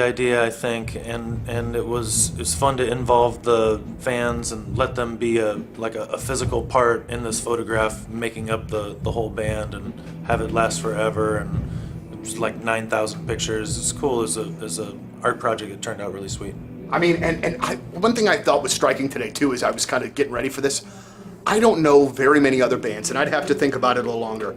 idea, I think, and it's fun to involve the fans and let them be a physical part in this photograph, making up the whole band and have it last forever. And it's like 9,000 pictures. It's cool as a art project. It turned out really sweet. I mean, one thing I thought was striking today too is I was kind of getting ready for this. I don't know very many other bands, and I'd have to think about it a little longer,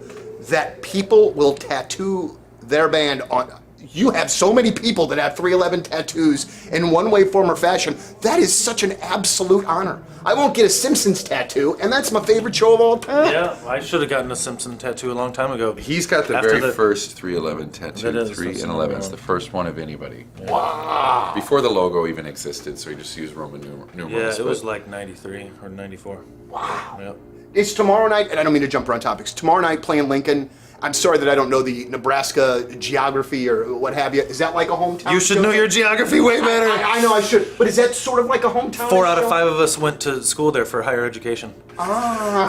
that people will tattoo their band on. You have so many people that have 311 tattoos in one way, form, or fashion. That is such an absolute honor. I won't get a Simpsons tattoo, and that's my favorite show of all time. Yeah, I should have gotten a Simpson tattoo a long time ago. He's got the After very first 311 tattoo. That is 3 and 11. It's the first one of anybody. Wow. Before the logo even existed, so he just used Roman numerals. Yeah, it was like 93 or 94. Wow. Yep. It's tomorrow night, and I don't mean to jump around topics. Tomorrow night playing Lincoln. I'm sorry that I don't know the Nebraska geography or what have you. Is that like a hometown? You should know your geography way better. I know I should, but is that sort of like a hometown? 4 out of 5 of us went to school there for higher education. Ah.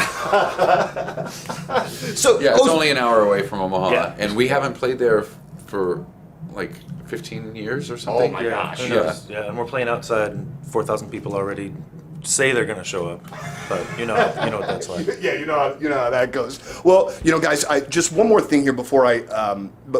So Yeah, it's only an hour away from Omaha, Yeah. and we haven't played there for like 15 years or something. Oh my gosh. Who knows? Yeah, and we're playing outside, and 4,000 people already say they're going to show up, but you know what that's like. Yeah, you know how that goes. Well, guys, just one more thing here before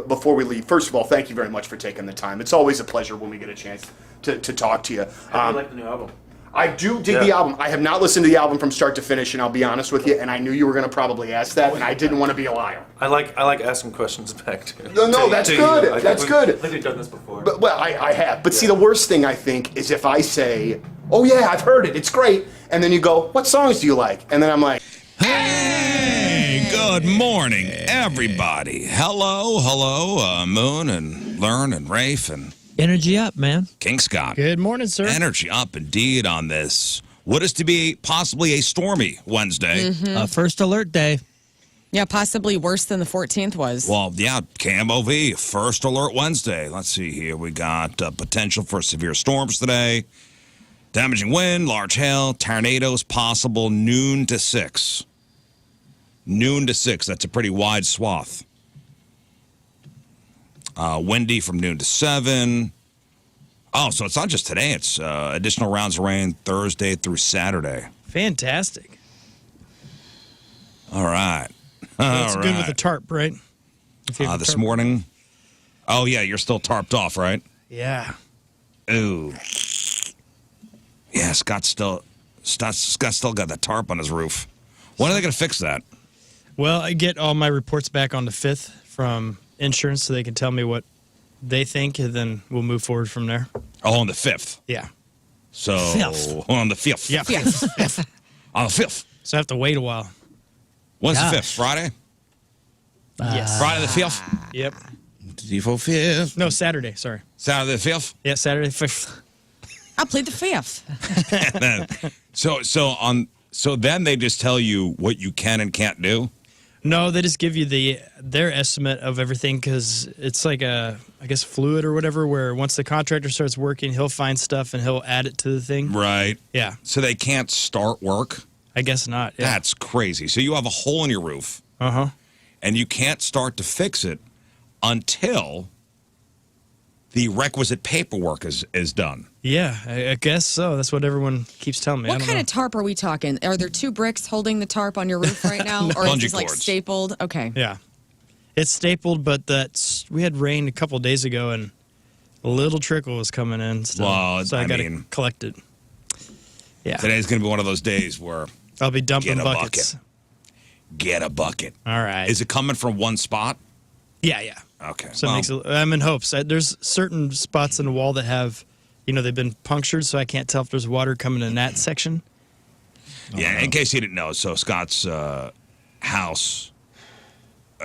before we leave. First of all, thank you very much for taking the time. It's always a pleasure when we get a chance to talk to you. How do you like the new album? I do dig the album. I have not listened to the album from start to finish, and I'll be honest with you. And I knew you were going to probably ask that, and I didn't want to be a liar. I like asking questions back to. No, that's good. That's good. I think we've done this before. But, well, I have. But see, the worst thing I think is if I say, "Oh yeah, I've heard it. It's great," and then you go, "What songs do you like?" And then I'm like, Hey, good morning, everybody. Hello, Moon and Learn and Rafe and Energy up, man. King Scott. Good morning, sir. Energy up indeed on this. What is to be possibly a stormy Wednesday. First alert day. Yeah, possibly worse than the 14th was. Well, yeah, KMOV, first alert Wednesday. Let's see here. We got potential for severe storms today. Damaging wind, large hail, tornadoes possible noon to 6. Noon to 6. That's a pretty wide swath. Windy from noon to 7. Oh, so it's not just today. It's additional rounds of rain Thursday through Saturday. Fantastic. All right. That's good with the tarp, right? This morning. Oh, yeah, you're still tarped off, right? Yeah. Ooh. Yeah, Scott's still got the tarp on his roof. When are they going to fix that? Well, I get all my reports back on the 5th from insurance so they can tell me what they think, and then we'll move forward from there. Oh, on the 5th. Yeah. So, Fifth. on the 5th. Yeah. On the 5th. So I have to wait a while. When's the Gosh. 5th? Friday? Yes. Friday the 5th? Yep. Default 5th. No, Saturday. Sorry. Saturday the 5th? Yeah, Saturday 5th. I played the 5th. So then they just tell you what you can and can't do? No, they just give you their estimate of everything because it's like I guess fluid or whatever, where once the contractor starts working, he'll find stuff and he'll add it to the thing. Right. Yeah. So they can't start work? I guess not. Yeah. That's crazy. So you have a hole in your roof. Uh-huh. And you can't start to fix it until the requisite paperwork is done. Yeah, I guess so. That's what everyone keeps telling me. What kind of tarp are we talking? Are there 2 bricks holding the tarp on your roof right now? Or is Bungee it like cords. stapled? Okay. Yeah. It's stapled, but we had rain a couple of days ago, and a little trickle was coming in still. Well, so I I got to mean- collect it. Yeah. Today's going to be one of those days where I'll be dumping Get a buckets. get a bucket. All right. Is it coming from one spot? Yeah, yeah. Okay. So well, it makes I'm in hopes. There's certain spots in the wall that have, they've been punctured, so I can't tell if there's water coming in that section. yeah, in case you didn't know, so Scott's house,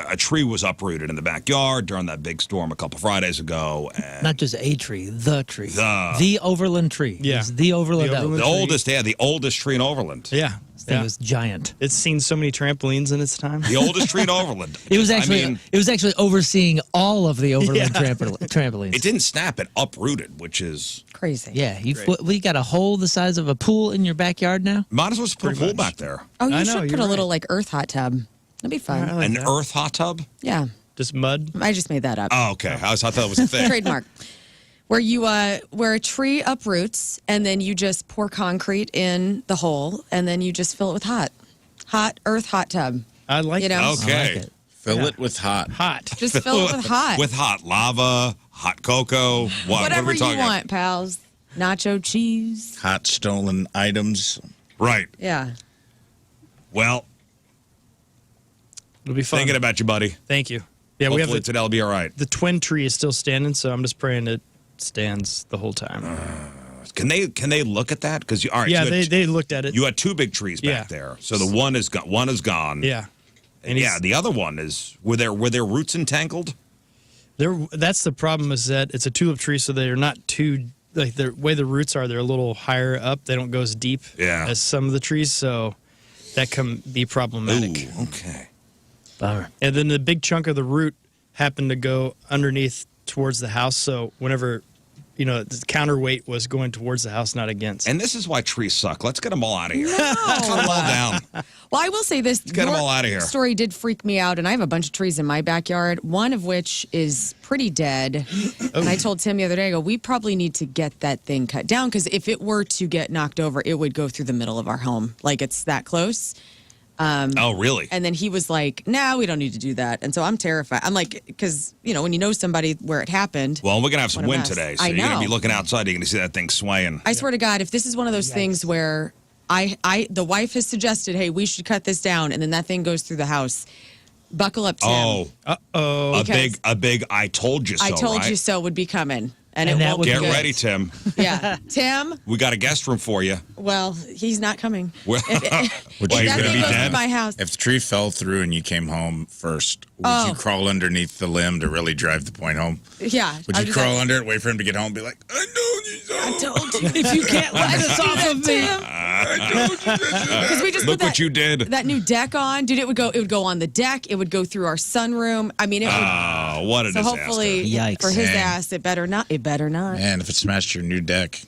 a tree was uprooted in the backyard during that big storm a couple Fridays ago. And Not just a tree, the tree. The- The Overland tree. Yeah. It's the Overland The oak. Overland- the oldest tree in Overland. Yeah. This thing Yeah. was giant. It's seen so many trampolines in its time. The oldest tree in Overland. It was actually overseeing all of the Overland Yeah. trampolines. It didn't snap, it uprooted, which is... Crazy. Yeah, we got a hole the size of a pool in your backyard now. Might as well just put a Pretty pool much. back there. Oh, you I know, should put you're a little right. like earth hot tub. That'd be fun. I like An that. earth hot tub? Yeah. Just mud. I just made that up. Oh, okay. I thought that was a thing. Trademark. where a tree uproots and then you just pour concrete in the hole and then you just fill it with hot hot tub. I like You know? that. Okay. I like it. Fill it with hot. Hot. Just fill it with hot. With hot lava, hot cocoa. What are Whatever we you talking about? want, pals. Nacho cheese. Hot stolen items. Right. Yeah. Well, It'll be fun. thinking about you, buddy. Thank you. Yeah, we have Hopefully today will be all right. the twin tree is still standing, so I'm just praying it stands the whole time. Can they look at that? Because all right, yeah, so you had they looked at it. you had two big trees back Yeah. there. So the one is gone. One is gone. Yeah. And yeah, the other one is were their roots entangled? That's the problem, is that it's a tulip tree, so they're not too, like, the way the roots are, they're a little higher up. They don't go as deep as some of the trees, so that can be problematic. Ooh, okay. Bummer. And then the big chunk of the root happened to go underneath towards the house, so whenever, the counterweight was going towards the house, not against. And this is why trees suck. Let's get them all out of here. Cut them all down. Well, I will say this. get 'em your all outta here. Story did freak me out, and I have a bunch of trees in my backyard, one of which is pretty dead. And I told Tim the other day, I go, we probably need to get that thing cut down, because if it were to get knocked over, it would go through the middle of our home. Like, it's that close. Oh, really? And then he was like, no, we don't need to do that. And so I'm terrified. I'm like, because, when you know somebody where it happened. Well, we're gonna have some What a wind mess. today, so I you're gonna know. be looking outside. You're gonna see that thing swaying. I swear to God, if this is one of those things where the wife has suggested, hey, we should cut this down, and then that thing goes through the house, buckle up, Tim. Oh, Uh-oh. a big I told you so. I told right? you so would be coming. And And it that won't would be Get good. ready, Tim. Yeah. Tim, We got a guest room for you. well, he's not coming. Well, Would If you that gonna thing be goes dead? through my house. If the tree fell through and you came home first, would Oh. you crawl underneath the limb to really drive the point home? Yeah. Would I'll you do crawl that. under it, wait for him to get home, and be like, I told you so. I told you. If you can't let us off of me. Because we just Look put what you did. that new deck on, dude. It would go on the deck. It would go through our sunroom. I mean, it would. Oh, what a So disaster. hopefully, Yikes. for his Dang. ass, it better not. It better not. Man, if it smashed your new deck,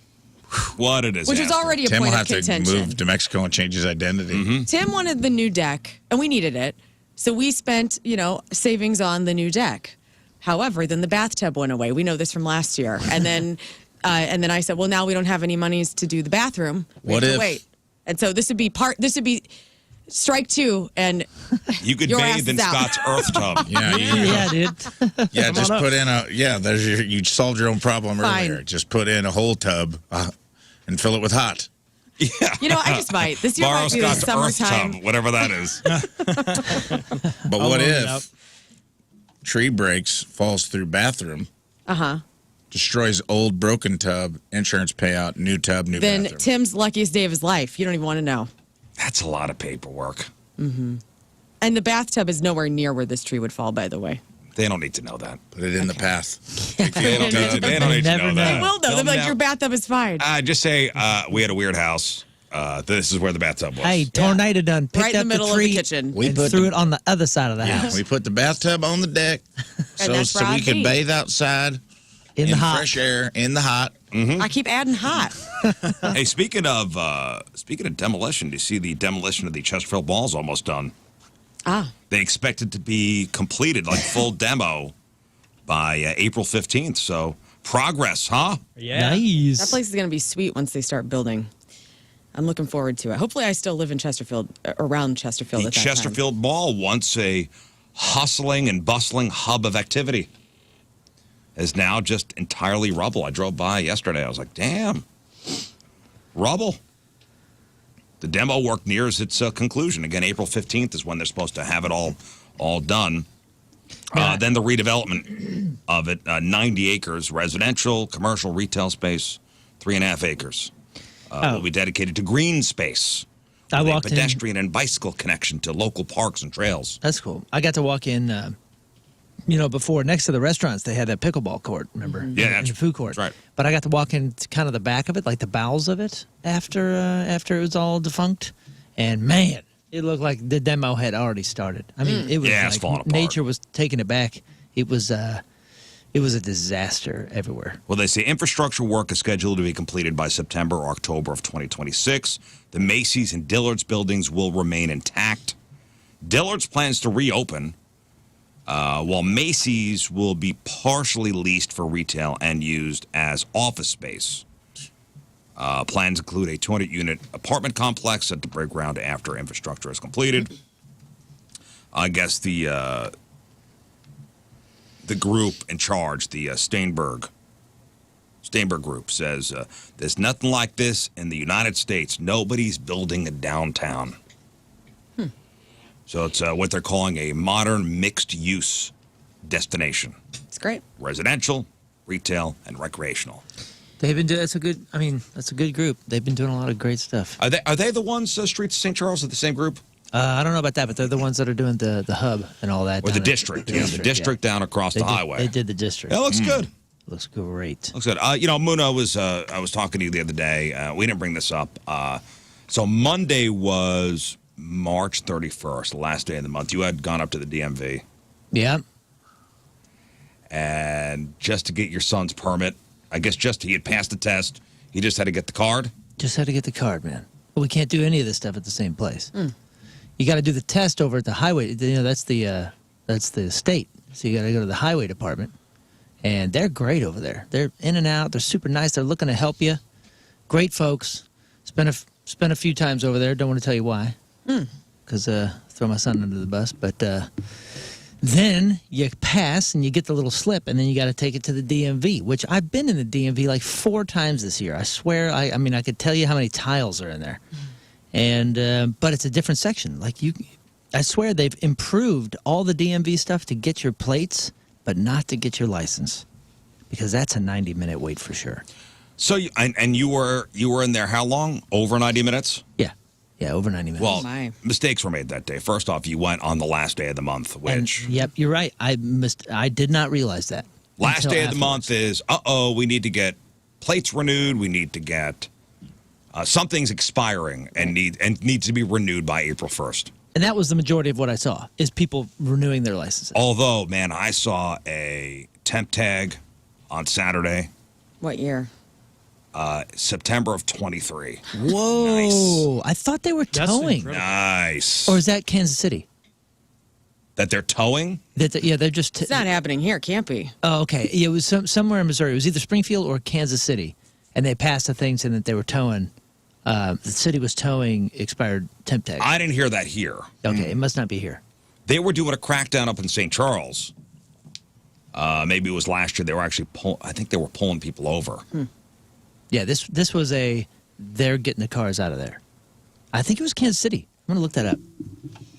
What a disaster. Which was already a Tim will point have of to contention. move to Mexico and change his identity. Mm-hmm. Tim wanted the new deck, and we needed it. So we spent, savings on the new deck. However, then the bathtub went away. We know this from last year. And then I said, well, now we don't have any monies to do the bathroom. We What have to if- wait? And so this would be strike two, and You could Your ass bathe in is out. Scott's earth tub. Yeah, Yeah, dude. yeah. Just put in there's you solved your own problem Fine. earlier. Just put in a whole tub and fill it with hot. Yeah. I just might. This year Borrow might be the Scott's earth summertime. tub, whatever that is. But I'll what load it up. if tree breaks, falls through bathroom, Uh-huh. destroys old broken tub, insurance payout, new tub, new Then bathroom? Tim's luckiest day of his life. You don't even want to know. That's a lot of paperwork. And the bathtub is nowhere near where this tree would fall, by the way. They don't need to know that. Put it in the path. They don't need to, they don't need to Never know know. that. Well, though, they're like, your bathtub is fine. Just say we had a weird house. This is where the bathtub was. Hey, tornado done picked Right in up the middle the of tree the kitchen. We and put threw the- it on the other side of the Yeah, house we put the bathtub on the deck so that's where we I'd could be. bathe outside in the hot. fresh air in the hot. I keep adding hot. Hey, speaking of demolition, do you see the demolition of the Chesterfield Mall is almost done? Ah. They expect it to be completed, like full demo, by April 15th. So progress, huh? Yeah. Nice. That place is going to be sweet once they start building. I'm looking forward to it. Hopefully, I still live in Chesterfield, around Chesterfield The at that Chesterfield Mall, once a hustling and bustling hub of activity, is now just entirely rubble. I drove by yesterday. I was like, damn, rubble. The demo work nears its conclusion. Again, April 15th is when they're supposed to have it all done. Then the redevelopment of it, 90 acres, residential, commercial, retail space, 3.5 acres. Will be dedicated to green space. I with a walked in. pedestrian and bicycle connection to local parks and trails. That's cool. I got to walk in, before next to the restaurants, they had that pickleball court, remember? Yeah, in that's- the food court. that's right. But I got to walk in to kind of the back of it, like the bowels of it, after it was all defunct. And man, it looked like the demo had already started. I mean, it was Yeah, it's like falling apart. nature was taking it back. It was a disaster everywhere. Well, they say infrastructure work is scheduled to be completed by September or October of 2026. The Macy's and Dillard's buildings will remain intact. Dillard's plans to reopen while Macy's will be partially leased for retail and used as office space. Plans include a 200-unit apartment complex set to break ground after infrastructure is completed. I guess the group in charge, the Steinberg Group, says there's nothing like this in the United States. Nobody's building a downtown. So it's what they're calling a modern mixed-use destination. It's great. Residential, retail, and recreational. They've been doing. That's a good group. They've been doing a lot of great stuff. Are they the ones? Streets of St. Charles are the same group? I don't know about that, but they're the ones that are doing the hub and all that. Or the district? The district down across the highway. They did the district. That looks good. Looks great. Looks good. Muna I was talking to you the other day. We didn't bring this up. So Monday was March 31st, the last day of the month. You had gone up to the DMV. Yeah. And just to get your son's permit, I guess he had passed the test. He just had to get the card. Just had to get the card, man. But we can't do any of this stuff at the same place. You got to do the test over at the highway. That's the state. So you got to go to the highway department, and they're great over there. They're in and out. They're super nice. They're looking to help you. Great folks. Spent a few times over there. Don't want to tell you why, because throw my son under the bus. But then you pass and you get the little slip, and then you got to take it to the DMV, which I've been in the DMV like 4 times this year. I swear. I mean, I could tell you how many tiles are in there. And but it's a different section. I swear they've improved all the DMV stuff to get your plates, but not to get your license, because that's a 90-minute wait for sure. So you were in there how long? Over 90 minutes? Yeah, over 90 minutes. Well, mistakes were made that day. First off, you went on the last day of the month, which yep, you're right. I did not realize that. Last day of the month is we need to get plates renewed. We need to get. Something's expiring and needs to be renewed by April 1st. And that was the majority of what I saw, is people renewing their licenses. Although, man, I saw a temp tag on Saturday. What year? September of 23. Whoa. Nice. I thought they were towing. Nice. Or is that Kansas City? That they're towing? They're just... It's not happening here. It can't be. Oh, okay. Yeah, it was somewhere in Missouri. It was either Springfield or Kansas City. And they passed the thing saying that they were towing. The city was towing expired temp tags. I didn't hear that here. Okay, it must not be here. They were doing a crackdown up in St. Charles. Maybe it was last year. They were actually I think they were pulling people over. Yeah, this was they're getting the cars out of there. I think it was Kansas City. I'm going to look that up.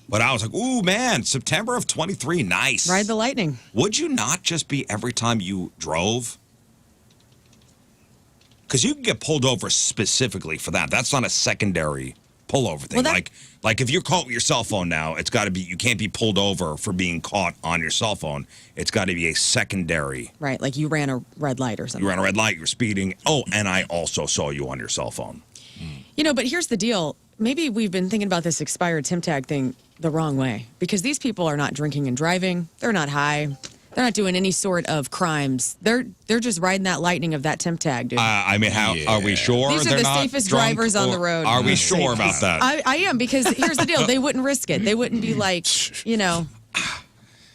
But I was like, ooh, man, September of 23, nice. Ride the lightning. Would you not just be every time you drove? Because you can get pulled over specifically for that. That's not a secondary pullover thing. Well, like if you're caught with your cell phone now, it's got to be, you can't be pulled over for being caught on your cell phone. It's got to be a secondary. Right, like you ran a red light or something. You ran a red light, you were speeding. Oh, and I also saw you on your cell phone. You know, but here's the deal. Maybe we've been thinking about this expired temp tag thing the wrong way, because these people are not drinking and driving. They're not high. They're not doing any sort of crimes. They're just riding that lightning of that temp tag, dude. I mean, are we sure These are they're the not safest drunk, drivers on the road. Are we sure about that? I am, because here's the deal. They wouldn't risk it. They wouldn't be like, you know,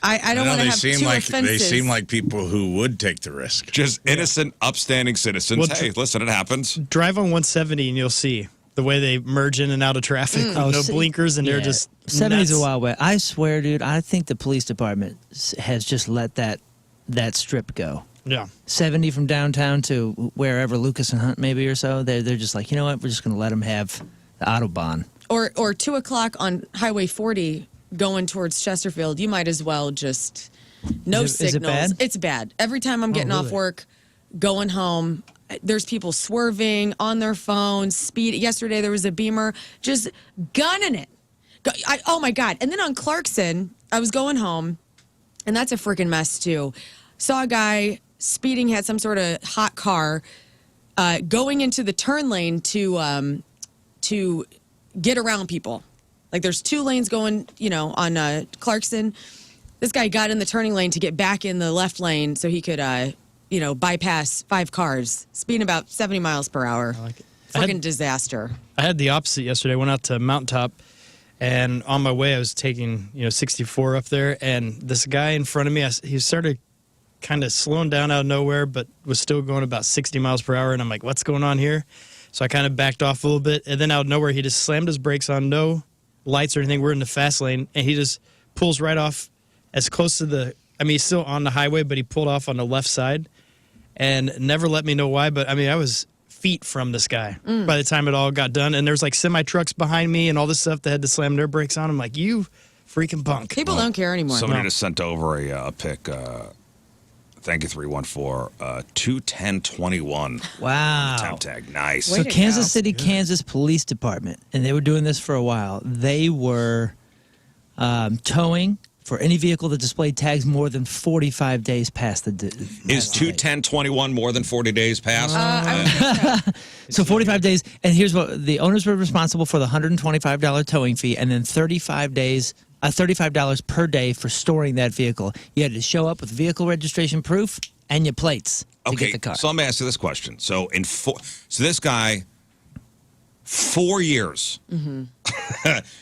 I don't want to have two offenses. They seem like people who would take the risk. Just innocent, upstanding citizens. Well, hey, listen, it happens. Drive on 170 and you'll see the way they merge in and out of traffic with no blinkers, and they're just 70's nuts. a wild way. I swear, dude, I think the police department has just let that strip go. Yeah. 70 from downtown to wherever, Lucas and Hunt maybe or so. They're just like, you know what? We're just going to let them have the Autobahn. Or 2 o'clock on Highway 40 going towards Chesterfield. You might as well just signals. Is it bad? It's bad. Every time I'm getting off work, going home, there's people swerving on their phones, speed. Yesterday there was a Beamer just gunning it. Oh my God! And then on Clarkson, I was going home, and that's a freaking mess too. Saw a guy speeding, had some sort of hot car, going into the turn lane to get around people. Like there's 2 lanes going, on Clarkson. This guy got in the turning lane to get back in the left lane so he could, bypass 5 cars, speeding about 70 miles per hour. I like it. Freaking disaster. I had the opposite yesterday. I went out to Mountaintop, And on my way, I was taking 64 up there, and this guy in front of me, he started kind of slowing down out of nowhere, but was still going about 60 miles per hour. And I'm like, what's going on here? So I kind of backed off a little bit, and then out of nowhere, he just slammed his brakes on, no lights or anything. We're in the fast lane, and he just pulls right off as close to he's still on the highway, but he pulled off on the left side and never let me know why. But I was feet from this guy by the time it all got done. And there's like semi trucks behind me and all this stuff that had to slam their brakes on. I'm like, you freaking punk. People don't care anymore. Somebody just sent over a pic. Thank you, 314. 21021. Wow. Temp tag. Nice. So Kansas City, Kansas Police Department, and they were doing this for a while. They were towing for any vehicle that displayed tags more than 45 days past the Is 21021 more than 40 days past? So 45 days, and here's what the owners were responsible for: the $125 towing fee, and then $35 per day for storing that vehicle. You had to show up with vehicle registration proof and your plates to get the car. So let me ask you this question. So so this guy, 4 years,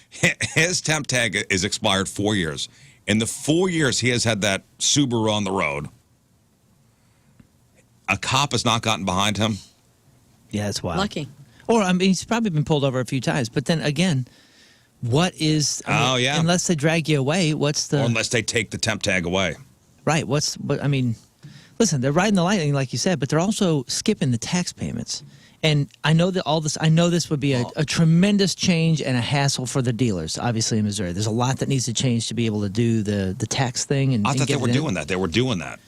his temp tag is expired 4 years. In the 4 years he has had that Subaru on the road, a cop has not gotten behind him. Yeah, that's wild. Lucky. Or he's probably been pulled over a few times. But then again, what is? Unless they drag you away, what's the? Or unless they take the temp tag away. Right. Listen, they're riding the lightning, like you said, but they're also skipping the tax payments. And I know that this would be a tremendous change and a hassle for the dealers, obviously, in Missouri. There's a lot that needs to change to be able to do the tax thing. And I thought they were doing that. They were doing that.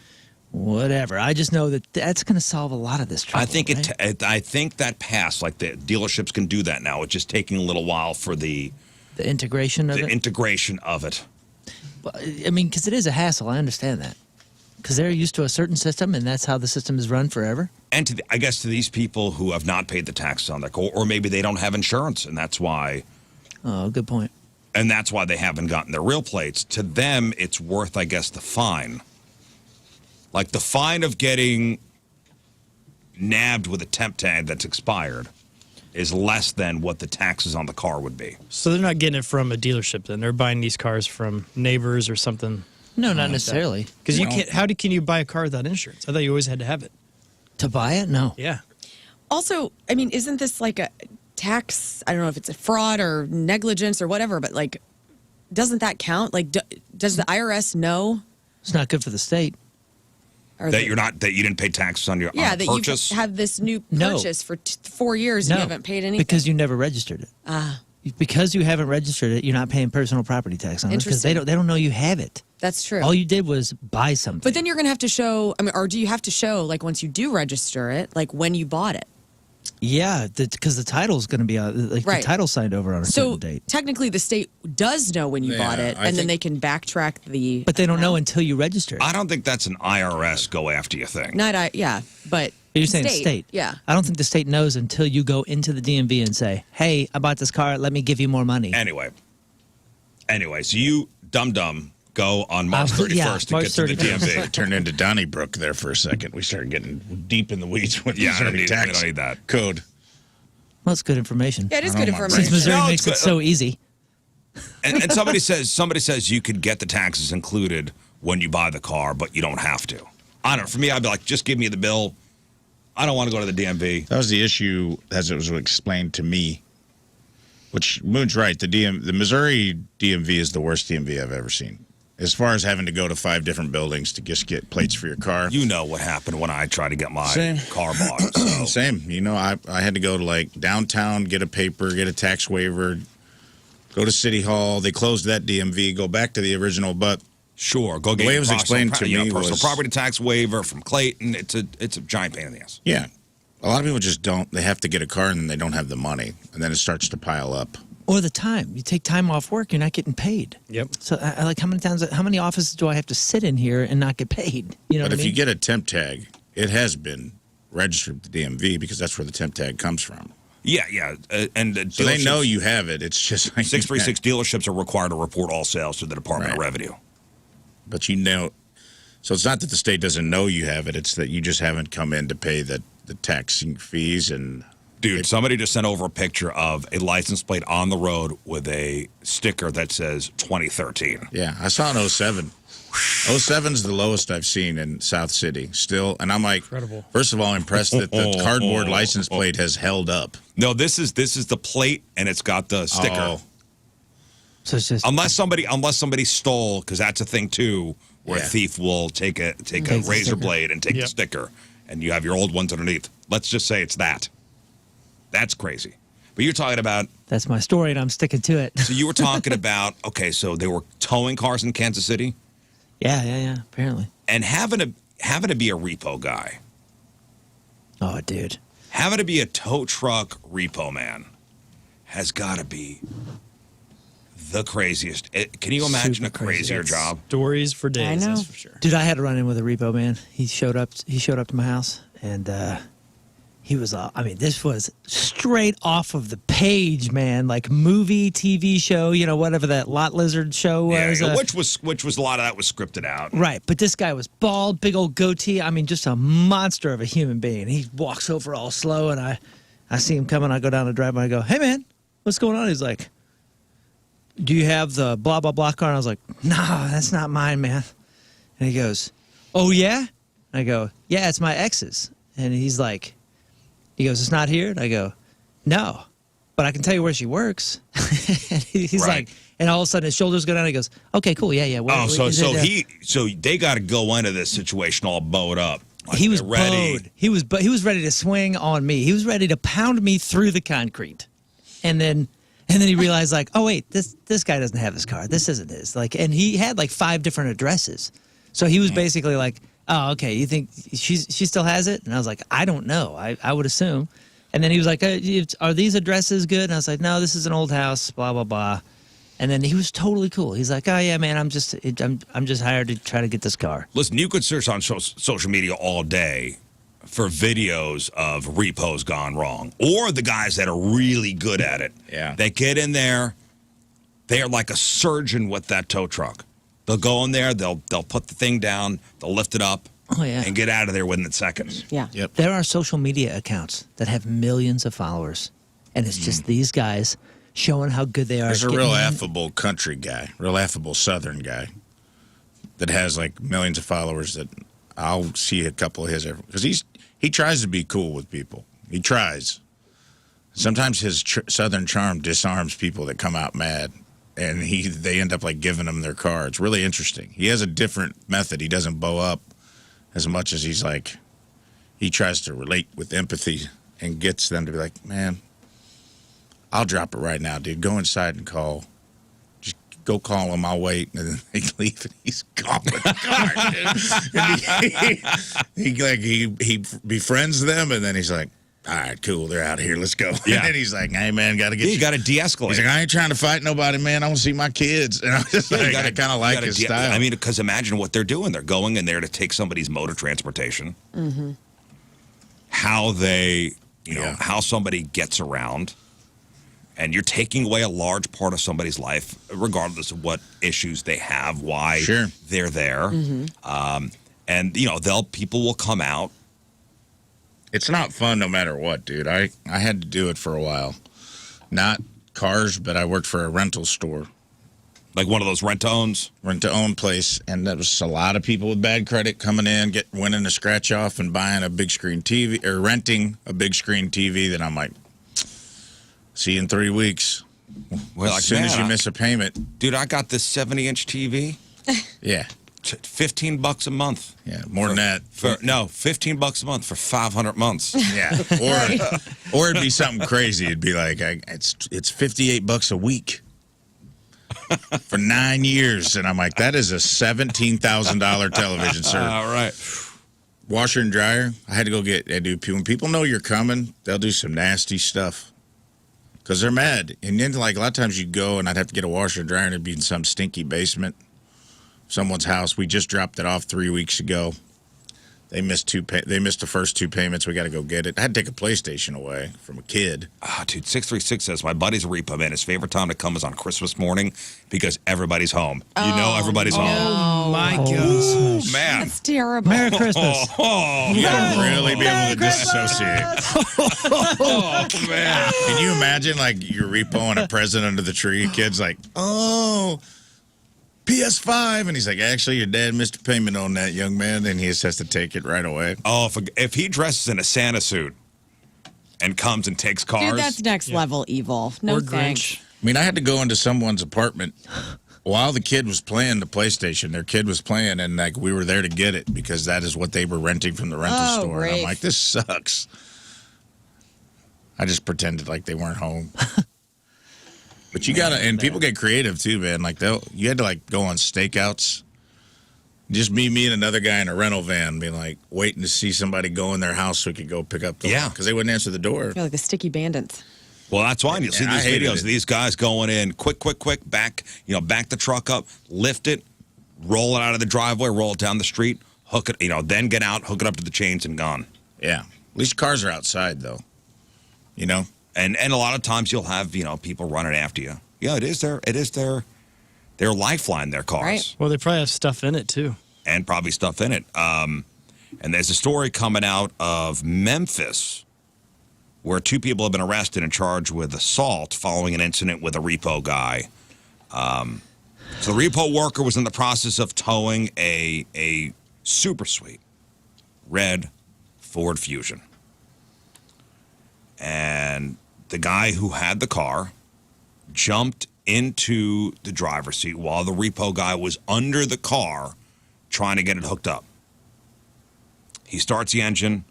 Whatever. I just know that's going to solve a lot of this trouble. I think I think that passed. Like the dealerships can do that now. It's just taking a little while for the integration of it. The integration of it. Because it is a hassle. I understand that. Because they're used to a certain system, and that's how the system is run forever. And I guess to these people who have not paid the taxes on their car, or maybe they don't have insurance, and that's why. Oh, good point. And that's why they haven't gotten their real plates. To them, it's worth, I guess, the fine. Like the fine of getting nabbed with a temp tag that's expired is less than what the taxes on the car would be. So they're not getting it from a dealership then. They're buying these cars from neighbors or something. No, not necessarily. Because you can't. How can you buy a car without insurance? I thought you always had to have it. To buy it? No. Yeah. Also, isn't this like a tax? I don't know if it's a fraud or negligence or whatever, but like, doesn't that count? Like, does the IRS know? It's not good for the state. That you didn't pay taxes on your purchase? You have this new purchase for 4 years and you haven't paid anything. Because you never registered it. Because you haven't registered it, you're not paying personal property tax on it because they don't know you have it. That's true. All you did was buy something. But then you're going to have to show, or do you have to show, like, once you do register it, like, when you bought it? Yeah, because the title's going to be the title signed over on a certain date. So technically, the state does know when you bought it, and then they can backtrack the. But they don't know until you register it. I don't think that's an IRS go after you thing. But you're saying state. Yeah. I don't think the state knows until you go into the DMV and say, "Hey, I bought this car. Let me give you more money." Anyway, so you dum go on March 31st to get to the DMV. It turned into Donnybrook there for a second. We started getting deep in the weeds with Missouri tax we don't need that code. Well, it's good information. Yeah, it is good information. Since Missouri makes it so easy. And somebody says you could get the taxes included when you buy the car, but you don't have to. I don't know. For me, I'd be like, just give me the bill. I don't want to go to the DMV. That was the issue as it was explained to me. Which Moon's right. The Missouri DMV is the worst DMV I've ever seen. As far as having to go to 5 different buildings to just get plates for your car. You know what happened when I tried to get my car bought. So. Same. I had to go to like downtown, get a paper, get a tax waiver, go to City Hall. They closed that DMV, go back to the original, but sure, go get the way it was explained to me personal was property tax waiver from Clayton. It's a giant pain in the ass. Yeah. A lot of people just don't. They have to get a car and then they don't have the money. And then it starts to pile up. Or the time. You take time off work, you're not getting paid. Yep. So, how many offices do I have to sit in here and not get paid? You know but what I if mean? you get a temp tag, it has been registered with the DMV because that's where the temp tag comes from. Yeah. And so they know you have it. It's just like 636 dealerships are required to report all sales to the Department of Revenue. But so it's not that the state doesn't know you have it. It's that you just haven't come in to pay the taxing fees and Dude, somebody just sent over a picture of a license plate on the road with a sticker that says 2013. Yeah, I saw an 07. 07's the lowest I've seen in South City still. And I'm like, Incredible. First of all, impressed that the cardboard license plate has held up. No, this is the plate, and it's got the sticker. Oh. So it's just Unless somebody stole, because that's a thing too, where a thief will take a razor blade and take the sticker, and you have your old ones underneath. Let's just say it's that. That's crazy. But you're talking about. That's my story, and I'm sticking to it. So you were talking about, okay, so they were towing cars in Kansas City? Yeah, apparently. And having to be a repo guy. Oh, dude. Having to be a tow truck repo man has got to be the craziest. Can you imagine Super a crazier crazy. job? Stories for days, I know. that's for sure. Dude, I had to run in with a repo man. He showed up to my house, and he was, this was straight off of the page, man. Like movie, TV show, whatever that Lot Lizard show was. Yeah, which was a lot of that was scripted out. Right, but this guy was bald, big old goatee. I mean, just a monster of a human being. He walks over all slow, and I see him coming. I go down the driveway. I go, "Hey, man, what's going on?" He's like, "Do you have the blah blah blah car?" And I was like, "No, that's not mine, man." And he goes, "Oh yeah?" I go, "Yeah, it's my ex's." And he goes, "It's not here?" And I go, "No, but I can tell you where she works." And he's Right. like, and all of a sudden his shoulders go down. And he goes, "Okay, cool, yeah." So they got to go into this situation all bowed up. Like he was they're ready. bowed. He was ready to swing on me. He was ready to pound me through the concrete, and then he realized like, oh wait, this guy doesn't have this car. This isn't his. Like, and he had like 5 different addresses. So he was basically like, oh okay, you think she still has it? And I was like, I don't know. I would assume. And then he was like, are these addresses good? And I was like, no, this is an old house. Blah blah blah. And then he was totally cool. He's like, oh yeah, man, I'm just hired to try to get this car. Listen, you could search on social media all day for videos of repos gone wrong, or the guys that are really good at it. Yeah. They get in there. They are like a surgeon with that tow truck. They'll go in there. They'll put the thing down. They'll lift it up. Oh yeah. And get out of there within seconds. Yeah. Yep. There are social media accounts that have millions of followers, and it's just these guys showing how good they are. There's at a real getting- affable country guy, real affable Southern guy that has like millions of followers that I'll see a couple of his because he tries to be cool with people. He tries. Sometimes his Southern charm disarms people that come out mad, and they end up like giving him their car. It's really interesting. He has a different method. He doesn't bow up as much as he tries to relate with empathy and gets them to be like, man, I'll drop it right now, dude. Go inside and call. Just go call him. I'll wait. And then they leave, and he's gone with the car, dude. He befriends them, and then he's like, all right, cool. They're out of here. Let's go. Yeah. And then he's like, hey, man, got to get You got to de-escalate. He's like, I ain't trying to fight nobody, man. I want to see my kids. And I was just like, I kind of like his style. I mean, because imagine what they're doing. They're going in there to take somebody's mode of transportation. Mm-hmm. How they, how somebody gets around. And you're taking away a large part of somebody's life, regardless of what issues they have, why they're there. Mm-hmm. And, people will come out. It's not fun no matter what, dude. I had to do it for a while. Not cars, but I worked for a rental store. Like one of those rent-to-owns? Rent-to-own place. And there was a lot of people with bad credit coming in, winning a scratch-off and buying a big screen TV, or renting a big screen TV that I'm like, see you in 3 weeks. Well, as soon as you miss a payment. Dude, I got this 70-inch TV. Yeah. $15 a month. Yeah, more than that. $15 a month for 500 months. Yeah. Or it'd be something crazy. It'd be like, it's $58 a week for 9 years. And I'm like, that is a $17,000 television service. All right. Washer and dryer. I had to go when people know you're coming, they'll do some nasty stuff. Because they're mad. And then, like, a lot of times you go and I'd have to get a washer and dryer and it'd be in some stinky basement, someone's house. We just dropped it off 3 weeks ago. They missed they missed the first 2 payments. We got to go get it. I had to take a PlayStation away from a kid. Dude, 636 says, my buddy's a Repo man. His favorite time to come is on Christmas morning because everybody's home. Everybody's home. Oh, my gosh. Ooh, man. That's terrible. Merry Christmas. You got to really be able to disassociate. Oh, man. Can you imagine, like, you're repoing a present under the tree? Kid's like, oh, PS5. And he's like, actually, your dad missed a payment on that, young man. And he just has to take it right away. Oh, if he dresses in a Santa suit and comes and takes cars. Dude, that's next level evil. No Or thanks. Grinch. I mean, I had to go into someone's apartment while the kid was playing the PlayStation. Their kid was playing, and like we were there to get it because that is what they were renting from the rental store. And I'm great. like, this sucks. I just pretended like they weren't home. But you gotta, and people get creative too, man. Like you had to like go on stakeouts. Just me and another guy in a rental van, being like waiting to see somebody go in their house so we could go pick up the because they wouldn't answer the door. You're like the sticky bandits. Well, that's why you see I these hated videos. it. These guys going in quick, back the truck up, lift it, roll it out of the driveway, roll it down the street, hook it, then get out, hook it up to the chains and gone. Yeah. At least cars are outside though. And a lot of times you'll have, people running after you. Yeah, it is their lifeline, their cars. Right. Well, they probably have stuff in it, too. And probably stuff in it. And there's a story coming out of Memphis where 2 people have been arrested and charged with assault following an incident with a repo guy. So the repo worker was in the process of towing a super sweet red Ford Fusion. And the guy who had the car jumped into the driver's seat while the repo guy was under the car trying to get it hooked up. He starts the engine.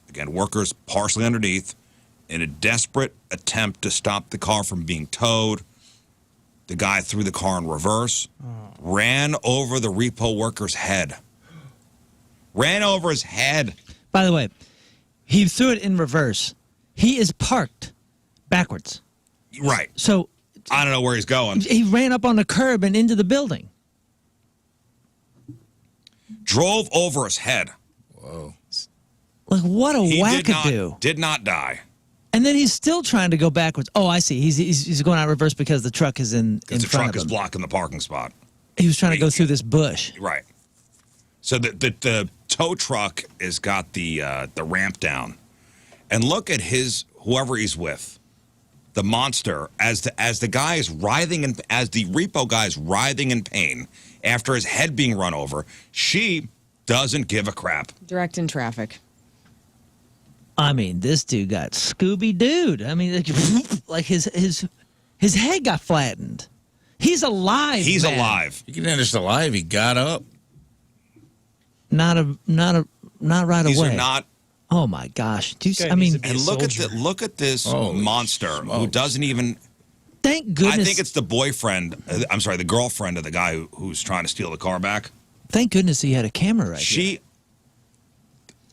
Again, workers partially underneath. In a desperate attempt to stop the car from being towed, the guy threw the car in reverse, ran over the repo worker's head. Ran over his head. By the way, he threw it in reverse. He is parked backwards. Right. So I don't know where he's going. he ran up on the curb and into the building. Drove over his head. Whoa. Like, what a He wackadoo. did not die. And then he's still trying to go backwards. Oh, I see. He's going out reverse because the truck is in Because the front truck of is him. blocking the parking spot. He was trying to go through this bush. Right. So the tow truck has got the ramp down. And look at whoever he's with. The monster, as the guy is writhing as the repo guy is writhing in pain after his head being run over, she doesn't give a crap. Direct in traffic. I mean, this dude got Scooby-Dooed. I mean, like his head got flattened. He's alive. He's man. alive. You can just alive. He got up. Not right These away. are not. Oh my gosh! Do you, Guy I mean, needs to be a And look at this Holy monster who smokes. doesn't even. thank goodness. I think it's the boyfriend. I'm sorry, the girlfriend of the guy who's trying to steal the car back. Thank goodness he had a camera right here.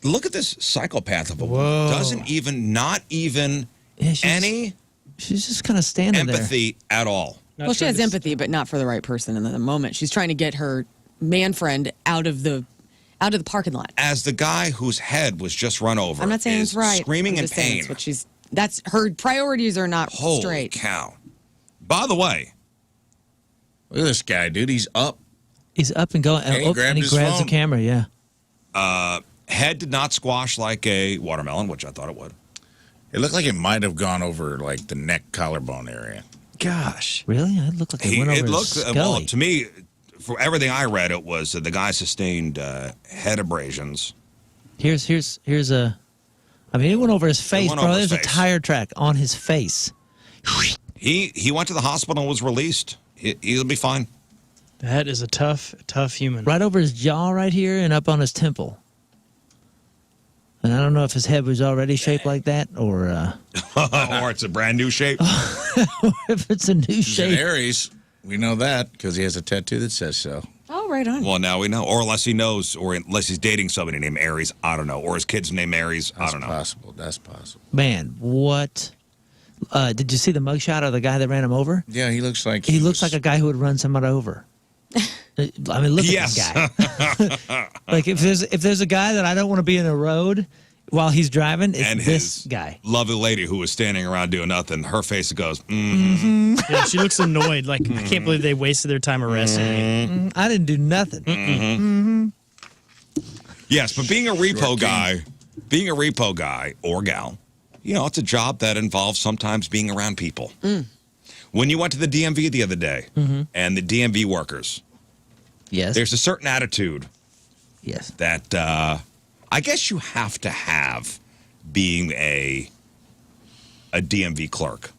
Look at this psychopath of a Whoa. woman. Not even Yeah, she's- any She's just kind of standing empathy at all. Well, she has empathy, but not for the right person in the moment. She's trying to get her man friend out of the parking lot. As the guy whose head was just run over, I'm not saying is it's right. screaming I'm in just saying pain. it's what that's her priorities are not Holy straight. cow! By the way, Look at this guy, dude. He's up. He's up and going. And he and grabbed he his grabs phone. the camera. Yeah. head did not squash like a watermelon, which I thought it would. It looked like it might have gone over like the neck collarbone area. Gosh. Really? It looked like it went over It his looked scully. well to me. For everything I read, it was the guy sustained head abrasions. Here's a. I mean, it went over his face, went bro. over his There's a face. tire track on his face. He went to the hospital and was released. He'll be fine. That is a tough human. Right over his jaw right here and up on his temple. And I don't know if his head was already shaped like that or Or it's a brand new shape. if it's a new He's an shape. Aries. We know that because he has a tattoo that says so. Oh, right on. Well, now we know. Or unless he knows, or unless he's dating somebody named Aries, I don't know. Or his kid's name Aries, I That's don't know. possible. That's possible. Man, what? Did you see the mugshot of the guy that ran him over? Yeah, he looks like He looks like a guy who would run somebody over. I mean, look Yes. at this guy. Like if there's a guy that I don't want to be in a road while he's driving, it's And this his guy. lovely lady who was standing around doing nothing, her face goes, Yeah, she looks annoyed. Like, I can't believe they wasted their time arresting me. I didn't do nothing. Yes, but being a repo guy or gal, it's a job that involves sometimes being around people. When you went to the DMV the other day and the DMV workers, Yes. there's a certain attitude Yes. that I guess you have to have being a DMV clerk.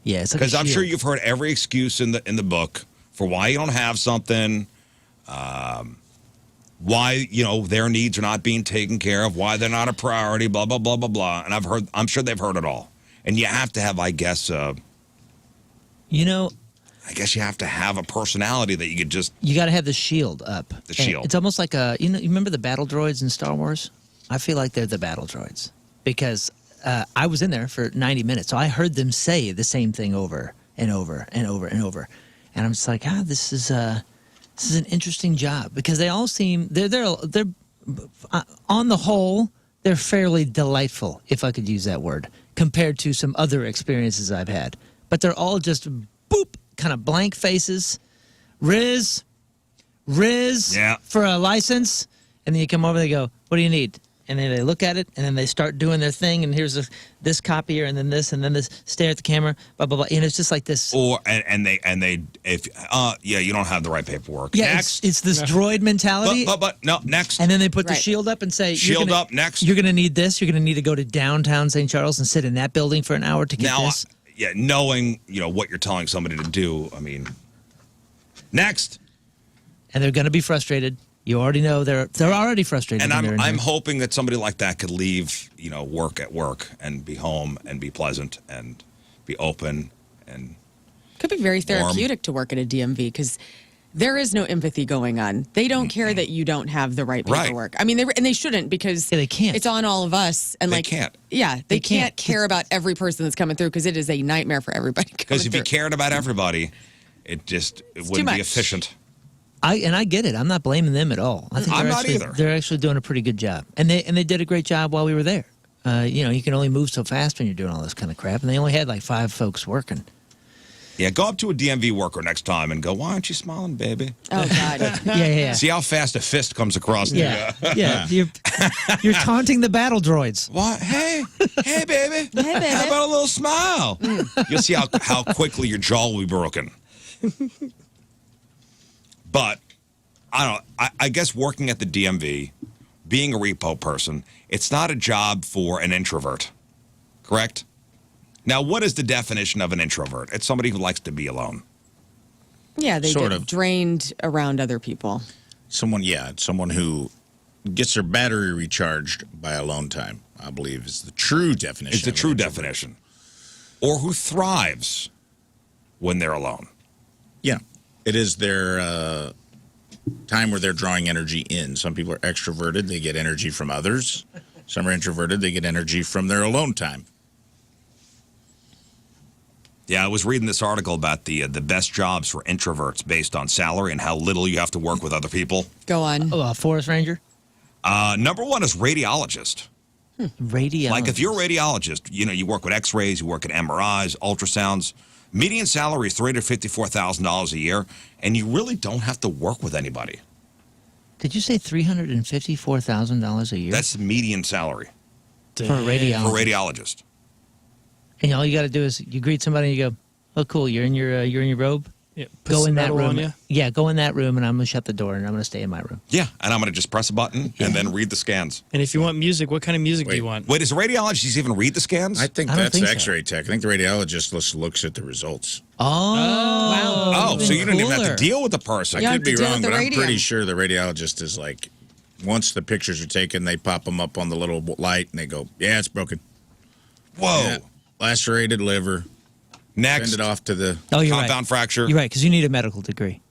Yeah, it's like Because a I'm sure shield. you've heard every excuse in the book for why you don't have something, why their needs are not being taken care of, why they're not a priority, blah blah blah blah blah. And I'm sure they've heard it all. And you have to have, I guess you have to have a personality that you could just. You got to have the shield up. The shield. It's almost like you remember the battle droids in Star Wars? I feel like they're the battle droids because I was in there for 90 minutes, so I heard them say the same thing over and over and over and over, and I'm just like, this is an interesting job because they all seem they're on the whole they're fairly delightful, if I could use that word, compared to some other experiences I've had, but they're all just boop. Kind of blank faces, Riz, Yeah. for a license, and then you come over, they go, what do you need? And then they look at it, and then they start doing their thing, and here's this copier, and then this, stare at the camera, blah, blah, blah, and it's just like this. Or and they if you don't have the right paperwork. Yeah, Next. it's this droid mentality. But no, next. And then they put the Right. shield up and say, Shield up, next. You're going to need this. You're going to need to go to downtown St. Charles and sit in that building for an hour to get Now, this. knowing what you're telling somebody to do, I mean, next. And they're going to be frustrated. You already know they're already frustrated. And when they're in I'm there. hoping that somebody like that could leave, work at work and be home and be pleasant and be open and Could be very therapeutic to work at a DMV because there is no empathy going on. They don't care that you don't have the right Right. paperwork. I mean, they shouldn't because Yeah, they can't. It's on all of us. And They can't. Yeah, they can't can't. care about every person that's coming through because it is a nightmare for everybody coming because if you through. cared about everybody, it wouldn't be much. efficient. I get it. I'm not blaming them at all. I think I'm they're not actually, either. They're actually doing a pretty good job, and they did a great job while we were there. You can only move so fast when you're doing all this kind of crap, and they only had like 5 folks working. Yeah, go up to a DMV worker next time and go, why aren't you smiling, baby? Oh, God. Yeah. See how fast a fist comes across Yeah, yeah. You're taunting the battle droids. What? Hey, baby. Hey, baby. How about a little smile? You'll see how quickly your jaw will be broken. But I guess working at the DMV, being a repo person, it's not a job for an introvert, correct? Now, what is the definition of an introvert? It's somebody who likes to be alone. Yeah, they Sort get of. drained around other people. Someone who gets their battery recharged by alone time, I believe, is the true definition. It's the of true an introvert. definition. Or who thrives when they're alone. Yeah. It is their time where they're drawing energy in. Some people are extroverted, they get energy from others. Some are introverted, they get energy from their alone time. Yeah, I was reading this article about the best jobs for introverts based on salary and how little you have to work with other people. Go on. Oh, a forest ranger, Number 1 is radiologist. radiologist. Like if you're a radiologist, you work with X-rays, you work at MRIs, ultrasounds. Median salary is $354,000 a year, and you really don't have to work with anybody. Did you say $354,000 a year That's the median salary for a radiologist? for a radiologist. And all you got to do is you greet somebody and you go, "Oh, cool, you're in your robe. Yeah, put Go some in that metal room. on you. Yeah, go in that room, and I'm gonna shut the door, and I'm gonna stay in my room." Yeah, and I'm going to just press a button and then read the scans. And if you want music, what kind of music do you want? Wait, does a radiologist even read the scans? I think I don't that's think so. X-ray tech. I think the radiologist just looks at the results. Oh, so you don't even have to cooler. deal with the person. Yeah. I have could to be deal wrong, with the but I'm radium. pretty sure the radiologist is like, once the pictures are taken, they pop them up on the little light, and they go, "Yeah, it's broken. Whoa. Yeah, lacerated liver. Next. Send it off to the Oh, you're Compound right. fracture. You're right, because you need a medical degree.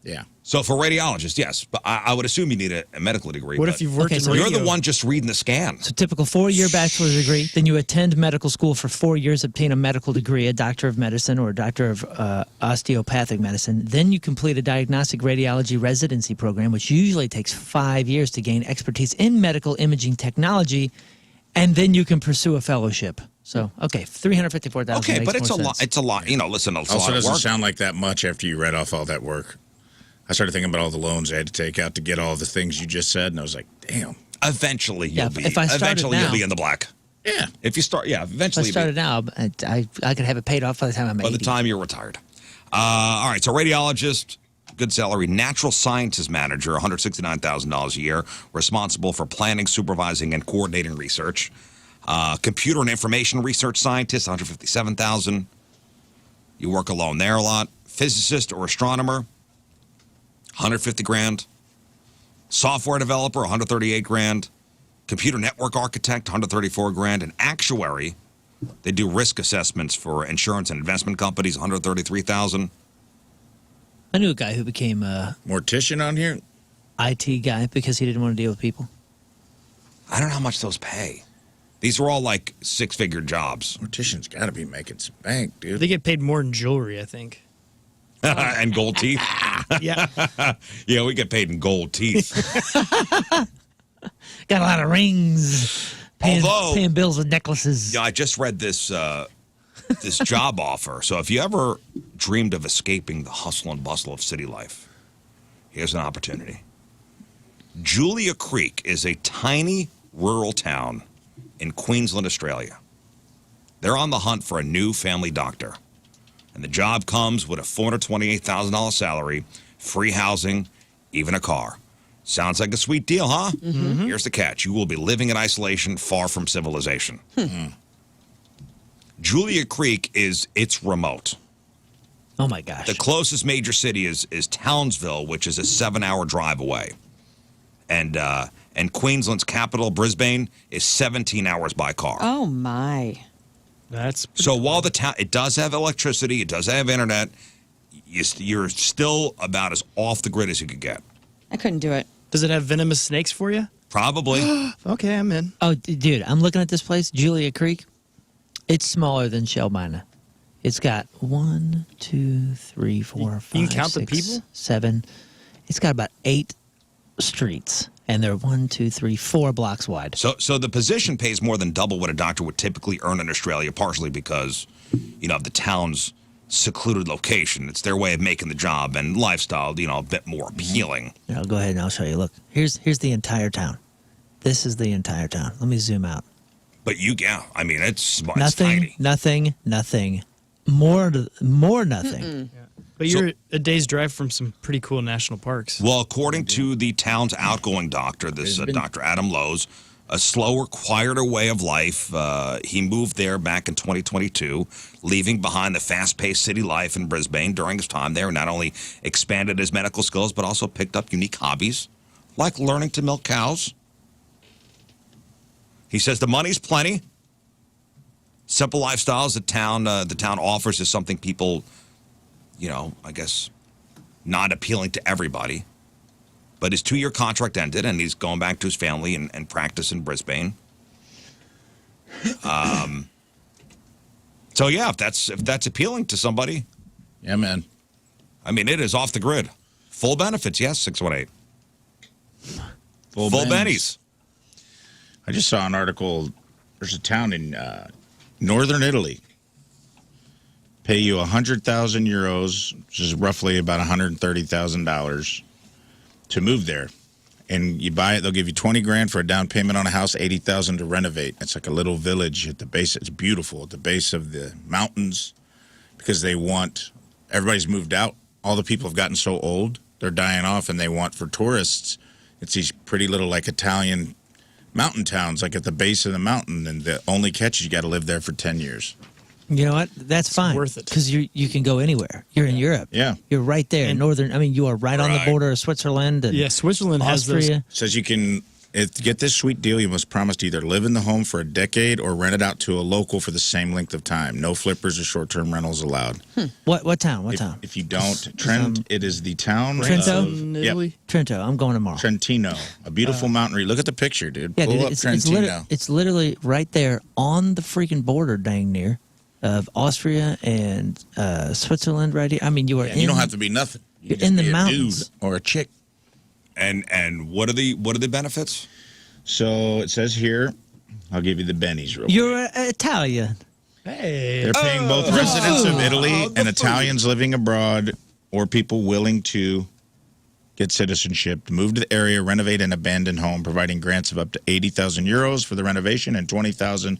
yeah." So for radiologists, yes, but I would assume you need a medical degree. What but if you've worked Okay, in so radio? You're the one just reading the scan. So typical 4-year bachelor's degree. Then you attend medical school for 4 years, obtain a medical degree, a doctor of medicine or a doctor of osteopathic medicine. Then you complete a diagnostic radiology residency program, which usually takes 5 years to gain expertise in medical imaging technology, and then you can pursue a fellowship. So, okay, $354,000. Okay, makes but it's more a lot. sense. It's a lot. You know, listen, it's a Also, lot of doesn't work. sound like that much after you read off all that work. I started thinking about all the loans I had to take out to get all the things you just said, and I was like, damn. Eventually, Yeah, you'll be. if I started Eventually, now- you'll be in the black. Yeah. If you start, yeah, If I eventually. started now, I could have it paid off by the time I'm 80. By the time you're retired. All right, so radiologist, good salary. Natural sciences manager, $169,000 a year, responsible for planning, supervising, and coordinating research. Computer and information research scientist, $157,000. You work alone there a lot. Physicist or astronomer, $150,000. Software developer, $138,000. Computer network architect, $134,000. An actuary, they do risk assessments for insurance and investment companies, $133,000. I knew a guy who became a Mortician on here? IT guy because he didn't want to deal with people. I don't know how much those pay. These are all like six-figure jobs. Mortician's got to be making some bank, dude. They get paid more in jewelry, I think. And gold teeth. Yeah. Yeah, we get paid in gold teeth. Got a lot of rings. Paying bills with necklaces. Yeah, I just read this this job offer. So if you ever dreamed of escaping the hustle and bustle of city life, here's an opportunity. Julia Creek is a tiny rural town in Queensland, Australia. They're on the hunt for a new family doctor. And the job comes with a $428,000 salary, free housing, even a car. Sounds like a sweet deal, huh? Mm-hmm. Here's the catch. You will be living in isolation, far from civilization. Julia Creek it's remote. Oh, my gosh. The closest major city is Townsville, which is a 7-hour drive away. And Queensland's capital, Brisbane, is 17 hours by car. Oh, my. That's So while the town, it does have electricity, it does have internet, you're still about as off the grid as you could get. I couldn't do it. Does it have venomous snakes for you? Probably. Okay, I'm in. Oh, dude, I'm looking at this place, Julia Creek. It's smaller than Shelbina. It's got 1, 2, 3, 4, 5, You can count the 6, people? 7. It's got about 8 streets, and they're 1, 2, 3, 4 blocks wide. So the position pays more than double what a doctor would typically earn in Australia, partially because, of the town's secluded location. It's their way of making the job and lifestyle, a bit more appealing. I'll go ahead and I'll show you. Look, here's the entire town. This is the entire town. Let me zoom out. But it's tiny. Nothing. More nothing. But you're a day's drive from some pretty cool national parks. Well, according to the town's outgoing doctor, this Dr. Adam Lowe's, a slower, quieter way of life. He moved there back in 2022, leaving behind the fast-paced city life in Brisbane. During his time there, not only expanded his medical skills, but also picked up unique hobbies, like learning to milk cows. He says the money's plenty. Simple lifestyles the town offers is something people, I guess, not appealing to everybody. But his 2-year contract ended, and he's going back to his family and practice in Brisbane. So yeah, if that's appealing to somebody, Yeah, man. it is off the grid. Full benefits, yes, 618. Full bennies. I just saw an article. There's a town in northern Italy. Pay you 100,000 euros, which is roughly about $130,000, to move there. And you buy it, they'll give you 20 grand for a down payment on a house, 80,000 to renovate. It's like a little village at the base. It's beautiful at the base of the mountains because everybody's moved out. All the people have gotten so old, they're dying off, and they want for tourists. It's these pretty little like Italian mountain towns, like at the base of the mountain. And the only catch is you got to live there for 10 years. You know what? That's fine. Worth it. Because you can go anywhere. You're in Europe. Yeah. You're right there. You are right on the border of Switzerland and Yeah, Switzerland has those. Austria. Says you can To get this sweet deal, you must promise to either live in the home for a decade or rent it out to a local for the same length of time. No flippers or short-term rentals allowed. What town? What town? If you don't, Trent, it is the town Trento? of Italy? Trento. I'm going tomorrow. Trentino, a beautiful mountain region. Look at the picture, dude. Yeah, Pull dude, up it's Trentino. it's literally right there on the freaking border, dang near, of Austria and Switzerland. Right here. I mean, you are. You don't have to be nothing. You're You can in just the be a mountains. dude or a chick. And what are the benefits? So it says here, I'll give you the bennies real quick. You're Italian. Hey. They're paying both residents of Italy and Italians living abroad or people willing to get citizenship to move to the area, renovate an abandoned home, providing grants of up to 80,000 euros for the renovation and 20,000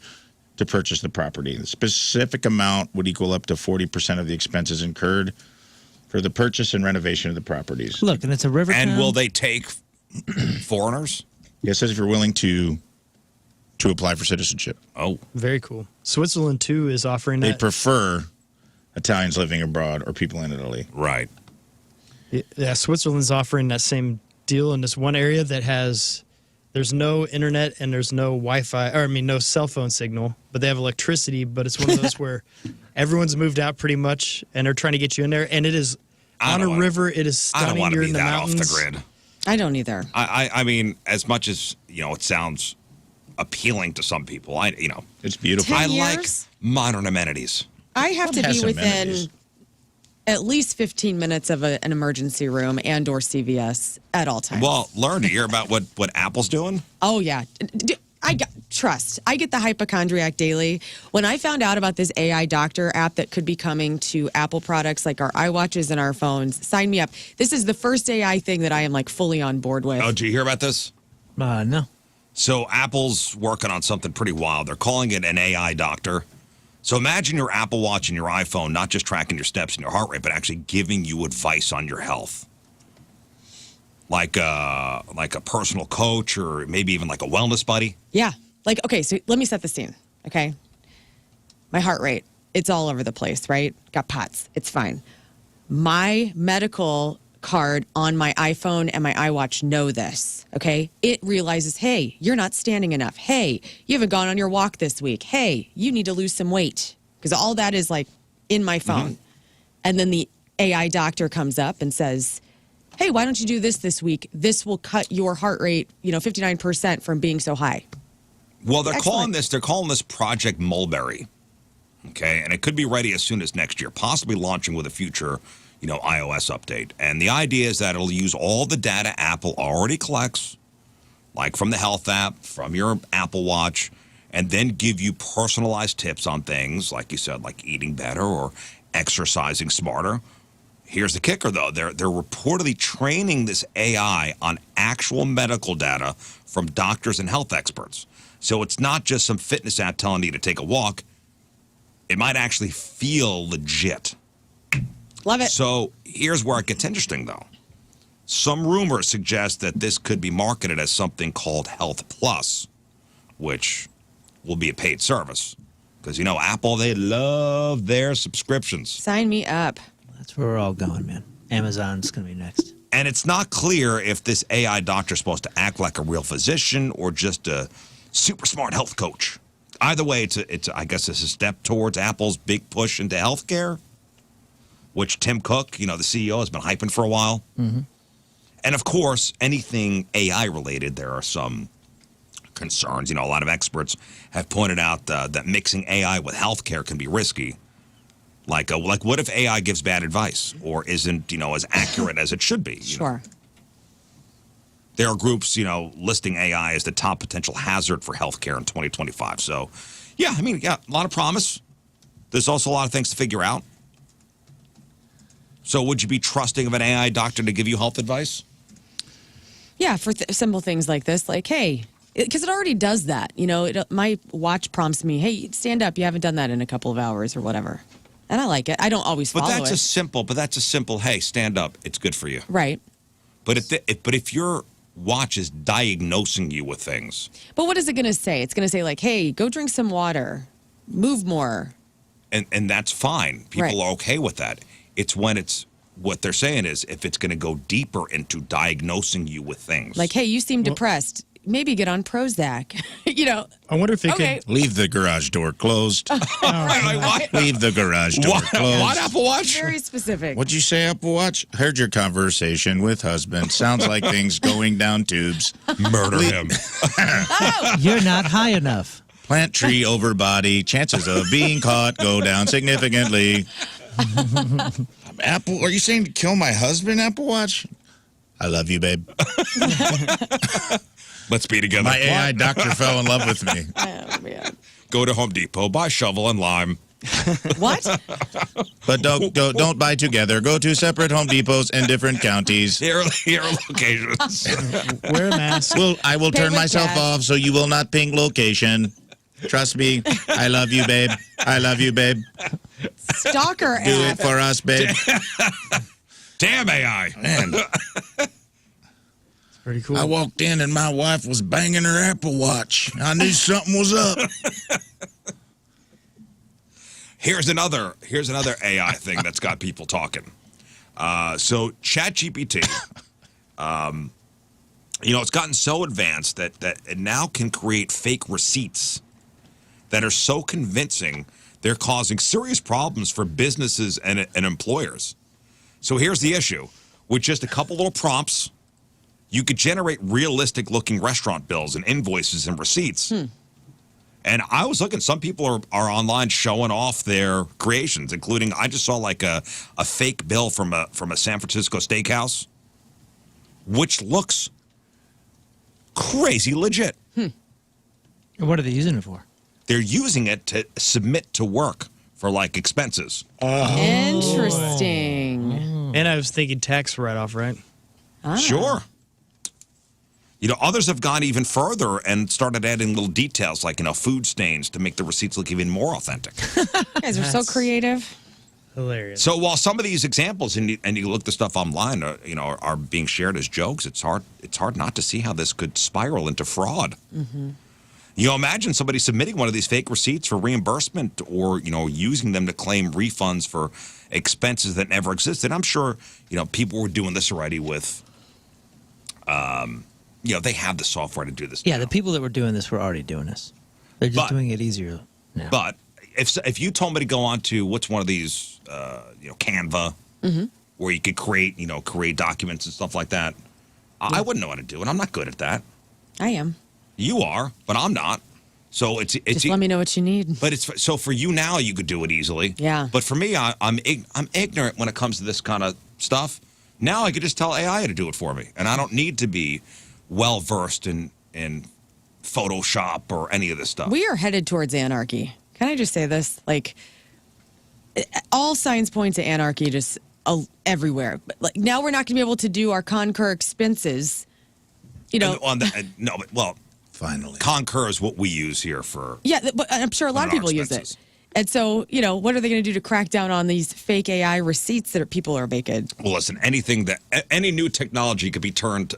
to purchase the property. The specific amount would equal up to 40% of the expenses incurred for the purchase and renovation of the properties. Look, and it's a river And town. will they take foreigners? Yeah, it says if you're willing to apply for citizenship. Oh, Very cool. Switzerland, too, is offering They that. prefer Italians living abroad or people in Italy. right. Yeah, Switzerland's offering that same deal in this one area that there's no internet and there's no Wi-Fi, or I mean, no cell phone signal, but they have electricity. But it's one of those where everyone's moved out pretty much, and they're trying to get you in there. And it is I on don't a wanna- river. It is I don't stunning. want to You're be in the that mountains. off the grid. I don't either. I mean, as much as it sounds appealing to some people. It's beautiful. 10 I like years? modern amenities. I have to has be within amenities? at least 15 minutes of an emergency room and or CVS at all times. Well, learn to hear about what Apple's doing. Oh yeah. Trust. I get the hypochondriac daily. When I found out about this AI doctor app that could be coming to Apple products like our iWatches and our phones, sign me up. This is the first AI thing that I am like fully on board with. Oh, did you hear about this? No. So Apple's working on something pretty wild. They're calling it an AI doctor. So imagine your Apple Watch and your iPhone not just tracking your steps and your heart rate, but actually giving you advice on your health. Like a personal coach or maybe even like a wellness buddy. Yeah. Like, okay, so let me set the scene, okay? My heart rate, it's all over the place, right? Got POTS. It's fine. My medical card on my iPhone and my iWatch know this, okay? It realizes, hey, you're not standing enough. Hey, you haven't gone on your walk this week. Hey, you need to lose some weight. Because all that is like in my phone. And then the AI doctor comes up and says, hey, why don't you do this week? This will cut your heart rate, 59% from being so high. Well, they're Excellent. calling this Project Mulberry. Okay, and it could be ready as soon as next year, possibly launching with a future, iOS update. And the idea is that it'll use all the data Apple already collects, like from the health app, from your Apple Watch, and then give you personalized tips on things, like you said, like eating better or exercising smarter. Here's the kicker, though. They're reportedly training this AI on actual medical data from doctors and health experts. So it's not just some fitness app telling you to take a walk. It might actually feel legit. Love it. So here's where it gets interesting, though. Some rumors suggest that this could be marketed as something called Health Plus, which will be a paid service. Because, Apple, they love their subscriptions. Sign me up. That's where we're all going, man. Amazon's going to be next. And it's not clear if this AI doctor is supposed to act like a real physician or just a super smart health coach. Either way, it's I guess it's a step towards Apple's big push into healthcare, which Tim Cook, the CEO, has been hyping for a while. Mm-hmm. And of course, anything AI related, there are some concerns. A lot of experts have pointed out that mixing AI with healthcare can be risky. Like what if AI gives bad advice or isn't, as accurate as it should be? Sure. There are groups, listing AI as the top potential hazard for healthcare in 2025. So, a lot of promise. There's also a lot of things to figure out. So would you be trusting of an AI doctor to give you health advice? Yeah, for simple things like this, like, hey, because it already does that. My watch prompts me, hey, stand up. You haven't done that in a couple of hours or whatever. And I like it. I don't always follow But that's it. a simple, hey, stand up. It's good for you. Right. But if your watch is diagnosing you with things. But what is it going to say? It's going to say like, hey, go drink some water. Move more. And that's fine. People Right. are okay with that. It's when what they're saying is if it's going to go deeper into diagnosing you with things. Like, hey, you seem depressed. maybe get on Prozac. I wonder if it Okay. could. Leave the garage door closed. What? Leave the garage door closed. What Apple Watch? Very specific. What'd you say, Apple Watch? Heard your conversation with husband. Sounds like things going down tubes. Murder him. You're not high enough. Plant tree over body. Chances of being caught go down significantly. Apple, are you saying to kill my husband, Apple Watch? I love you, babe. Let's be together. My AI doctor fell in love with me. Oh, man. Go to Home Depot, buy shovel and lime. What? But don't buy together. Go to separate Home Depots in different counties. Here are locations. Wear a mask. I will Pay turn with myself cash. off so you will not ping location. Trust me. I love you, babe. I love you, babe. Stalker Do app. it for us, babe. Damn AI. Man, Pretty cool. I walked in and my wife was banging her Apple Watch. I knew something was up. Here's another AI thing that's got people talking. So ChatGPT, it's gotten so advanced that it now can create fake receipts that are so convincing they're causing serious problems for businesses and employers. So here's the issue. With just a couple little prompts, you could generate realistic-looking restaurant bills and invoices and receipts. And I was looking, some people are online showing off their creations, including, I just saw like a fake bill from a San Francisco steakhouse, which looks crazy legit. What are they using it for? They're using it to submit to work for like expenses. Interesting. And I was thinking tax write-off, right? Sure. Others have gone even further and started adding little details like, food stains to make the receipts look even more authentic. You guys are so creative. Hilarious. So while some of these examples, and you look the stuff online, are being shared as jokes, it's hard not to see how this could spiral into fraud. Imagine somebody submitting one of these fake receipts for reimbursement or, using them to claim refunds for expenses that never existed. I'm sure, people were doing this already with, they have the software to do this. Yeah, now. the people that were doing this were already doing this. They're just doing it easier now. But if you told me to go on to what's one of these, Canva, where you could create documents and stuff like that, I wouldn't know how to do it. I'm not good at that. I am. You are, but I'm not. So it's Just let me know what you need. But so for you now, you could do it easily. Yeah. But for me, I'm ignorant when it comes to this kind of stuff. Now I could just tell AI to do it for me, and I don't need to be well versed in Photoshop or any of this stuff. We are headed towards anarchy. Can I just say this? Like, all signs point to anarchy just everywhere. But like, now we're not going to be able to do our Concur expenses. Finally. Concur is what we use here for. Yeah, but I'm sure a lot of people use it. And so, what are they going to do to crack down on these fake AI receipts that people are making? Well, listen, any new technology could be turned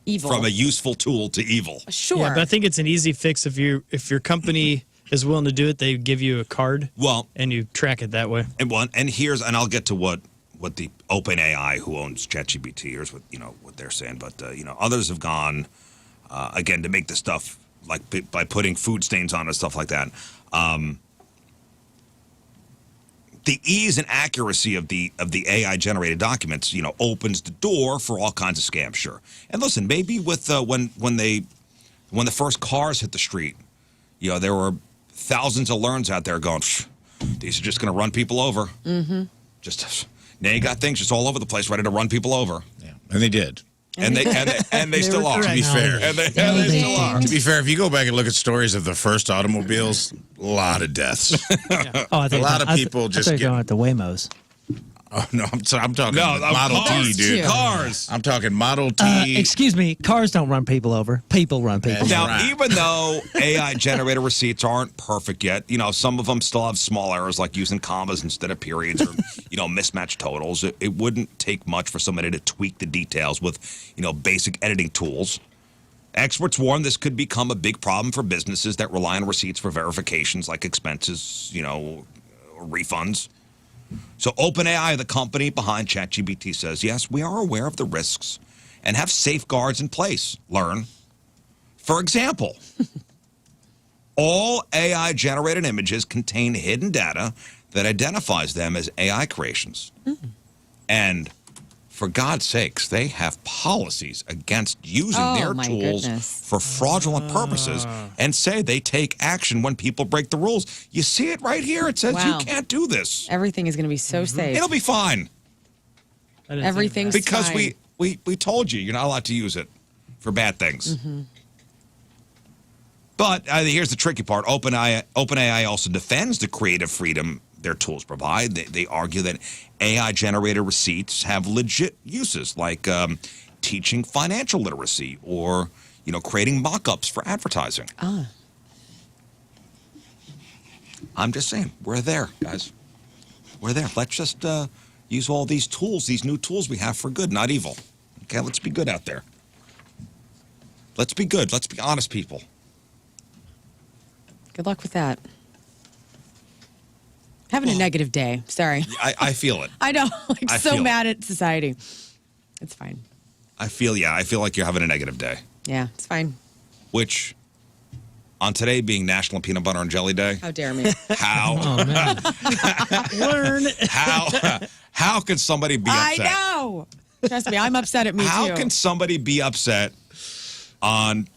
Evil. from a useful tool to evil. Sure. Yeah, but I think it's an easy fix if your company is willing to do it. They give you a card. Well, and you track it that way. And I'll get to what the OpenAI, who owns ChatGPT, here's what they're saying. But others have gone again to make the stuff like by putting food stains on and stuff like that. The ease and accuracy of the AI generated documents, opens the door for all kinds of scams. Sure. And listen, maybe with when the first cars hit the street, there were thousands of learns out there going, these are just going to run people over. Mm-hmm. Now you got things just all over the place ready to run people over. Yeah, and they did. And they still are. To be fair. And they still are. To be fair, if you go back and look at stories of the first automobiles, a lot of deaths. Oh, A lot of people just get get. going at the Waymos. Oh no, I'm talking No, Model cars, T, dude. Cars. I'm talking Model T. Excuse me, cars don't run people over. People run people over. Now, Right. even though AI generated receipts aren't perfect yet, some of them still have small errors like using commas instead of periods or, mismatched totals. It wouldn't take much for somebody to tweak the details with, basic editing tools. Experts warn this could become a big problem for businesses that rely on receipts for verifications like expenses, refunds. So OpenAI, the company behind ChatGPT, says, yes, we are aware of the risks and have safeguards in place. Learn. For example, all AI-generated images contain hidden data that identifies them as AI creations. And for God's sakes, they have policies against using their my tools goodness. for fraudulent purposes and say they take action when people break the rules. You see it right here. It says Wow. you can't do this. Everything is going to be so safe. It'll be fine. I didn't think Everything's that. Because fine. we told you you're not allowed to use it for bad things. But here's the tricky part. OpenAI also defends the creative freedom their tools provide. They argue that AI-generated receipts have legit uses, like teaching financial literacy or creating mock-ups for advertising. I'm just saying, we're there, guys. We're there. Let's just use all these tools, these new tools we have for good, not evil. Okay, let's be good out there. Let's be good. Let's be honest people. Good luck with that. Having a negative day. Sorry. I feel it. I know. I So feel mad at society. It's fine. I feel like you're having a negative day. Yeah, it's fine. Which, on today being National Peanut Butter and Jelly Day, How dare me? how Oh man. Learn. how could somebody be I upset? know. Trust me, I'm upset at me How too. can somebody be upset on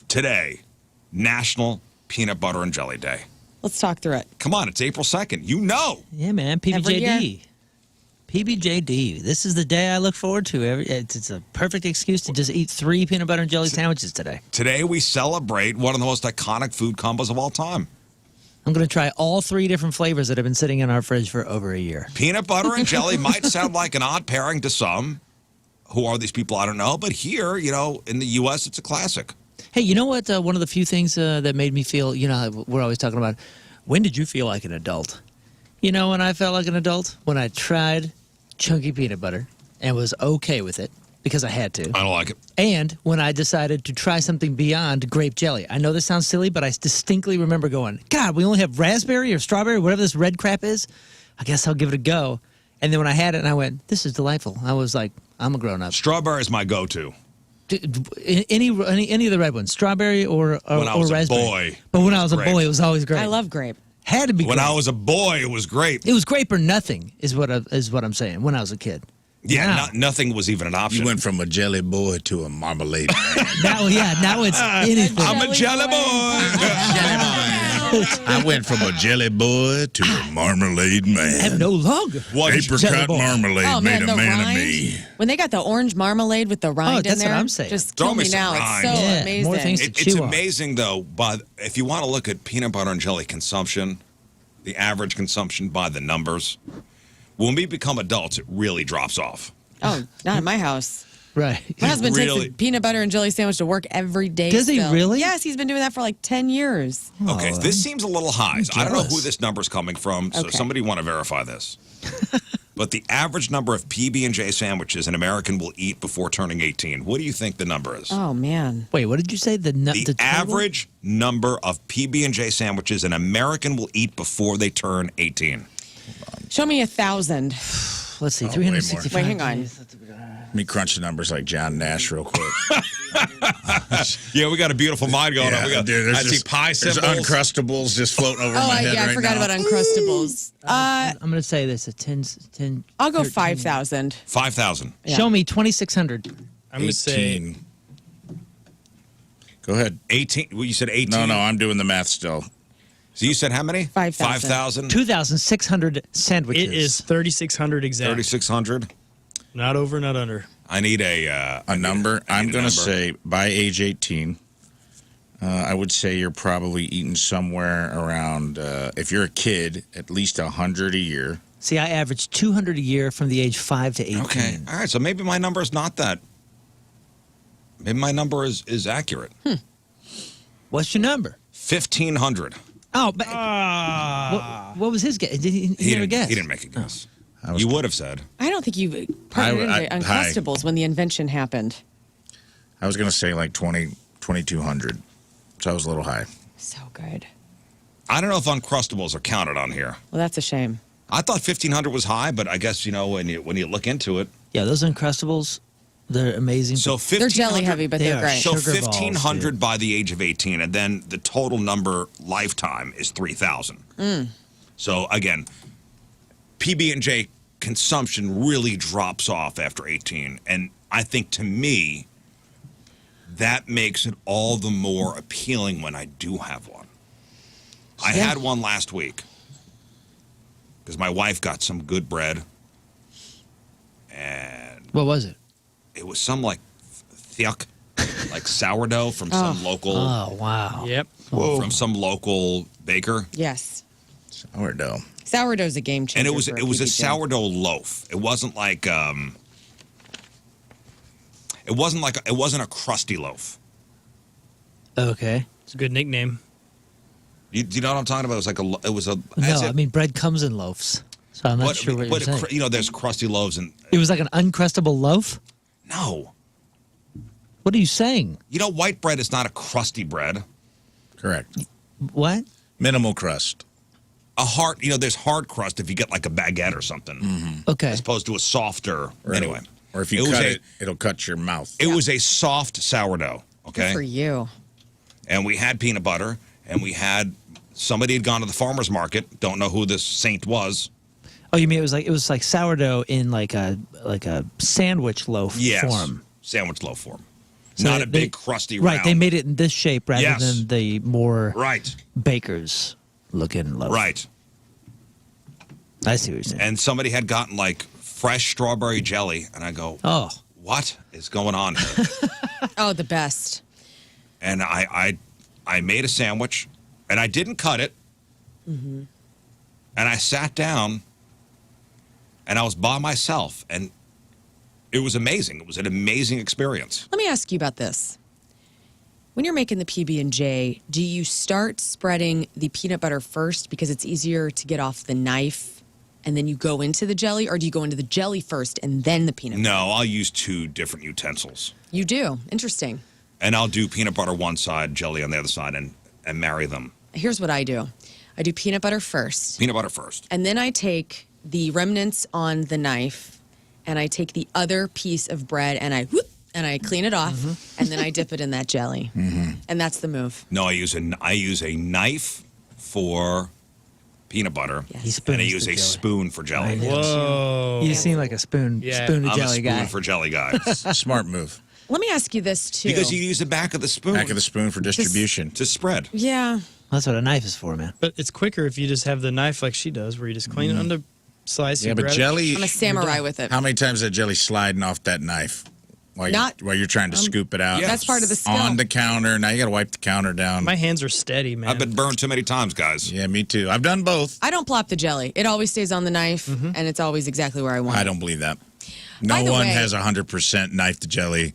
today, National Peanut Butter and Jelly Day? Let's talk through it. Come on, it's April 2nd. You know. Yeah, man. Every year. PBJD. PBJD. This is the day I look forward to. It's a perfect excuse to just eat 3 peanut butter and jelly sandwiches today. Today we celebrate one of the most iconic food combos of all time. I'm going to try all 3 different flavors that have been sitting in our fridge for over a year. Peanut butter and jelly might sound like an odd pairing to some. Who are these people? I don't know. But here, in the U.S., it's a classic. Hey, you know what? One of the few things that made me feel, we're always talking about, when did you feel like an adult? You know when I felt like an adult? When I tried chunky peanut butter and was okay with it because I had to. I don't like it. And when I decided to try something beyond grape jelly. I know this sounds silly, but I distinctly remember going, God, we only have raspberry or strawberry, whatever this red crap is. I guess I'll give it a go. And then when I had it and I went, this is delightful. I was like, I'm a grown-up. Strawberry is my go-to. Any of the red ones, strawberry or When I was raspberry. a boy. But when I was a grape. boy, it was always grape. I love grape. Had to be When grape. I was a boy, it was grape. It was grape or nothing, is what I'm saying. When I was a kid. Yeah, Now- nothing was even an option. You went from a jelly boy to a marmalade man. Now it's anything. I'm a jelly boy. I went from a jelly boy to a marmalade man. I'm no longer. What is jelly Apricot boy. marmalade Oh made man, a the man rind. of me. When they got the orange marmalade with the rind that's in there, what I'm saying. just Throw kill me me some now. rind. It's so Yeah, amazing. more things to It's chew on. amazing, though, but if you want to look at peanut butter and jelly consumption, the average consumption by the numbers, when we become adults, it really drops off. Oh, not at my house. Right. My husband Really? takes a peanut butter and jelly sandwich to work every day. Does he still. really? Yes, he's been doing that for like 10 years. Okay, Oh, this seems a little high. I don't know who jealous. this number's coming from, so Okay. somebody want to verify this. But the average number of PB&J sandwiches an American will eat before turning 18. What do you think the number is? Oh man. Wait, what did you say? The The total? average number of PB&J sandwiches an American will eat before they turn 18. Show me 1,000. Let's see, Oh, way 365. Wait, hang on. days. Let me crunch the numbers like John Nash real quick. Yeah, we got a beautiful mind going on. We got, dude, I see pie there's symbols. Uncrustables just floating over Oh, my head yeah, right I forgot now. about Uncrustables. I'm going to say this, a 10. I'll go 13. 5,000. 5,000. Yeah. Show me 2,600. I'm going to say 18. Go ahead. 18. Well, you said 18? No, I'm doing the math still. So you said how many? 5,000. 5,000? 2,600 sandwiches. it is 3,600 exact. 3,600? Not over, not under. I need a number. I I'm need a going to number. say by age 18, I would say you're probably eating somewhere around, if you're a kid, at least 100 a year. See, I average 200 a year from the age 5 to 18. Okay. All right. So maybe my number is not that. Maybe my number is accurate. What's your number? 1,500. Oh, but what was his guess? Did he never didn't, guess? he didn't make a guess. was- You would have said. I don't think you put it into Uncrustables when the invention happened. I was going to say like 2,200. So I was a little high. So good. I don't know if Uncrustables are counted on here. Well, that's a shame. I thought 1,500 was high, but I guess, when you look into it. Yeah, those Uncrustables, They're amazing. So They're jelly heavy, but They they're are great. So Sugar balls, 1,500 dude. by the age of 18, and then the total number lifetime is 3,000. So again, PB&J consumption really drops off after 18, and I think to me that makes it all the more appealing when I do have one. I had one last week because my wife got some good bread, and What was it? it was some like thick, like sourdough from some local. Oh, wow. Yep. From some local baker, Yes. Sourdough. Sourdough's a game changer. and it was for a PB&J. sourdough loaf. It wasn't like it wasn't a crusty loaf. Okay. It's a good nickname. You know what I'm talking about? It was a No, I mean, bread comes in loaves. So I'm not sure what you're saying. you know, there's crusty loaves and It was like an uncrustable loaf? no. What are you saying? You know, white bread is not a crusty bread. Correct. What? Minimal crust. There's hard crust if you get like a baguette or something, Okay. as opposed to a softer. Anyway, Or if you was cut a- it, it'll cut your mouth. It was a soft sourdough. Good Okay. for you. And we had peanut butter, and we had somebody had gone to the farmer's market. Don't know who this saint was. Oh, you mean it was like sourdough in like a sandwich loaf Yes, form? sandwich loaf form. So Not a they- big crusty Right, round. they made it in this shape rather Yes. than the more Right, baker's looking loaf. right. I see what you're saying. And somebody had gotten like fresh strawberry jelly, and I go, Oh, "What is going on here?" Oh, the best. And I made a sandwich, and I didn't cut it. And I sat down, and I was by myself, and it was amazing. It was an amazing experience. Let me ask you about this. When you're making the PB&J, do you start spreading the peanut butter first because it's easier to get off the knife and then you go into the jelly, or do you go into the jelly first and then the peanut butter? No, I'll use 2 different utensils. You do. Interesting. And I'll do peanut butter one side, jelly on the other side, and marry them. Here's what I do. I do peanut butter first, Peanut butter first. and then I take the remnants on the knife and I take the other piece of bread and I clean it off, and then I dip it in that jelly. And that's the move. No, I use a knife for peanut butter, Yes. he spoons and I the use a jelly. spoon for jelly. I know. Whoa. You seem like a spoon Yeah. of I'm a jelly spoon guy. for jelly guy. Smart move. Let me ask you this, too. Because you use the back of the spoon Back of the spoon for distribution. to spread. Yeah. That's what a knife is for, man. But it's quicker if you just have the knife like she does, where you just clean it on the slice. Yeah, you but grab it. jelly. I'm a samurai with it. How many times is that jelly sliding off that knife while you're trying to scoop it out? Yes. That's part of the skill. On the counter. Now you got to wipe the counter down. My hands are steady, man. I've been burned too many times, guys. Yeah, me too. I've done both. I don't plop the jelly. It always stays on the knife, and it's always exactly where I want I it. don't believe that. By No the one way- has 100% knife to jelly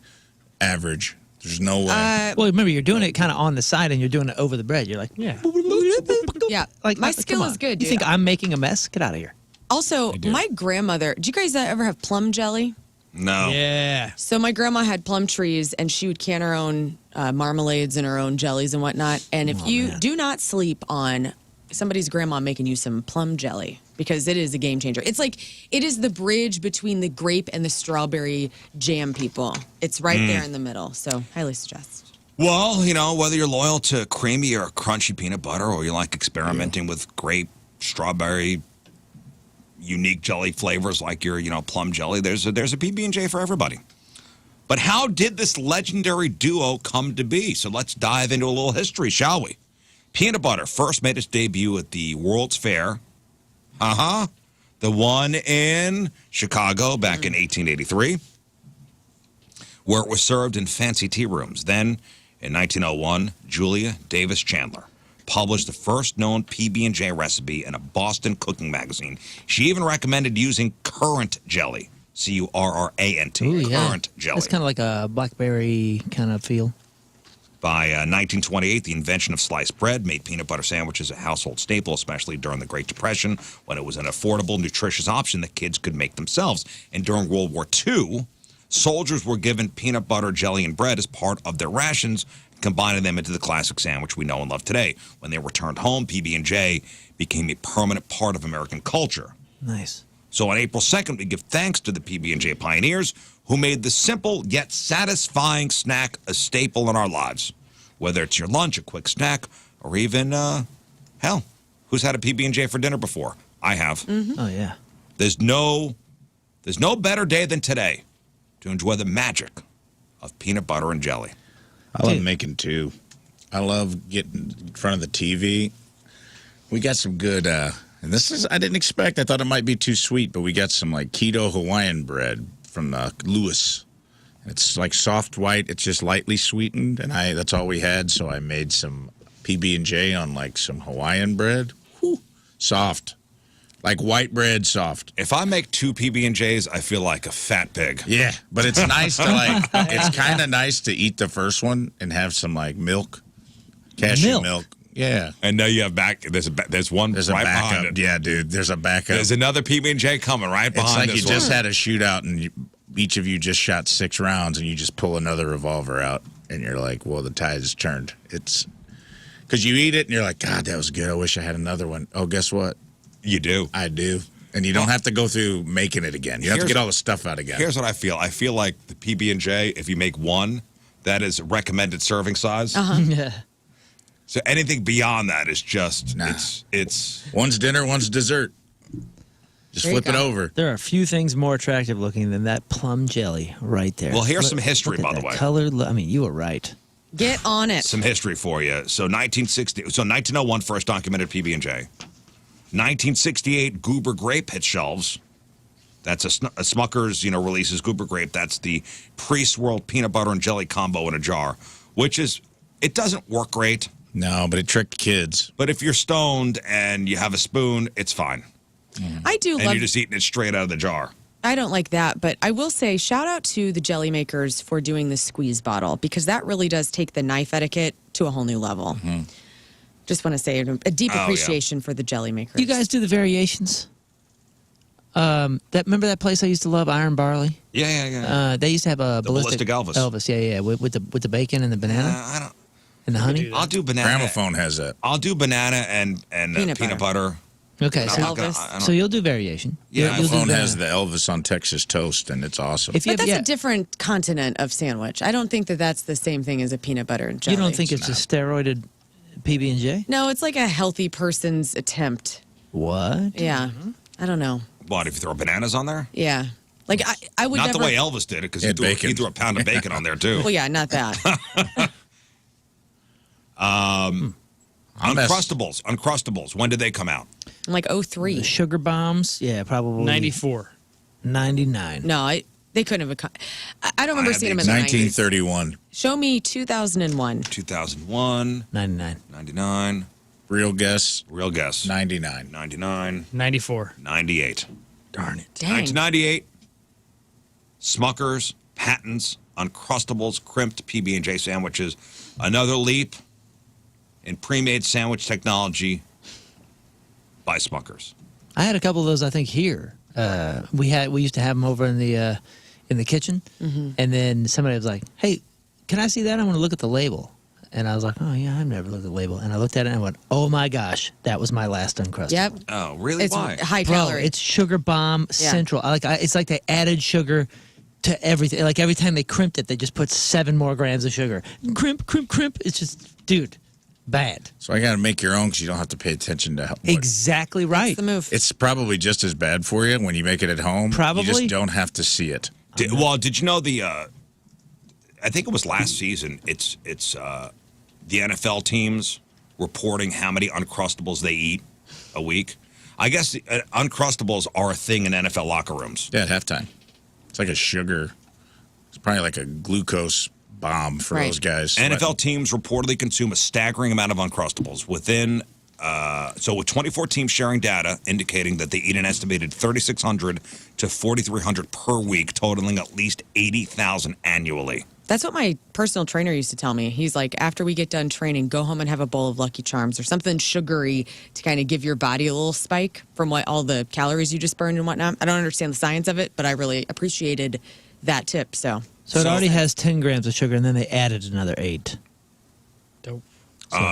average. There's no way. Well, remember, you're doing it kind of on the side and you're doing it over the bread. You're like, yeah. Yeah. like My come skill on. is good, You dude. think I'm making a mess? Get out of here. Also, my grandmother, do you guys ever have plum jelly? No. Yeah. So my grandma had plum trees, and she would can her own marmalades and her own jellies and whatnot. And if you do not sleep on somebody's grandma making you some plum jelly, because it is a game changer. It's like, it is the bridge between the grape and the strawberry jam people. It's right there in the middle. So highly suggest. Well, you know, whether you're loyal to creamy or crunchy peanut butter, or you like experimenting with grape, strawberry, unique jelly flavors like your, plum jelly, there's a PB&J for everybody. But how did this legendary duo come to be? So let's dive into a little history, shall we? Peanut butter first made its debut at the World's Fair. The one in Chicago back in 1883, where it was served in fancy tea rooms. Then, in 1901, Julia Davis Chandler published the first known PB&J recipe in a Boston cooking magazine. She even recommended using currant jelly, C-U-R-R-A-N-T, Ooh, yeah. currant jelly. It's kind of like a blackberry kind of feel. By 1928, the invention of sliced bread made peanut butter sandwiches a household staple, especially during the Great Depression, when it was an affordable, nutritious option that kids could make themselves. And during World War II, soldiers were given peanut butter, jelly, and bread as part of their rations, combining them into the classic sandwich we know and love today. When they returned home, PB&J became a permanent part of American culture. Nice. So on April 2nd, we give thanks to the PB&J pioneers who made the simple yet satisfying snack a staple in our lives. Whether it's your lunch, a quick snack, or even, hell, who's had a PB&J for dinner before? I have. Oh, yeah. There's no better day than today to enjoy the magic of peanut butter and jelly. I love making two. I love getting in front of the TV. We got some good, and this is, I didn't expect. I thought it might be too sweet, but we got some like keto Hawaiian bread from Lewis. It's like soft white. It's just lightly sweetened, and that's all we had. So I made some PB&J on like some Hawaiian bread. Whew, soft. Like white bread, soft. If I make 2 PB&Js, I feel like a fat pig. Yeah, but it's nice to like, it's kind of nice to eat the first one and have some like milk, cashew milk. Yeah. And now you have there's one There's right a behind backup. it. Yeah, dude, there's a backup. There's another PB&J coming right behind It's like this you just one. had a shootout and each of you just shot 6 rounds and you just pull another revolver out and you're like, well, the tide has turned. It's because you eat it and you're like, God, that was good. I wish I had another one. Oh, guess what? You do. I do. And you don't have to go through making it again. You don't have to get all the stuff out again. Here's what I feel. I feel like the PB&J, if you make one, that is recommended serving size. Yeah. So anything beyond that is just, Nah. it's One's dinner, one's dessert. Just There you flip it go. over. There are a few things more attractive looking than that plum jelly right there. Well, here's some history, look at by the that way. Color, I mean, you were right. Get on it. some history for you. So 1901, first documented PB&J. 1968, Goober Grape hit shelves. That's a Smucker's, releases Goober Grape. That's the pre-swirled peanut butter and jelly combo in a jar, which is, it doesn't work great. No, but it tricked kids. But if you're stoned and you have a spoon, it's fine. I do And love. you're just eating it straight out of the jar. I don't like that, but I will say shout out to the jelly makers for doing the squeeze bottle because that really does take the knife etiquette to a whole new level. Just want to say a deep yeah. appreciation for the jelly makers. Do you guys do the variations? Remember that place I used to love, Iron Barley? Yeah. They used to have a Ballistic Elvis. Elvis, yeah, with the bacon and the banana I don't. and the honey. I'll do banana. Gramophone has that. I'll do banana and Peanut butter. Okay, I'm so, not gonna- Elvis. I don't- so you'll do variation. Yeah, you'll do Gramophone the- has the Elvis on Texas toast, and it's awesome. If you But have, that's yeah, a different continent of sandwich. I don't think that that's the same thing as a peanut butter and jelly. you don't think it's a steroided PB&J? No, it's like a healthy person's attempt. What? Yeah. I don't know. What, if you throw bananas on there? Yeah. Like I would Not never. the way Elvis did it, because Yeah, he bacon. threw a pound of bacon on there, too. Well, yeah, not that. Uncrustables. When did they come out? I'm like The 03. sugar bombs? Yeah, probably 94. 99. No, they couldn't have. I don't remember had seeing the them in the 90s. 1931. Show me 2001. 2001, 99. 99, Real guess, real guess, 99. 99, 94. 98. Darn it. Dang. 1998, Smucker's, Patton's, Uncrustables, crimped PB&J sandwiches. Another leap in pre-made sandwich technology by Smucker's. I had a couple of those, I think, here. We used to have them over in the kitchen, and then somebody was like, "Hey, can I see that? I want to look at the label." And I was like, "Oh yeah, I've never looked at the label." And I looked at it and I went, "Oh my gosh, that was my last Uncrustable." Yep. Oh, really? It's Why? high Bro, calorie. it's sugar bomb central. It's like they added sugar to everything. Like every time they crimped it, they just put 7 more grams of sugar. Crimp. It's just, dude, bad. So I got to make your own because you don't have to pay attention to how. Exactly right. That's the move. It's probably just as bad for you when you make it at home. Probably. You just don't have to see it. Did you know I think it was last season, it's the NFL teams reporting how many Uncrustables they eat a week. I guess Uncrustables are a thing in NFL locker rooms. Yeah, at halftime. It's like a sugar. It's probably like a glucose bomb for Right. those guys. NFL teams reportedly consume a staggering amount of Uncrustables with 24 teams sharing data indicating that they eat an estimated 3,600 to 4,300 per week, totaling at least 80,000 annually. That's what my personal trainer used to tell me. He's like, after we get done training, go home and have a bowl of Lucky Charms or something sugary to kind of give your body a little spike from what all the calories you just burned and whatnot. I don't understand the science of it, but I really appreciated that tip. So So it already has 10 grams of sugar, and then they added another 8. Dope.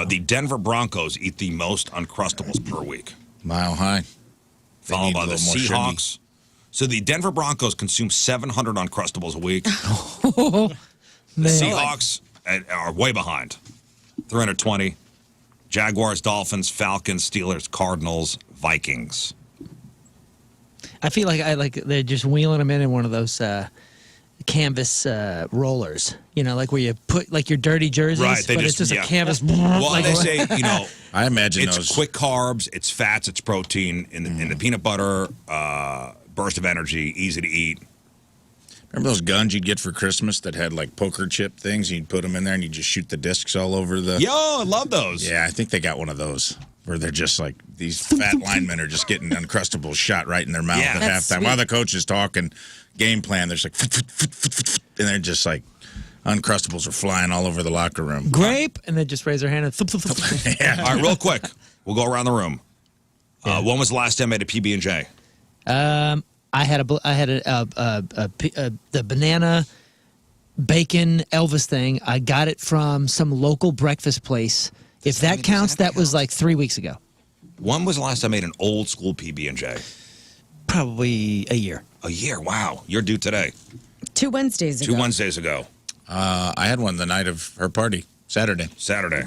The Denver Broncos eat the most Uncrustables per week, Mile high. They followed need by a the little more Seahawks, So the Denver Broncos consume 700 Uncrustables a week. Man. The Seahawks are way behind. 320. Jaguars, Dolphins, Falcons, Steelers, Cardinals, Vikings. I feel like they're just wheeling them in one of those canvas rollers. You know, like where you put like your dirty jerseys, Right, they but just- it's just yeah. a canvas. Well, like, they say, you know, I imagine it's those. quick carbs, it's fats, it's protein in the peanut butter, burst of energy, easy to eat. Remember those guns you'd get for Christmas that had like poker chip things? You'd put them in there and you just shoot the discs all over the. Yo, I love those. Yeah, I think they got one of those where they're just like these fat linemen are just getting Uncrustables shot right in their mouth Yeah. at That's halftime. sweet. While the coach is talking game plan, there's like, and they're just like Uncrustables are flying all over the locker room. grape, and then just raise their hand and thump, thump, thump. Yeah. All right, real quick. We'll go around the room. When was the last time I made a PB&J? I had the banana bacon Elvis thing. I got it from some local breakfast place. If that counts, that was like 3 weeks ago. When was the last time I made an old school PB&J? Probably a year. A year. Wow. You're due today. 2 Wednesdays ago. 2 Wednesdays ago. I had one the night of her party, Saturday. Saturday.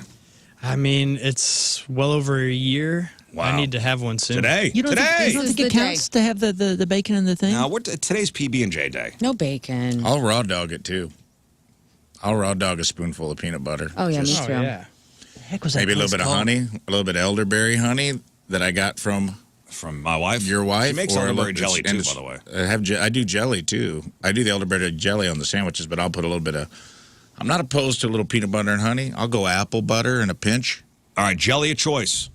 I mean, it's well over a year. Wow. I need to have one soon. Today. You don't Today. think, you don't This think is it the counts to have the bacon in the thing? Now, today's PB&J day. No bacon. I'll raw dog it too. I'll raw dog a spoonful of peanut butter. Oh, yeah, me Just Oh, too. yeah. The heck was that maybe a little place bit of called? honey, a little bit of elderberry honey that I got from From my wife. your wife. She makes or a elderberry little- jelly, and too, by the way. I do jelly too. I do the elderberry jelly on the sandwiches, but I'll put a little bit of. I'm not opposed to a little peanut butter and honey. I'll go apple butter and a pinch. All right, jelly of choice.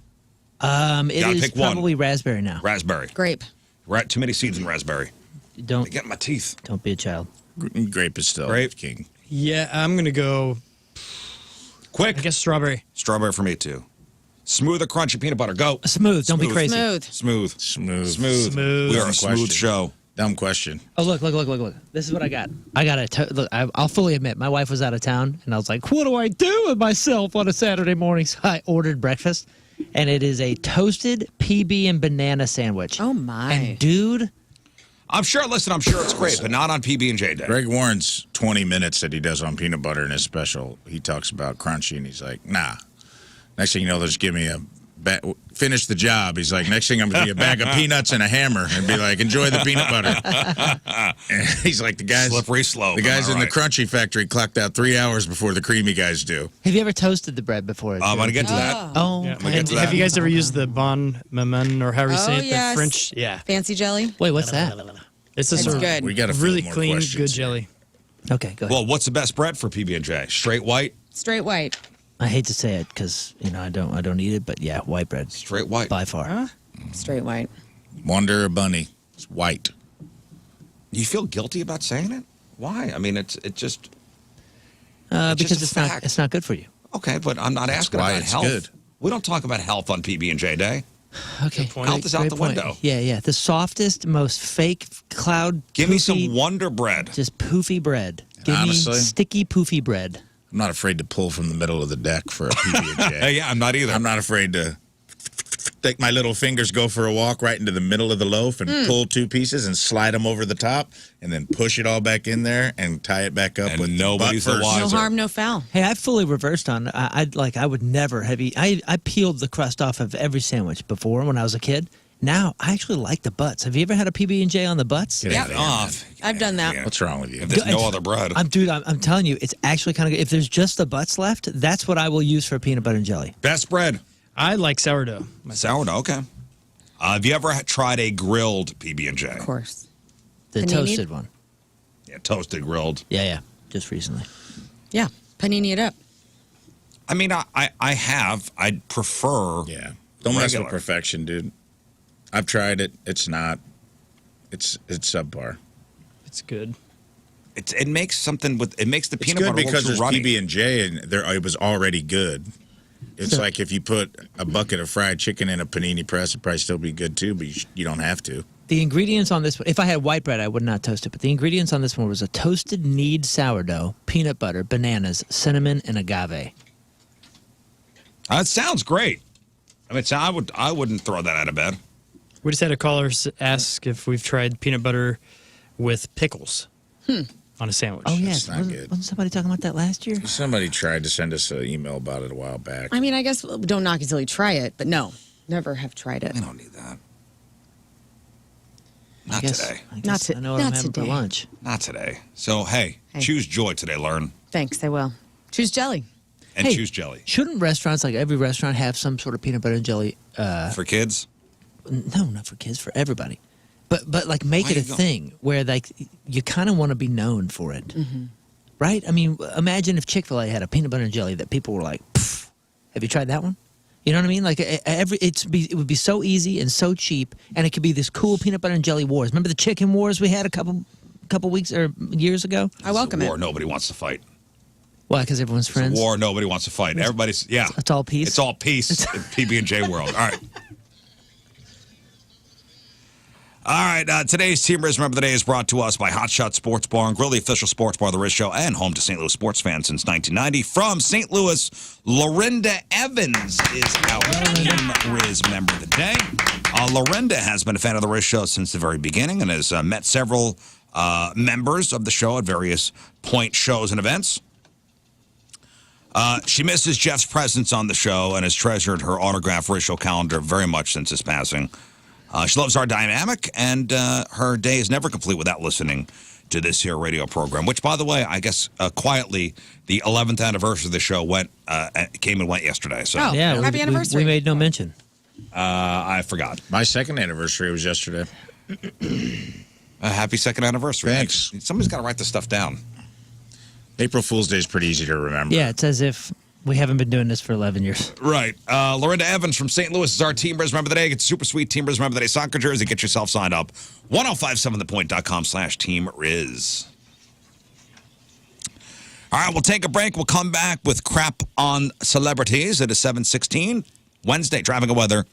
It Gotta is pick one. probably raspberry now. Raspberry. Grape. Too many seeds in raspberry. Don't They get in my teeth. don't be a child. Grape is still Grape. king. Yeah, I'm going to go, Quick. I guess, strawberry. Strawberry for me, too. Smooth or crunchy peanut butter. Go. Smooth. Don't be Smooth. crazy. Smooth. Smooth. Smooth. Smooth. Smooth. We are a Dumb smooth question. show. Dumb question. Oh look! This is what I got. I got look. I'll fully admit, my wife was out of town, and I was like, "What do I do with myself on a Saturday morning?" So I ordered breakfast, and it is a toasted PB and banana sandwich. Oh, my. And dude, I'm sure it's great, but not on PB&J day. Greg Warren's 20 minutes that he does on peanut butter in his special. He talks about crunchy, and he's like, "Nah." Next thing you know, they'll just give me finish the job. He's like, next thing I'm going to be a bag of peanuts and a hammer and be like, enjoy the peanut butter. And he's like, the guys Slippery slope. The guys am I in the right? crunchy factory clocked out 3 hours before the creamy guys do. have you ever toasted the bread before? I'm going to get to that. Oh, Yeah. I'm gonna get And to have that. you guys ever used the Bon Maman, or however you say Oh, it, yes. the French? Yeah. Fancy jelly. wait, what's that? It's a It's sort of good. We got a really more clean, questions good here. jelly. Okay, go ahead. Well, what's the best bread for PB&J? Straight white? Straight white. I hate to say it because I don't eat it, but yeah, white bread Straight white. by far. Straight white. Wonder or bunny. It's white. You feel guilty about saying it? Why? I mean, it just it's Because just a it's fact. not good for you. okay, but I'm not asking why about it's health. good. We don't talk about health on PB&J day. Okay, point. Health is out great the point. window. Yeah. The softest, most fake cloud. Give me poofy- some Wonder Bread. Just poofy bread. Give Honestly? me sticky poofy bread. I'm not afraid to pull from the middle of the deck for a PB&J. Yeah, I'm not either. I'm not afraid to take my little fingers, go for a walk right into the middle of the loaf and pull 2 pieces and slide them over the top and then push it all back in there and tie it back up And with nobody's butt the first. wiser. No harm, no foul. Hey, I fully reversed on. I would never have eaten. I peeled the crust off of every sandwich before when I was a kid. Now I actually like the butts. Have you ever had a PB&J on the butts? Get Yep. out of here, man. Off. I've done that. What's wrong with you? If there's no other bread. I'm telling you, it's actually kind of good. If there's just the butts left, that's what I will use for peanut butter and jelly. Best bread. I like sourdough. Sourdough, okay. Have you ever tried a grilled PB&J? Of course. The Panini? toasted one. Yeah, toasted, grilled. Yeah. Just recently. Yeah. Panini it up. I mean, I have. I'd prefer. Yeah. Don't mess Regular. with perfection, dude. I've tried it. It's not. It's subpar. It's good. It makes something with. It makes the It's peanut good butter because look there's too runny. PB&J and it was already good. It's like if you put a bucket of fried chicken in a panini press, it'd probably still be good too, but you don't have to. The ingredients on this one, if I had white bread, I would not toast it. But the ingredients on this one was a toasted knead sourdough, peanut butter, bananas, cinnamon, and agave. That sounds great. I mean, I wouldn't throw that out of bed. We just had a caller ask if we've tried peanut butter with pickles on a sandwich. Oh, yes. not good. Wasn't somebody talking about that last year? Somebody tried to send us an email about it a while back. I mean, I guess don't knock it until you try it, but no, never have tried it. We don't need that. I Not guess- today. I guess I know what I'm having for lunch. Not today. So, hey, choose joy today, learn. Thanks, I will. Choose jelly. And Hey, choose jelly. Shouldn't restaurants, like every restaurant, have some sort of peanut butter and jelly? For kids? No, not for kids, for everybody. But like make Why it a you go- thing where like you kind of want to be known for it, right? I mean, imagine if Chick-fil-A had a peanut butter and jelly that people were like, "Pff, have you tried that one?" You know what I mean? Like it would be so easy and so cheap, and it could be this cool peanut butter and jelly wars. Remember the chicken wars we had a couple weeks or years ago? I welcome It's a war it. nobody wants to fight. Why? Because everyone's It's a friends. war nobody wants to fight. Everybody's, yeah. It's all peace? It's all peace in PB&J world. All right. All right, today's Team Riz Remember the Day is brought to us by Hot Shot Sports Bar and Grill, the official sports bar of the Riz Show and home to St. Louis sports fans since 1990. From St. Louis, Lorinda Evans is our Team Riz Member of the Day. Lorinda has been a fan of the Riz Show since the very beginning and has met several members of the show at various point shows and events. She misses Jeff's presence on the show and has treasured her autographed Riz Show calendar very much since his passing. She loves our dynamic, and her day is never complete without listening to this here radio program, which, by the way, I guess quietly, the 11th anniversary of the show came and went yesterday. So Oh. Yeah, Happy anniversary. We made no mention. I forgot. My second anniversary was yesterday. Happy second anniversary. Thanks. Somebody's got to write this stuff down. April Fool's Day is pretty easy to remember. Yeah, it's as if we haven't been doing this for 11 years. Right. Lorinda Evans from St. Louis is our Team Riz Remember the Day. Get super sweet Team Riz Remember the Day soccer jersey. Get yourself signed up. 1057thepoint.com/Team Riz. All right, we'll take a break. We'll come back with crap on celebrities. It is 7:16, Wednesday, traffic and weather.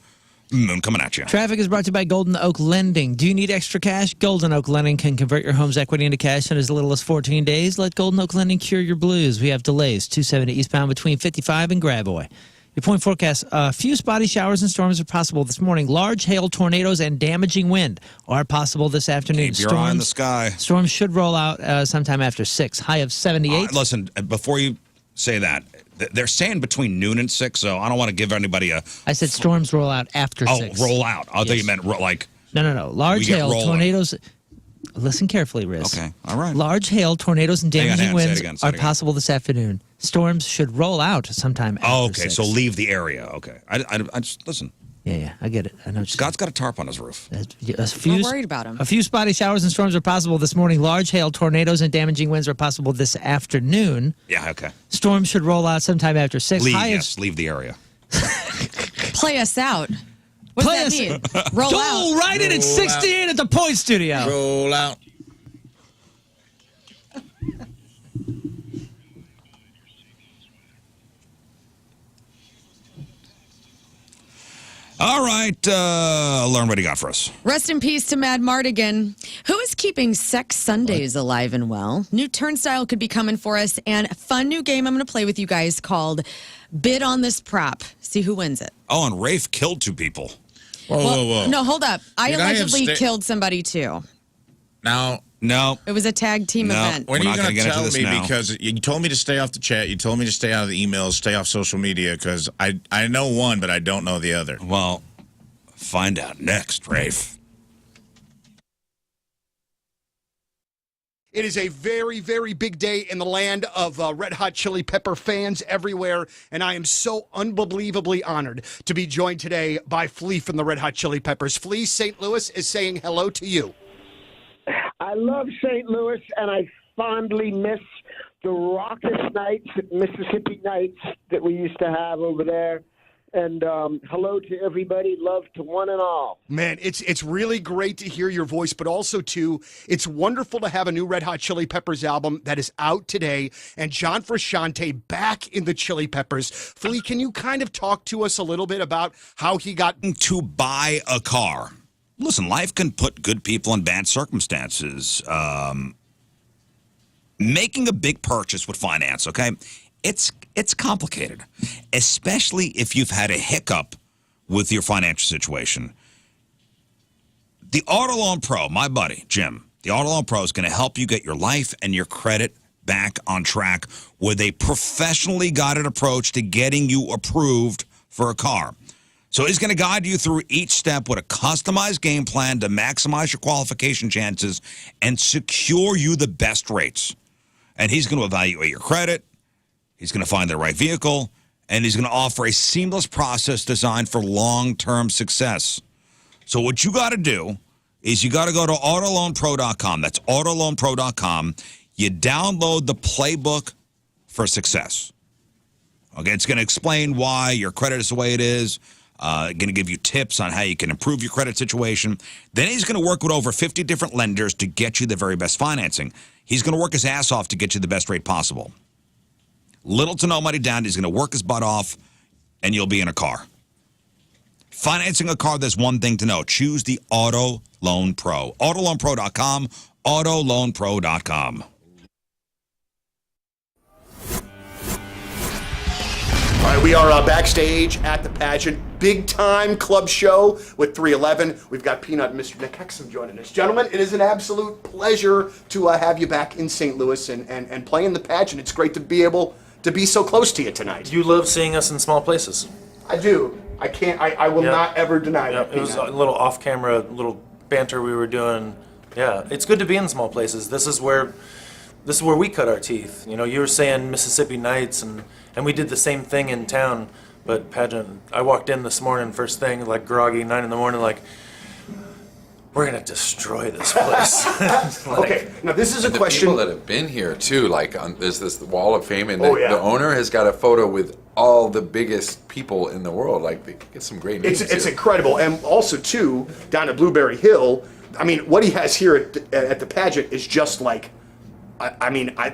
Moon coming at you. Traffic is brought to you by Golden Oak Lending. Do you need extra cash? Golden Oak Lending can convert your home's equity into cash in as little as 14 days. Let Golden Oak Lending cure your blues. We have delays. 270 eastbound between 55 and Gravois. Your point forecast, a few spotty showers and storms are possible this morning. Large hail, tornadoes, and damaging wind are possible this afternoon. Keep your eye on the sky. Storms should roll out sometime after 6. High of 78. Listen, before you say that, they're saying between noon and 6, so I don't want to give anybody a... I said storms roll out after 6. roll out. I thought Yes. you meant like... No. Large We get hail, rolling. tornadoes. Listen carefully, Riz. Okay, all right. Large hail, tornadoes, and damaging Hang on, say it winds again, say it are again. possible this afternoon. Storms should roll out sometime after Oh, okay, 6. so leave the area. Okay. I just... Listen, Yeah, I get it. I know. Scott's got a tarp on his roof. We're worried about him. A few spotty showers and storms are possible this morning. Large hail, tornadoes, and damaging winds are possible this afternoon. Yeah, okay. Storms should roll out sometime after 6. Leave, High of- yes, leave the area. Play us out. What Play does us- that mean? Roll Go out. right in at 68 at the Point Studio. Roll out. All right, learn what he got for us. Rest in peace to Mad Mardigan, who is keeping Sex Sundays alive and well. New turnstile could be coming for us, and a fun new game I'm going to play with you guys called Bid on This Prop. See who wins it. Oh, and Rafe killed 2 people. Whoa. No, hold up. I Did I have allegedly sta- killed somebody too. Now, No. It was a tag team No. event. when We're are you not going gonna to get into tell this me? now. Because you told me to stay off the chat. You told me to stay out of the emails, stay off social media, because I know one, but I don't know the other. Well, find out next, Rafe. It is a very, very big day in the land of Red Hot Chili Pepper fans everywhere, and I am so unbelievably honored to be joined today by Flea from the Red Hot Chili Peppers. Flea, St. Louis is saying hello to you. I love St. Louis, and I fondly miss the raucous nights, Mississippi nights that we used to have over there. And hello to everybody. Love to one and all. Man, it's really great to hear your voice, but also, too, it's wonderful to have a new Red Hot Chili Peppers album that is out today, and John Frusciante back in the Chili Peppers. Flea, can you kind of talk to us a little bit about how he got... To buy a car. Listen, life can put good people in bad circumstances. Making a big purchase with finance, okay? It's complicated, especially if you've had a hiccup with your financial situation. The Auto Loan Pro, my buddy, Jim, the Auto Loan Pro is going to help you get your life and your credit back on track with a professionally guided approach to getting you approved for a car. So he's going to guide you through each step with a customized game plan to maximize your qualification chances and secure you the best rates. And he's going to evaluate your credit, he's going to find the right vehicle, and he's going to offer a seamless process designed for long-term success. So what you got to do is you got to go to autoloanpro.com. That's autoloanpro.com. You download the playbook for success. Okay, it's going to explain why your credit is the way it is. Going to give you tips on how you can improve your credit situation. Then he's going to work with over 50 different lenders to get you the very best financing. He's going to work his ass off to get you the best rate possible. Little to no money down. He's going to work his butt off, and you'll be in a car. Financing a car, there's one thing to know. Choose the Auto Loan Pro. Autoloanpro.com. Autoloanpro.com. All right, we are backstage at the pageant. Big time club show with 311. We've got Peanut and Mr. Nick Hexum joining us. Gentlemen, it is an absolute pleasure to have you back in St. Louis and playing the pageant. It's great to be able to be so close to you tonight. You love seeing us in small places. I do. I can't. I will not ever deny that. It was a little off-camera, little banter we were doing. Yeah, it's good to be in small places. This is where we cut our teeth. You know, you were saying Mississippi Nights, and we did the same thing in town. But pageant, I walked in this morning, first thing, like groggy, 9 in the morning, like, we're gonna destroy this place. Okay, now this is a the question. People that have been here too, like there's this Wall of Fame, and Oh, the, yeah. the owner has got a photo with all the biggest people in the world. Like they get some great names. It's here. incredible, and also too down at Blueberry Hill. I mean, what he has here at the pageant is just like,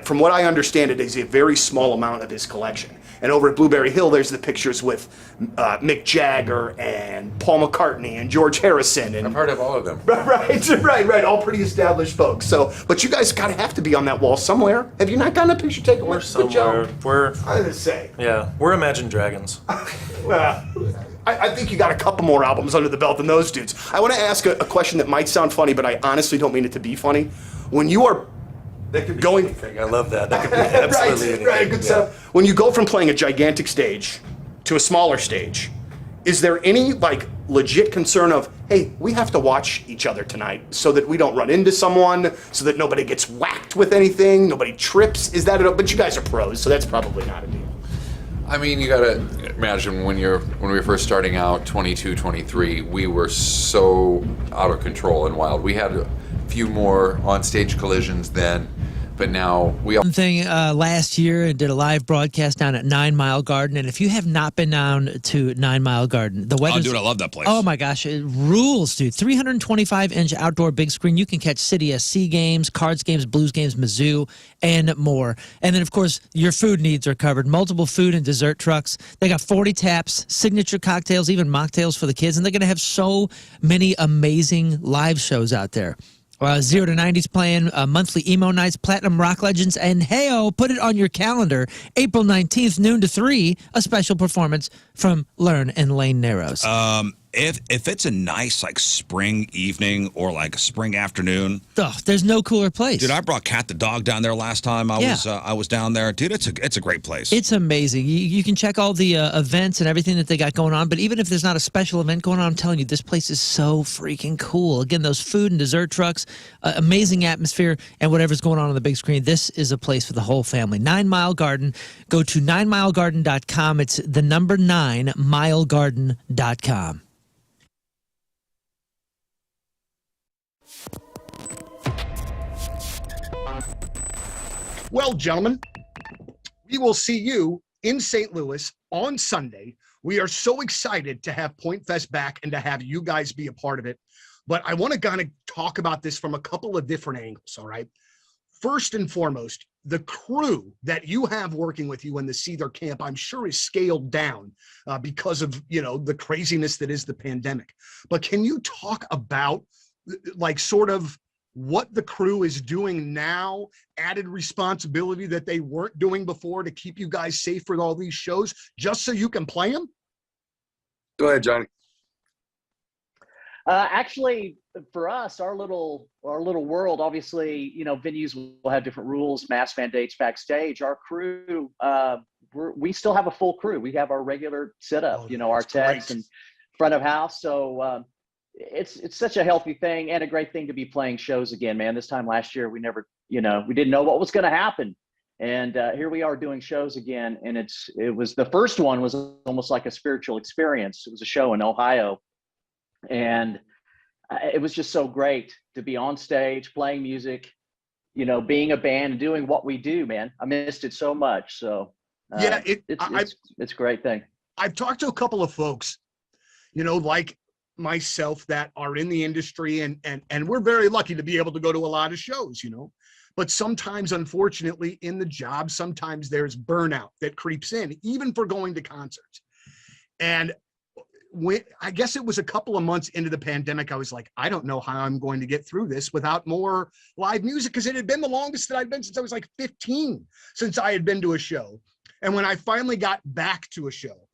from what I understand, it is a very small amount of his collection. And over at Blueberry Hill, there's the pictures with Mick Jagger and Paul McCartney and George Harrison. And I've heard of all of them. Right. All pretty established folks. So, but you guys gotta have to be on that wall somewhere. Have you not gotten a picture taken? We're somewhere. I was gonna say. Yeah, we're Imagine Dragons. I think you got a couple more albums under the belt than those dudes. I want to ask a question that might sound funny, but I honestly don't mean it to be funny. When you are going, anything. I love that. That could be absolutely anything. Right, good stuff. When you go from playing a gigantic stage to a smaller stage, is there any like legit concern of, hey, we have to watch each other tonight so that we don't run into someone, so that nobody gets whacked with anything, nobody trips? Is that it? But you guys are pros, so that's probably not a deal. I mean, you gotta imagine when we were first starting out, 22, 23, we were so out of control and wild. We had a few more on-stage collisions then, but now we all... One thing last year and did a live broadcast down at 9 Mile Garden, and if you have not been down to 9 Mile Garden, the weather. Oh, dude, I love that place. Oh my gosh, it rules, dude! 325-inch outdoor big screen. You can catch City SC games, Cards games, Blues games, Mizzou, and more. And then, of course, your food needs are covered. Multiple food and dessert trucks. They got 40 taps, signature cocktails, even mocktails for the kids, and they're going to have so many amazing live shows out there. 0 to 90s playing, monthly emo nights, platinum rock legends, and hey-oh, put it on your calendar, April 19th, noon to 3, a special performance from Learn and Lane Narrows. If it's a nice like spring evening or like a spring afternoon, there's no cooler place. Dude, I brought Cat the dog down there last time I was down there. Dude, it's a great place. It's amazing. You can check all the events and everything that they got going on, but even if there's not a special event going on, I'm telling you, this place is so freaking cool. Again, those food and dessert trucks, amazing atmosphere, and whatever's going on the big screen, this is a place for the whole family. 9 Mile Garden. Go to 9milegarden.com. It's the number 9, milegarden.com. Well, gentlemen, we will see you in St. Louis on Sunday. We are so excited to have Point Fest back and to have you guys be a part of it. But I want to kind of talk about this from a couple of different angles, all right? First and foremost, the crew that you have working with you in the Seether camp, I'm sure is scaled down because of, the craziness that is the pandemic. But can you talk about like sort of what the crew is doing now, added responsibility that they weren't doing before to keep you guys safe for all these shows, just so you can play them? Go ahead, Johnny. Actually, for us, our little world, obviously, venues will have different rules, mask mandates backstage. Our crew, we still have a full crew. We have our regular setup, our techs and front of house. So it's such a healthy thing and a great thing to be playing shows again, man. This time last year, we never, we didn't know what was going to happen. And here we are doing shows again. And the first one was almost like a spiritual experience. It was a show in Ohio. And it was just so great to be on stage, playing music, being a band and doing what we do, man. I missed it so much. So it's a great thing. I've talked to a couple of folks, like myself, that are in the industry, and we're very lucky to be able to go to a lot of shows, but sometimes, unfortunately, in the job, sometimes there's burnout that creeps in, even for going to concerts. And I guess it was a couple of months into the pandemic, I was like, I don't know how I'm going to get through this without more live music, because it had been the longest that I'd been since I was like 15, since I had been to a show. And when I finally got back to a show,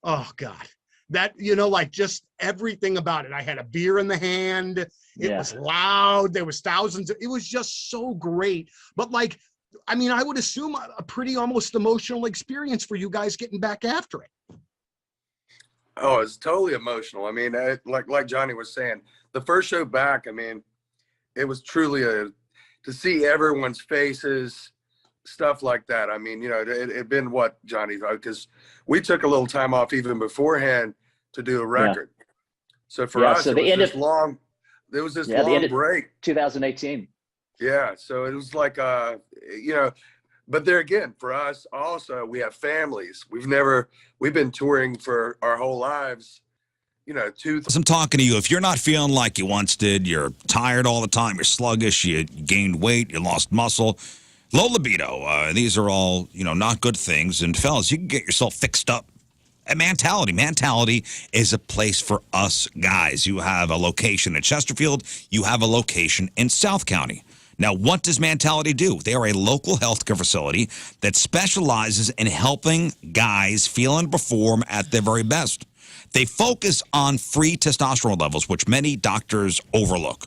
oh God, that, like just everything about it. I had a beer in the hand. It was loud. There was thousands. It was just so great. But I would assume a pretty almost emotional experience for you guys getting back after it. Oh, it's totally emotional. I mean, like Johnny was saying, the first show back, it was truly to see everyone's faces, stuff like that. I mean, it'd been what, Johnny, because we took a little time off even beforehand to do a record. Yeah. So for us, it was this long break. 2018. Yeah. So it was like, but there again, for us also, we have families. We've been touring for our whole lives, I'm talking to you. If you're not feeling like you once did, you're tired all the time, you're sluggish, you gained weight, you lost muscle, low libido, these are all, not good things. And fellas, you can get yourself fixed up at Mentality is a place for us guys. You have a location in Chesterfield. You have a location in South County. Now, what does Mentality do? They are a local healthcare facility that specializes in helping guys feel and perform at their very best. They focus on free testosterone levels, which many doctors overlook.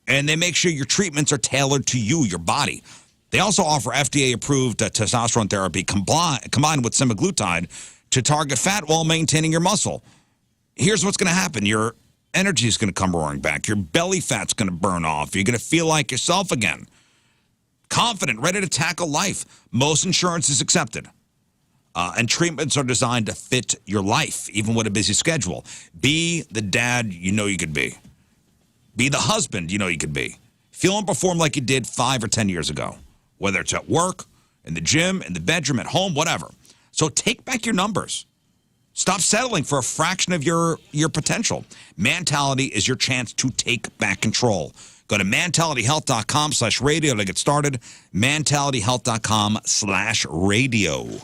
And they make sure your treatments are tailored to you, your body. They also offer FDA-approved testosterone therapy combined with semaglutide to target fat while maintaining your muscle. Here's what's going to happen. Your energy is going to come roaring back. Your belly fat's going to burn off. You're going to feel like yourself again. Confident, ready to tackle life. Most insurance is accepted. And treatments are designed to fit your life, even with a busy schedule. Be the dad you know you could be. Be the husband you know you could be. Feel and perform like you did 5 or 10 years ago. Whether it's at work, in the gym, in the bedroom, at home, whatever. So take back your numbers. Stop settling for a fraction of your potential. Mentality is your chance to take back control. Go to mentalityhealth.com/radio to get started. mentalityhealth.com/radio.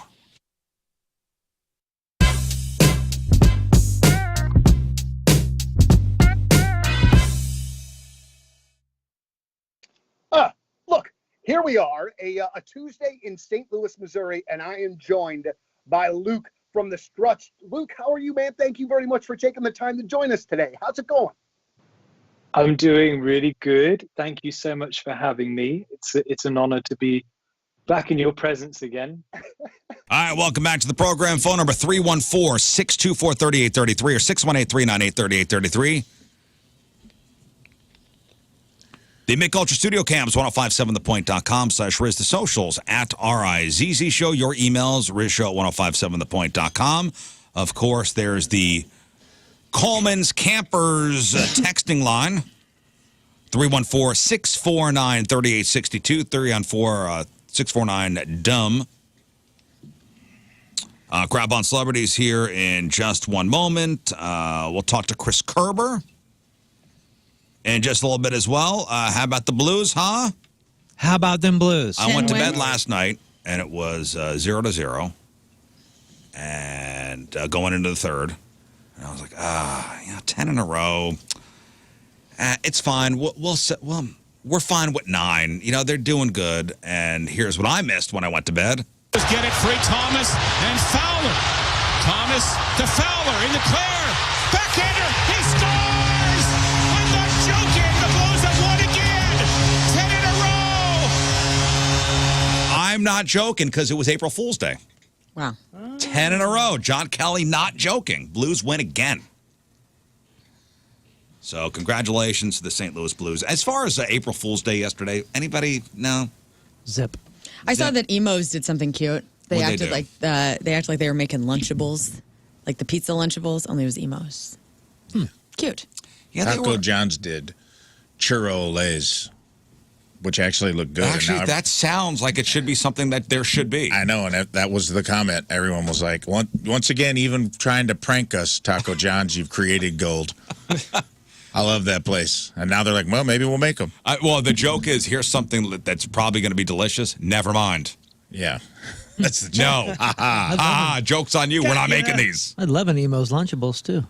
Look, here we are, a Tuesday in St. Louis, Missouri, and I am joined by Luke from the Struts. Luke, how are you, man? Thank you very much for taking the time to join us today. How's it going? I'm doing really good. Thank you so much for having me. It's an honor to be back in your presence again. All right, welcome back to the program. Phone number 314-624-3833 or 618-398-3833. The Mick Ultra Studio Cams, 1057thepoint.com/Riz. The socials at RIZZ Show. Your emails, RizShow@1057thepoint.com. Of course, there's the Coleman's Campers texting line, 314-649-3862, 314-649-DUMB. Grab on celebrities here in just one moment. We'll talk to Chris Kerber in just a little bit as well. How about the Blues, huh? How about them Blues? I went to bed last night, and it was 0-0, and going into the third. And I was like, 10 in a row. It's fine. We're fine with 9. They're doing good. And here's what I missed when I went to bed. Get it free, Thomas and Fowler. Thomas to Fowler in the clear. Backhander, he scores! I'm not joking because it was April Fool's Day. Wow. 10 in a row. John Kelly not joking. Blues win again. So congratulations to the St. Louis Blues. As far as April Fool's Day yesterday, anybody? No? Zip. I saw that Emos did something cute. They What'd acted they like they were making Lunchables, like the pizza Lunchables, only it was Emos. Cute. Yeah, Taco John's did churro lays, which actually looked good. Actually, that sounds like it should be something that there should be. I know, and that was the comment. Everyone was like, once again, even trying to prank us, Taco John's, you've created gold. I love that place. And now they're like, well, maybe we'll make them. Well, the joke is, here's something that's probably going to be delicious. Never mind. Yeah. That's the joke. No. Ha joke's on you. We're not making these. I'd love an Emo's Lunchables, too.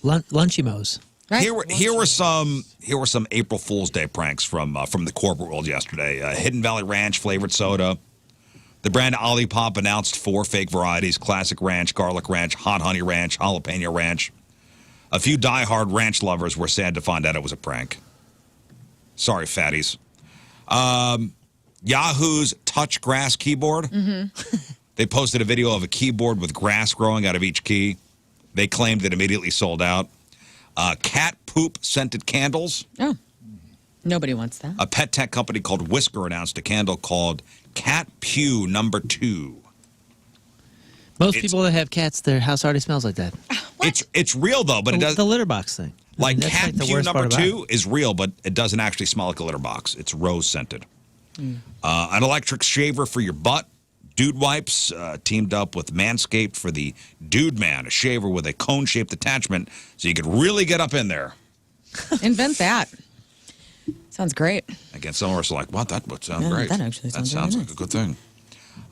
Lunchemos. Right? Here were some April Fool's Day pranks from the corporate world yesterday. Hidden Valley Ranch flavored soda. The brand Olipop announced 4 fake varieties: classic ranch, garlic ranch, hot honey ranch, jalapeno ranch. A few diehard ranch lovers were sad to find out it was a prank. Sorry, fatties. Yahoo's Touch Grass keyboard. They posted a video of a keyboard with grass growing out of each key. They claimed it immediately sold out. Cat poop scented candles. Oh, nobody wants that. A pet tech company called Whisker announced a candle called Cat Pew No. 2. Most people that have cats, their house already smells like that. It's real though, but it does the litter box thing. like that's Cat like the Pew worst No. part about 2 is real, but it doesn't actually smell like a litter box. It's rose scented. An electric shaver for your butt. Dude Wipes teamed up with Manscaped for the Dude Man, a shaver with a cone-shaped attachment so you could really get up in there. Invent that. Sounds great. Again, some of us are like, what? That would sound Yeah, great. that actually sounds sounds really like a good thing.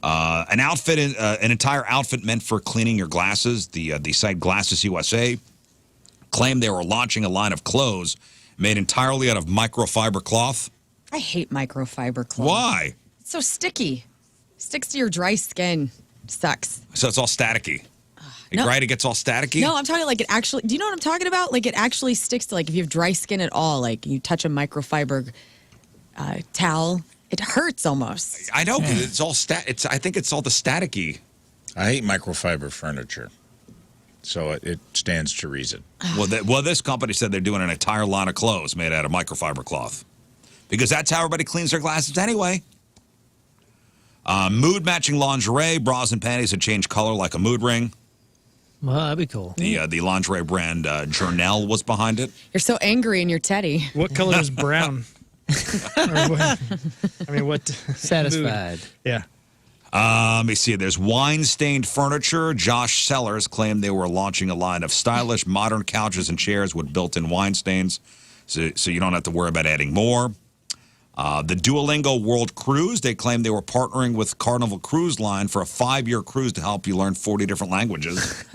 An entire outfit meant for cleaning your glasses. The site Glasses USA claimed they were launching a line of clothes made entirely out of microfiber cloth. I hate microfiber cloth. Why? It's so sticky. Sticks to your dry skin. Sucks. So it's all staticky. no. Right? It gets all staticky? No, I'm talking like it actually. Do you know what I'm talking about? Like it actually sticks to, like, if you have dry skin at all, like you touch a microfiber towel, it hurts almost. I know, because it's all I think it's all the staticky. I hate microfiber furniture, so it stands to reason. Well, this company said they're doing an entire line of clothes made out of microfiber cloth, because that's how everybody cleans their glasses anyway. Mood matching lingerie, bras and panties that change color like a mood ring. Well, that'd be cool. The lingerie brand Journelle was behind it. You're so angry in your teddy. What color is brown? What? Satisfied. Mood? Yeah. Let me see. There's wine-stained furniture. Josh Sellers claimed they were launching a line of stylish, modern couches and chairs with built-in wine stains, so you don't have to worry about adding more. The Duolingo World Cruise, they claimed they were partnering with Carnival Cruise Line for a 5-year cruise to help you learn 40 different languages.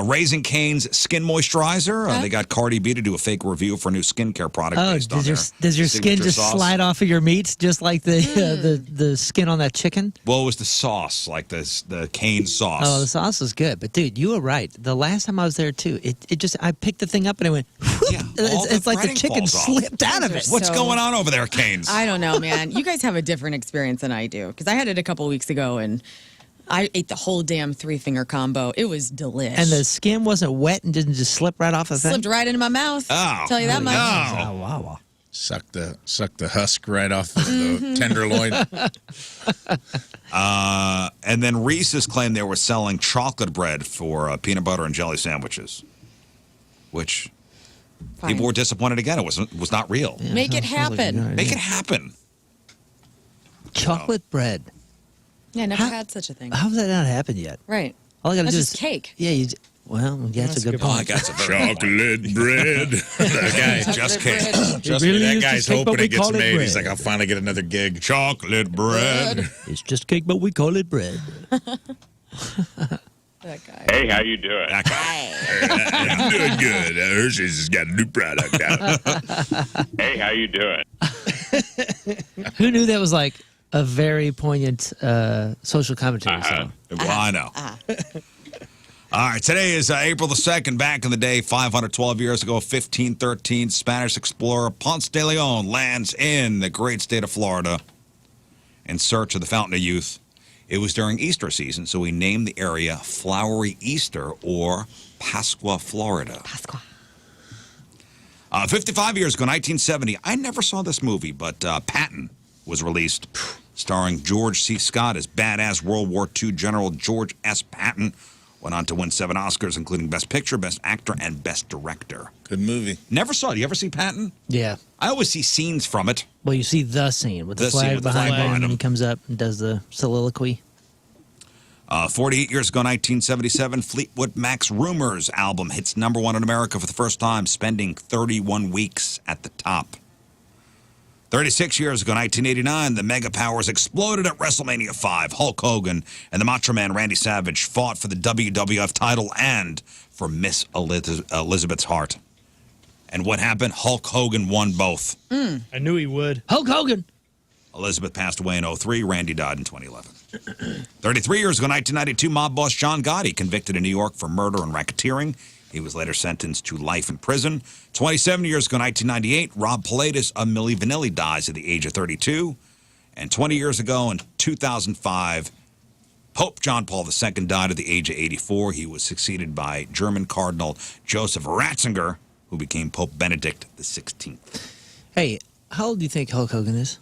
Raising Cane's skin moisturizer. They got Cardi B to do a fake review for a new skincare product. Based on does your skin just slide off of your meat just like the skin on that chicken? Well, it was the sauce, like the Cane sauce. Oh, the sauce is good. But dude, you were right. The last time I was there too, it just, I picked the thing up and it went. Yeah, it's like the chicken slipped out of it. What's going on over there, Cane's? I don't know, man. You guys have a different experience than I do, because I had it a couple weeks ago and I ate the whole damn 3-finger combo. It was delicious. And the skin wasn't wet and didn't just slip right off the thing? Slipped right into my mouth. Oh, Tell you that much. No. Oh, wow. Suck the husk right off the tenderloin. And then Reese's claimed they were selling chocolate bread for peanut butter and jelly sandwiches, which people were disappointed again. It was not real. Yeah, Make it happen. Make it happen. Chocolate bread. Yeah, never had such a thing. How has that not happened yet? Right. All I got to That's do just is cake. Yeah, that's a good point. Chocolate bread. That guy, just cake. Trust me, that guy's hoping it gets made. He's like, I'll finally get another gig. Chocolate bread. It's just cake, but we call it bread. That guy. Hey, how you doing? That guy. I'm doing good. Hershey's has got a new product out. Hey, how you doing? Who knew that was like a very poignant social commentary song? Well, I know. All right, today is April the 2nd. Back in the day, 512 years ago, 1513, Spanish explorer Ponce de Leon lands in the great state of Florida. in search of the Fountain of Youth. It was during Easter season, so we named the area Flowery Easter, or Pasqua, Florida. Pasqua. 55 years ago, 1970, I never saw this movie, but Patton was released, starring George C. Scott as badass World War II General George S. Patton. Went on to win 7 Oscars, including Best Picture, Best Actor, and Best Director. Good movie. Never saw it. You ever see Patton? Yeah. I always see scenes from it. Well, you see the scene with the The scene flag with the behind flag him, behind and him. he comes up and does the soliloquy. 48 years ago, 1977, Fleetwood Mac's Rumors album hits #1 in America for the first time, spending 31 weeks at the top. 36 years ago, 1989, the Mega Powers exploded at WrestleMania 5. Hulk Hogan and the Macho Man Randy Savage fought for the WWF title and for Miss Elizabeth's heart. And what happened? Hulk Hogan won both. I knew he would. Hulk Hogan. Elizabeth passed away in 2003. Randy died in 2011. 33 years ago, 1992, mob boss John Gotti convicted in New York for murder and racketeering. He was later sentenced to life in prison. 27 years ago, 1998, Rob Pilatus of Milli Vanilli dies at the age of 32. And 20 years ago, in 2005, Pope John Paul II died at the age of 84. He was succeeded by German Cardinal Joseph Ratzinger, who became Pope Benedict XVI. Hey, how old do you think Hulk Hogan is?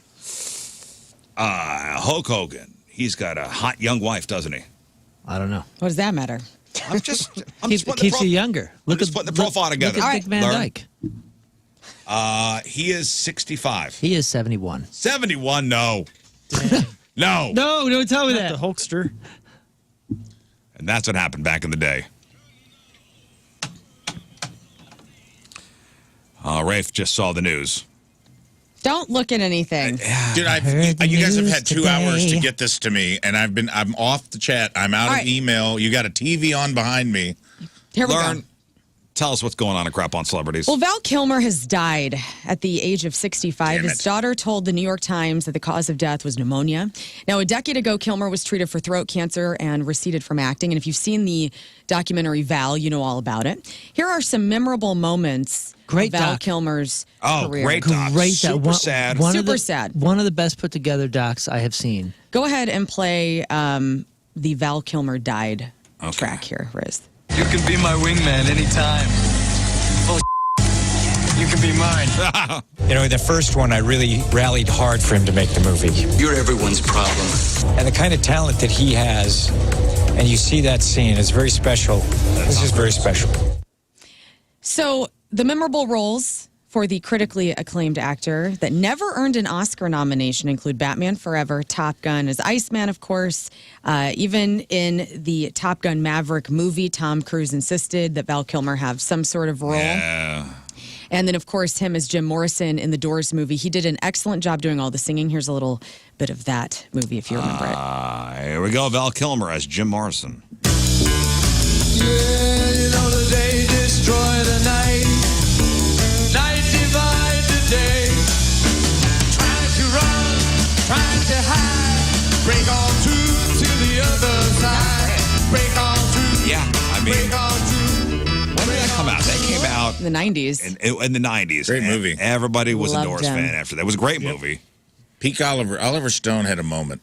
Hulk Hogan, he's got a hot young wife, doesn't he? I don't know. What does that matter? I'm just Keeps you younger. Look at putting the profile together. Look at Dick Van Learn. Dyke. He is 65. He is 71. 71? No. No. No, don't tell me The that. Hulkster. And that's what happened back in the day. Rafe just saw the news. Don't look at anything. Dude, you guys have had 2 hours to get this to me, and I'm off the chat. I'm out All of right. email. You got a TV on behind me. Here we Learn. go. Tell us what's going on in Crap on Celebrities. Well, Val Kilmer has died at the age of 65. Damn His it. daughter told the New York Times that the cause of death was pneumonia. Now, a decade ago, Kilmer was treated for throat cancer and receded from acting. And if you've seen the documentary Val, you know all about it. Here are some memorable moments Great of Val doc. Kilmer's Oh, career. great doc. Great. Super sad. Super sad. One of the best put together docs I have seen. Go ahead and play the Val Kilmer died track here, Riz. You can be my wingman anytime. You can be mine. You know, the first one, I really rallied hard for him to make the movie. You're everyone's problem. And the kind of talent that he has, and you see that scene, is very special. This is very special. So, the memorable roles for the critically acclaimed actor that never earned an Oscar nomination include Batman Forever, Top Gun as Iceman, of course. Even in the Top Gun Maverick movie, Tom Cruise insisted that Val Kilmer have some sort of role. Yeah. And then, of course, him as Jim Morrison in the Doors movie. He did an excellent job doing all the singing. Here's a little bit of that movie, if you remember it. Here we go. Val Kilmer as Jim Morrison. Yeah, you know the day destroy the night. Night divide the day. Trying to run, trying to hide. Break on through to the other side. Break on through. Yeah, I mean, Break on through. when did that come out? That came out In the 90s. in the 90s. Great And movie. Everybody was a Loved Doors him. fan after that. It was a great movie. Peak Oliver Stone had a moment.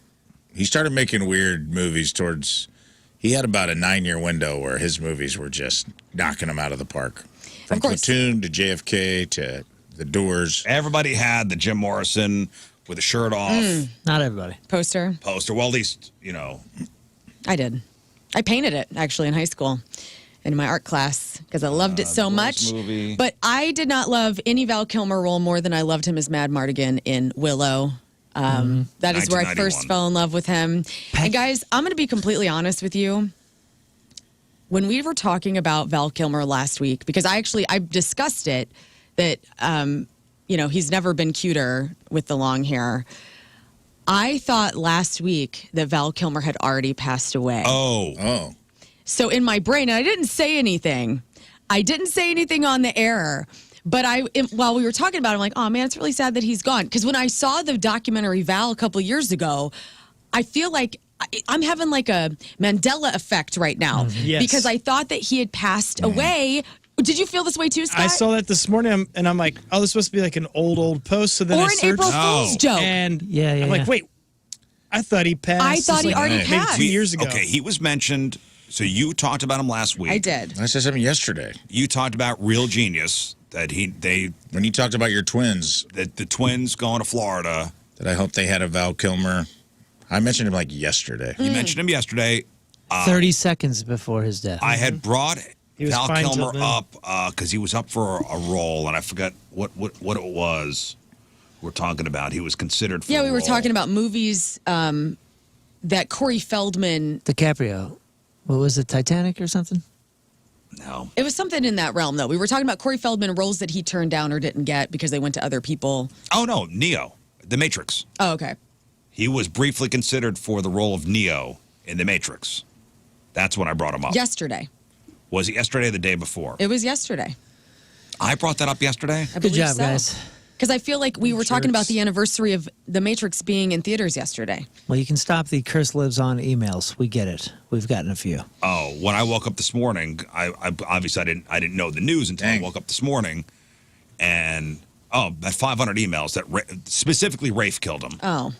He started making weird movies towards. He had about a 9-year window where his movies were just knocking him out of the park. From Of course. Platoon to JFK to The Doors. Everybody had the Jim Morrison with the shirt off Not everybody. Poster. poster. Well, at least, you know. I did. I painted it, actually, in high school in my art class because I loved it so Doors much. movie. But I did not love any Val Kilmer role more than I loved him as Mad Mardigan in Willow. That is where I 1991. first fell in love with him. And guys, I'm going to be completely honest with you. When we were talking about Val Kilmer last week, because I discussed it, that, he's never been cuter with the long hair. I thought last week that Val Kilmer had already passed away. Oh. So in my brain, and I didn't say anything. I didn't say anything on the air. But while we were talking about it, I'm like, oh, man, it's really sad that he's gone. Because when I saw the documentary Val a couple of years ago, I feel like I'm having like a Mandela effect right now. Yes. Because I thought that he had passed away. Did you feel this way too, Scott? I saw that this morning, and I'm like, oh, this is supposed to be like an old post. So then Or I an searched, April Fool's joke. and Yeah. I'm like, wait, I thought he passed. I thought he already maybe passed. 2 years ago. Okay, he was mentioned. So you talked about him last week. I did. I said something yesterday. You talked about Real Genius, that when you talked about your twins, that the twins going to Florida. That I hope they had a Val Kilmer. I mentioned him like yesterday. You mentioned him yesterday. 30 seconds before his death. I had brought was Val fine till Kilmer then. up because he was up for a role, and I forgot what it was we're talking about. He was considered for Yeah, a we were role. talking about movies that Corey Feldman. DiCaprio. What was it, Titanic or something? No. It was something in that realm, though. We were talking about Corey Feldman roles that he turned down or didn't get because they went to other people. Oh, no, Neo, The Matrix. Oh, okay. He was briefly considered for the role of Neo in The Matrix. That's when I brought him up. Yesterday. Was it yesterday or the day before? It was yesterday. I brought that up yesterday? I Good believe job, so. guys. Because I feel like we were talking about the anniversary of The Matrix being in theaters yesterday. Well, you can stop the curse lives on emails. We get it. We've gotten a few. Oh, when I woke up this morning, I obviously I didn't know the news until I woke up this morning, and that 500 emails that specifically Rafe killed him. Oh.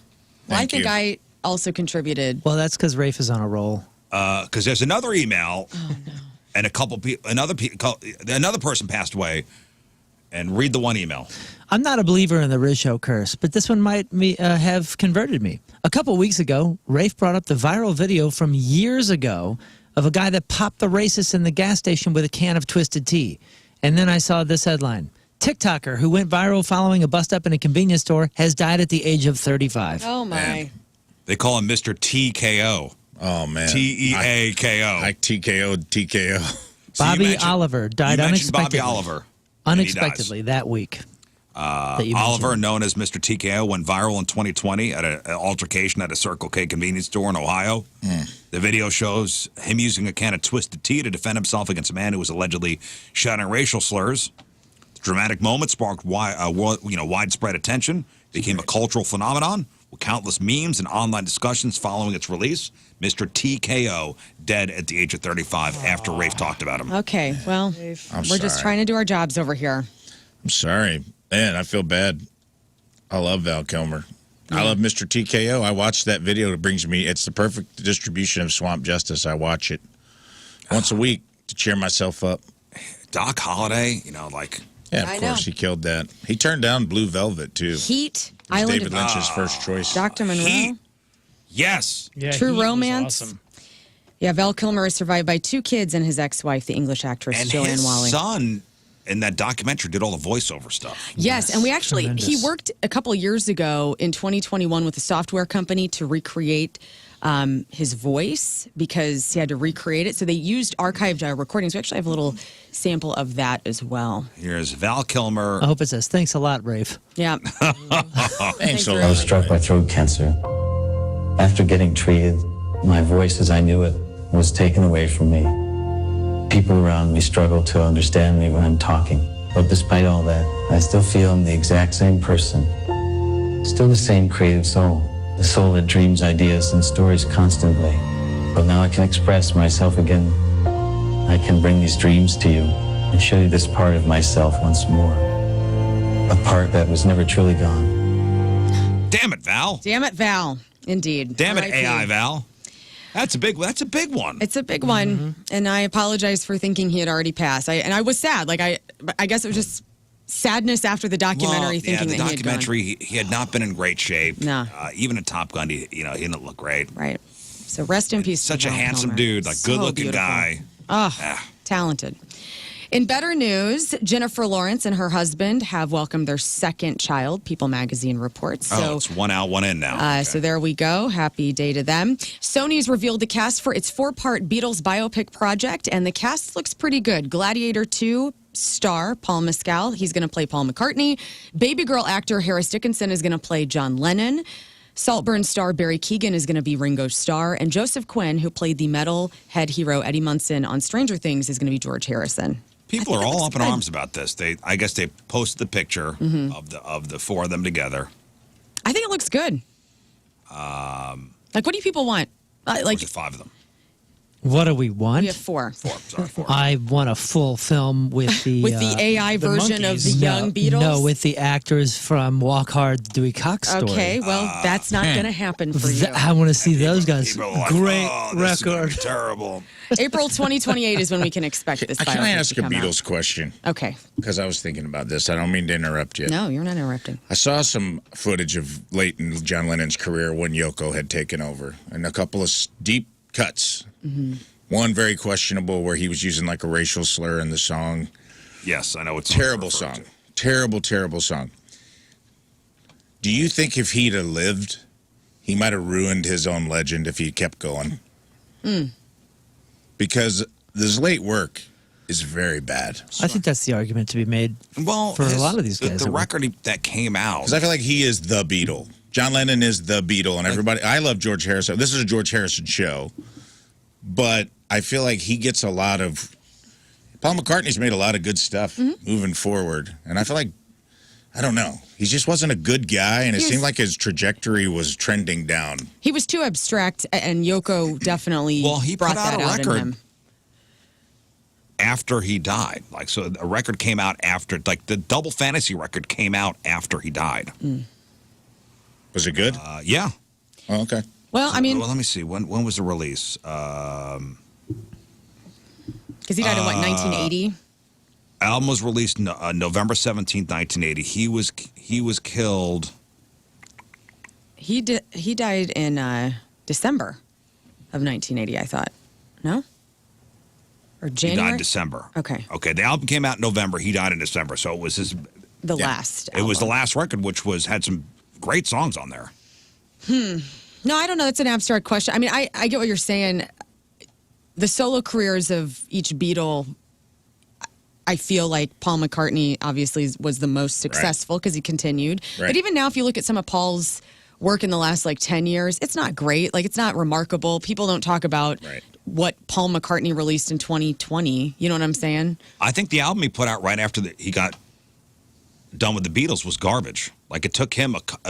Well, I think you. I also contributed. Well, that's because Rafe is on a roll. Because there's another email, and a couple people, another person passed away, and read the one email. I'm not a believer in the Rizzuto curse, but this one might have converted me. A couple weeks ago, Rafe brought up the viral video from years ago of a guy that popped the racist in the gas station with a can of Twisted Tea. And then I saw this headline. TikToker who went viral following a bust-up in a convenience store has died at the age of 35. Oh, my. Man. They call him Mr. TKO. Oh, man. TEAKO. I TKO'd TKO. Bobby Oliver died you mentioned unexpectedly. Bobby Oliver. Unexpectedly that week. Oliver, known as Mr. TKO, went viral in 2020 at an altercation at a Circle K convenience store in Ohio. The video shows him using a can of Twisted Tea to defend himself against a man who was allegedly shouting racial slurs. The dramatic moment sparked widespread attention, became a cultural phenomenon with countless memes and online discussions following its release. Mr. TKO dead at the age of 35 after Rafe talked about him. Okay, well, we're just trying to do our jobs over here. I'm sorry. Man, I feel bad. I love Val Kilmer. I love Mr. TKO. I watched that video. It brings me, it's the perfect distribution of Swamp Justice. I watch it once a week to cheer myself up. Doc Holliday, Yeah, of course, he killed that. He turned down Blue Velvet, too. Heat. It was Island David of Lynch's first choice. Dr. Monroe. Yes. Yeah, True Heat was Romance. awesome. Yeah, Val Kilmer is survived by 2 kids and his ex-wife, the English actress And Joanne his Wally. son in that documentary did all the voiceover stuff. Yes, and we actually, Tremendous. he worked a couple of years ago in 2021 with a software company to recreate his voice because he had to recreate it. So they used archived recordings. We actually have a little sample of that as well. Here's Val Kilmer. I hope it says, thanks a lot, Rafe. Yeah. Thanks a I was struck by throat cancer. After getting treated, my voice as I knew it was taken away from me. People around me struggle to understand me when I'm talking. But despite all that, I still feel I'm the exact same person. Still the same creative soul. The soul that dreams ideas and stories constantly. But now I can express myself again. I can bring these dreams to you and show you this part of myself once more. A part that was never truly gone. Damn it, Val. Damn it, Val. Indeed. Damn it, R.I.P. AI Val. That's a big one. It's a big one, and I apologize for thinking he had already passed. I was sad. I guess it was just sadness after the documentary, thinking the that he had gone. documentary, he had not been in great shape. No. Even in Top Gun, he didn't look great. Right. So rest in peace. Such to a Val handsome Kilmer. dude, So good-looking beautiful. guy. Oh, talented. In better news, Jennifer Lawrence and her husband have welcomed their second child, People magazine reports. So, it's one out, one in now. So there we go. Happy day to them. Sony's revealed the cast for its 4-part Beatles biopic project, and the cast looks pretty good. Gladiator 2 star Paul Mescal, he's going to play Paul McCartney. Baby girl actor Harris Dickinson is going to play John Lennon. Saltburn star Barry Keoghan is going to be Ringo Starr. And Joseph Quinn, who played the metalhead hero Eddie Munson on Stranger Things, is going to be George Harrison. People are all up in arms about this. I guess they posted the picture of the 4 of them together. I think it looks good. What do you people want? Or is it 5 of them? What do we want? We have four. Four. I want a full film with the AI version of the young Beatles. No, with the actors from Walk Hard, Dewey Cox story. Okay, well, that's not going to happen for you. I want to see those guys. Great this is gonna record. be terrible. April 2028 is when we can expect this. Can I ask a biopic to come Beatles question? Okay. Because I was thinking about this. I don't mean to interrupt you. No, you're not interrupting. I saw some footage of late in John Lennon's career when Yoko had taken over, and a couple of deep cuts. Mm-hmm. One very questionable where he was using like a racial slur in the song. Yes, I know it's Terrible song. Terrible song. Do you think if he'd have lived, he might have ruined his own legend if he kept going? Because this late work is very bad. I think that's the argument to be made for a lot of these guys. The record that came out. Because I feel like he is the Beatle. John Lennon is the Beatle, and everybody. I love George Harrison. This is a George Harrison show, but I feel like he gets a lot of. Paul McCartney's made a lot of good stuff moving forward, and I feel like I don't know. He just wasn't a good guy, and it seemed like his trajectory was trending down. He was too abstract, and Yoko definitely brought that out in him. After he died, like so, a record came out after, like the Double Fantasy record came out after he died. Was it good? Yeah. Oh, okay. Well, I mean, let me see. When was the release? Because he died in what, 1980? Album was released November 17th, 1980. He was killed. He died in December of 1980. I thought, no, or January. He died in December. Okay. Okay. The album came out in November. He died in December. So it was last. It was the last record, which had some great songs on there. No, I don't know. It's an abstract question. I mean, I get what you're saying. The solo careers of each Beatle, I feel like Paul McCartney obviously was the most successful because he continued. Right. But even now, if you look at some of Paul's work in the last 10 years, it's not great. Like, it's not remarkable. People don't talk about what Paul McCartney released in 2020. You know what I'm saying? I think the album he put out right after he got done with the Beatles was garbage. Like, it took him a couple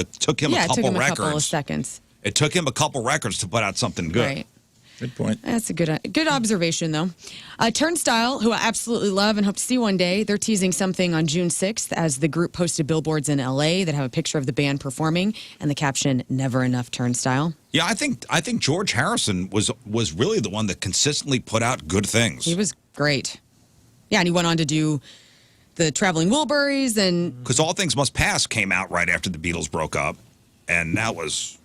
records. Couple of seconds. It took him a couple records to put out something good. Right. Good point. That's a good observation, though. Turnstile, who I absolutely love and hope to see one day, they're teasing something on June 6th as the group posted billboards in L.A. that have a picture of the band performing and the caption, "Never Enough Turnstile." Yeah, I think George Harrison was really the one that consistently put out good things. He was great. Yeah, and he went on to do the Traveling Wilburys and... Because All Things Must Pass came out right after the Beatles broke up, and that was...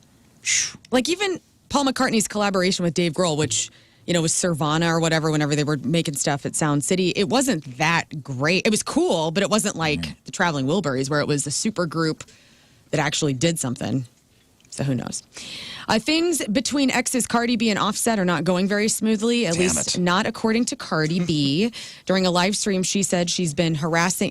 Like, even Paul McCartney's collaboration with Dave Grohl, which, was Sirvana or whatever, whenever they were making stuff at Sound City, it wasn't that great. It was cool, but it wasn't like the Traveling Wilburys, where it was a super group that actually did something. So who knows? Things between exes Cardi B and Offset are not going very smoothly, at least not according to Cardi B. During a live stream, she said he's been harassing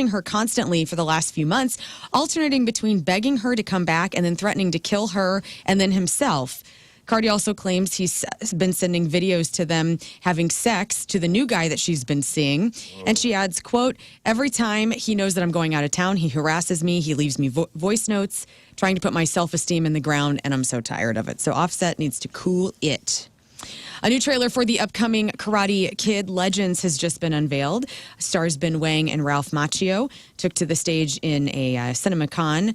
her constantly for the last few months, alternating between begging her to come back and then threatening to kill her and then himself. Cardi also claims he's been sending videos to them having sex to the new guy that she's been seeing. And she adds, quote, "Every time he knows that I'm going out of town, he harasses me. He leaves me voice notes, trying to put my self-esteem in the ground, and I'm so tired of it." So Offset needs to cool it. A new trailer for the upcoming Karate Kid Legends has just been unveiled. Stars Ben Wang and Ralph Macchio took to the stage in a CinemaCon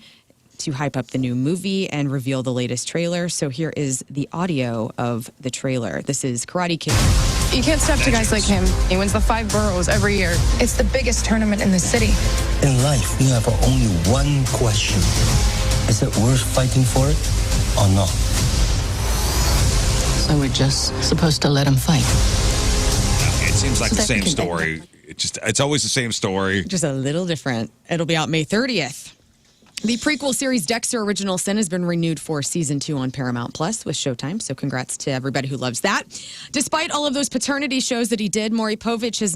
to hype up the new movie and reveal the latest trailer. So here is the audio of the trailer. This is Karate Kid. You can't step to guys like him. He wins the 5 boroughs every year. It's the biggest tournament in the city. In life, we have only one question. Is it worth fighting for it or not? So we're just supposed to let him fight. It seems like the same story. It's always the same story. Just a little different. It'll be out May 30th. The prequel series Dexter Original Sin has been renewed for season 2 on Paramount Plus with Showtime, so congrats to everybody who loves that. Despite all of those paternity shows that he did, Mory Povich was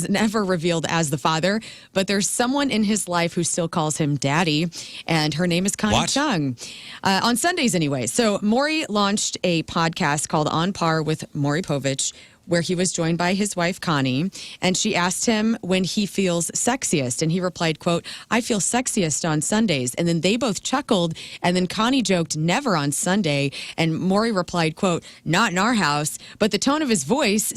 never revealed as the father, but there's someone in his life who still calls him daddy, and her name is Connie Chung. On Sundays anyway. So Mory launched a podcast called On Par with Mory Povich, where he was joined by his wife, Connie, and she asked him when he feels sexiest. And he replied, quote, "I feel sexiest on Sundays." And then they both chuckled. And then Connie joked, "Never on Sunday." And Mory replied, quote, "Not in our house." But the tone of his voice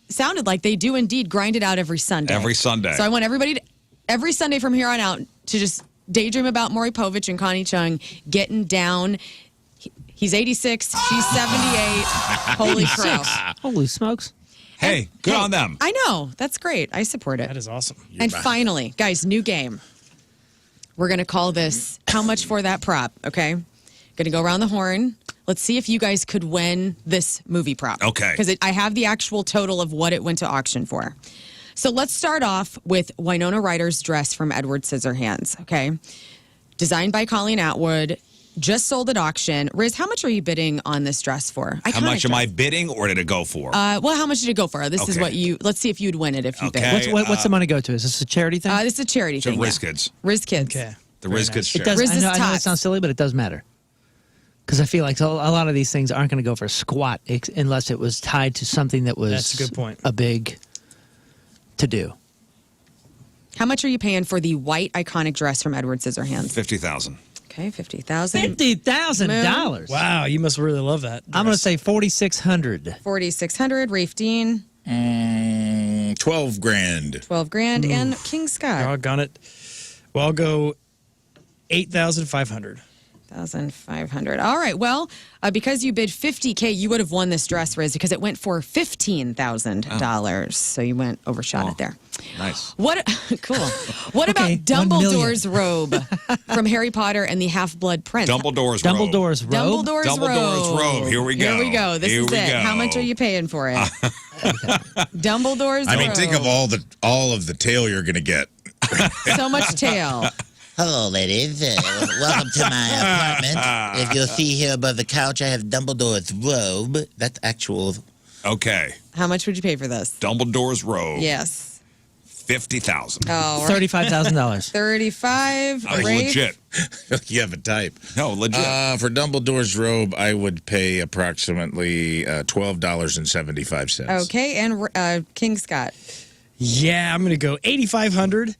sounded like they do indeed grind it out every Sunday. Every Sunday. So I want everybody to, every Sunday from here on out to just daydream about Mory Povich and Connie Chung getting down. He's 86. She's 78. Holy crow. Holy smokes. Hey, good on them. I know. That's great. I support it. That is awesome. And finally, guys, new game. We're going to call this How Much for That Prop, okay? Going to go around the horn. Let's see if you guys could win this movie prop. Okay. Because I have the actual total of what it went to auction for. So let's start off with Winona Ryder's dress from Edward Scissorhands, okay? Designed by Colleen Atwood, just sold at auction. Riz, how much are you bidding on this dress for? How much am I bidding, or did it go for? Well, how much did it go for? This is what let's see if you'd win it if you bid. What's the money go to? Is this a charity thing? This is a charity thing. Riz Kids. Riz Kids. Okay. The Riz Kids It charity. does. I know it sounds silly, but it does matter. Because I feel like a lot of these things aren't going to go for squat unless it was tied to something that was That's a good point. A big to do. How much are you paying for the white iconic dress from Edward Scissorhands? $50,000. Okay, $50,000. $50,000. Wow, you must really love that. I'm going to say $4,600. $4,600. Rafe Dean. 12 grand. 12 grand. And King Scott. Doggone it. Well, I'll go 8,500. 1,500. All right. Well, because you bid $50K, you would have won this dress, Riz, because it went for $15,000. So you went overshot it there. Nice. What? Cool. What about Dumbledore's robe from Harry Potter and the Half-Blood Prince? Dumbledore's robe. Dumbledore's robe. Dumbledore's robe. Here we go. Here we go. This Here is we it. go. How much are you paying for it? Dumbledore's robe. I mean, think of all of the tail you're going to get. So much tail. Hello, ladies. Welcome to my apartment. If you'll see here above the couch, I have Dumbledore's robe. That's actual. Okay. How much would you pay for this? Dumbledore's robe. Yes. $50,000. Oh, $35,000. 35. That was Rafe? legit. You have a type. No, legit. For Dumbledore's robe, I would pay approximately $12.75. Okay, and King Scott. Yeah, I'm going to go 8,500.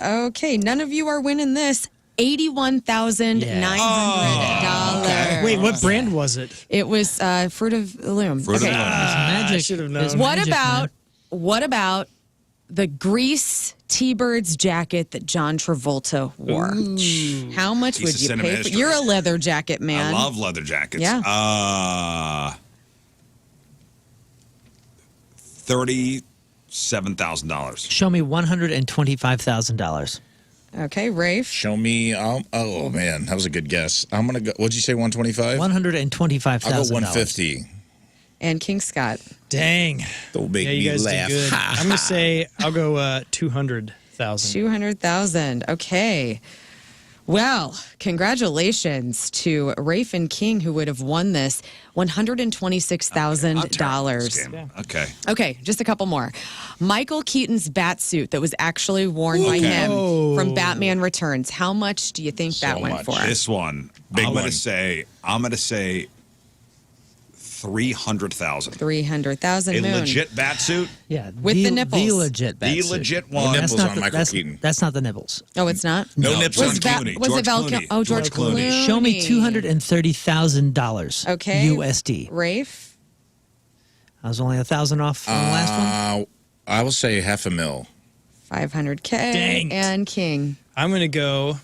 Okay, none of you are winning this. $81,900. Wait, what brand was it? It was Fruit of the Loom. Fruit of the Loom. I should have known. What about the Grease T-Birds jacket that John Travolta wore? Ooh. How much Piece would of you cinema pay for? history. You're a leather jacket man. I love leather jackets. Yeah. $37,000. Show me $125,000. Okay, Rafe. Show me. Oh man, that was a good guess. I'm gonna go. What'd you say? 125. $125,000. I'll go 150. And King Scott. Dang. Don't make you me guys laugh. did good. I'm going to say I'll go 200,000. 200,000. Okay. Well, congratulations to Rafe and King, who would have won this $126,000. Okay. Okay, just a couple more. Michael Keaton's bat suit that was actually worn by him from Batman Returns. How much do you think that went for? This one, I'm gonna say 300,000. 300,000. A Moon. legit bat suit? Yeah, With the nipples. The legit bat The suit. legit one. No nipples on Michael that's, Keaton. That's not the nipples. Oh, it's not? No nipples Was on Clooney. Was it George Val Kilmer? Clooney. Oh, George Clooney. Show me $230,000. Okay. USD. Rafe? I was only 1,000 off on the last one. I will say $500,000. 500K. Dang. And King. I'm going to go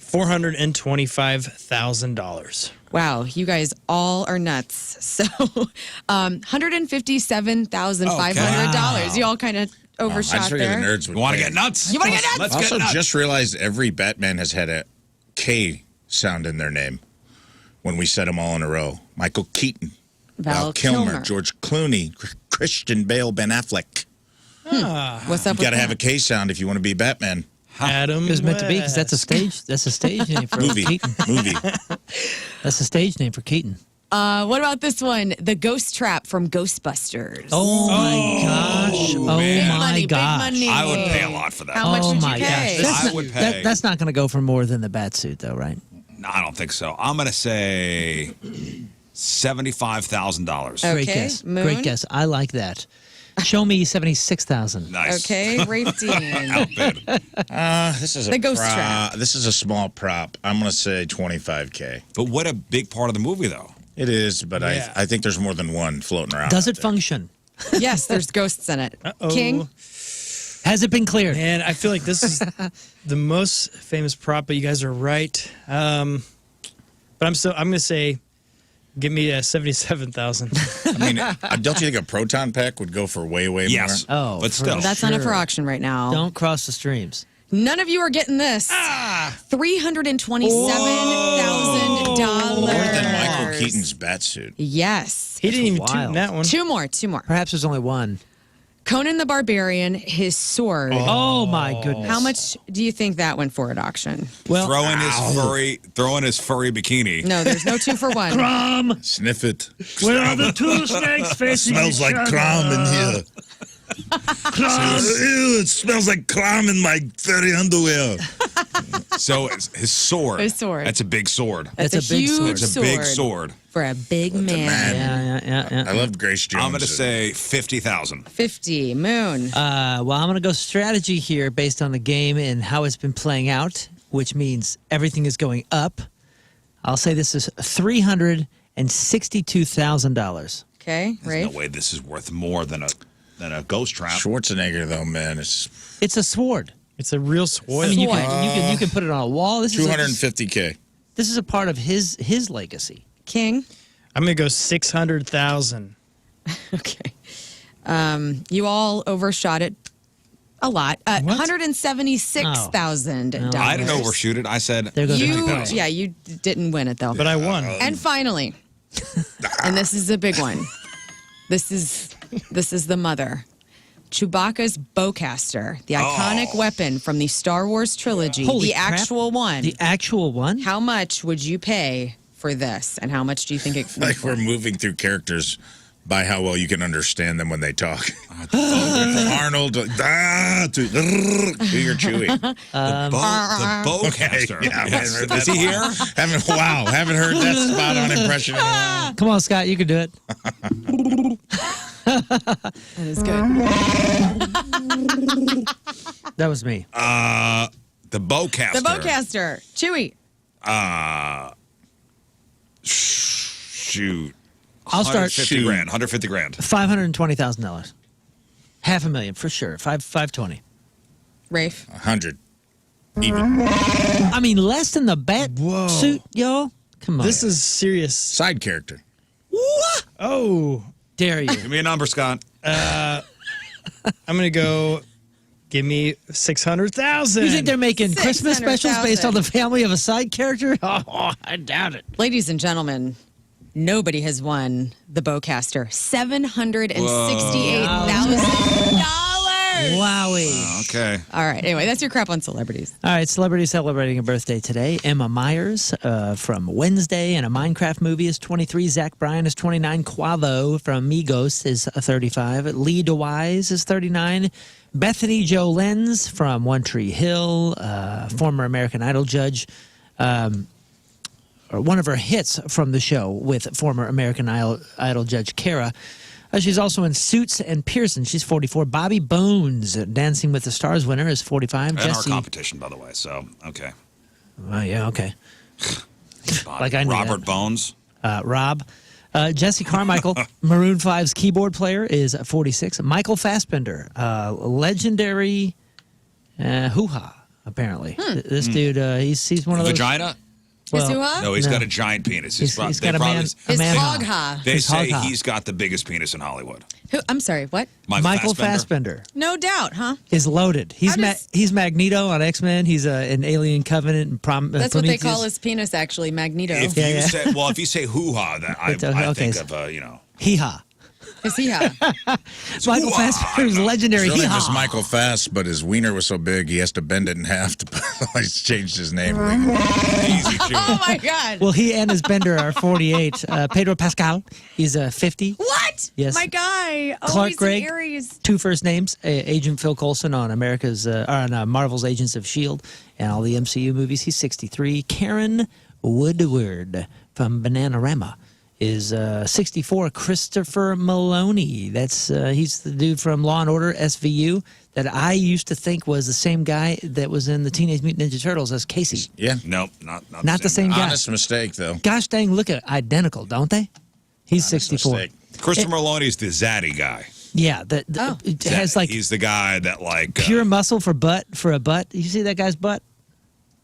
$425,000. Wow, you guys all are nuts. So, $157,500. You all kind of I overshot just figured there. the nerds would You want to play get it. nuts? You wanna get nuts? Let's I get also nuts. just realized every Batman has had a K sound in their name when we said them all in a row. Michael Keaton, Val Kilmer, Kilmer. George Clooney, Christian Bale, Ben Affleck. What's up You with got to have a that? K sound if you want to be Batman. Adam It was meant to be because that's a West. stage. That's a stage name for Movie. Keaton. Movie. That's a stage name for Keaton. What about this one? The Ghost Trap from Ghostbusters. Oh my gosh! Oh man. my money, big gosh! money. I would pay a lot for that. How much oh would you my pay? gosh! That's I not, would pay. that's not going to go for more than the bat suit, though, right? No, I don't think so. I'm going to say $75,000. Okay, Great guess. Moon? Great guess. I like that. Show me 76,000. Nice. Okay, Rafe Dean. Outbid. This is a The ghost prop. trap. This is a small prop. I'm going to say 25K. But what a big part of the movie, though. It is, but Yeah. I think there's more than one floating around. Does out it there. function? Yes, there's ghosts in it. Uh-oh. King? Has it been cleared? Man, I feel like this is the most famous prop, but you guys are right. But I'm going to say, give me 77,000. I mean, don't you think a proton pack would go for way Yes. more? Oh, But for still. That's not up for sure. auction right now. Don't cross the streams. None of you are getting this. $327,000. More than Michael Keaton's bat suit. Yes. He didn't even wild. toot that one. Two more. Perhaps there's only one. Conan the Barbarian, his sword. Oh, my goodness. How much do you think that went for at auction? Well, Throwing his furry bikini. No, there's no 2 for 1. Sniff it. where are the two snakes facing Smells like crumb in here. Ew, it smells like crumb in my furry underwear. So his sword. His sword. That's a big sword. That's It's a a big huge It's a big sword. for a big man. Yeah. I loved Grace Jones. I'm going to say 50,000. 50. Moon. Well, I'm going to go strategy here based on the game and how it's been playing out, which means everything is going up. I'll say this is $362,000. Okay, There's right? no way this is worth more than a ghost trap. Schwarzenegger, though, man, it's It's a sword. It's a real I sword. mean, you can put it on a wall. This is 250K. this is a part of his legacy. King. I'm going to go 600,000. Okay. You all overshot it a lot. $176,000. I didn't overshoot it. I said There goes You, 50,000. yeah, you didn't win it though. But I won. And finally, and this is a big one. This is the mother. Chewbacca's bowcaster, the iconic weapon from the Star Wars trilogy, Holy the crap. actual one. The actual one? How much would you pay for this, and how much do you think it? Like we're moving through characters by how well you can understand them when they talk. Arnold, to your Chewie. The bowcaster. Yeah, Yes. haven't heard Is he here? Haven't heard that spot on impression in a while. Come on, Scott, you can do it. That is good. That was me. The bowcaster. The bowcaster, Chewie. Shoot. I'll start 150 grand. 150 grand. $520,000. $500,000 for sure. 520. Rafe. 100. Even. I mean, less than the bat suit, y'all. Come on. This is serious. Side character. What? Oh. Dare you? Give me a number, Scott. I'm going to go, give me 600,000. You think they're making Christmas specials based on the 600,000. family of a side character? Oh, I doubt it. Ladies and gentlemen, nobody has won the bowcaster. $768,000. Wowie. Okay. All right. Anyway, that's your crap on celebrities. All right, celebrity celebrating a birthday today. Emma Myers from Wednesday and a Minecraft movie is 23. Zach Bryan is 29. Quavo from Migos is 35. Lee DeWise is 39. Bethany Joe Lenz from One Tree Hill, former American Idol judge, or one of her hits from the show with former American Idol judge Kara. She's also in Suits and Pearson. She's 44. Bobby Bones, Dancing with the Stars winner, is 45. And Jesse, our competition, by the way. So, okay. Oh, yeah, okay. Like I knew Robert that. Bones. Rob. Jesse Carmichael, Maroon 5's keyboard player, is 46. Michael Fassbender, legendary hoo-ha, apparently. This dude, he's one of those... Vagina? His hoo-ha? No, he's got a giant penis. He's got a man... His man hog-ha. They His say hog-ha. he's got the biggest penis in Hollywood. Who? I'm sorry, what? Michael Fassbender No doubt, huh? is loaded. He's How does- he's Magneto on X-Men. He's in Alien Covenant and That's what they Prometheus. call his penis, actually, Magneto. If Yeah, you yeah. say, well, if you say hoo-ha, then I Okay, think so- of, Hee-ha. His hee-ha. Michael Fassbender's legendary His real name hee-ha. is Michael Fass, but his wiener was so big he has to bend it in half to. He's changed his name. easy chew. Oh, my God. Well, he and his bender are 48. Pedro Pascal, he's 50. What? Yes. My guy. Oh, Clark he's Gregg, an Aries. two first names, Agent Phil Coulson on Marvel's Agents of S.H.I.E.L.D. and all the MCU movies. He's 63. Karen Woodward from Bananarama is 64, Christopher Maloney. That's he's the dude from Law and Order SVU that I used to think was the same guy that was in the Teenage Mutant Ninja Turtles as Casey. Yeah. Nope, not the same guy. Honest mistake, though. Gosh dang, look at identical, don't they? He's 64. Mistake. Christopher Maloney's the zaddy guy. Yeah, it has like He's the guy that like pure muscle for a butt. You see that guy's butt?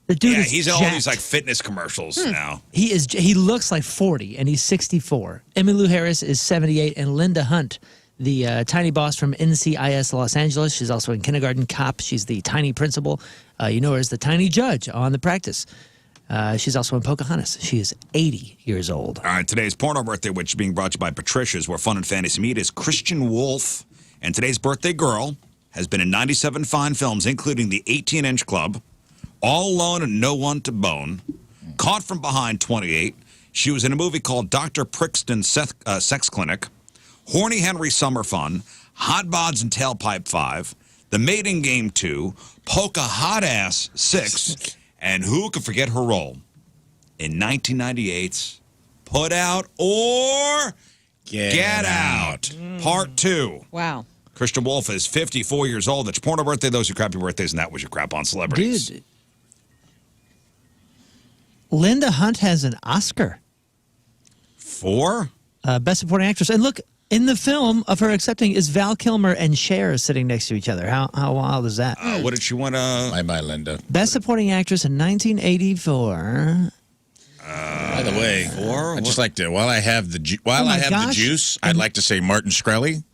The dude is he's in all jacked. these like fitness commercials now. He looks like 40 and he's 64. Emmylou Harris is 78 and Linda Hunt, the tiny boss from NCIS Los Angeles. She's also in Kindergarten Cop. She's the tiny principal. You know her as the tiny judge on The Practice. She's also in Pocahontas. She is 80 years old. All right, today's porno birthday, which is being brought to you by Patricia's, where fun and fantasy meet, is Christian Wolf. And today's birthday girl has been in 97 fine films, including The 18-Inch Club, All Alone and No One to Bone, Caught from Behind 28. She was in a movie called Dr. Prixton's Sex Clinic, Horny Henry Summer Fun, Hot Bods and Tailpipe 5, The Mating Game 2, Polka Hot Ass 6, and who could forget her role in 1998's Put Out or Get Out, Part 2. Wow. Christian Wolf is 54 years old. That's your porno birthday. Those are crappy birthdays, and that was your crap on celebrities. Dude, Linda Hunt has an Oscar. For? Best Supporting Actress. And look, in the film of her accepting is Val Kilmer and Cher sitting next to each other. How wild is that? What did she win? Bye-bye, Linda. Best Supporting Actress in 1984. By the way, I just like to, while I have the juice, I'd like to say Martin Shkreli,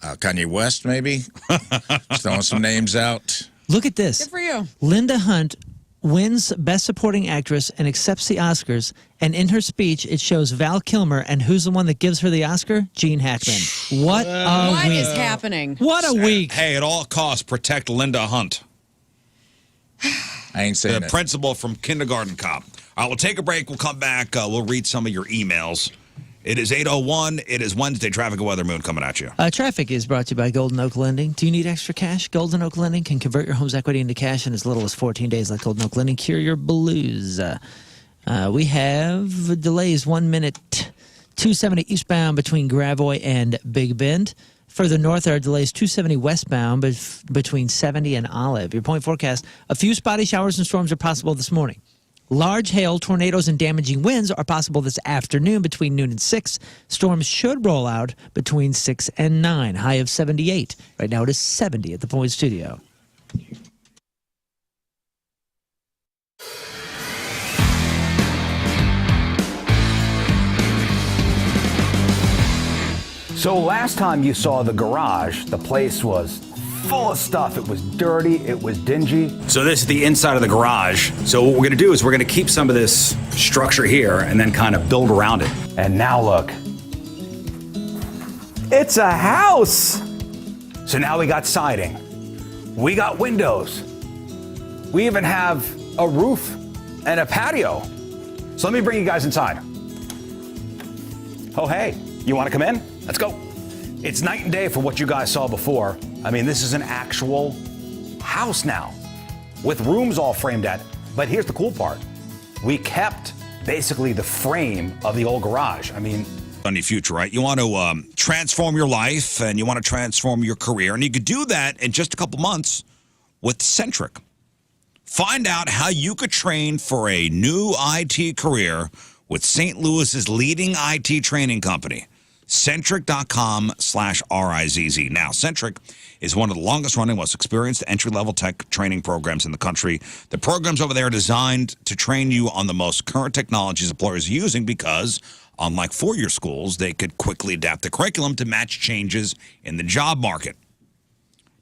Kanye West, maybe. Just throwing some names out. Look at this. Good for you. Linda Hunt wins Best Supporting Actress and accepts the Oscars. And in her speech, it shows Val Kilmer. And who's the one that gives her the Oscar? Gene Hackman. What is happening? What a week. Hey, at all costs, protect Linda Hunt. I ain't saying The principal from Kindergarten Cop. All right, we'll take a break. We'll come back. We'll read some of your emails. It is 8:01. It is Wednesday. Traffic and Weather Moon coming at you. Traffic is brought to you by Golden Oak Lending. Do you need extra cash? Golden Oak Lending can convert your home's equity into cash in as little as 14 days. Like Golden Oak Lending, cure your blues. We have delays 1 minute, 270 eastbound between Gravois and Big Bend. Further north, there are delays 270 westbound between 70 and Olive. Your point forecast, a few spotty showers and storms are possible this morning. Large hail, tornadoes, and damaging winds are possible this afternoon between noon and 6. Storms should roll out between 6 and 9. High of 78. Right now it is 70 at the Point Studio. So last time you saw the garage, the place was full of stuff. It was dirty, it was dingy. So this is the inside of the garage. So what we're gonna do is we're gonna keep some of this structure here and then kind of build around it. And now look, it's a house. So now we got siding, we got windows, we even have a roof and a patio. So let me bring you guys inside. Oh, hey, you wanna come in? Let's go. It's night and day for what you guys saw before. I mean, this is an actual house now with rooms all framed at. But here's the cool part. We kept basically the frame of the old garage. I mean, On your future, right? You want to transform your life and you want to transform your career. And you could do that in just a couple months with Centric. Find out how you could train for a new IT career with St. Louis's leading IT training company. Centric.com/RIZZ. Now, Centric is one of the longest running, most experienced entry-level tech training programs in the country. The programs over there are designed to train you on the most current technologies employers are using because, unlike four-year schools, they could quickly adapt the curriculum to match changes in the job market.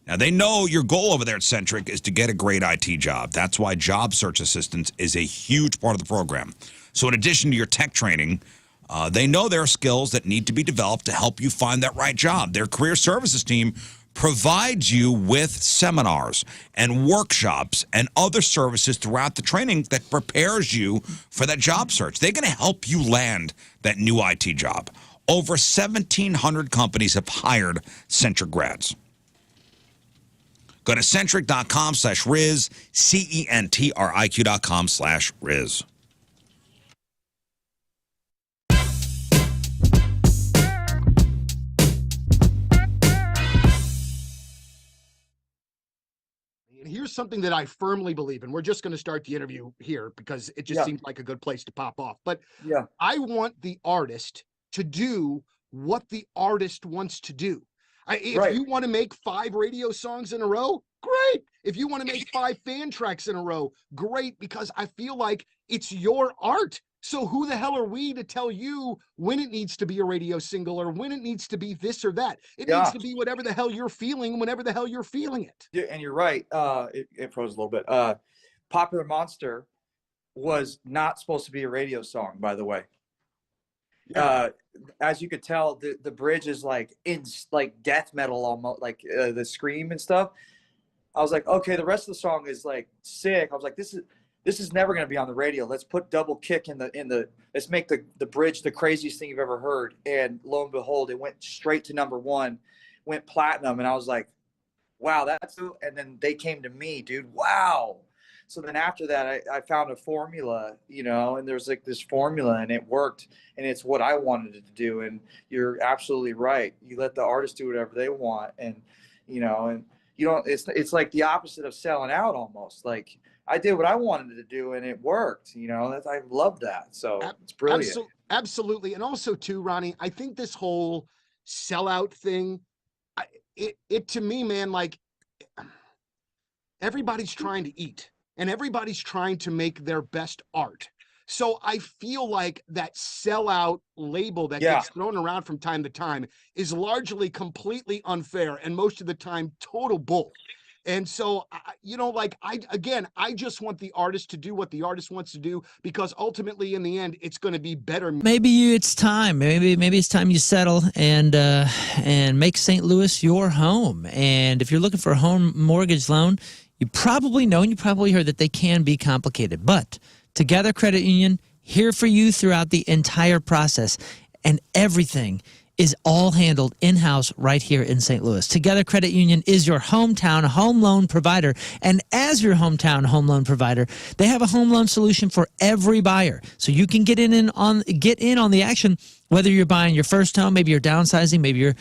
Now, they know your goal over there at Centric is to get a great IT job. That's why job search assistance is a huge part of the program. So in addition to your tech training, they know there are skills that need to be developed to help you find that right job. Their career services team provides you with seminars and workshops and other services throughout the training that prepares you for that job search. They're going to help you land that new IT job. Over 1,700 companies have hired Centric grads. Go to centric.com/Riz, CENTRIQ.com/Riz. And here's something that I firmly believe, and we're just going to start the interview here because it just seems like a good place to pop off. But I want the artist to do what the artist wants to do. If you want to make 5 radio songs in a row, great. If you want to make 5 fan tracks in a row, great, because I feel like it's your art. So who the hell are we to tell you when it needs to be a radio single or when it needs to be this or that? It needs to be whatever the hell you're feeling, whenever the hell you're feeling it. Yeah, and you're right. It froze a little bit. Popular Monster was not supposed to be a radio song, by the way. As you could tell, the bridge is like death metal, almost like the scream and stuff. I was like, okay, the rest of the song is like sick. I was like, this is never going to be on the radio. Let's put double kick in the let's make the bridge the craziest thing you've ever heard. And lo and behold, it went straight to #1, went platinum. And I was like, wow, and then they came to me, dude. Wow. So then after that, I found a formula, and there's like this formula and it worked and it's what I wanted it to do. And you're absolutely right. You let the artist do whatever they want. And, and you don't, it's like the opposite of selling out almost. Like I did what I wanted to do and it worked, I love that. So it's brilliant. Absolutely. And also too, Ronnie, I think this whole sellout thing, it to me, man, like everybody's trying to eat. And everybody's trying to make their best art. So I feel like that sellout label that gets thrown around from time to time is largely completely unfair and most of the time total bull. And so, I just want the artist to do what the artist wants to do because ultimately in the end, it's going to be better. Maybe it's time. Maybe it's time you settle and make St. Louis your home. And if you're looking for a home mortgage loan, you probably know and you probably heard that they can be complicated. But Together Credit Union, here for you throughout the entire process. And everything is all handled in-house right here in St. Louis. Together Credit Union is your hometown home loan provider. And as your hometown home loan provider, they have a home loan solution for every buyer. So you can get in on the action, whether you're buying your first home, maybe you're downsizing, maybe you're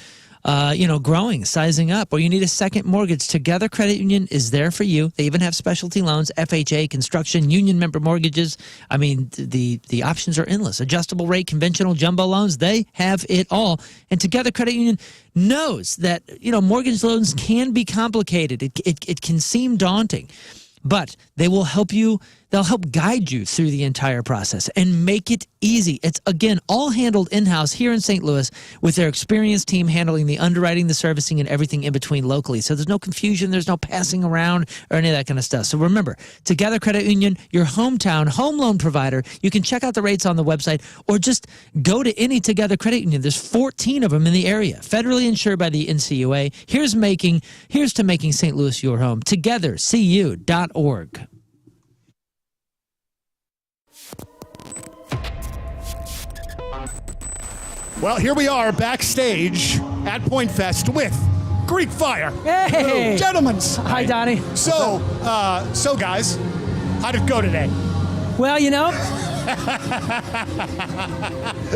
growing, sizing up, or you need a second mortgage. Together Credit Union is there for you. They even have specialty loans, FHA, construction, union member mortgages. I mean, the options are endless. Adjustable rate, conventional jumbo loans, they have it all. And Together Credit Union knows that, mortgage loans can be complicated. It can seem daunting, but they will help you. They'll help guide you through the entire process and make it easy. It's, again, all handled in-house here in St. Louis with their experienced team handling the underwriting, the servicing, and everything in between locally. So there's no confusion. There's no passing around or any of that kind of stuff. So remember, Together Credit Union, your hometown home loan provider. You can check out the rates on the website or just go to any Together Credit Union. There's 14 of them in the area, federally insured by the NCUA. Here's to making St. Louis your home. TogetherCU.org. Well, here we are backstage at Point Fest with Greek Fire. Hey, gentlemen. Hi, Donnie. So guys, how'd it go today? Well,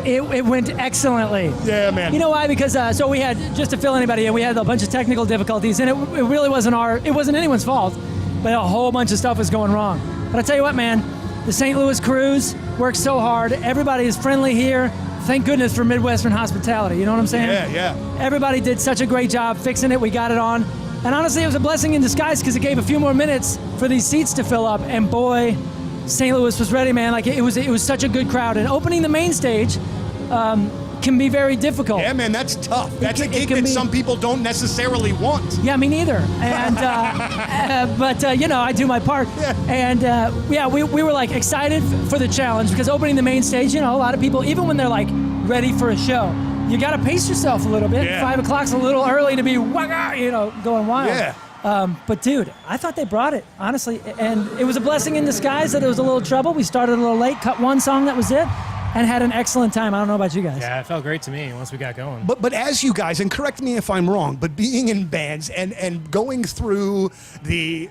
it went excellently. Yeah, man. You know why? Because so we had, just to fill anybody in, we had a bunch of technical difficulties, and it really wasn't anyone's fault, but a whole bunch of stuff was going wrong. But I tell you what, man, the St. Louis crews worked so hard. Everybody is friendly here. Thank goodness for Midwestern hospitality. You know what I'm saying? Yeah. Everybody did such a great job fixing it. We got it on. And honestly, it was a blessing in disguise because it gave a few more minutes for these seats to fill up. And boy, St. Louis was ready, man. Like it was such a good crowd. And opening the main stage can be very difficult. Yeah, man, that's tough. That's a gig that some people don't necessarily want. Yeah, me neither. And but I do my part. Yeah. And we were like excited for the challenge because opening the main stage, a lot of people, even when they're like ready for a show, you got to pace yourself a little bit. Yeah. 5 o'clock's a little early to be going wild. Yeah. But dude, I thought they brought it, honestly. And it was a blessing in disguise that it was a little trouble. We started a little late, cut one song, that was it. And had an excellent time. I don't know about you guys. Yeah, it felt great to me once we got going. But as you guys, and correct me if I'm wrong, but being in bands and going through the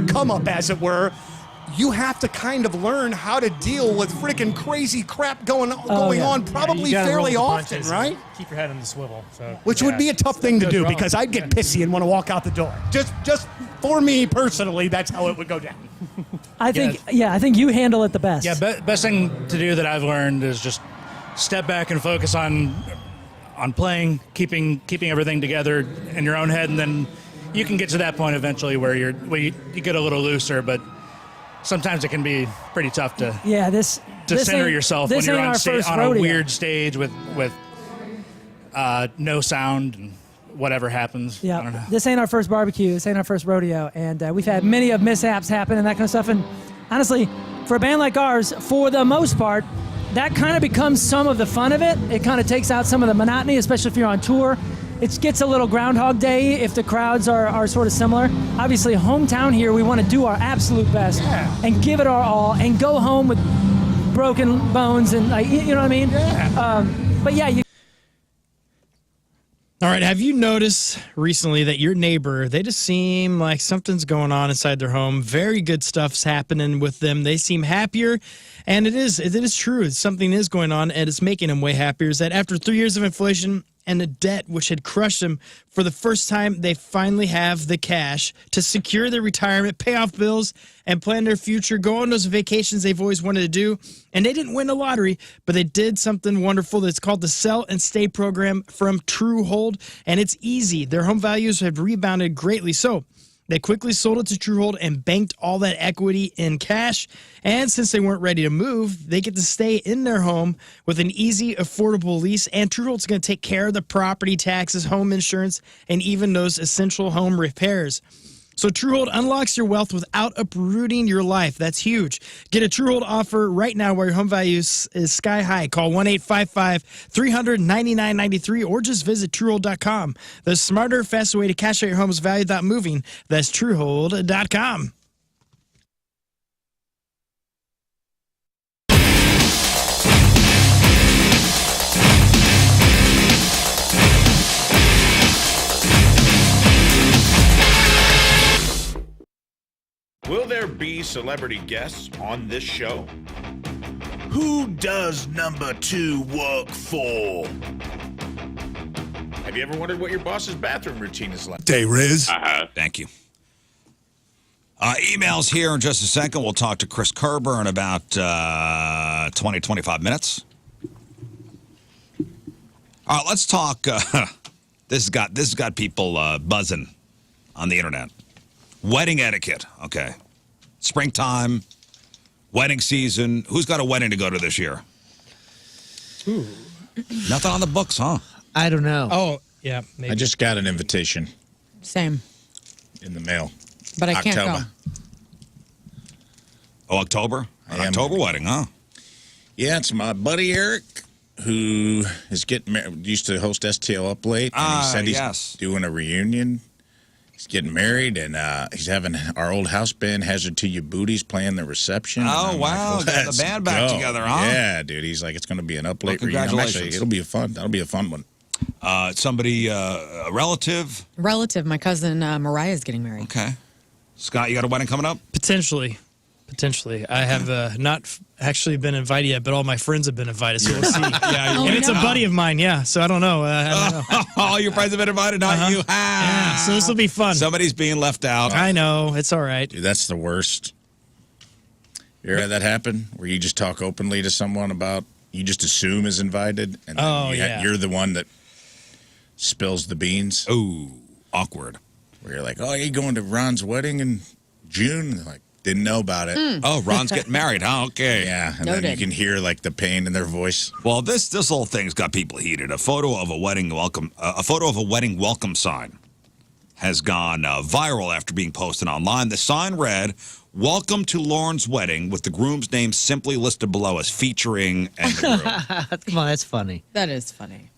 come up, as it were, you have to kind of learn how to deal with freaking crazy crap going on probably fairly often, right? Keep your head on the swivel. So, Which would be a tough thing to do because I'd get pissy and want to walk out the door. Just for me personally, that's how it would go down. I think you handle it the best. Yeah, best thing to do that I've learned is just step back and focus on playing, keeping everything together in your own head, and then you can get to that point eventually where you get a little looser, but sometimes it can be pretty tough to center yourself when you're on a weird stage with no sound and whatever happens. Yeah, I don't know. This ain't our first barbecue. This ain't our first rodeo, and we've had many of mishaps happen and that kind of stuff. And honestly, for a band like ours, for the most part, that kind of becomes some of the fun of it. It kind of takes out some of the monotony, especially if you're on tour. It gets a little Groundhog Day if the crowds are sort of similar. Obviously, hometown here, we want to do our absolute best and give it our all and go home with broken bones and, you know what I mean? But yeah, All right, have you noticed recently that your neighbor, they just seem like something's going on inside their home? Very good stuff's happening with them. They seem happier, and it is true. Something is going on, and it's making them way happier. Is that after 3 years of inflation and a debt which had crushed them, for the first time, they finally have the cash to secure their retirement, pay off bills, and plan their future, go on those vacations they've always wanted to do. And they didn't win the lottery, but they did something wonderful that's called the Sell and Stay program from Truehold, and it's easy. Their home values have rebounded greatly, so they quickly sold it to Truehold and banked all that equity in cash. And since they weren't ready to move, they get to stay in their home with an easy, affordable lease. And Truehold's going to take care of the property taxes, home insurance, and even those essential home repairs. So Truehold unlocks your wealth without uprooting your life. That's huge. Get a Truehold offer right now where your home value is sky high. Call 1-855-300-9993 or just visit Truehold.com. The smarter, faster way to cash out your home's value without moving. That's Truehold.com. Will there be celebrity guests on this show? Who does number 2 work for? Have you ever wondered what your boss's bathroom routine is like? Hey, Riz. Thank you. Emails here in just a second. We'll talk to Chris Kerber in about 20, 25 minutes. All right, let's talk. This has got people buzzing on the internet. Wedding etiquette. Okay. Springtime, wedding season. Who's got a wedding to go to this year? Ooh. Nothing on the books, huh? I don't know. Oh, yeah, maybe. I just got an invitation Same. in the mail. But I can't go. Oh, October? An October wedding, huh? Yeah, it's my buddy Eric, who is getting married. Used to host STL Up Late, and he said he's doing a reunion. He's getting married, and he's having our old house band, Hazard to Your Booties, playing the reception. Oh, wow. Like, Got the band back together, huh? Yeah, dude. He's like, it's going to be an Up Late reunion. Congratulations. Actually, that'll be a fun one. Somebody, a relative? Relative. My cousin Mariah's getting married. Okay. Scott, you got a wedding coming up? Potentially. I have not actually been invited yet, but all my friends have been invited, so we'll see. Yeah, and it's a buddy of mine, so I don't know. All your friends have been invited, not you. Yeah, so this will be fun. Somebody's being left out. I know. It's all right. Dude, that's the worst. You ever had that happen, where you just talk openly to someone about, you just assume is invited, and then you're the one that spills the beans? Ooh, awkward. Where you're like, oh, you going to Ron's wedding in June? They're like, didn't know about it. Oh, Ron's getting married, huh? Okay. Yeah, and then you can hear like the pain in their voice. Well, this whole thing's got people heated. A photo of a wedding welcome sign has gone viral after being posted online. The sign read, "Welcome to Lauren's wedding," with the groom's name simply listed below as featuring and the groom. Come on, that's funny. That is funny.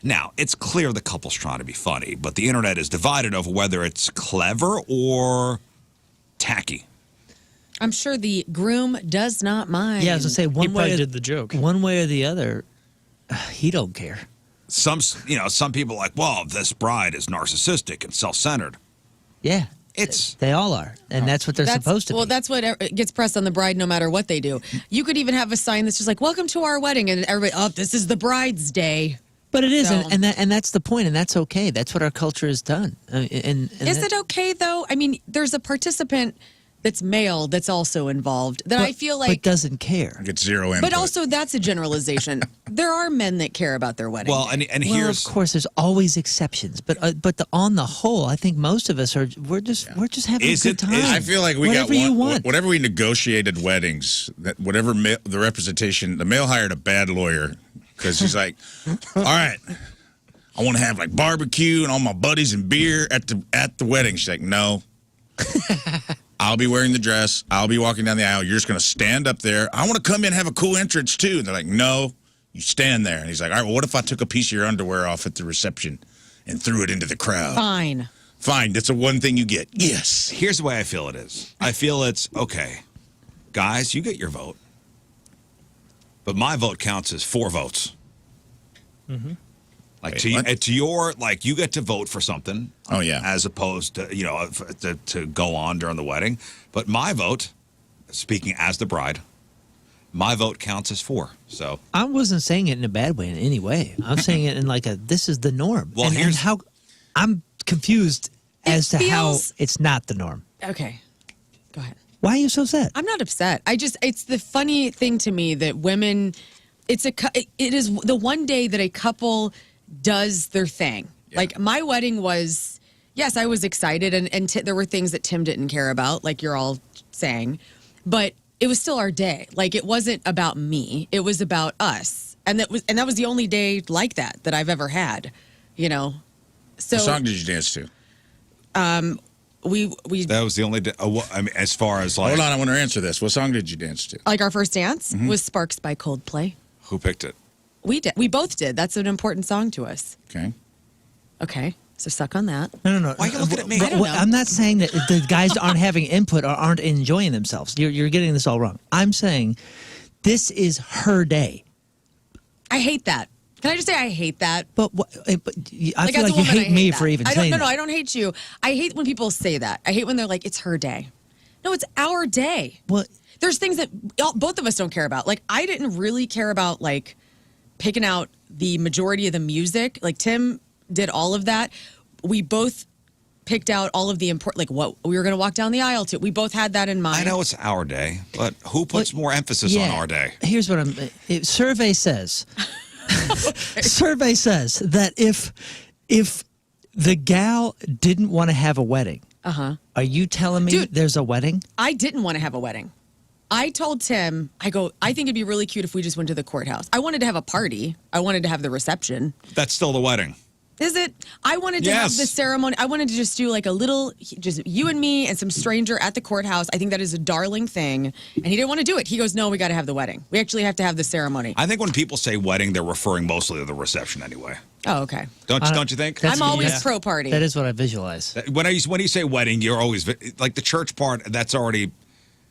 Now, it's clear the couple's trying to be funny, but the internet is divided over whether it's clever or tacky. I'm sure the groom does not mind. Yeah, I was gonna say He probably did the joke. One way or the other, he don't care. Some people are like, well, this bride is narcissistic and self-centered. Yeah. They all are, and that's what they're supposed to. Well, that's what gets pressed on the bride, no matter what they do. You could even have a sign that's just like "Welcome to our wedding," and everybody, "Oh, this is the bride's day." But it is, and that's the point, and that's okay. That's what our culture has done. And is it okay though? I mean, there's a participant that's male that's also involved that I feel like but doesn't care. Gets zero input. But also, that's a generalization. There are men that care about their wedding. Well, and Well, here's of course, there's always exceptions, but on the whole, I think most of us we're just having a good time. I feel like we whatever you want. Whatever we negotiated weddings, that whatever the representation, the male hired a bad lawyer because he's like, all right, I want to have like barbecue and all my buddies and beer at the wedding. She's like, no. I'll be wearing the dress. I'll be walking down the aisle. You're just going to stand up there. I want to come in and have a cool entrance, too. And they're like, no, you stand there. And he's like, all right, well, what if I took a piece of your underwear off at the reception and threw it into the crowd? Fine. Fine. That's the one thing you get. Yes. Here's the way I feel it is. I feel it's, okay, guys, you get your vote. But my vote counts as 4 votes. Mm-hmm. Like it's your you get to vote for something. Oh yeah. As opposed to to go on during the wedding, but my vote, speaking as the bride, my vote counts as 4. So I wasn't saying it in a bad way in any way. I'm saying it in like this is the norm. Well, and how I'm confused as to how it's not the norm. Okay, go ahead. Why are you so sad? I'm not upset. It's the funny thing to me that women, it is the one day that a couple does their thing. Yeah. Like my wedding was, yes, I was excited and there were things that Tim didn't care about, like you're all saying, but it was still our day. Like it wasn't about me. It was about us. And that was the only day like that I've ever had, you know? So what song did you dance to? We that was the only day, I mean, as far as like. Hold on, I want to answer this. What song did you dance to? Like our first dance was Sparks by Coldplay. Who picked it? We did. We both did. That's an important song to us. Okay. Okay. So suck on that. No. Why are you looking at me? I don't know. I'm not saying that the guys aren't having input or aren't enjoying themselves. You're getting this all wrong. I'm saying this is her day. I hate that. Can I just say I hate that? But I feel like you hate me for even saying that. No, I don't hate you. I hate when people say that. I hate when they're like, it's her day. No, it's our day. Well, there's things that both of us don't care about. Like, I didn't really care about, like, picking out the majority of the music. Like, Tim did all of that. We both picked out all of the important, like, what we were going to walk down the aisle to. We both had that in mind. I know it's our day, but who puts more emphasis on our day? Here's what survey says. Survey says that if the gal didn't want to have a wedding, are you telling me there's a wedding? I didn't want to have a wedding. I told Tim, I think it'd be really cute if we just went to the courthouse. I wanted to have a party. I wanted to have the reception. That's still the wedding. Is it? I wanted to have the ceremony. I wanted to just do like a little, just you and me and some stranger at the courthouse. I think that is a darling thing. And he didn't want to do it. He goes, no, we got to have the wedding. We actually have to have the ceremony. I think when people say wedding, they're referring mostly to the reception anyway. Oh, okay. Don't you think? I'm always pro party. That is what I visualize. When you say wedding, you're always like the church part. That's already.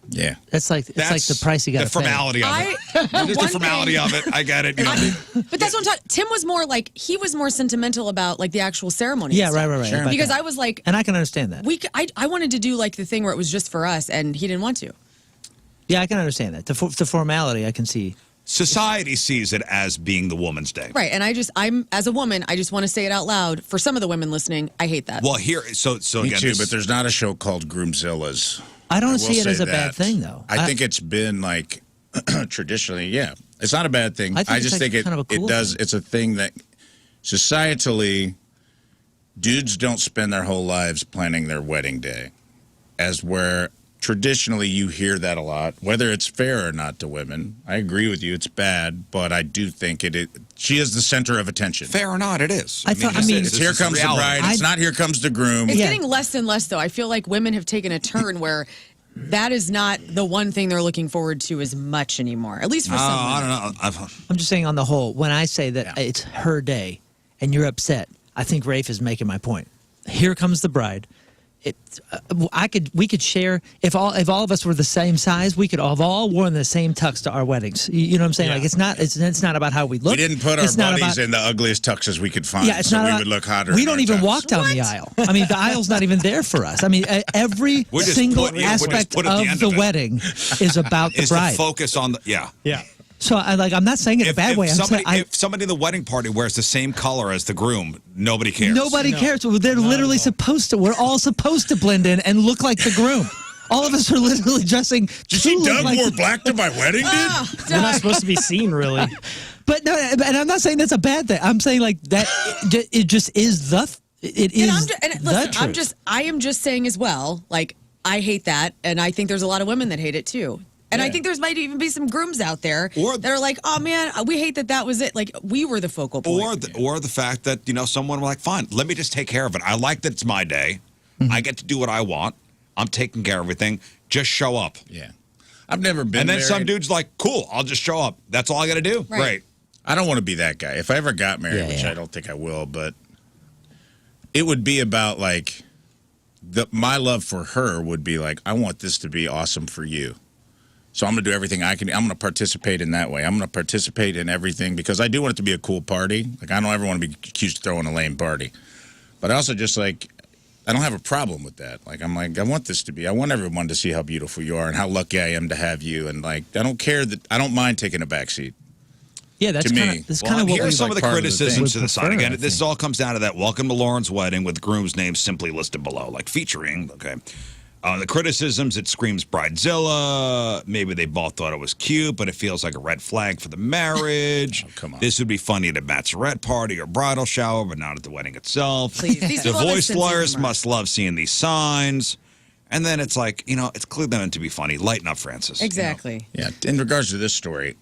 Yeah, it's like the price you got to pay. The formality of it. There's the formality of it. I get it. You know. But that's what I'm talking. Tim was more like he was more sentimental about like the actual ceremony. Yeah, right. Sure. Because I was like, and I can understand that. I wanted to do like the thing where it was just for us, and he didn't want to. Yeah, I can understand that. The formality, I can see. Society sees it as being the woman's day. Right, and I'm as a woman, I just want to say it out loud for some of the women listening. I hate that. Well, so Me again, too, but there's not a show called Groomzilla's. I don't see it as a bad thing, though. I think it's been like traditionally, yeah. It's not a bad thing. I just think it does. It's a thing that societally, dudes don't spend their whole lives planning their wedding day, as where traditionally you hear that a lot. Whether it's fair or not to women, I agree with you. It's bad, but I do think she is the center of attention. Fair or not, it is. It's here comes the bride. It's not here comes the groom. It's getting less and less, though. I feel like women have taken a turn where that is not the one thing they're looking forward to as much anymore. At least for some women. I don't know. I'm just saying on the whole, when I say that it's her day and you're upset, I think Rafe is making my point. Here comes the bride. we could share if all of us were the same size, we could have all worn the same tux to our weddings. You know what I'm saying? Like it's not about how we look. We didn't put our buddies in the ugliest tuxes we could find, it's not we about, would look hotter. We don't even walk down the aisle. I mean, the aisle's not even there for us. I mean, every single aspect of the wedding is about the bride. To focus on the yeah. So I'm not saying it in a bad way. If somebody in the wedding party wears the same color as the groom, nobody cares. Nobody cares. They're literally supposed to. We're all supposed to blend in and look like the groom. All of us are literally dressing. Did you see Doug wore black to my wedding, dude? We're not supposed to be seen, really. But no, and I'm not saying that's a bad thing. I'm saying like that. It just is the. It is the truth. I am just saying as well. Like I hate that, and I think there's a lot of women that hate it too. And I think there's might even be some grooms out there that are like, oh man, we hate that was it. Like we were the focal point. Or the fact that, someone was like, fine, let me just take care of it. I like that it's my day. Mm-hmm. I get to do what I want. I'm taking care of everything. Just show up. Yeah. I've never been And then married. some dude's like, cool, I'll just show up. That's all I got to do. Right. Great. I don't want to be that guy. If I ever got married, which I don't think I will, but it would be about like my love for her would be like, I want this to be awesome for you. So I'm going to do everything I can. I'm going to participate in that way. I'm going to participate in everything because I do want it to be a cool party. Like, I don't ever want to be accused of throwing a lame party. But I also just, like, I don't have a problem with that. Like, I'm like, I want everyone to see how beautiful you are and how lucky I am to have you. And, like, I don't mind taking a backseat. Yeah, that's kind of what here's some of the criticisms to the side. Again, this this all comes down to that welcome to Lauren's wedding with groom's name simply listed below, like featuring, okay. The criticisms, it screams Bridezilla. Maybe they both thought it was cute, but it feels like a red flag for the marriage. Come on. This would be funny at a bachelorette party or bridal shower, but not at the wedding itself. Please, these people have a Divorce sense of lawyers humor. must love seeing these signs. And then it's like, it's clearly meant to be funny. Lighten up, Francis. Exactly. Yeah, in regards to this story,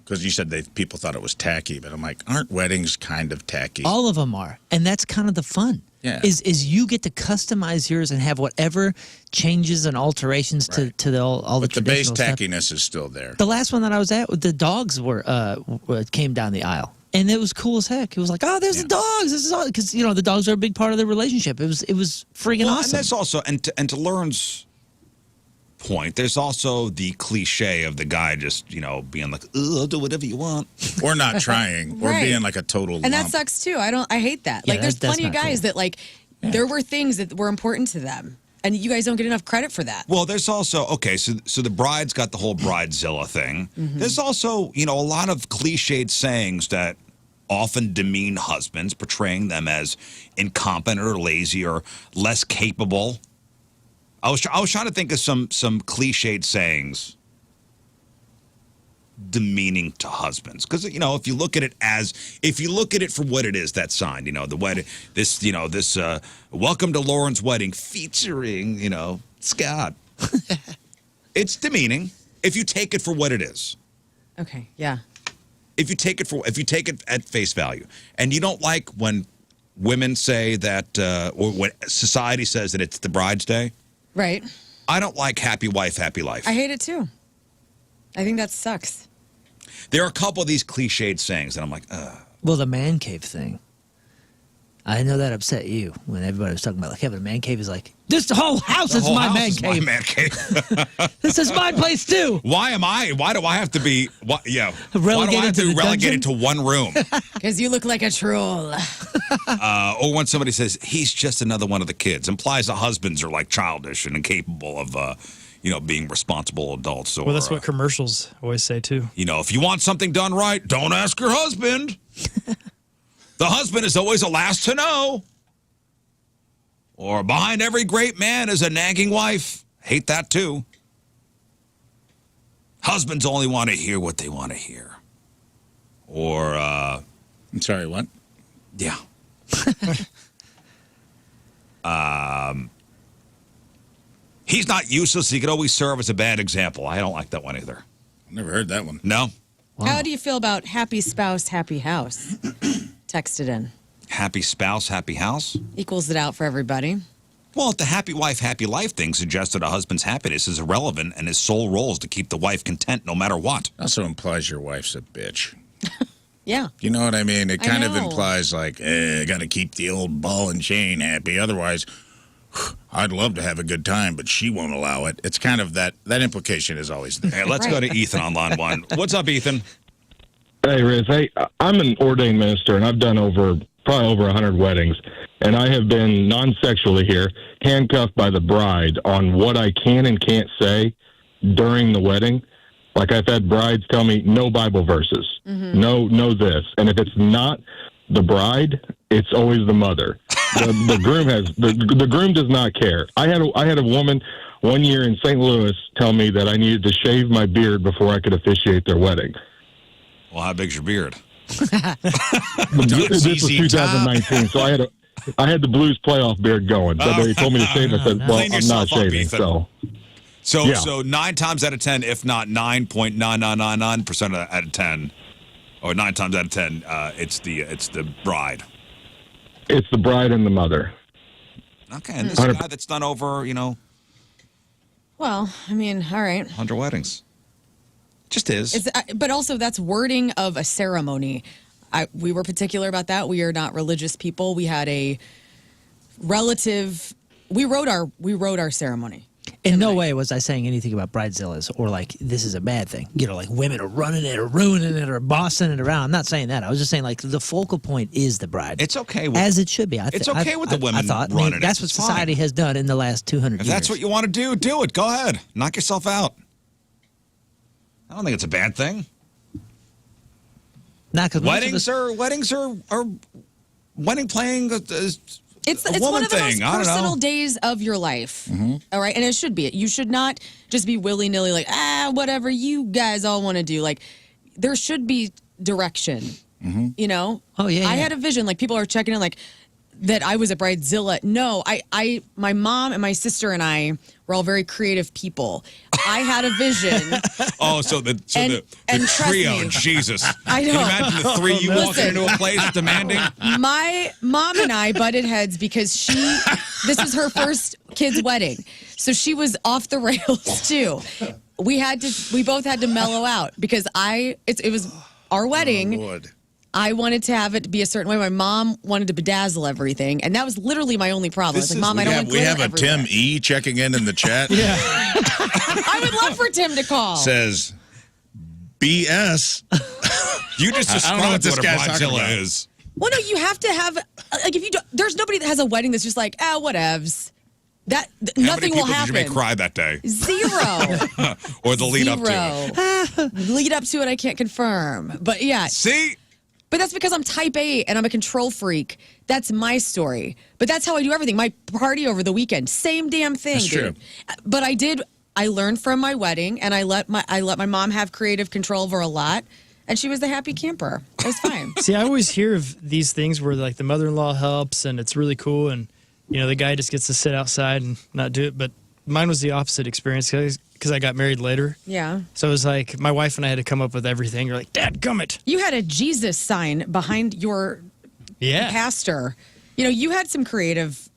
because you said people thought it was tacky, but I'm like, aren't weddings kind of tacky? All of them are, and that's kind of the fun. Yeah. Is you get to customize yours and have whatever changes and alterations to all the But the base traditional stuff. tackiness is still there. The last one that I was at, the dogs came down the aisle, and it was cool as heck. It was like, oh, there's the dogs. This is all because the dogs are a big part of the relationship. It was freaking awesome. And that's also and to Lauren's point, there's also the cliche of the guy just being like, I'll do whatever you want, or not trying, or Right. being like a total. And that lump. sucks too. I hate that. Yeah, Like there's that's plenty of not guys cool. that like there were things that were important to them, and you guys don't get enough credit for that. Well, there's also so the bride's got the whole Bridezilla thing. Mm-hmm. There's also a lot of cliched sayings that often demean husbands, portraying them as incompetent or lazy or less capable. I was trying to think of some cliched sayings demeaning to husbands, because if you look at it for what it is, that sign, the wedding, this welcome to Lauren's wedding featuring Scott. It's demeaning if you take it for what it is. Okay. Yeah. If you take it at face value, and you don't like when women say that, or when society says that it's the bride's day. Right. I don't like happy wife, happy life. I hate it too. I think that sucks. There are a couple of these cliched sayings that I'm like, ugh. Well, the man cave thing. I know that upset you when everybody was talking about like having a man cave. Is like, this whole house is my man cave. My man cave. This is my place too. Why do I have to be? Why do I have to be relegated to one room? Because you look like a troll. Or when somebody says he's just another one of the kids, implies the husbands are like childish and incapable of, being responsible adults. Or, Well, that's what commercials always say too. if you want something done right, don't ask your husband. The husband is always the last to know. Or behind every great man is a nagging wife. Hate that too. Husbands only want to hear what they want to hear. Or, I'm sorry, what? Yeah. He's not useless. He could always serve as a bad example. I don't like that one either. Never heard that one. No? How do you feel about happy spouse, happy house? Text it in. Happy spouse, happy house? Equals it out for everybody. Well, the happy wife, happy life thing suggests that a husband's happiness is irrelevant and his sole role is to keep the wife content no matter what. Also implies your wife's a bitch. Yeah. You know what I mean? It I kind of know. implies like, got to keep the old ball and chain happy. Otherwise, I'd love to have a good time, but she won't allow it. It's kind of that implication is always there. Hey, let's go to Ethan on line 1. What's up, Ethan? Hey, Riz. Hey, I'm an ordained minister, and I've done probably over 100 weddings, and I have been non-sexually here, handcuffed by the bride on what I can and can't say during the wedding. Like, I've had brides tell me no Bible verses, no this, and if it's not the bride, it's always the mother. The groom the groom does not care. I had a woman one year in St. Louis tell me that I needed to shave my beard before I could officiate their wedding. Well, how big's your beard? This was 2019, so I had the Blues playoff beard going, but they told me to shave. I said, "Well, I'm not shaving." So 9 times out of 10, if not 9.9999% out of 10, or 9 times out of 10, it's the bride. It's the bride and the mother. Okay, and this is a guy that's done over, Well, I mean, all right. 100 weddings. Just is. But also, that's wording of a ceremony. We were particular about that. We are not religious people. We had a relative. We wrote our ceremony. In no way was I saying anything about Bridezillas or like this is a bad thing. Like women are running it or ruining it or bossing it around. I'm not saying that. I was just saying like the focal point is the bride. It's okay. As it should be. It's okay with the women running that's what society has done in the last 200 years. If that's what you want to do, do it. Go ahead. Knock yourself out. I don't think it's a bad thing. Not because weddings are wedding playing is It's a one of the thing. most personal days of your life. All right. And it should be. You should not just be willy-nilly like, whatever you guys all want to do. Like, there should be direction, Oh, yeah. I had a vision. Like, people are checking in like that I was a Bridezilla. No, my mom and my sister and I were all very creative people. I had a vision. The trio, me, Jesus. I know. Can you imagine the three you walking into a place demanding? My mom and I butted heads because this was her first kid's wedding. So she was off the rails too. We both had to mellow out because it was our wedding. Oh, Lord. I wanted to have it be a certain way. My mom wanted to bedazzle everything, and that was literally my only problem. I was like, Mom, I don't want We have a everywhere. Tim E checking in the chat. Yeah. I would love for Tim to call. Says, BS. You just described what a Bridezilla is. Well, no, you have to have, like, if you don't, there's nobody that has a wedding that's just like, whatevs. Nothing will happen. How many people did you make cry that day? 0. Or the lead up to it? Lead up to it, I can't confirm. But yeah. See? But that's because I'm type A and I'm a control freak. That's my story. But that's how I do everything. My party over the weekend, same damn thing, That's dude. true. But I learned from my wedding, and I let my mom have creative control over a lot, and she was the happy camper. It was fine. See, I always hear of these things where like the mother-in-law helps and it's really cool, and the guy just gets to sit outside and not do it. But mine was the opposite experience because I got married later. Yeah. So it was like my wife and I had to come up with everything. You're like, dadgummit. You had a Jesus sign behind your pastor. You had some creative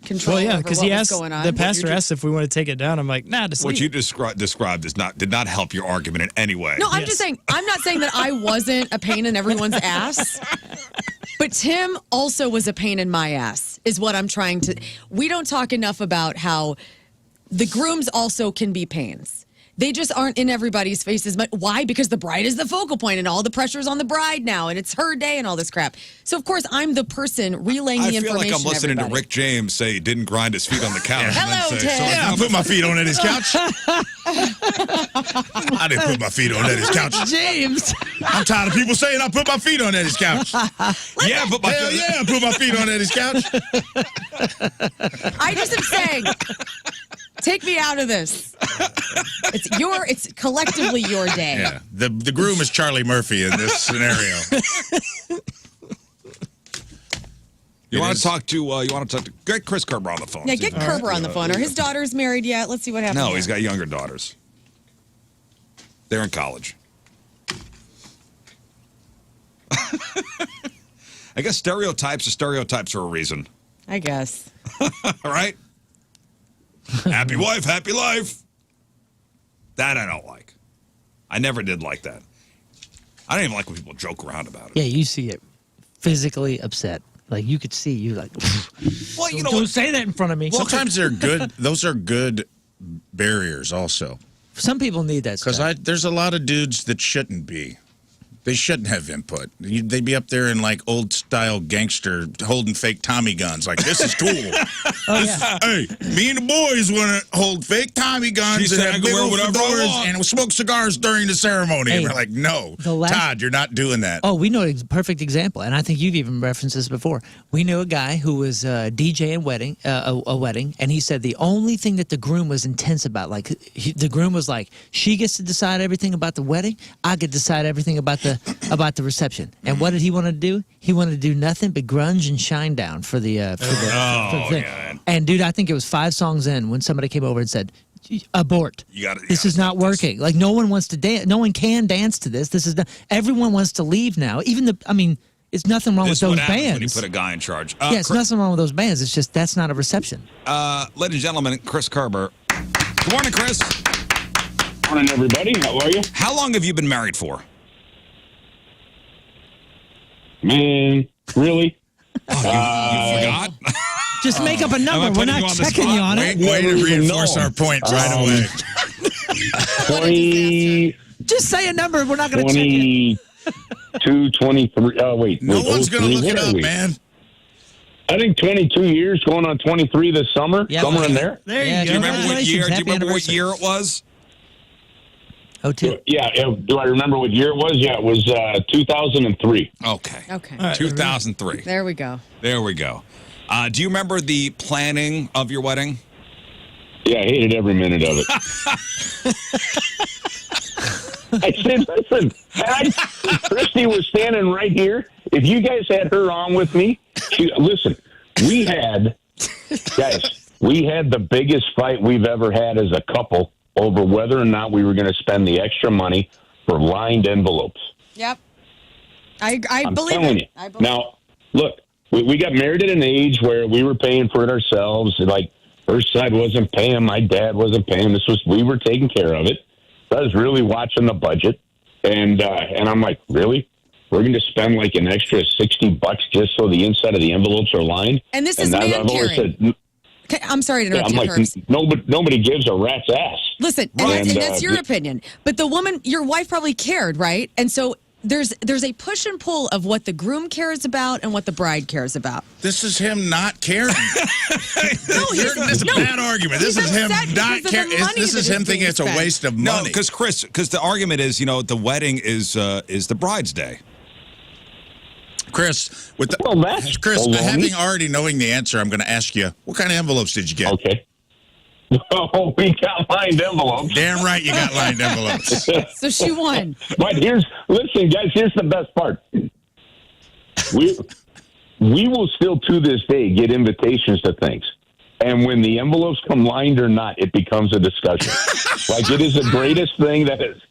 control. Well, yeah, because he asked going on. the pastor asked if we want to take it down. I'm like, nah, just What leave you it. described did not help your argument in any way. No, I'm just saying. I'm not saying that I wasn't a pain in everyone's ass, but Tim also was a pain in my ass. Is what I'm trying to. We don't talk enough about how the grooms also can be pains. They just aren't in everybody's face as much. Why? Because the bride is the focal point and all the pressure's on the bride now and it's her day and all this crap. So, of course, I'm the person relaying the information. I feel like I'm listening to Rick James say he didn't grind his feet on the couch. Hello, Tim. I put my feet on Eddie's couch. I didn't put my feet on Eddie's couch. James. I'm tired of people saying I put my feet on Eddie's couch. Yeah, but I put my feet on Eddie's couch. I just am saying, take me out of this. It's collectively your day. Yeah. The groom is Charlie Murphy in this scenario. You want to talk to get Chris Kerber on the phone. Yeah, get Kerber on the phone. Are his daughters married yet? Let's see what happens. No, he's got younger daughters. They're in college. I guess stereotypes are stereotypes for a reason. I guess. All right? Happy wife, happy life. That I don't like. I never did like that. I don't even like when people joke around about it. Yeah, you see it physically upset Like you could see, you like. Well, you know, don't say that in front of me. Sometimes they're good. Those are good barriers, also. Some people need that stuff. Because there's a lot of dudes that shouldn't be. They shouldn't have input. They'd be up there in like old style gangster holding fake Tommy guns. Like, this is cool. Hey, me and the boys want to hold fake Tommy guns and have big old fedoras and smoke cigars during the ceremony. And we're like, no, Todd, you're not doing that. Oh, we know a perfect example, and I think you've even referenced this before. We knew a guy who was DJing a wedding, and he said the only thing that the groom was intense about, like the groom was like, she gets to decide everything about the wedding, I get to decide everything about the reception. And what did he want to do? He wanted to do nothing but grunge and shine down for the thing. Yeah. And dude, I think it was 5 songs in when somebody came over and said, abort. This is not working. Like, no one wants to dance. No one can dance to this. This is not, everyone wants to leave now. Even it's nothing wrong with those bands. When you put a guy in charge. It's nothing wrong with those bands. It's just that's not a reception. Ladies and gentlemen, Chris Kerber. Good morning, Chris. Morning, everybody. How are you? How long have you been married for? Man, really? You forgot? Just make up a number. We're not checking you on it. Way to reinforce our point right away. 20. Just say a number. We're not going to check you. 22, 23. Oh, wait. No one's going to look it up, man. I think 22 years, going on 23 this summer. Somewhere in there. There you go. Do you remember what year? Do you remember what year it was? 02. Yeah. Do I remember what year it was? Yeah, it was 2003. Okay. Okay. 2003. There we go. There we go. Do you remember the planning of your wedding? Yeah, I hated every minute of it. I said, listen, Christy was standing right here. If you guys had her on with me, listen, we had the biggest fight we've ever had as a couple over whether or not we were going to spend the extra money for lined envelopes. Yep. I I'm believe telling it. you. Now, look, we got married at an age where we were paying for it ourselves. Like, her side wasn't paying, my dad wasn't paying. We were taking care of it. I was really watching the budget, and I'm like, really? We're going to spend like an extra $60 just so the inside of the envelopes are lined? And this is man caring. I'm sorry to interrupt you, Herbs. Nobody gives a rat's ass. Listen, and that's your opinion. But the woman, your wife probably cared, right? And so there's a push and pull of what the groom cares about and what the bride cares about. This is him not caring. This is a bad argument. This is him not caring. This is him thinking it's a waste of money. No, because the argument is, the wedding is the bride's day. Chris, baloney. having already knowing the answer, I'm going to ask you, what kind of envelopes did you get? Okay. Oh, we got lined envelopes. Damn right you got lined envelopes. So she won. But listen, guys, here's the best part. We will still to this day get invitations to things. And when the envelopes come lined or not, it becomes a discussion. Like, it is the greatest thing that is.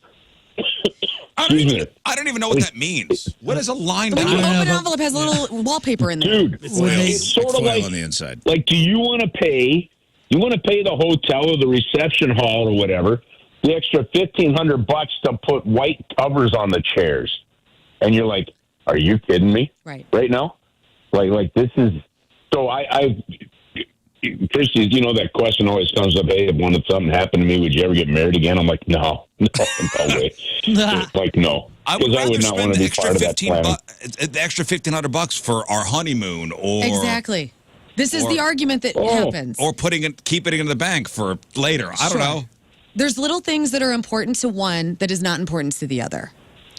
I don't even know what that means. What is a lined When you envelope? open an envelope, it has a little wallpaper in there. Dude, it's sort of like on the inside. Like, do you want to pay? You want to pay the hotel or the reception hall or whatever the extra $1,500 to put white covers on the chairs? And you're like, are you kidding me? Right now, like this is. So Christy, that question always comes up. Hey, if something happened to me, would you ever get married again? I'm like, no way. Like, no. I would rather not want to be part of that plan. The extra $1,500 for our honeymoon, or exactly. This is the argument that happens. Or keeping it in the bank for later. I don't know. There's little things that are important to one that is not important to the other.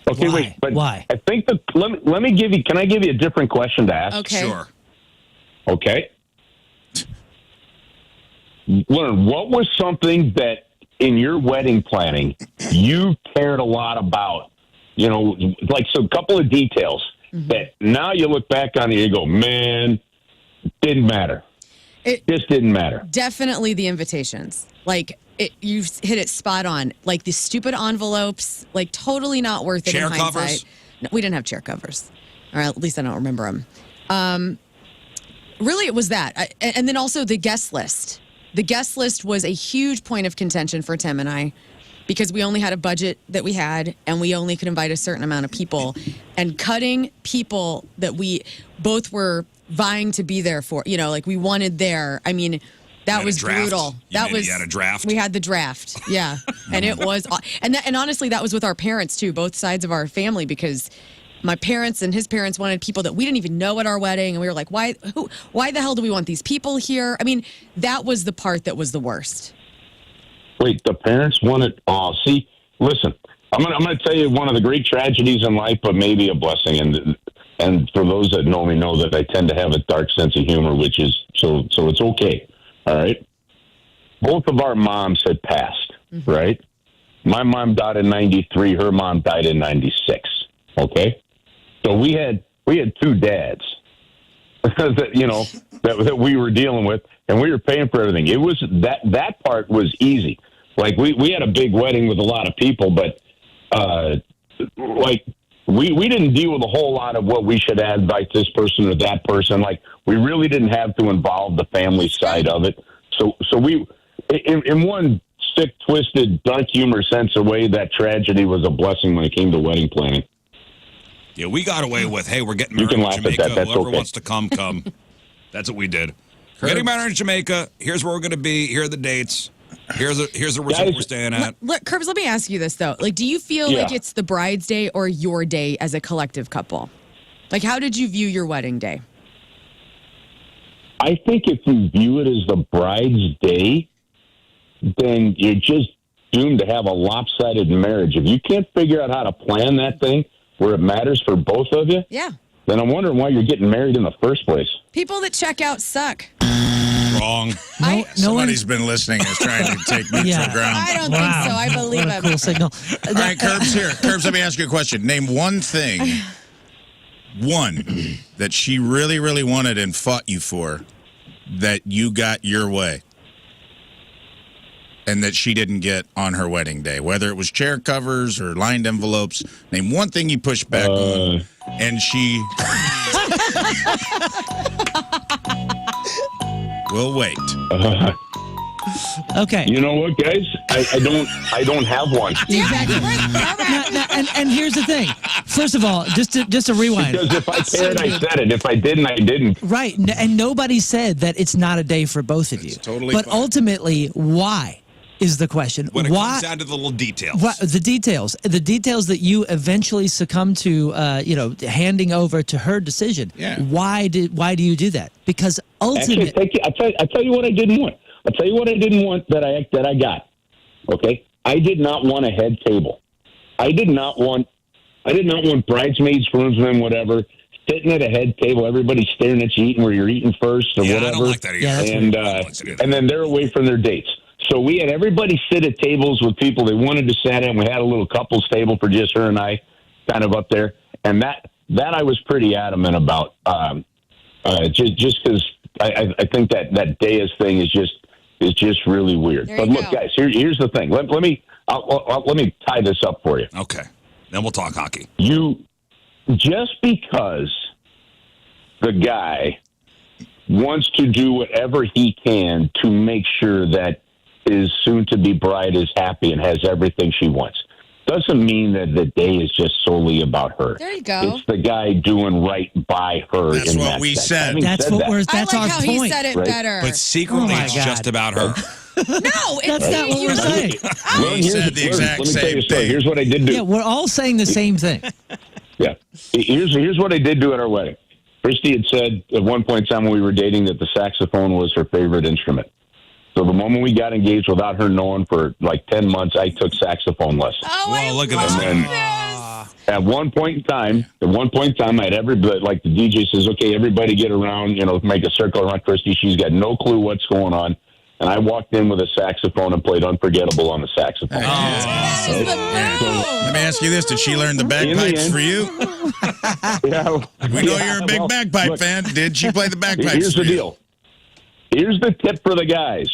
Okay, wait, but why? I think let me give you. Can I give you a different question to ask? Okay. Sure. Okay. What was something that in your wedding planning you cared a lot about? Like a couple of details that now you look back on it and you go, man, didn't matter. It just didn't matter. Definitely the invitations. Like, you hit it spot on. Like, the stupid envelopes, like, totally not worth it in hindsight. Chair covers? No, we didn't have chair covers. Or at least I don't remember them. Really, it was that. And then also the guest list. The guest list was a huge point of contention for Tim and I, because we only had a budget that we had and we only could invite a certain amount of people. And cutting people that we both were vying to be there for. Like we wanted there. I mean, that was brutal. You had a draft. We had the draft. Yeah, and it was, and honestly, that was with our parents too, both sides of our family, because my parents and his parents wanted people that we didn't even know at our wedding, and we were like, why the hell do we want these people here? I mean, that was the part that was the worst. Wait, the parents wanted. Oh, see, listen, I'm gonna tell you one of the great tragedies in life, but maybe a blessing. And for those that know me, know that I tend to have a dark sense of humor, which is so it's okay. All right. Both of our moms had passed, right? My mom died in 93. Her mom died in 96. Okay. So we had two dads that we were dealing with, and we were paying for everything. It was that part was easy. Like we had a big wedding with a lot of people, but we didn't deal with a whole lot of what we should invite this person or that person. Like we really didn't have to involve the family side of it. So we, in one sick, twisted, dark humor sense of way, that tragedy was a blessing when it came to wedding planning. Yeah, we got away with, hey, we're getting married You can in laugh at Jamaica. that. That's Whoever okay. wants to come. That's what we did. We're getting married in Jamaica. Here's where we're going to be. Here are the dates. Here's the resort we're staying at. Curbs, let me ask you this, though. Like, do you feel like it's the bride's day or your day as a collective couple? Like, how did you view your wedding day? I think if you view it as the bride's day, then you're just doomed to have a lopsided marriage. If you can't figure out how to plan that thing where it matters for both of you, then I'm wondering why you're getting married in the first place. People that check out suck. Wrong. Somebody's been listening is trying to take me to the ground. I don't think so. I believe What a cool signal. All right, Curbs, here. Curbs, let me ask you a question. Name one thing, that she really, really wanted and fought you for that you got your way and that she didn't get on her wedding day, whether it was chair covers or lined envelopes. Name one thing you pushed back on, and she... We'll wait. Okay. You know what, guys? I don't have one. Exactly. And here's the thing. First of all, just to rewind. Because if I cared, I said it. If I didn't, I didn't. Right. And nobody said that it's not a day for both of you. Totally But fine. ultimately, why is the question? When it why? comes down to the little details. The details that you eventually succumb to, handing over to her decision. Yeah. Why do you do that? because ultimately, actually, I'll tell you what I didn't want. I'll tell you what I didn't want that I got. Okay, I did not want a head table. I did not want bridesmaids, groomsmen, whatever, sitting at a head table, everybody staring at you eating where you're eating first or whatever. I don't like that either. And then they're away from their dates. So we had everybody sit at tables with people they wanted to sit at, and we had a little couples table for just her and I kind of up there. And that I was pretty adamant about, just because I think that Deus thing is just really weird. But look, guys, here's the thing. Let me tie this up for you. Okay. Then we'll talk hockey. Just because the guy wants to do whatever he can to make sure that his soon-to-be bride is happy and has everything she wants, doesn't mean that the day is just solely about her. There you go. It's the guy doing right by her. That's what we said. That's what we're. That's I like our how point. he said it better. But secretly, it's just about her. No, that's not what we're saying. We said the exact same thing. Here's what I did do. Yeah, we're all saying the same thing. Yeah. Here's what I did do at our wedding. Christy had said at one point in time when we were dating that the saxophone was her favorite instrument. So the moment we got engaged, without her knowing, for like 10 months, I took saxophone lessons. Oh, well, look at this. At one point in time, I had everybody, like the DJ says, okay, everybody get around, make a circle around Christy. She's got no clue what's going on. And I walked in with a saxophone and played Unforgettable on the saxophone. Let me ask you this. Did she learn the bagpipes for you? We know you're a big bagpipe fan. Did she play the bagpipes Here's for the you? deal. Here's the tip for the guys.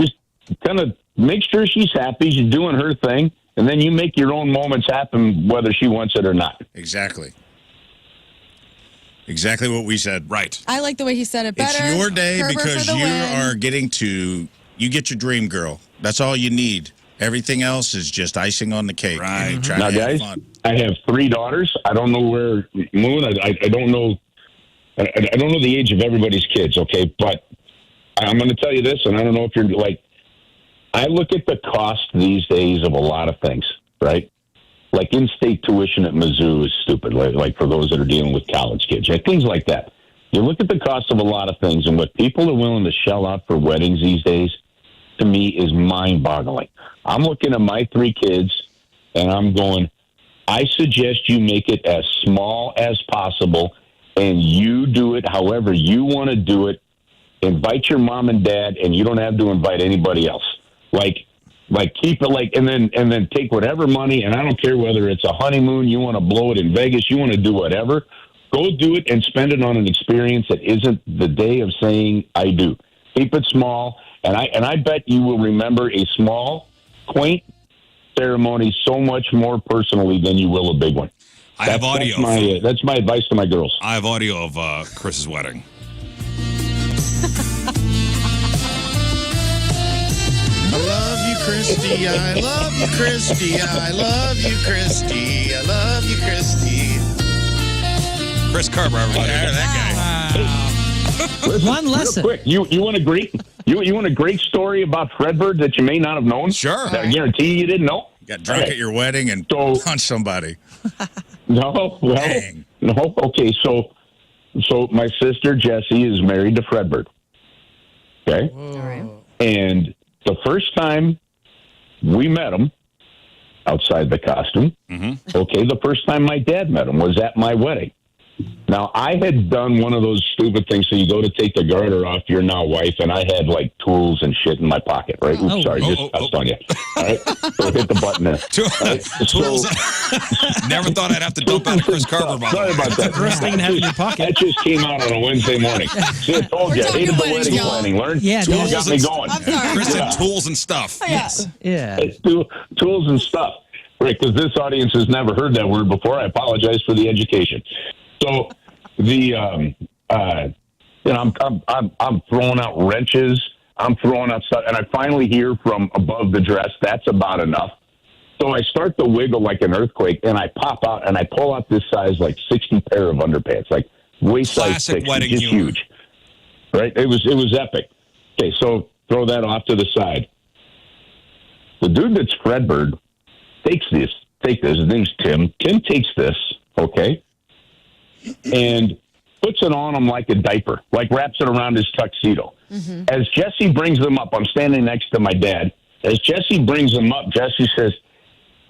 Just kind of make sure she's happy. She's doing her thing. And then you make your own moments happen whether she wants it or not. Exactly. Exactly what we said. Right. I like the way he said it better. It's your day Kerber because for the you win. are you get your dream girl. That's all you need. Everything else is just icing on the cake. Right. Try Now, to have guys, fun. I have 3 daughters. I don't know where Moon. I don't know I don't know the age of everybody's kids, okay, but I'm going to tell you this, and I don't know if you're like, I look at the cost these days of a lot of things, right? Like in-state tuition at Mizzou is stupid, like for those that are dealing with college kids, right? Things like that. You look at the cost of a lot of things, and what people are willing to shell out for weddings these days, to me, is mind-boggling. I'm looking at my 3 kids, and I'm going, I suggest you make it as small as possible, and you do it however you want to do it. Invite your mom and dad, and you don't have to invite anybody else. Like keep it like, and then take whatever money, and I don't care whether it's a honeymoon, you want to blow it in Vegas, you want to do whatever. Go do it and spend it on an experience that isn't the day of saying I do. Keep it small, and I bet you will remember a small, quaint ceremony so much more personally than you will a big one. I have audio. That's my advice to my girls. I have audio of Chris's wedding. I love you, Christy. I love you, Christy. I love you, Christy. I love you, Christy. Chris Kerber, everybody. Yeah, that guy. Listen, One lesson. Real quick, you want a great story about Fredbird that you may not have known? Sure. That I guarantee you didn't know. Got drunk at your wedding and punched somebody. No, well, Dang. no. Okay, so my sister Jessie is married to Fredbird. Okay, All right. and the first time we met him outside the costume, okay, the first time my dad met him was at my wedding. Now, I had done one of those stupid things, so you go to take the garter off your now wife, and I had, like, tools and shit in my pocket, right? Oops, sorry, just touched on you. All right? So hit the button there. Right? Tools. Never thought I'd have to dump out Chris Kerber, by the way. Sorry about that. First thing to have in your pocket. That just came out on a Wednesday morning. See, I told you, I hated the wedding planning. Learn? Yeah, Tools got me going. Chris said tools and stuff. Yes. Yeah. It's tools and stuff. Right, because this audience has never heard that word before. I apologize for the education. So I'm throwing out wrenches. I'm throwing out stuff, and I finally hear from above the dress, that's about enough. So I start to wiggle like an earthquake, and I pop out, and I pull out this size, like 60 pair of underpants, like waist size 60, wedding just humor. huge. Right? It was epic. Okay, so throw that off to the side. The dude that's Fredbird takes this. His name's Tim. Tim takes this, okay, and puts it on him like a diaper, like wraps it around his tuxedo. Mm-hmm. As Jesse brings them up, I'm standing next to my dad. As Jesse brings them up, Jesse says,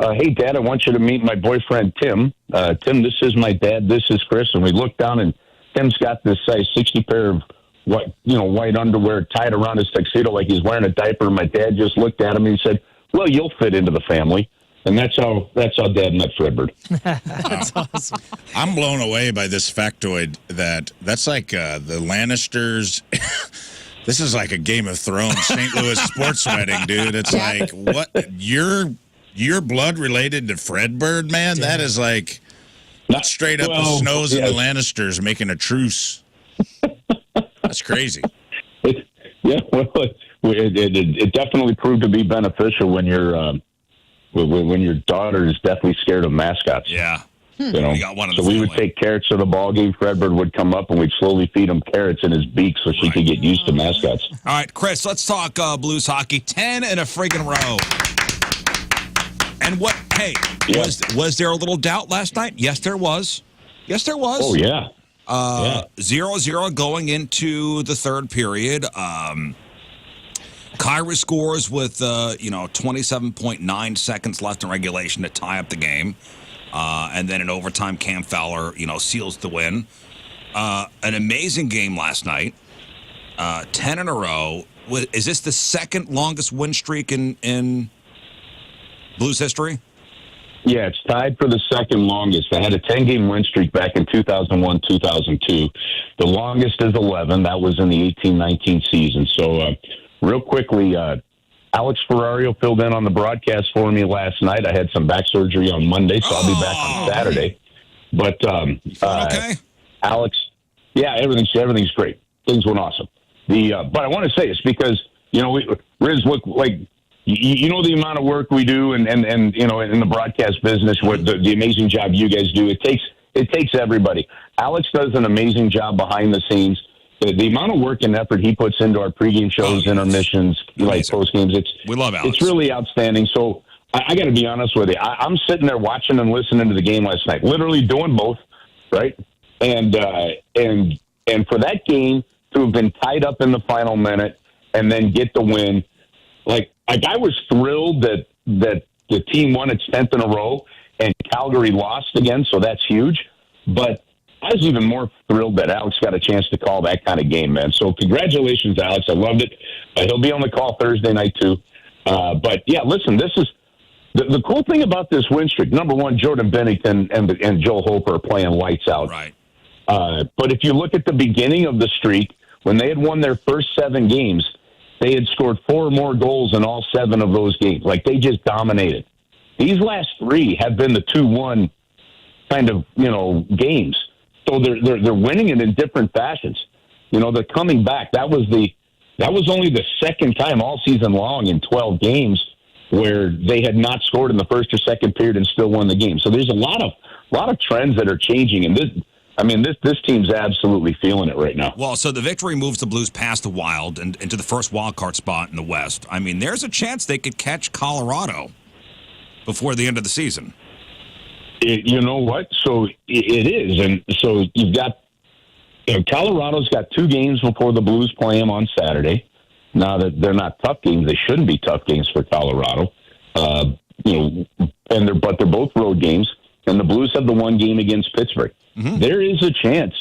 hey, Dad, I want you to meet my boyfriend, Tim. Tim, this is my dad. This is Chris. And we look down, and Tim's got this size 60 pair of white underwear tied around his tuxedo like he's wearing a diaper. My dad just looked at him and he said, well, you'll fit into the family. And that's how Dad met Fredbird. That's awesome. I'm blown away by this factoid that's like the Lannisters. This is like a Game of Thrones St. Louis sports wedding, dude. It's like, what? Your blood related to Fredbird, man? Yeah. That is like not straight up the Snows and the Lannisters making a truce. That's crazy. It definitely proved to be beneficial when when your daughter is deathly scared of mascots. Yeah. You know, We got one in the so we would family. take carrots to the ball game. Fredbird would come up, and we'd slowly feed him carrots in his beak so she could get used to mascots. All right, Chris, let's talk Blues hockey. 10 in a friggin' row. And was there a little doubt last night? Yes, there was. Oh, yeah. 0-0 going into the third period. Kyra scores with 27.9 seconds left in regulation to tie up the game. And then in overtime, Cam Fowler, seals the win. An amazing game last night. 10 in a row. Is this the second longest win streak in Blues history? Yeah, it's tied for the second longest. They had a 10-game win streak back in 2001-2002. The longest is 11. That was in the 18-19 season. So, real quickly, Alex Ferrario filled in on the broadcast for me last night. I had some back surgery on Monday, so I'll be back on Saturday. But okay. Alex, yeah, everything's great. Things went awesome. But I want to say it's because Riz, look, like the amount of work we do, and in the broadcast business, with the amazing job you guys do. It it takes everybody. Alex does an amazing job behind the scenes. The amount of work and effort he puts into our pregame shows, intermissions, like post games, we love Alex. It's really outstanding. So I got to be honest with you. I'm sitting there watching and listening to the game last night, literally doing both, right? And for that game to have been tied up in the final minute and then get the win, like I was thrilled that the team won its 10th in a row and Calgary lost again, so that's huge. But I was even more thrilled that Alex got a chance to call that kind of game, man. So congratulations, Alex. I loved it. He'll be on the call Thursday night, too. But, yeah, listen, this is the cool thing about this win streak. Number one, Jordan Bennington and Joe Hope are playing lights out. Right. But if you look at the beginning of the streak, when they had won their first 7 games, they had scored 4 more goals in all 7 of those games. Like, they just dominated. These last 3 have been the 2-1 kind of, games. So they're winning it in different fashions. They're coming back. That was only the second time all season long in 12 games where they had not scored in the first or second period and still won the game. So there's a lot of trends that are changing, and this team's absolutely feeling it right now. Well, so the victory moves the Blues past the Wild and into the first wild card spot in the West. I mean, there's a chance they could catch Colorado before the end of the season. You know what? So it is. And so you've got Colorado's got 2 games before the Blues play them on Saturday. Now that they're not tough games, they shouldn't be tough games for Colorado. But they're both road games, and the Blues have the 1 game against Pittsburgh. Mm-hmm. There is a chance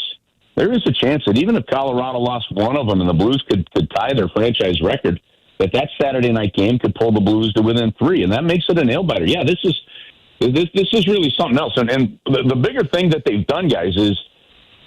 that even if Colorado lost one of them and the Blues could tie their franchise record, that Saturday night game could pull the Blues to within 3, and that makes it a nail biter. Yeah, this is really something else. And the bigger thing that they've done, guys, is,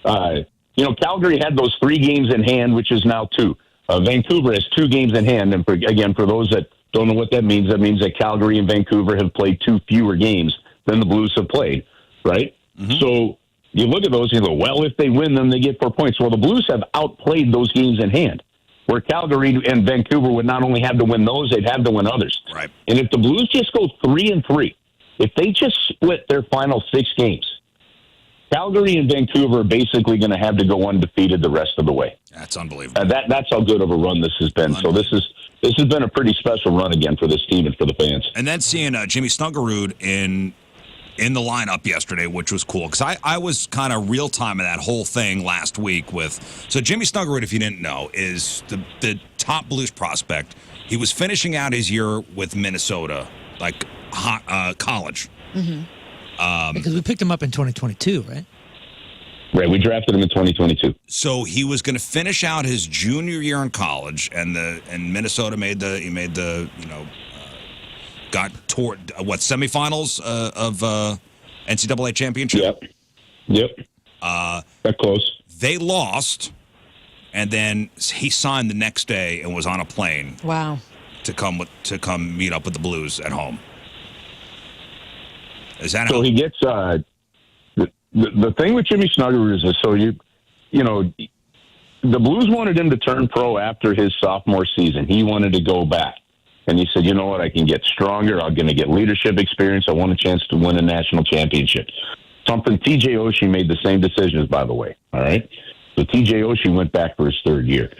Calgary had those 3 games in hand, which is now 2. Vancouver has 2 games in hand. And for those that don't know what that means that Calgary and Vancouver have played 2 fewer games than the Blues have played, right? Mm-hmm. So you look at those and you go, well, if they win them, they get 4 points. Well, the Blues have outplayed those games in hand, where Calgary and Vancouver would not only have to win those, they'd have to win others. Right. And if the Blues just go 3-3, if they just split their final 6 games, Calgary and Vancouver are basically going to have to go undefeated the rest of the way. That's unbelievable. That's how good of a run this has been. So this has been a pretty special run again for this team and for the fans. And then seeing Jimmy Snuggerud in the lineup yesterday, which was cool, because I was kind of real time in that whole thing last week with. So Jimmy Snuggerud, if you didn't know, is the top Blues prospect. He was finishing out his year with Minnesota, like college. Mm-hmm. Because we picked him up in 2022, right? Right, we drafted him in 2022. So he was going to finish out his junior year in college, and Minnesota got toward semifinals of NCAA championship. Yep. That close. They lost, and then he signed the next day and was on a plane. Wow. To come meet up with the Blues at home. Is that so? He gets the thing with Jimmy Snuggerud is the Blues wanted him to turn pro after his sophomore season. He wanted to go back. And he said, you know what, I can get stronger. I'm going to get leadership experience. I want a chance to win a national championship. Something T.J. Oshie made the same decisions, by the way. All right? So T.J. Oshie went back for his 3rd year.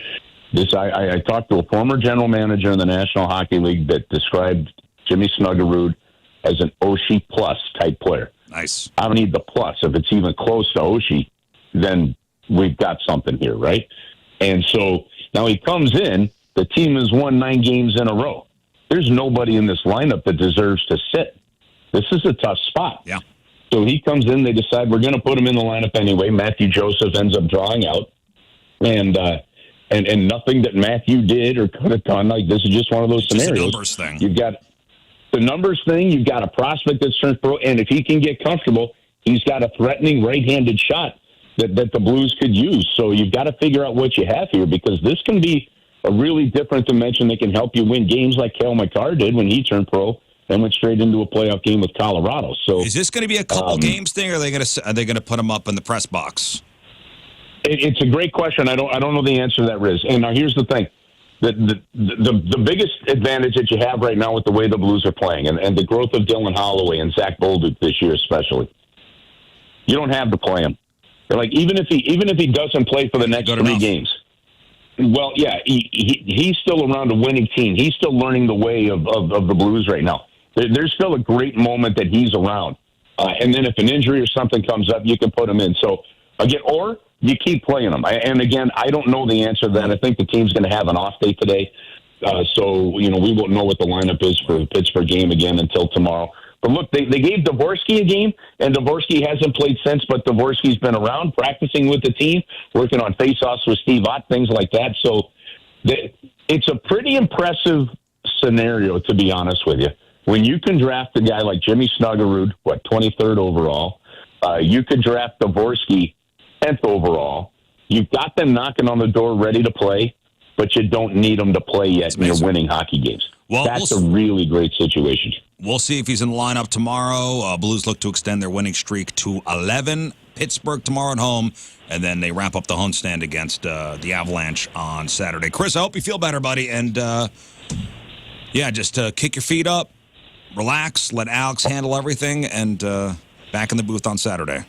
I talked to a former general manager in the National Hockey League that described Jimmy Snuggerud as an Oshie plus type player. Nice. I don't need the plus. If it's even close to Oshie, then we've got something here, right? And so now he comes in. The team has won 9 games in a row. There's nobody in this lineup that deserves to sit. This is a tough spot. Yeah. So he comes in. They decide we're going to put him in the lineup anyway. Matthew Joseph ends up drawing out, and nothing that Matthew did or could have done. Like, this is just one of those scenarios. It's a numbers thing. You've got the numbers thing. You've got a prospect that's turned pro, and if he can get comfortable, he's got a threatening right-handed shot that the Blues could use. So you've got to figure out what you have here, because this can be a really different dimension that can help you win games like Cale Makar did when he turned pro and went straight into a playoff game with Colorado. So is this going to be a couple games thing, or are they going to put him up in the press box? It's a great question. I don't know the answer to that, Riz. And now here's the thing. The biggest advantage that you have right now with the way the Blues are playing and the growth of Dylan Holloway and Zach Bolduc this year especially, you don't have to play him. Like even if he doesn't play for the next 3 games, well, yeah, he's still around a winning team. He's still learning the way of the Blues right now. There's still a great moment that he's around. And then if an injury or something comes up, you can put him in. So, again, or you keep playing him. And, again, I don't know the answer to that. I think the team's going to have an off day today. So, we won't know what the lineup is for the Pittsburgh game again until tomorrow. But, look, they gave Dvorsky a game, and Dvorsky hasn't played since, but Dvorsky's been around, practicing with the team, working on face-offs with Steve Ott, things like that. So it's a pretty impressive scenario, to be honest with you. When you can draft a guy like Jimmy Snuggerud, 23rd overall, you could draft Dvorsky 10th overall. You've got them knocking on the door ready to play, but you don't need them to play yet, and you're winning hockey games. Well, that's a really great situation. We'll see if he's in the lineup tomorrow. Blues look to extend their winning streak to 11. Pittsburgh tomorrow at home, and then they wrap up the homestand against the Avalanche on Saturday. Chris, I hope you feel better, buddy. And, just kick your feet up, relax, let Alex handle everything, and back in the booth on Saturday.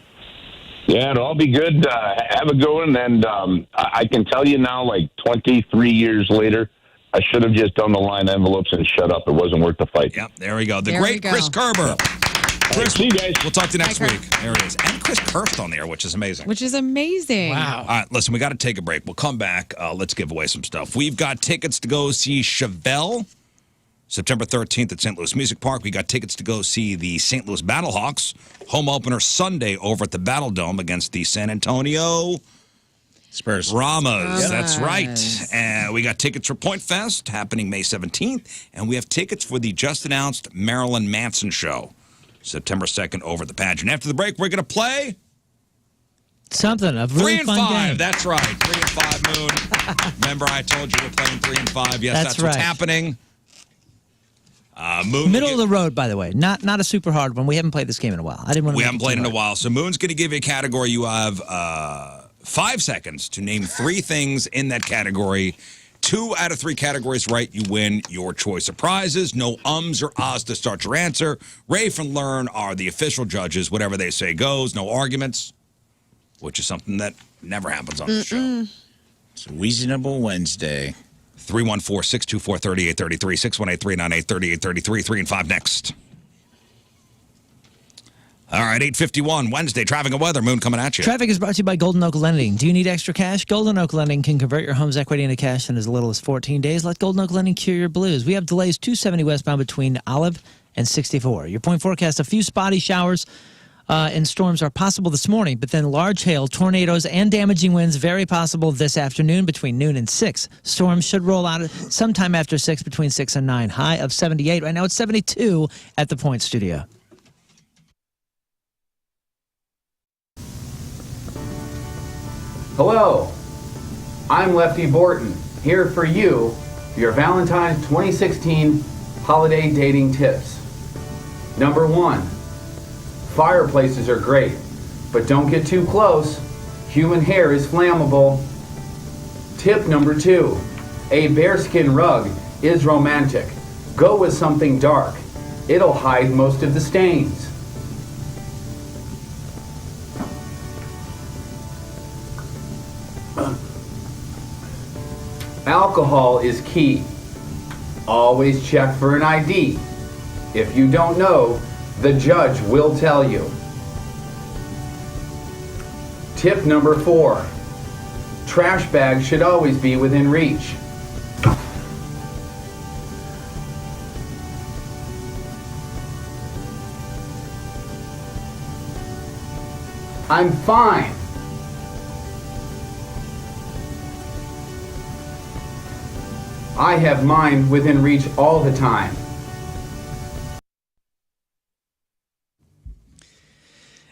Yeah, it'll all be good. Have a good one. And I can tell you now, 23 years later, I should have just done the line envelopes and shut up. It wasn't worth the fight. Yep, there we go. The great Chris Kerber. Chris, see you guys. We'll talk to you next week. There it is. And Chris cursed on the air, which is amazing. Wow. All right, listen, we got to take a break. We'll come back. Let's give away some stuff. We've got tickets to go see Chevelle September 13th at St. Louis Music Park. We got tickets to go see the St. Louis Battlehawks home opener Sunday over at the Battle Dome against the San Antonio Spurs. Ramas. That's right. And we got tickets for Point Fest happening May 17th. And we have tickets for the just announced Marilyn Manson show September 2nd over at the pageant. After the break, we're going to play something. A really 3 and fun 5. game. That's right. 3 and 5 Moon. Remember, I told you we're playing 3 and 5. Yes, that's what's happening. Moon Middle of the road, by the way. Not a super hard one. We haven't played this game in a while. I didn't want to. We haven't played in a while. So Moon's going to give you a category. You have 5 seconds to name 3 things in that category. 2 out of 3 categories right, you win your choice of prizes. No ums or ahs to start your answer. Rafe and Learn are the official judges. Whatever they say goes. No arguments, which is something that never happens on the show. It's a Reasonable Wednesday. 314-624-3833, 618-398-3833, 3 and 5 next. All right, 8:51, Wednesday, traffic and weather. Moon coming at you. Traffic is brought to you by Golden Oak Lending. Do you need extra cash? Golden Oak Lending can convert your home's equity into cash in as little as 14 days. Let Golden Oak Lending cure your blues. We have delays 270 westbound between Olive and 64. Your point forecast, a few spotty showers and storms are possible this morning, but then large hail, tornadoes, and damaging winds very possible this afternoon between noon and 6. Storms should roll out sometime after 6, between 6 and 9. High of 78. Right now it's 72 at the Point Studio. Hello, I'm Lefty Borton, here for you, your Valentine's 2016 holiday dating tips. Number 1, fireplaces are great, but don't get too close. Human hair is flammable. Tip number 2, a bearskin rug is romantic. Go with something dark. It'll hide most of the stains. Alcohol is key. Always check for an ID. If you don't know, the judge will tell you. Tip number 4, trash bags should always be within reach. I'm fine. I have mine within reach all the time.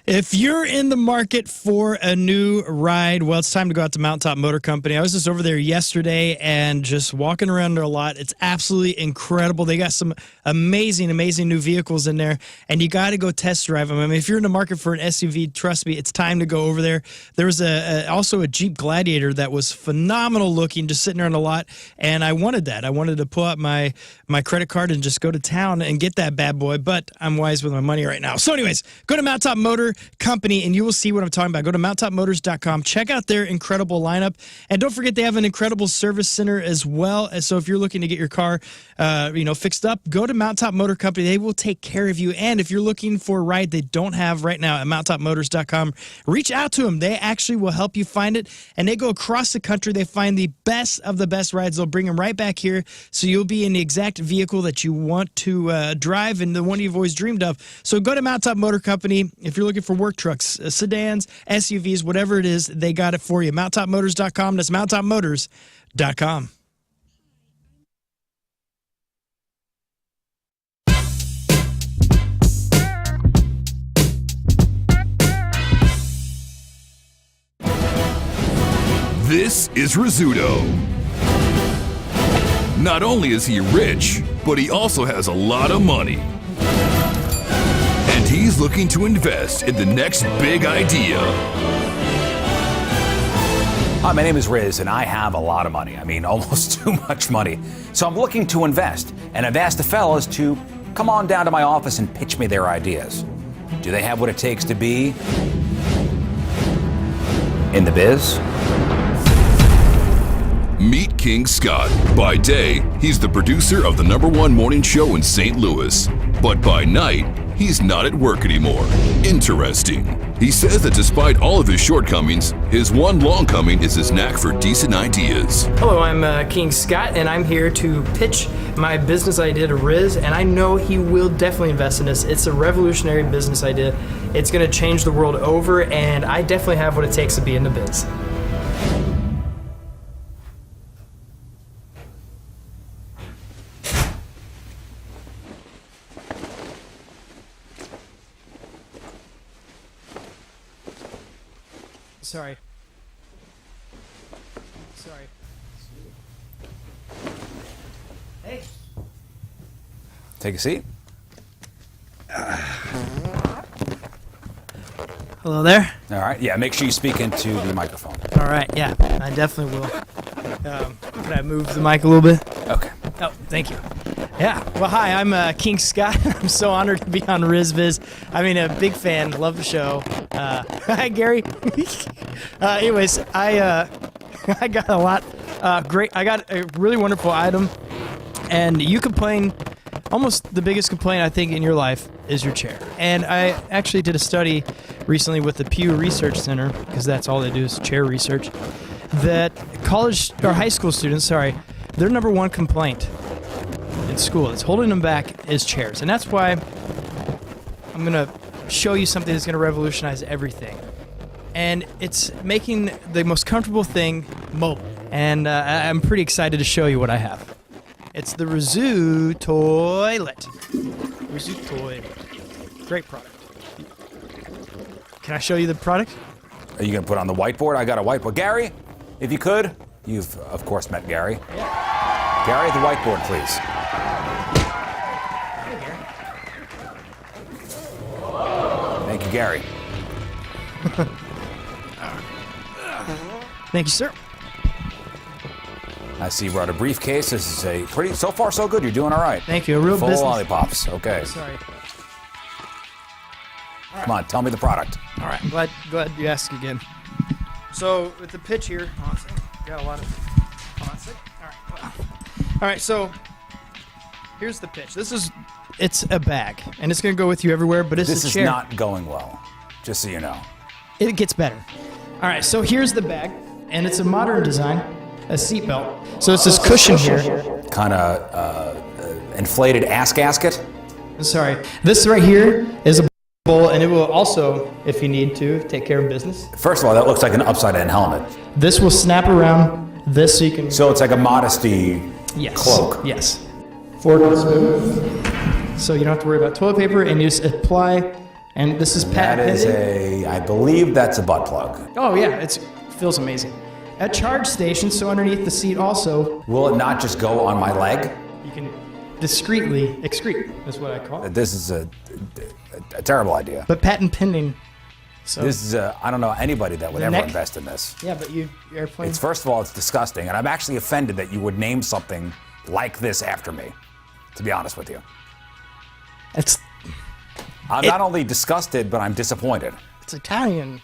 If you're in the market for a new ride, well, it's time to go out to Mountaintop Motor Company. I was just over there yesterday and just walking around their lot. It's absolutely incredible. They got some amazing new vehicles in there, and you got to go test drive them. I mean, if you're in the market for an SUV, trust me, it's time to go over there. There was also a Jeep Gladiator that was phenomenal looking, just sitting there in the lot, and I wanted that. I wanted to pull out my credit card and just go to town and get that bad boy, but I'm wise with my money right now. So anyways, go to Mountaintop Motor. Company, and you will see what I'm talking about. Go to mountaintopmotors.com. Check out their incredible lineup. And don't forget, they have an incredible service center as well. So if you're looking to get your car fixed up, go to Mountaintop Motor Company. They will take care of you. And if you're looking for a ride they don't have right now at mountaintopmotors.com, reach out to them. They actually will help you find it. And they go across the country. They find the best of the best rides. They'll bring them right back here, so you'll be in the exact vehicle that you want to drive and the one you've always dreamed of. So go to Mountaintop Motor Company. If you're looking for work trucks, sedans, SUVs, whatever it is, they got it for you. MountaintopMotors.com. That's MountaintopMotors.com. This is Rizzuto. Not only is he rich, but he also has a lot of money. And he's looking to invest in the next big idea. Hi, my name is Riz, and I have a lot of money. I mean, almost too much money. So I'm looking to invest, and I've asked the fellas to come on down to my office and pitch me their ideas. Do they have what it takes to be in the biz? Meet King Scott. By day, he's the producer of the #1 morning show in St. Louis. But by night, he's not at work anymore. Interesting. He says that despite all of his shortcomings, his one long coming is his knack for decent ideas. Hello, I'm King Scott, and I'm here to pitch my business idea to Riz, and I know he will definitely invest in this. It's a revolutionary business idea. It's going to change the world over, and I definitely have what it takes to be in the biz. Sorry. Hey. Take a seat. Hello there. All right. Yeah, make sure you speak into the microphone. All right. Yeah, I definitely will. Can I move the mic a little bit? Okay. Oh, thank you. Yeah. Well, hi, I'm King Scott. I'm so honored to be on RizViz. I mean, a big fan. Love the show. Hi, Gary. Anyways, I got a lot. Great. I got a really wonderful item, and you complain. Almost the biggest complaint I think in your life is your chair. And I actually did a study recently with the Pew Research Center, because that's all they do is chair research, that college or high school students, their #1 complaint in school that's holding them back is chairs. And that's why I'm going to show you something that's going to revolutionize everything. And it's making the most comfortable thing mobile. And I'm pretty excited to show you what I have. It's the Rizzuto toilet. Rizzuto. Great product. Can I show you the product? Are you going to put it on the whiteboard? I got a whiteboard. Gary, if you could. You've, of course, met Gary. Yeah. Gary, the whiteboard, please. Hey, Gary. Thank you, Gary. Thank you, sir. I see you brought a briefcase. This is a pretty, so far so good. You're doing all right. Thank you. A real Full business. lollipops. Okay. Sorry. Come on, tell me the product. All right. Glad you asked again. So with the pitch here, got a lot of. All right. So here's the pitch. It's a bag, and it's gonna go with you everywhere. But This a is chair. not going well. Just so you know. It gets better. All right. So here's the bag, and it's a modern design. A seat belt. So it's this cushion here. Kind of inflated ass gasket. Sorry. This right here is a bowl, and it will also, if you need to, take care of business. First of all, that looks like an upside-down helmet. This will snap around this so you can... So it's like a modesty cloak. Yes. Forward and smooth. So you don't have to worry about toilet paper, and you just apply, and this is patent pending. I believe that's a butt plug. Oh yeah, it feels amazing. A charge station, so underneath the seat also. Will it not just go on my leg? You can discreetly excrete, is what I call it. This is a terrible idea. But patent pending. So this is I don't know anybody that would ever invest in this. Yeah, but airplane. It's first of all, it's disgusting, and I'm actually offended that you would name something like this after me. To be honest with you, I'm not only disgusted, but I'm disappointed. It's Italian.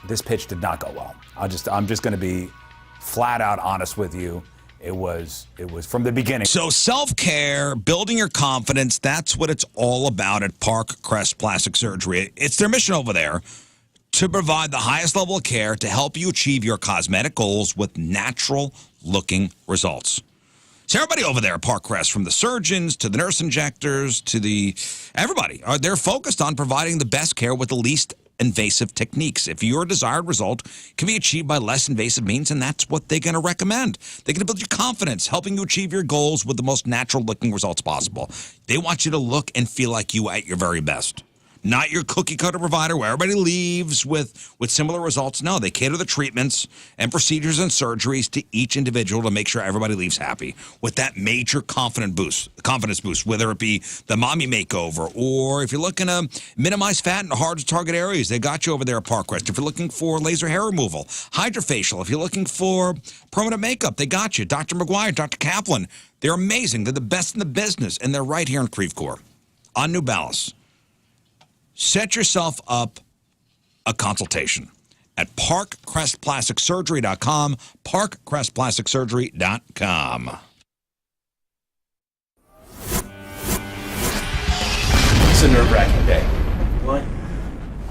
This pitch did not go well. I'm just going to be flat out honest with you. It was from the beginning. So self-care, building your confidence, that's what it's all about at Park Crest Plastic Surgery. It's their mission over there to provide the highest level of care to help you achieve your cosmetic goals with natural-looking results. So everybody over there at Park Crest, from the surgeons to the nurse injectors to everybody, they're focused on providing the best care with the least invasive techniques. If your desired result can be achieved by less invasive means, and that's what they're going to recommend. They're going to build your confidence, helping you achieve your goals with the most natural-looking results possible. They want you to look and feel like you at your very best. Not your cookie-cutter provider where everybody leaves with similar results. No, they cater the treatments and procedures and surgeries to each individual to make sure everybody leaves happy with that major confidence boost, whether it be the mommy makeover or if you're looking to minimize fat in hard-to-target areas, they got you over there at Park Crest. If you're looking for laser hair removal, hydrofacial, if you're looking for permanent makeup, they got you. Dr. McGuire, Dr. Kaplan, they're amazing. They're the best in the business, and they're right here in Creve Coeur on New Balance. Set yourself up a consultation at parkcrestplasticsurgery.com, parkcrestplasticsurgery.com. It's a nerve-wracking day. What?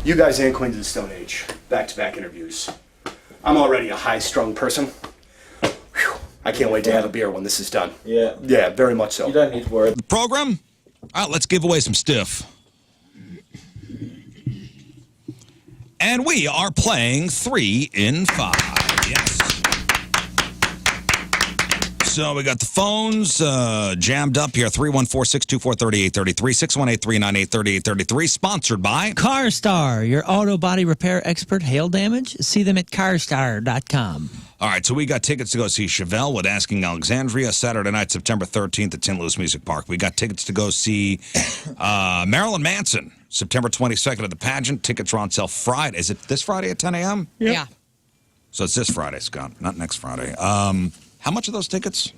You guys and Queens of the Stone Age, back-to-back interviews. I'm already a high-strung person. Whew. I can't wait to have a beer when this is done. Yeah. Yeah, very much so. You don't need to worry. The program? All right, let's give away some stuff. And we are playing 3 in 5. Yes. So we got the phones jammed up here. 314-624-3833, 618-398-3833. Sponsored by CarStar, your auto body repair expert. Hail damage? See them at carstar.com. All right, so we got tickets to go see Chevelle with Asking Alexandria Saturday night, September 13th at St. Louis Music Park. We got tickets to go see Marilyn Manson, September 22nd at the Pageant. Tickets are on sale Friday. Is it this Friday at 10 a.m.? Yep. Yeah. So it's this Friday, Scott, not next Friday. How much are those tickets?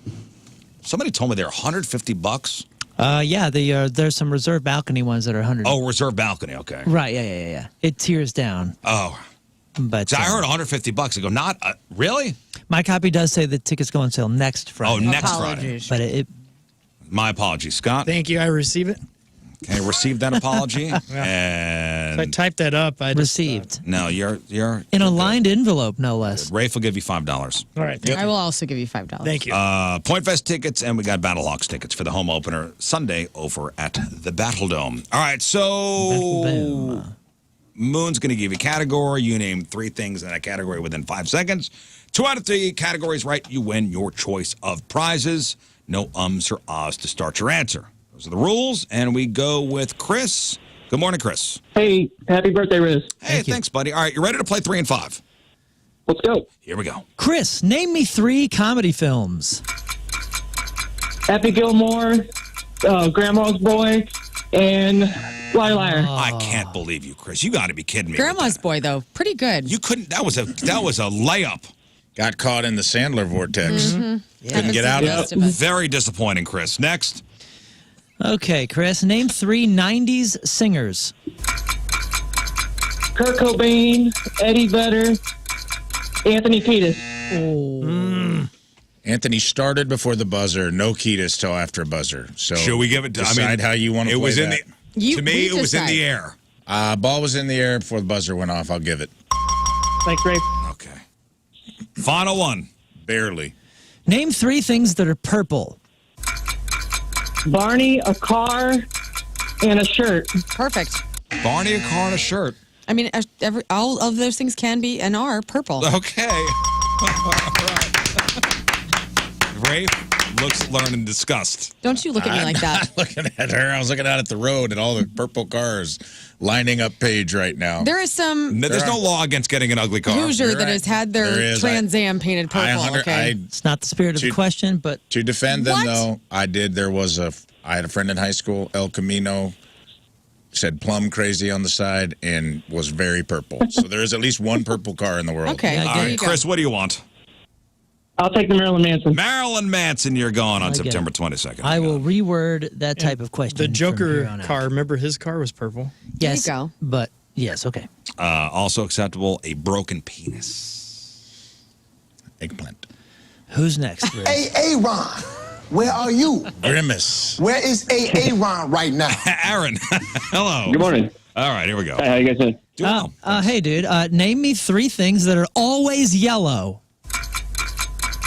Somebody told me they're $150. Yeah, there's some reserve balcony ones that are $100. Oh, reserve balcony, okay. Right, yeah. It tiers down. Oh. But so I heard $150. I go, not really? My copy does say the tickets go on sale next Friday. Oh, next Friday. But my apologies, Scott. Thank you. I receive it. Okay, received that apology. And so I typed that up. I received. No, you're in a lined envelope, no less. Rafe will give you $5. All right. I will also give you $5. Thank you. Point Fest tickets, and we got Battlehawks tickets for the home opener Sunday over at the Battle Dome. All right, so Moon's going to give you a category. You name 3 things in that category within 5 seconds. 2 out of 3 categories right, you win your choice of prizes. No ums or ahs to start your answer. Those are the rules, and we go with Chris. Good morning, Chris. Hey, happy birthday, Riz. Hey, thanks, buddy. All right, you ready to play 3 and 5? Let's go. Here we go. Chris, name me 3 comedy films. Happy Gilmore, Grandma's Boy, and Liar Liar. I can't believe you, Chris. You got to be kidding me. Grandma's Boy, though, pretty good. You couldn't. That was a layup. Got caught in the Sandler vortex. Mm-hmm. Couldn't get out of it. Very disappointing, Chris. Next. Okay, Chris, name 3 90s singers. Kurt Cobain, Eddie Vedder, Anthony Kiedis. Anthony started before the buzzer. No Kiedis till after a buzzer. So should we give it? Decide how you want to play was in that. to me, it was in the air. Ball was in the air before the buzzer went off. I'll give it. Thanks, Ray. Okay. Final one. Barely. Name 3 things that are purple. Barney, a car, and a shirt. Perfect. Barney, a car, and a shirt. I mean, all of those things can be and are purple. Okay. Rafe looks, learn, and disgust. Don't you look at me like that. I'm not looking at her. I was looking out at the road and all the purple cars lining up Paige right now. There is some... There's no law against getting an ugly car. Hoosier that has had their Trans Am painted purple. Okay. It's not the spirit of the question, but... To defend them, though, I had a friend in high school, El Camino, said plum crazy on the side and was very purple. So there is at least one purple car in the world. Okay, all right, Chris, what do you want? I'll take the Marilyn Manson. Marilyn Manson, you're going on September 22nd. I will reword that type of question. The Joker from here on out. car, remember his car was purple? Yes, There you go. but Yes, okay. Also acceptable, a broken penis. Eggplant. Who's next, Riz? Hey, Aaron, where are you? Grimace. Where is Aaron right now? Aaron, hello. Good morning. All right, here we go. Hey, how you guys doing? Hey, dude, name me 3 things that are always yellow.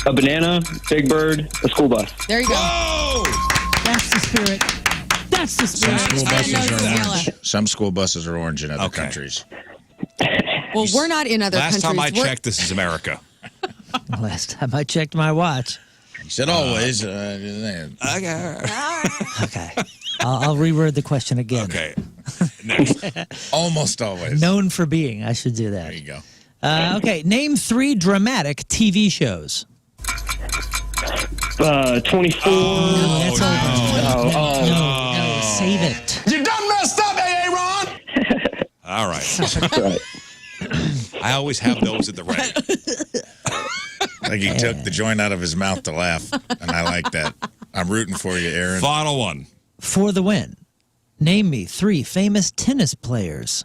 A banana, Big Bird, a school bus. There you go. That's the spirit. That's the Some spirit. school buses noticed are yellow. orange. Some school buses are orange in other countries. Well, we're not in other Last countries. time I We're- checked, this is America. Last time I checked my watch. He said always. Okay. I'll reword the question again. Okay. Almost always. Known for being. I should do that. There you go. Okay, name 3 dramatic TV shows. 24. That's over. No, save it. You done messed up, Aaron! All right. That's right. I always have those at the ready. Like he took the joint out of his mouth to laugh, and I like that. I'm rooting for you, Aaron. Final one. For the win, name me 3 famous tennis players.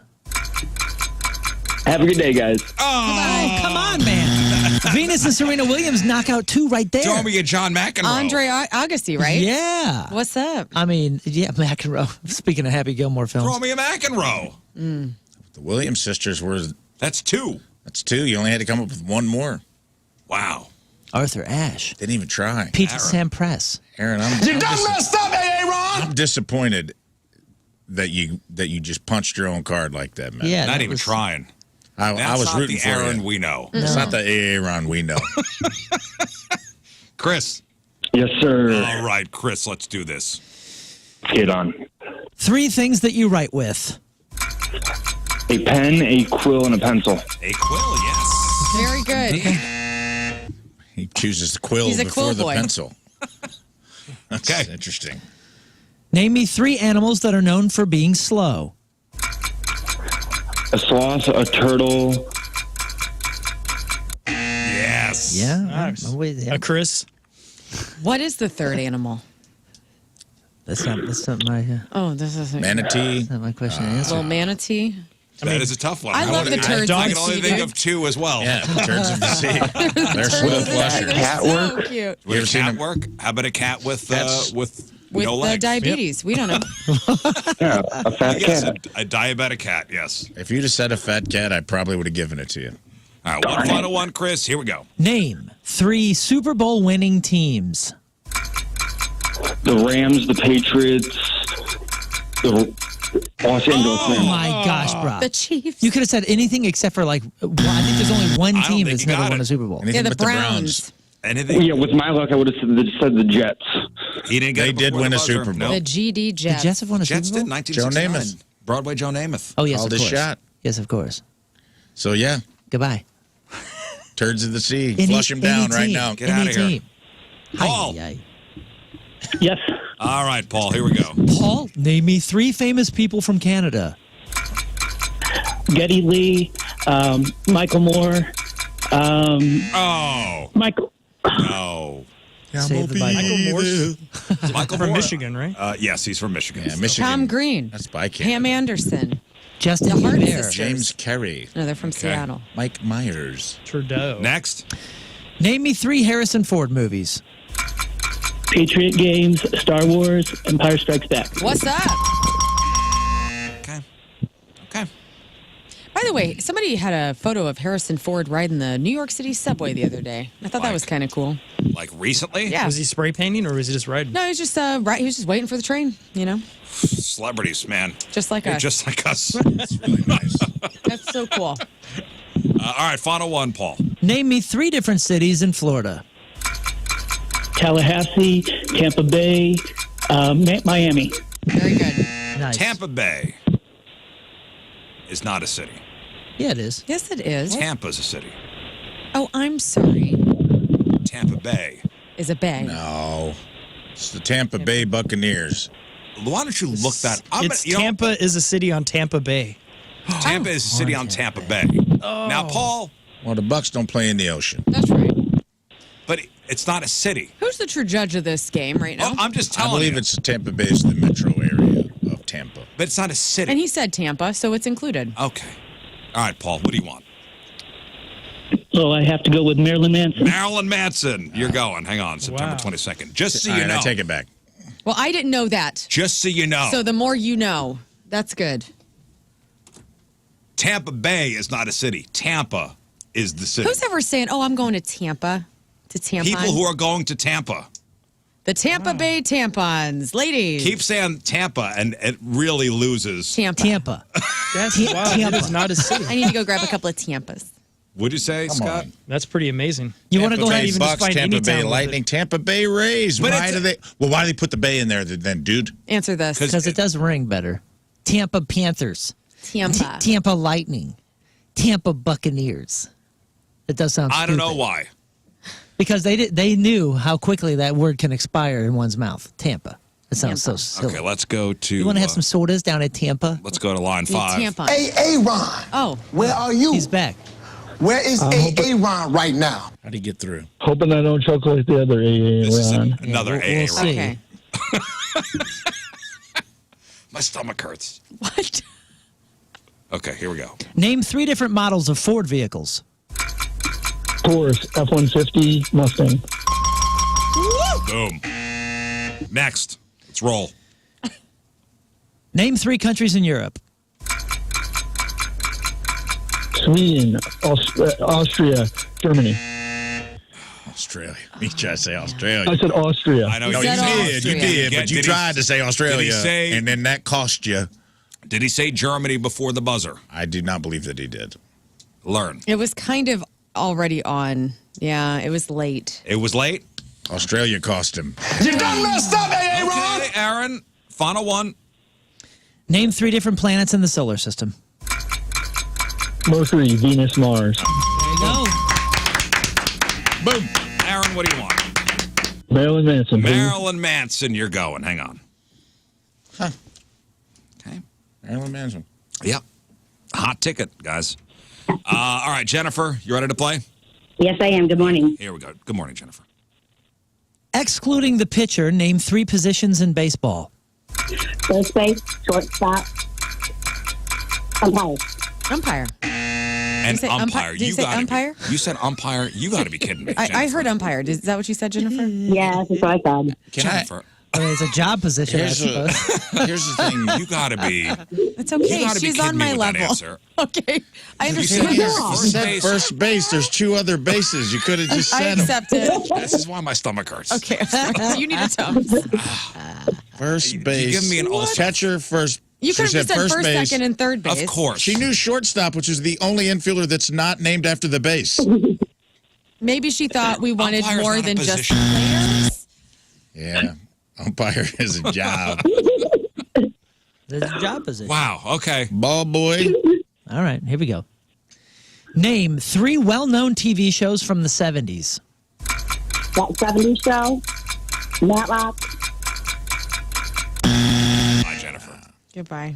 Have a good day, guys. Oh, come on, man. Venus and Serena Williams knock out 2 right there. Throw me a John McEnroe. Andre Agassi, right? Yeah. What's up? I mean, yeah, McEnroe. Speaking of Happy Gilmore films. Throw me a McEnroe. Mm. The Williams sisters were. That's 2. That's 2. You only had to come up with one more. Wow. Arthur Ashe. Didn't even try. Pete Sampras. Aaron, You done messed up, Aaron! I'm disappointed that you just punched your own card like that, man. Yeah, Not that even was- trying. I That's was not rooting the for Aaron you. we know. It's not the Aaron we know. Chris. Yes, sir. All right, Chris, let's do this. Get on. 3 things that you write with. A pen, a quill, and a pencil. A quill, yes. Very good. He chooses the quill He's a before quill the boy. pencil. That's Okay. interesting. Name me 3 animals that are known for being slow. A sloth, a turtle. Yes. Yeah. Nice. I'm with you. Chris. What is the third animal? That's not my Oh, this is Manatee. that's not my question to answer. little manatee. That is a tough one. I love the turds I in can the only sea, think dude. of 2 as well. Yeah, turds of the sea. They're slow flushers. Cat So work? cute. Would You a ever seen cat them? work? How about a cat with With no legs? diabetes. We don't know. Yeah, a fat Yes, cat. a diabetic cat, yes. If you'd have said a fat cat, I probably would have given it to you. All right, one final one, Chris. Here we go. Name 3 Super Bowl winning teams. The Rams, the Patriots, the Los Angeles Oh Rams. my gosh, bro. The Chiefs. You could have said anything except for I think there's only one I don't team think that's you never got won it. a Super Bowl. Anything Yeah, the but Browns. Anything? Yeah, with my luck, I would have said the Jets. He didn't get They it did before win the a buzzer. Super Bowl. No. The GD The Jets. Jets have won a Jets Super did Bowl? 1969. Namath. Broadway Joe Namath. Oh, yes, Called of his course. shot. Yes, of course. So, yeah, Goodbye. turds of the sea. Any- Flush him down any right team. now. Get Any out of here. team. Paul. Ay. Yes. All right, Paul, here we go. Paul, name me 3 famous people from Canada. Geddy Lee, Michael Moore, Oh, Michael. no. Save the Bible. Michael Morse. Michael From Moore. Michigan, right? Yes, he's from Michigan. Yeah, Michigan. Tom Green. That's by Pam Anderson. Justin The Hart Bieber. sisters. James Carey. No, they're from Seattle. Mike Myers. Trudeau. Next. Name me 3 Harrison Ford movies. Patriot Games, Star Wars, Empire Strikes Back. What's up? Okay. Okay. By the way, somebody had a photo of Harrison Ford riding the New York City subway the other day. I thought that was kind of cool. Like recently? Yeah. Was he spray painting or was he just riding? No, he was just right. He was just waiting for the train. You know, Celebrities, man. just like They're us. just like us. That's really nice. That's so cool. All right, final one, Paul. Name me 3 different cities in Florida. Tallahassee, Tampa Bay, Miami. Very good. Nice. Tampa Bay is not a city. Yeah, it is. Yes, it is. Tampa's a city. Oh, I'm sorry. Tampa Bay. Is a bay. No. It's the Tampa Bay Buccaneers. Why don't you look that up? It's Tampa is a city on Tampa Bay. Tampa is a city on Tampa Bay. Now, Paul. Well, the Bucks don't play in the ocean. That's right. But it's not a city. Who's the true judge of this game right now? I'm just I telling believe you. it's Tampa Bay is the metro area of Tampa. But it's not a city. And he said Tampa, so it's included. Okay. All right, Paul, what do you want? Oh, I have to go with Marilyn Manson. Marilyn Manson. You're going. Hang on, September 22nd. Just so you know. I take it back. Well, I didn't know that. Just so you know. So the more you know, that's good. Tampa Bay is not a city. Tampa is the city. Who's ever saying, "Oh, I'm going to Tampa"? To Tampa. People who are going to Tampa. The Tampa Bay tampons, ladies. Keep saying Tampa, and it really loses. Tampa. That's wild. It is not a city. I need to go grab a couple of Tampas. What'd you say, Scott? That's pretty amazing. You want to go ahead and Bay even Bucks, just find Tampa any Bay town with Lightning, it. Tampa Bay Rays. But Why do they put the Bay in there then, dude? Answer this. Because it does ring better. Tampa Panthers. Tampa. Tampa Lightning. Tampa Buccaneers. It does sound I don't know stupid. why. Because they knew how quickly that word can expire in one's mouth. Tampa. It sounds so silly. Okay, let's go to. You want to have some sodas down at Tampa? Let's go to line 5. Tampa. Hey, Ron. Oh. Where are you? He's back. Where is Ron right now? How do you get through? Hoping I don't choke like the other AA This is Ron. another we'll AA see. Ron. Okay. My stomach hurts. What? Okay, here we go. Name 3 different models of Ford vehicles. Taurus, F-150, Mustang. Boom. Next. Let's roll. Name 3 countries in Europe. Sweden, Austria, Germany. Australia. Me trying to say Australia. I said Austria. I know No, you you did. did, but you tried to say Australia, Did he say, and then that cost you. Did he say Germany before the buzzer? I do not believe that he did. Learn. It was kind of already on. Yeah, it was late. It was late? Australia cost him. You done messed up, AA Ron. Okay, Aaron. Final one. Name 3 different planets in the solar system. Mercury, Venus, Mars. There you go. Boom. Aaron, what do you want? Marilyn Manson. please. Marilyn Manson, you're going. Hang on. Okay. Marilyn Manson. Yep. Hot ticket, guys. All right, Jennifer, you ready to play? Yes, I am. Good morning. Here we go. Good morning, Jennifer. Excluding the pitcher, name 3 positions in baseball. First base, shortstop, umpire. Umpire. And say umpire. Did you say gotta umpire? You said umpire. You got to be kidding me. I heard umpire. Is that what you said, Jennifer? Yeah, that's what I thought. Jennifer. I mean, it's a job position, I Here's suppose. Here's the thing. You got to be. It's okay. You gotta be She's kidding on me my with that level. answer. Okay. I You said understand. First base. There's 2 other bases. You could have just I said them. accept it. This is why my stomach hurts. Okay. You need to tell us. First base. You give me an all catcher, first. You she could have just said first, base. second, and third base. Of course. She knew shortstop, which is the only infielder that's not named after the base. Maybe she thought we wanted Umpire's more not a than just position. players. Yeah. Umpire is a job. There's a job position. Wow. Okay. Ball boy. All right, here we go. Name 3 well-known TV shows from the 70s. That 70s show, Matlock. Bye, Jennifer. Goodbye.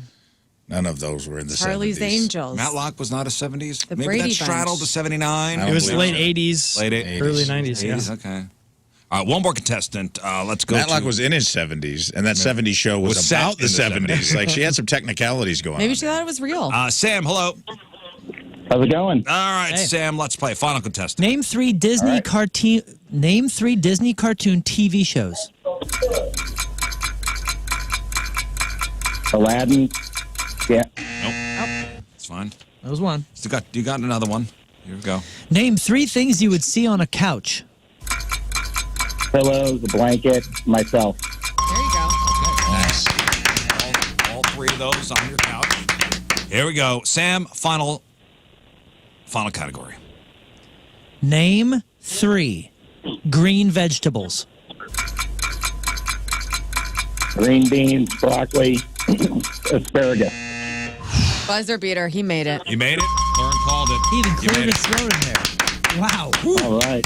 None of those were in the Charlie's 70s. Angels. Matlock was not a 70s. The Maybe Brady that straddled Bunch. to 79. I It was believe late so. 80s, Late 80s. early 90s. Yeah. 80s, okay. All right, one more contestant. Let's go Matlock to... was in his 70s, and that 70s show was set about the in the 70s. Like, she had some technicalities going Maybe on. she thought it was real. Sam, hello. How's it going? All right, Hey. Sam, let's play. Final contestant. Name 3 Disney cartoon. Name 3 Disney cartoon TV shows. Aladdin. Yeah. Nope. It's fine. That was one. You got another one. Here we go. Name 3 things you would see on a couch. Pillows, a blanket, myself. There you go. Nice. All 3 of those on your couch. Here we go. Sam, final category. Name 3 green vegetables. Green beans, broccoli, asparagus. Buzzer beater. He made it. You made it. Lauren called it. He even You cleared made his throat in there. Wow. All right.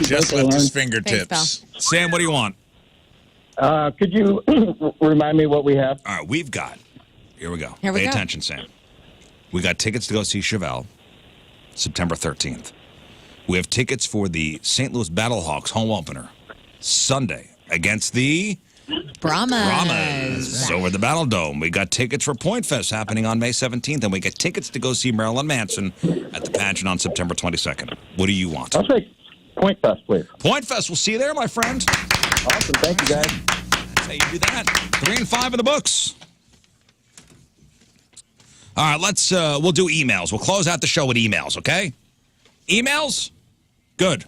Just left his Thanks, fingertips. Sam, what do you want? Could you remind me what we have? All right, we've got. Here we go. Here we Pay go. attention, Sam. We got tickets to go see Chevelle, September 13th. We have tickets for the St. Louis Battlehawks home opener, Sunday, against the Brahmas. Over the Battle Dome. We got tickets for Point Fest happening on May 17th, and we get tickets to go see Marilyn Manson at the pageant on September 22nd. What do you want? I'll take Point Fest, please. Point Fest. We'll see you there, my friend. Awesome. Thank you, guys. That's how you do that. 3 and 5 in the books. All right, we'll do emails. We'll close out the show with emails, okay? Emails? Good.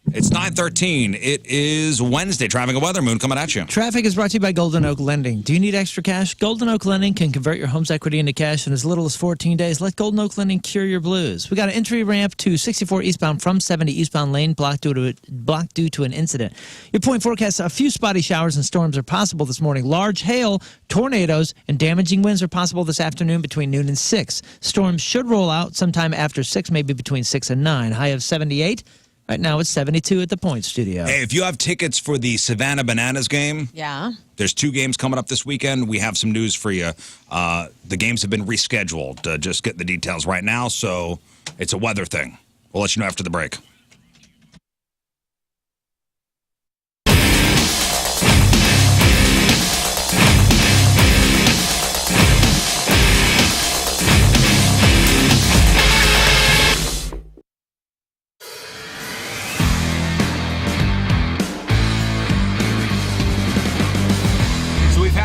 It's 9:13. It is Wednesday. Traffic and weather. Moon coming at you. Traffic is brought to you by Golden Oak Lending. Do you need extra cash? Golden Oak Lending can convert your home's equity into cash in as little as 14 days. Let Golden Oak Lending cure your blues. We got an entry ramp to 64 eastbound from 70 eastbound lane blocked due to an incident. Your point forecasts a few spotty showers and storms are possible this morning. Large hail, tornadoes, and damaging winds are possible this afternoon between noon and 6. Storms should roll out sometime after 6, maybe between 6 and 9. High of 78. Right now it's 72 at the Point Studio. Hey, if you have tickets for the Savannah Bananas game, Yeah. there's 2 games coming up this weekend. We have some news for you. The games have been rescheduled. Just getting the details right now, so it's a weather thing. We'll let you know after the break.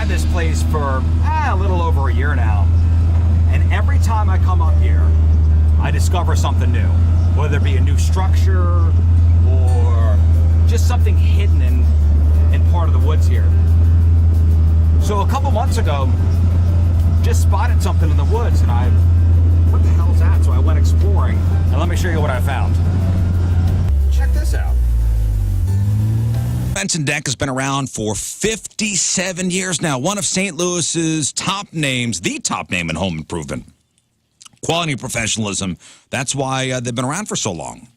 This place for a little over a year now, and every time I come up here I discover something new, whether it be a new structure or just something hidden in part of the woods here. So a couple months ago just spotted something in the woods and what the hell's that? So I went exploring, and let me show you what I found. Check this out. Fence and Deck has been around for 57 years now. One of St. Louis's top names, the top name in home improvement. Quality and professionalism. That's why they've been around for so long.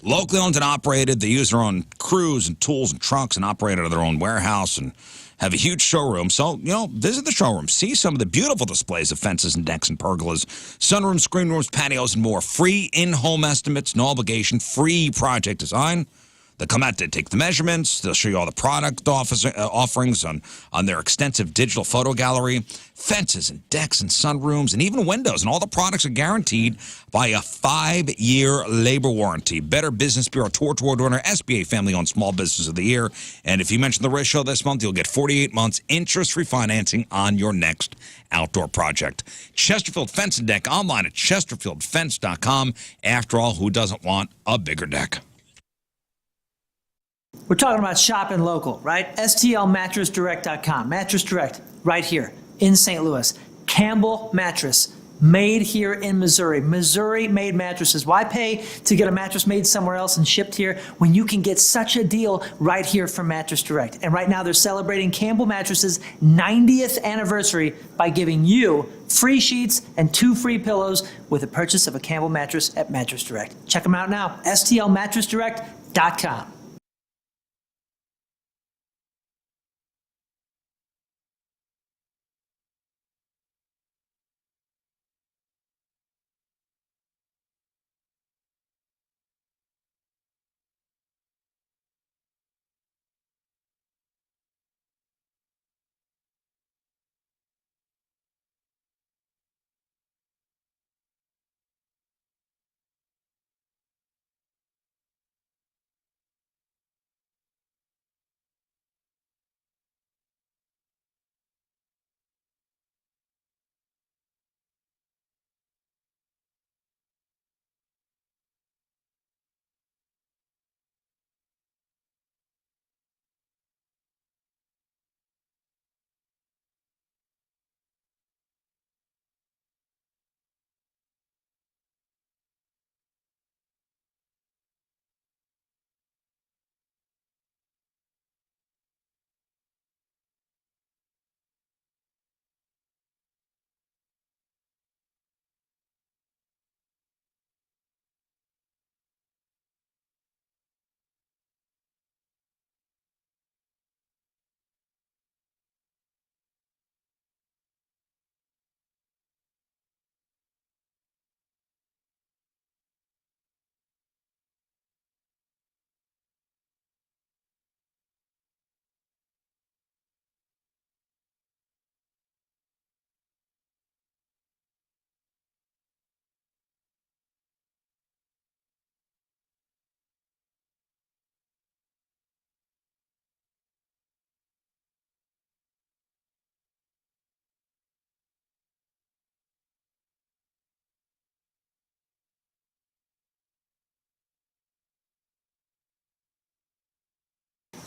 Locally owned and operated. They use their own crews and tools and trucks and operate out of their own warehouse and have a huge showroom. So, visit the showroom. See some of the beautiful displays of fences and decks and pergolas, sunrooms, screen rooms, patios, and more. Free in-home estimates, no obligation, free project design. They'll come out to take the measurements. They'll show you all the product offerings on their extensive digital photo gallery. Fences and decks and sunrooms and even windows. And all the products are guaranteed by a 5-year labor warranty. Better Business Bureau Tour winner, SBA Family-Owned Small Business of the Year. And if you mention the ratio this month, you'll get 48 months interest-free financing on your next outdoor project. Chesterfield Fence and Deck online at chesterfieldfence.com. After all, who doesn't want a bigger deck? We're talking about shopping local, right? STLmattressdirect.com. Mattress Direct, right here in St. Louis. Campbell Mattress, made here in Missouri. Missouri-made mattresses. Why pay to get a mattress made somewhere else and shipped here when you can get such a deal right here from Mattress Direct? And right now they're celebrating Campbell Mattress's 90th anniversary by giving you free sheets and 2 free pillows with the purchase of a Campbell mattress at Mattress Direct. Check them out now. STLmattressdirect.com.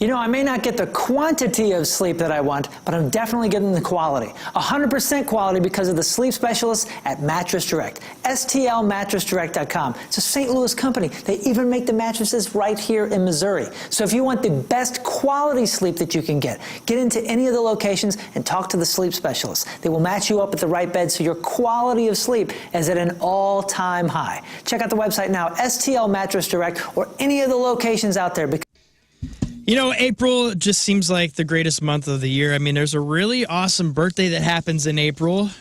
You know, I may not get the quantity of sleep that I want, but I'm definitely getting the quality. 100% quality because of the sleep specialists at Mattress Direct. STLMattressDirect.com. It's a St. Louis company. They even make the mattresses right here in Missouri. So if you want the best quality sleep that you can get into any of the locations and talk to the sleep specialists. They will match you up with the right bed so your quality of sleep is at an all-time high. Check out the website now, STL Mattress Direct, or any of the locations out there. You know, April just seems like the greatest month of the year. I mean, there's a really awesome birthday that happens in April,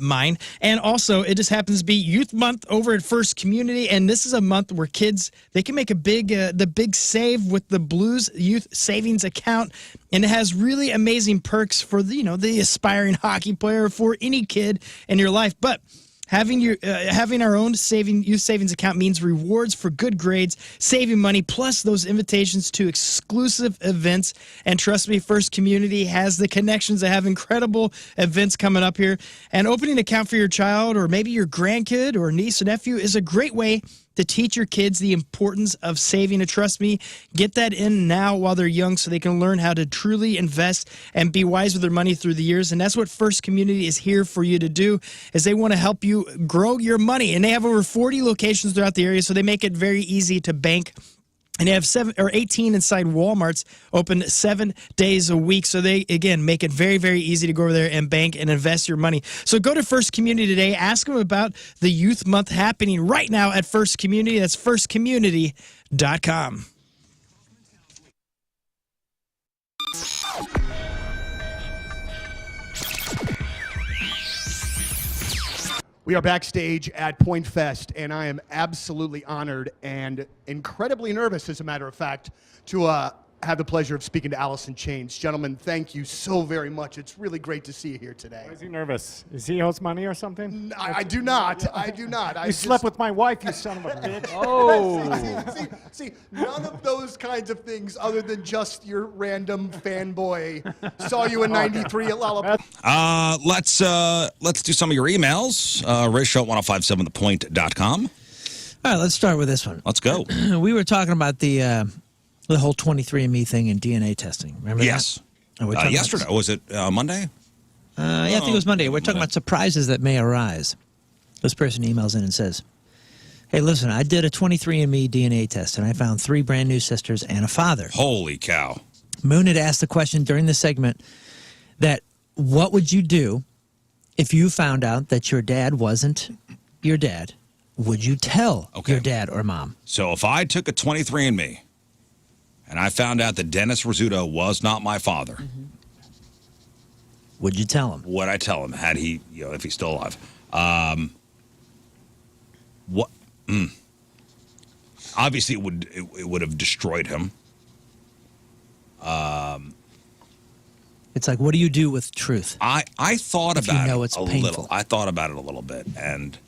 mine. And also, it just happens to be Youth Month over at First Community. And this is a month where kids, they can make a the big save with the Blues Youth Savings Account. And it has really amazing perks for the aspiring hockey player, for any kid in your life. But having our own youth savings account means rewards for good grades, saving money, plus those invitations to exclusive events. And trust me, First Community has the connections to have incredible events coming up here. And opening an account for your child or maybe your grandkid or niece or nephew is a great way to teach your kids the importance of saving. And trust me, get that in now while they're young so they can learn how to truly invest and be wise with their money through the years. And that's what First Community is here for you to do, is they want to help you grow your money. And they have over 40 locations throughout the area, so they make it very easy to bank. And they have 18 inside Walmarts open 7 days a week. So they, again, make it very, very easy to go over there and bank and invest your money. So go to First Community today. Ask them about the Youth Month happening right now at First Community. That's firstcommunity.com. We are backstage at Point Fest, and I am absolutely honored and incredibly nervous, as a matter of fact, to have the pleasure of speaking to Alice in Chains. Gentlemen, thank you so very much. It's really great to see you here today. Why is he nervous? Is he owes money or something? I do not. I do not. You slept with my wife, you son of a bitch. Oh. See, none of those kinds of things other than just your random fanboy saw you in 93 at Lollapalooza. Let's do some of your emails. Ratio at 1057thepoint.com. All right, let's start with this one. Let's go. We were talking about the whole 23andMe thing and DNA testing. Remember yes. that? Yesterday. Was it Monday? Yeah, I think it was Monday. We're talking about surprises that may arise. This person emails in and says, hey, listen, I did a 23andMe DNA test, and I found 3 brand new sisters and a father. Holy cow. Moon had asked the question during the segment that what would you do if you found out that your dad wasn't your dad? Would you tell your dad or mom? So if I took a 23andMe and I found out that Dennis Rizzuto was not my father, would you tell him? Would I tell him, had he, if he's still alive? What? Obviously, it would have destroyed him. It's like, what do you do with truth? I thought about it it's a painful. little. I thought about it a little bit, and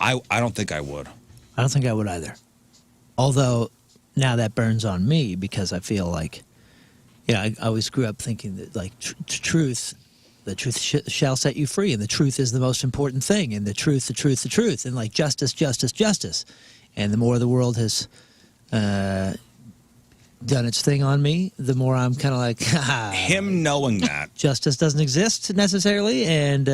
I don't think I would. I don't think I would either. Although now that burns on me because I feel like, I always grew up thinking that like truth, the truth shall set you free, and the truth is the most important thing, and the truth, and like justice, justice, justice. And the more the world has done its thing on me, the more I'm kind of like, him knowing that justice doesn't exist necessarily, and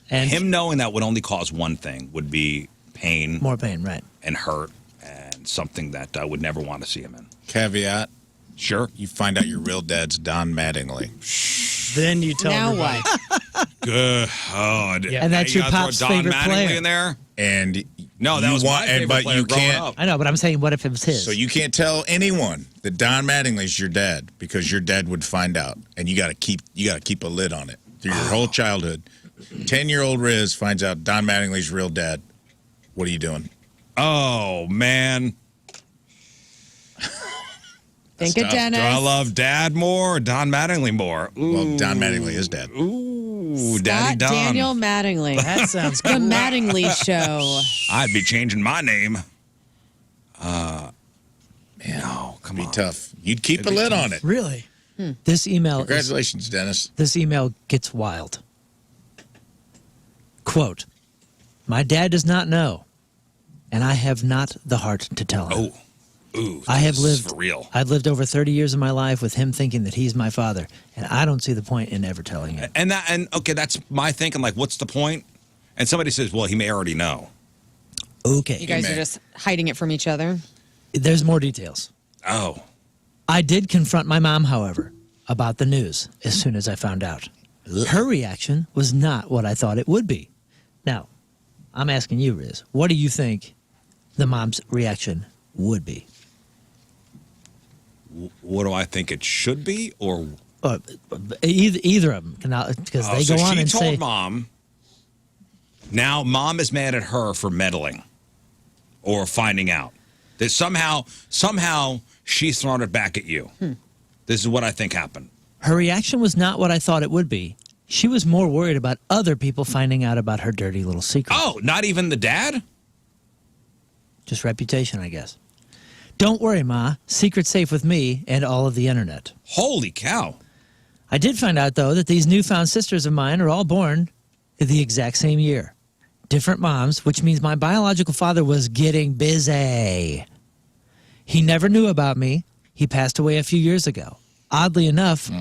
him knowing that would only cause one thing, would be pain, more pain, right, and hurt, and something that I would never want to see him in. Caveat. Sure. You find out your real dad's Don Mattingly. Then you tell now everybody. what? Good. And that's your pop's favorite player in there? And no, that was my favorite player growing up. I know, but I'm saying, what if it was his? So you can't tell anyone that Don Mattingly's your dad, because your dad would find out, and you got to keep a lid on it through your whole childhood. 10-year-old Riz finds out Don Mattingly's real dad. What are you doing? Oh man. Think of Dennis. Do I love Dad more or Don Mattingly more? Ooh. Well, Don Mattingly is Dad. Ooh, Scott Daddy Don. Daniel Mattingly. That sounds The cool. Mattingly Show. I'd be changing my name. Man, come on. Tough. You'd keep a lid on it. Really? This email. Congratulations, Dennis. This email gets wild. Quote, my dad does not know, and I have not the heart to tell him. Oh. Ooh, I have lived for real. I've lived over 30 years of my life with him thinking that he's my father, and I don't see the point in ever telling him. And okay, that's my thinking. Like, what's the point? And somebody says, well, he may already know. Okay. You guys are just hiding it from each other? There's more details. Oh. I did confront my mom, however, about the news as soon as I found out. Her reaction was not what I thought it would be. Now, I'm asking you, Riz, what do you think the mom's reaction would be? What do I think it should be, or either of them? Because they go on and say, she told Mom. Now Mom is mad at her for meddling or finding out that somehow she's thrown it back at you. This is what I think happened. Her reaction was not what I thought it would be. She was more worried about other people finding out about her dirty little secret. Oh, not even the dad? Just reputation, I guess. Don't worry, Ma. Secret's safe with me and all of the internet. Holy cow. I did find out, though, that these newfound sisters of mine are all born the exact same year. Different moms, which means my biological father was getting busy. He never knew about me. He passed away a few years ago. Oddly enough,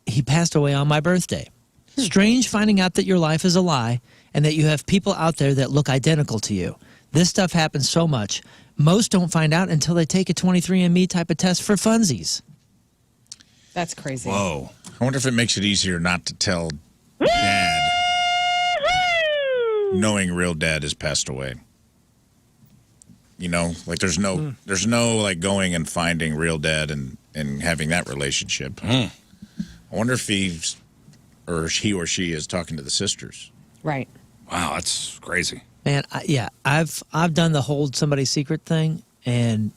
he passed away on my birthday. Strange finding out that your life is a lie and that you have people out there that look identical to you. This stuff happens so much. Most don't find out until they take a 23andMe type of test for funsies. That's crazy. Whoa. I wonder if it makes it easier not to tell Dad, knowing real Dad has passed away. You know, like there's no like going and finding real Dad and having that relationship. I wonder if he or she is talking to the sisters. Right. Wow, that's crazy. Man, I've done the hold somebody's secret thing, and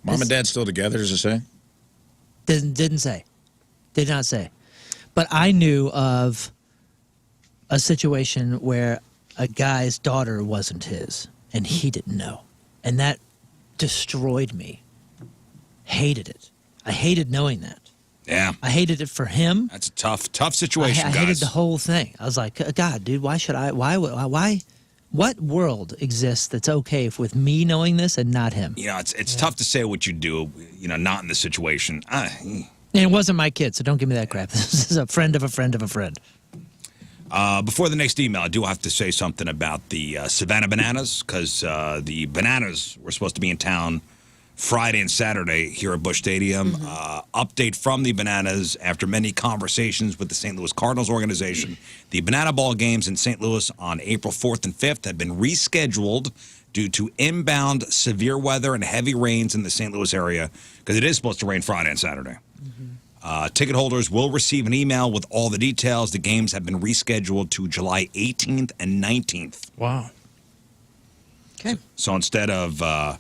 Mom and Dad still together, does it say? Didn't say. Did not say. But I knew of a situation where a guy's daughter wasn't his, and he didn't know. And that destroyed me. Hated it. I hated knowing that. Yeah. I hated it for him. That's a tough situation, I guys. hated the whole thing. I was like, God, dude, why should I? Why? What world exists that's okay with me knowing this and not him? You know, it's tough to say what you do, you know, not in the situation. And it wasn't my kid, so don't give me that crap. This is a friend of a friend of a friend. Before the next email, I do have to say something about the Savannah Bananas, because the Bananas were supposed to be in town Friday and Saturday here at Busch Stadium. Update from the Bananas: after many conversations with the St. Louis Cardinals organization, the Banana Ball games in St. Louis on April 4th and 5th have been rescheduled due to inbound severe weather and heavy rains in the St. Louis area, because it is supposed to rain Friday and Saturday. Ticket holders will receive an email with all the details. The games have been rescheduled to July 18th and 19th. Wow. Okay. So instead of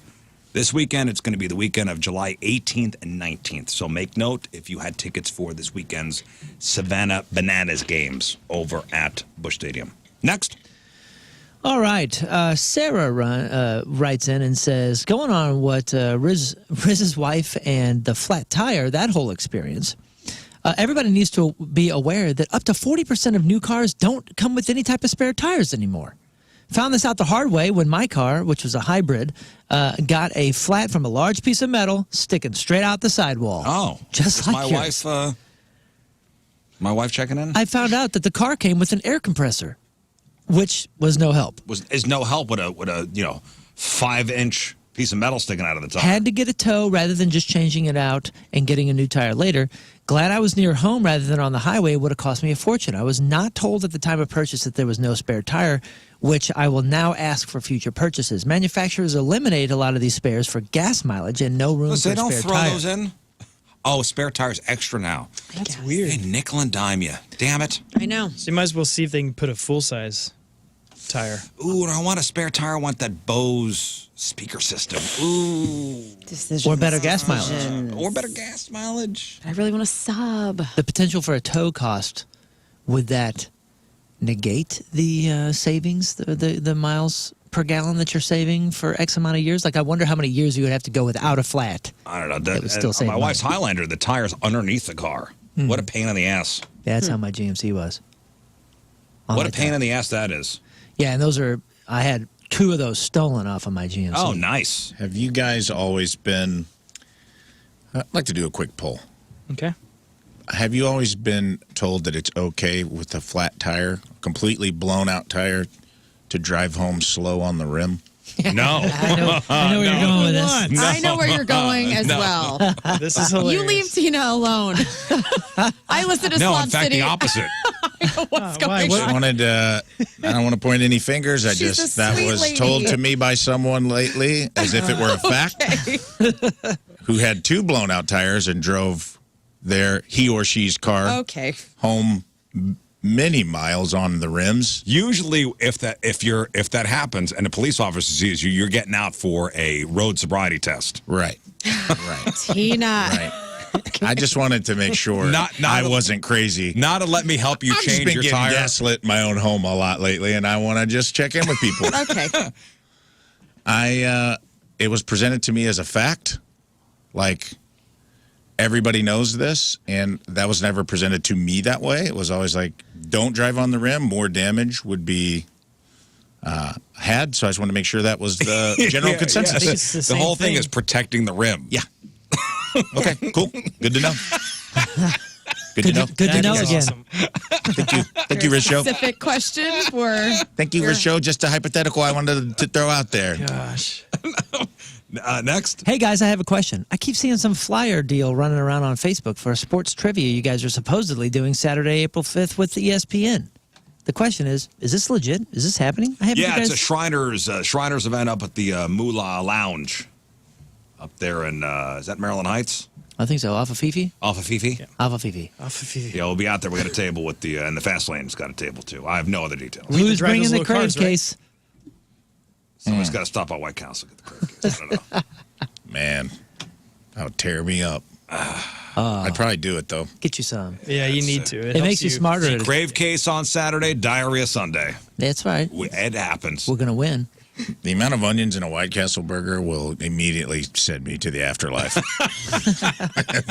this weekend, it's going to be the weekend of July 18th and 19th. So make note if you had tickets for this weekend's Savannah Bananas games over at Busch Stadium. Next. All right. Sarah writes in and says, going on what Riz's wife and the flat tire, that whole experience, everybody needs to be aware that up to 40% of new cars don't come with any type of spare tires anymore. Found this out the hard way when my car, which was a hybrid, got a flat from a large piece of metal sticking straight out the sidewall. Oh. Just like yours. My wife checking in? I found out that the car came with an air compressor, which was no help. Is no help with a 5-inch piece of metal sticking out of the tire. Had to get a tow rather than just changing it out and getting a new tire later. Glad I was near home rather than on the highway. It would have cost me a fortune. I was not told at the time of purchase that there was no spare tire, which I will now ask for future purchases. Manufacturers eliminate a lot of these spares for gas mileage and no room for a spare tire. They don't throw those in? Oh, spare tires extra now. That's weird. They nickel and dime you. Damn it. I know. So you might as well see if they can put a full-size tire. Ooh, I want a spare tire. I want that Bose speaker system. Ooh. Or better gas mileage. Or better gas mileage. I really want a sub. The potential for a tow cost, would that negate the savings, the miles per gallon that you're saving for X amount of years? Like, I wonder how many years you would have to go without a flat. I don't know. That would still save my wife's Highlander, the tire's underneath the car. What a pain in the ass. Yeah, that's how my GMC was. What a pain in the ass that is. Yeah, and those are, I had 2 of those stolen off of my GMC. Oh, nice. Have you guys always been I'd like to do a quick poll. Okay. Have you always been told that it's okay with a flat tire, completely blown out tire, to drive home slow on the rim? I No. know where you're going with this. No. I know where you're going as well. This is hilarious. You leave Tina alone. I listen to No, Slop in fact, City. the opposite. What's why? going I on? wanted to, I don't want to point any fingers. She's a That sweet was lady. told to me by someone lately as if it were a fact, who had 2 blown out tires and drove he or she's car Okay. home many miles on the rims. Usually, if that happens and a police officer sees you, you're getting out for a road sobriety test. Right. Right. Tina. Right. I just wanted to make sure I wasn't crazy. Not to let me help you I've just change been your getting tire. gaslit in my own home a lot lately, and I want to just check in with people. Okay. It was presented to me as a fact, like everybody knows this, and that was never presented to me that way. It was always like, don't drive on the rim. More damage would be had. So I just want to make sure that was the general consensus. It's the The same whole thing thing. is protecting the rim. Yeah. Okay, cool. Good to know. Good to know. Good to know That is again. awesome. Thank you, Rizzo. Specific question for. Thank you, Rizzo. Just a hypothetical I wanted to throw out there. Gosh. Next. Hey guys, I have a question. I keep seeing some flyer deal running around on Facebook for a sports trivia you guys are supposedly doing Saturday, April 5th with ESPN. The question is this legit? Is this happening? I have Yeah, it's a Shriners event up at the Moolah Lounge up there in, is that Maryland Heights? I think so. Off of Fifi? Off of Fifi? Yeah. Off of Fifi. Yeah, we'll be out there. We got a table with and the Fast Lane's got a table too. I have no other details. We need to Who's drive bringing those the little crave cars, right? case? Somebody's got to stop by White Castle to get the crave case. I don't know. Man, that would tear me up. I'd probably do it, though. Get you some. Yeah, you need to. It makes you smarter. Crave case on Saturday, diarrhea Sunday. That's right. It happens. We're going to win. The amount of onions in a White Castle burger will immediately send me to the afterlife.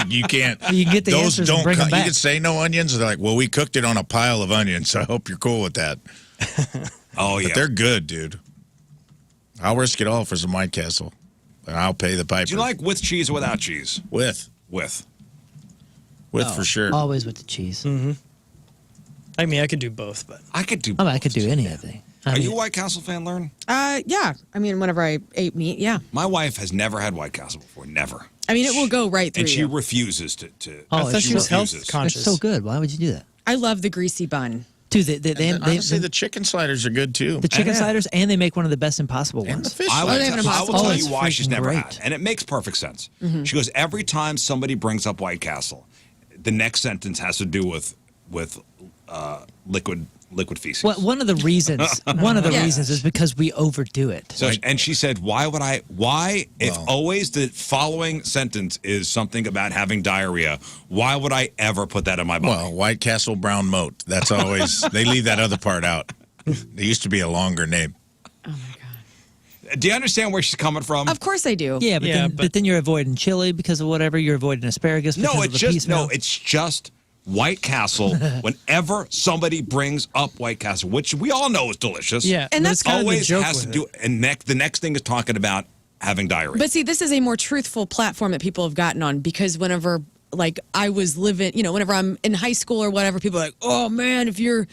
You can't. You can get the answers and bring them You back. can say no onions. They're like, well, we cooked it on a pile of onions, so I hope you're cool with that. Oh, yeah. But they're good, dude. I'll risk it all for some White Castle, and I'll pay the piper. Do you like with cheese or without cheese? With Oh, for sure. Always with the cheese. Mm-hmm. I mean, I could do both, but I could do. I mean, I could do anything. Are you a White Castle fan, Lauren? Yeah. I mean, whenever I ate meat, yeah. My wife has never had White Castle before. Never. I mean, it will go right through And she you. refuses to. Oh, I thought she was health It's conscious. so good. Why would you do that? I love the greasy bun. Dude, Honestly, the chicken sliders are good too. the chicken sliders, and they make one of the best Impossible And the ones. fish I sliders. they have an will Impossible? tell Oh, you why she's freaking never great. had, and it makes perfect sense. She goes, every time somebody brings up White Castle, the next sentence has to do with liquid feces. Well, one of the reasons Yeah. reasons is because we overdo it. So, and she said, if always the following sentence is something about having diarrhea, why would I ever put that in my body? Well, White Castle Brown Moat. That's always, they leave that other part out. There used to be a longer name. Do you understand where she's coming from? Of course I do. Yeah, but, Yeah, but then you're avoiding chili because of whatever. You're avoiding asparagus because No, of it's the just piece meal. it's just White Castle. Whenever somebody brings up White Castle, which we all know is delicious, Yeah, And but that's it's kind of the always joke has to with do. it. And the next thing is talking about having diarrhea. But see, this is a more truthful platform that people have gotten on because whenever, like, I was living, whenever I'm in high school or whatever, people are like, oh man, if you're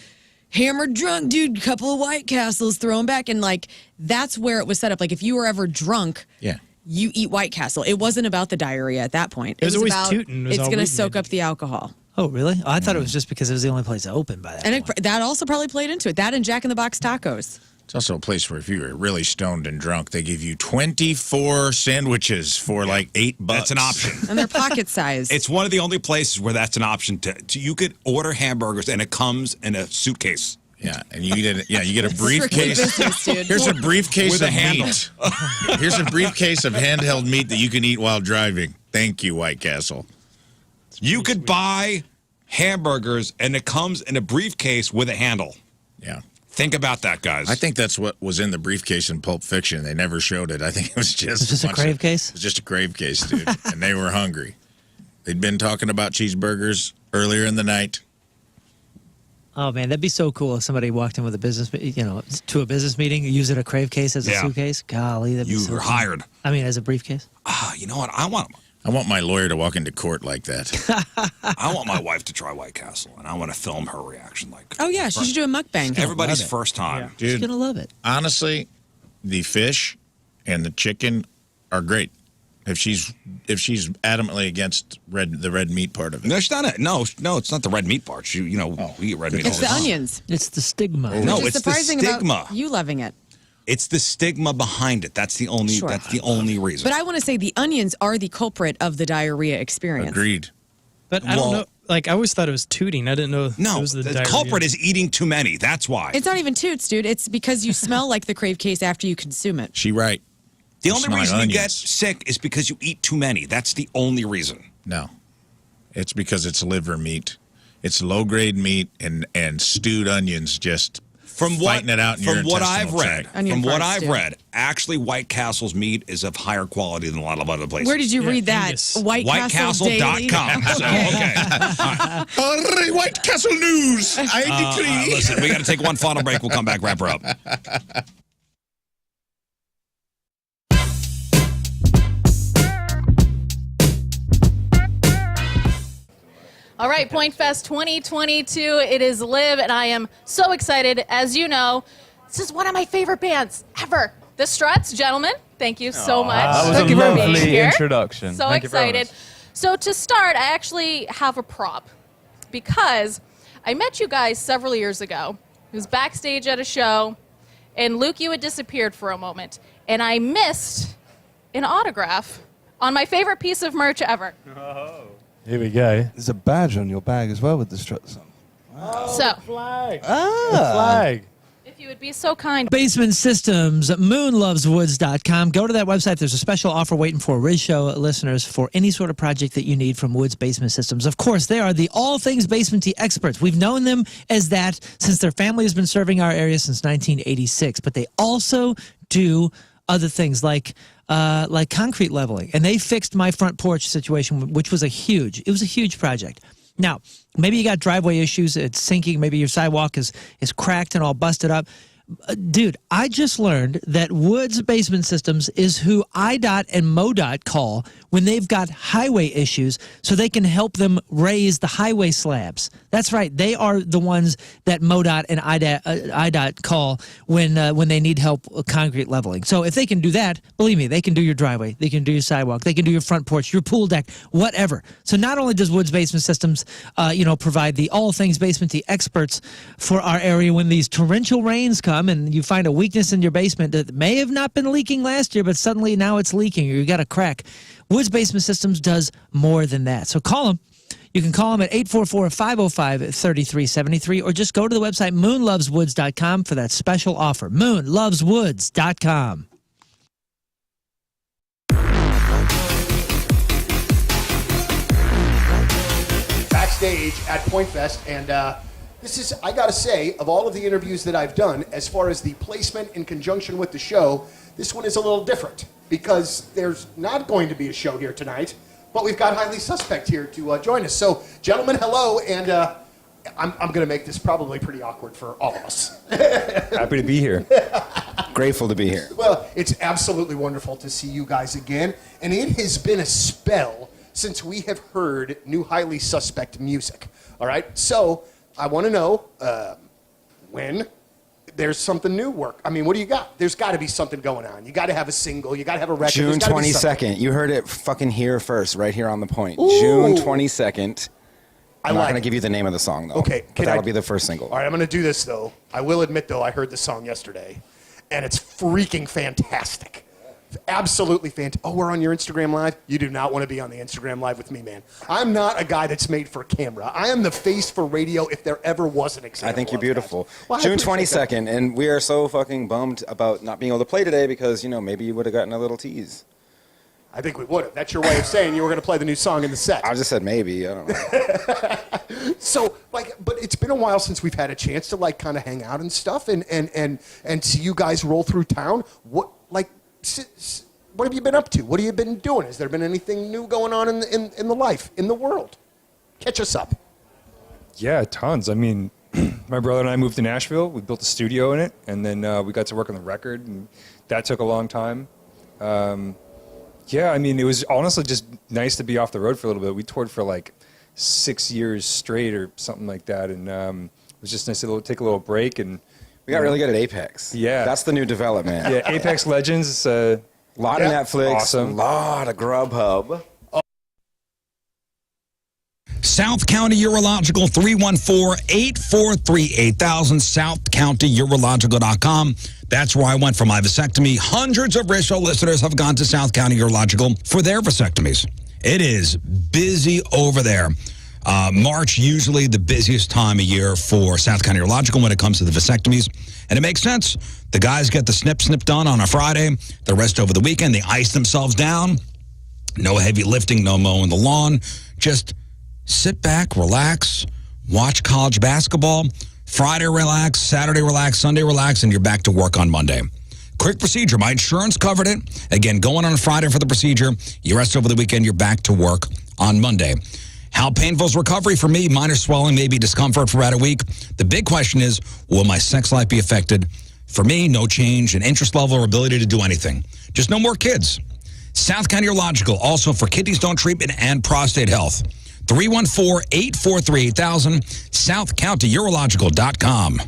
hammered drunk, dude, couple of White Castles, throw them back. And like, that's where it was set up. Like, if you were ever drunk, Yeah. you eat White Castle. It wasn't about the diarrhea at that point. It was always about, tootin'. It was it's all going to weed soak made. up the alcohol. Oh, really? Oh, I thought it was just because it was the only place open by that And point. that also probably played into it. That and Jack in the Box tacos. It's also a place where if you were really stoned and drunk, they give you 24 sandwiches for like $8. That's an option. And they're pocket size. It's one of the only places where that's an option. You could order hamburgers and it comes in a suitcase. Yeah, and you get it. Yeah, you get a Strictly briefcase. business, dude. Here's a briefcase With a of handle. meat. Here's a briefcase of handheld meat that you can eat while driving. Thank you, White Castle. You could buy hamburgers and it comes in a briefcase with a handle. Yeah. Think about that, guys. I think that's what was in the briefcase in Pulp Fiction. They never showed it. I think it was just a bunch crave of- case? It was just a crave case, dude. And they were hungry. They'd been talking about cheeseburgers earlier in the night. Oh man, that'd be so cool if somebody walked in with a business, to a business meeting, using a crave case as a Yeah. suitcase. Golly, that'd be You so were cool. hired. I mean, as a briefcase. You know what? I want I want my lawyer to walk into court like that. I want my wife to try White Castle, and I want to film her reaction. Like, Oh yeah, she should do a mukbang. everybody's first time. Dude, She's gonna love it. honestly, the fish and the chicken are great. If she's adamantly against the red meat part of it. No, she's not. No, it's not the red meat part. We eat red meat. It's all the time. onions. It's the stigma. No, Which is it's the surprising stigma. about you loving it. It's the stigma behind it. That's the only. Sure. That's the only reason. But I want to say the onions are the culprit of the diarrhea experience. Agreed. But I don't know. Like, I always thought it was tooting. I didn't know it was the diarrhea. culprit is eating too many. That's why. It's not even toots, dude. It's because you smell like the crave case after you consume it. She right. The You only smell reason like you get onions. sick is because you eat too many. That's the only reason. No. It's because it's liver meat. It's low-grade meat and stewed onions just fighting it out in your From what I've intestinal read, tract. Onion from what farts, I've dude. read, actually White Castle's meat is of higher quality than a lot of other places. Where did you read that? Angus. White Castle Daily? WhiteCastle.com. So, okay. All right, White Castle News. I decree. Listen, we got to take one final break. We'll come back, wrap her up. All right, Point Fest 2022. It is Liv, and I am so excited. As you know, this is one of my favorite bands ever. The Struts, gentlemen. Thank you so much. That was for a being lovely here. introduction. So Thank you very excited. much. So to start, I actually have a prop because I met you guys several years ago. It was backstage at a show, and Luke, you had disappeared for a moment, and I missed an autograph on my favorite piece of merch ever. Here we go. There's a badge on your bag as well with the Struts on. So, Flag. The flag. if you would be so kind. Basement Systems, moonloveswoods.com. Go to that website. There's a special offer waiting for Riz Show listeners for any sort of project that you need from Woods Basement Systems. Of course, they are the all things basement-y experts. We've known them as that since their family has been serving our area since 1986. But they also do other things like concrete leveling. And they fixed my front porch situation, which was a huge project. Now, maybe you got driveway issues, it's sinking, maybe your sidewalk is cracked and all busted up. Dude, I just learned that Woods Basement Systems is who IDOT and MoDOT call when they've got highway issues so they can help them raise the highway slabs. That's right. They are the ones that MoDOT and IDOT call when they need help with concrete leveling. So if they can do that, believe me, they can do your driveway, they can do your sidewalk, they can do your front porch, your pool deck, whatever. So not only does Woods Basement Systems, provide the all things basement-y experts for our area when these torrential rains come and you find a weakness in your basement that may have not been leaking last year, but suddenly now it's leaking or you got a crack. Woods Basement Systems does more than that. So call them. You can call them at 844-505-3373 or just go to the website moonloveswoods.com for that special offer. moonloveswoods.com. Backstage at Point Fest, and this is, I gotta say, of all of the interviews that I've done, as far as the placement in conjunction with the show, this one is a little different because there's not going to be a show here tonight, but we've got Highly Suspect here to join us. So, gentlemen, hello, and I'm going to make this probably pretty awkward for all of us. Happy to be here. Grateful to be here. Well, it's absolutely wonderful to see you guys again, and it has been a spell since we have heard new Highly Suspect music. All right, so I want to know when there's something new work. I mean, what do you got? There's got to be something going on. You got to have a single. You got to have a record. June There's gotta be something. 22nd. You heard it fucking here first, right here on the point. Ooh. June 22nd. I'm not like going to give you the name of the song, though. Okay. But that'll be the first single. All right, I'm going to do this, though. I will admit, though, I heard the song yesterday, and it's freaking fantastic. Absolutely fantastic. Oh, we're on your Instagram Live? You do not want to be on the Instagram Live with me, man. I'm not a guy that's made for camera. I am the face for radio if there ever was an example. I think you're beautiful. Well, June 22nd, and we are so fucking bummed about not being able to play today because, maybe you would have gotten a little tease. I think we would have. That's your way of saying you were going to play the new song in the set. I just said maybe. I don't know. So, but it's been a while since we've had a chance to, kind of hang out and stuff and see you guys roll through town. What have you been up to? What have you been doing? Has there been anything new going on in the life, in the world? Catch us up. Yeah, tons. I mean, my brother and I moved to Nashville. We built a studio in it, and then we got to work on the record, and that took a long time. Yeah, I mean, it was honestly just nice to be off the road for a little bit. We toured for like 6 years straight or something like that, and it was just nice to take a little break. And we got really good at Apex. Yeah, that's the new development. Yeah, Apex Legends. A lot of Netflix, awesome. A lot of Grubhub. South County Urological, 314-843-8000, southcountyurological.com. That's where I went for my vasectomy. Hundreds of Rizzuto listeners have gone to South County Urological for their vasectomies. It is busy over there. March, usually the busiest time of year for South County Urological when it comes to the vasectomies. And it makes sense. The guys get the snip done on a Friday. The rest over the weekend, they ice themselves down. No heavy lifting, no mowing the lawn. Just sit back, relax, watch college basketball. Friday relax, Saturday relax, Sunday relax, and you're back to work on Monday. Quick procedure. My insurance covered it. Again, going on Friday for the procedure. You rest over the weekend, you're back to work on Monday. How painful is recovery for me? Minor swelling, maybe discomfort for about a week. The big question is, will my sex life be affected? For me, no change in interest level or ability to do anything. Just no more kids. South County Urological, also for kidney stone treatment and prostate health. 314-843-8000, southcountyurological.com.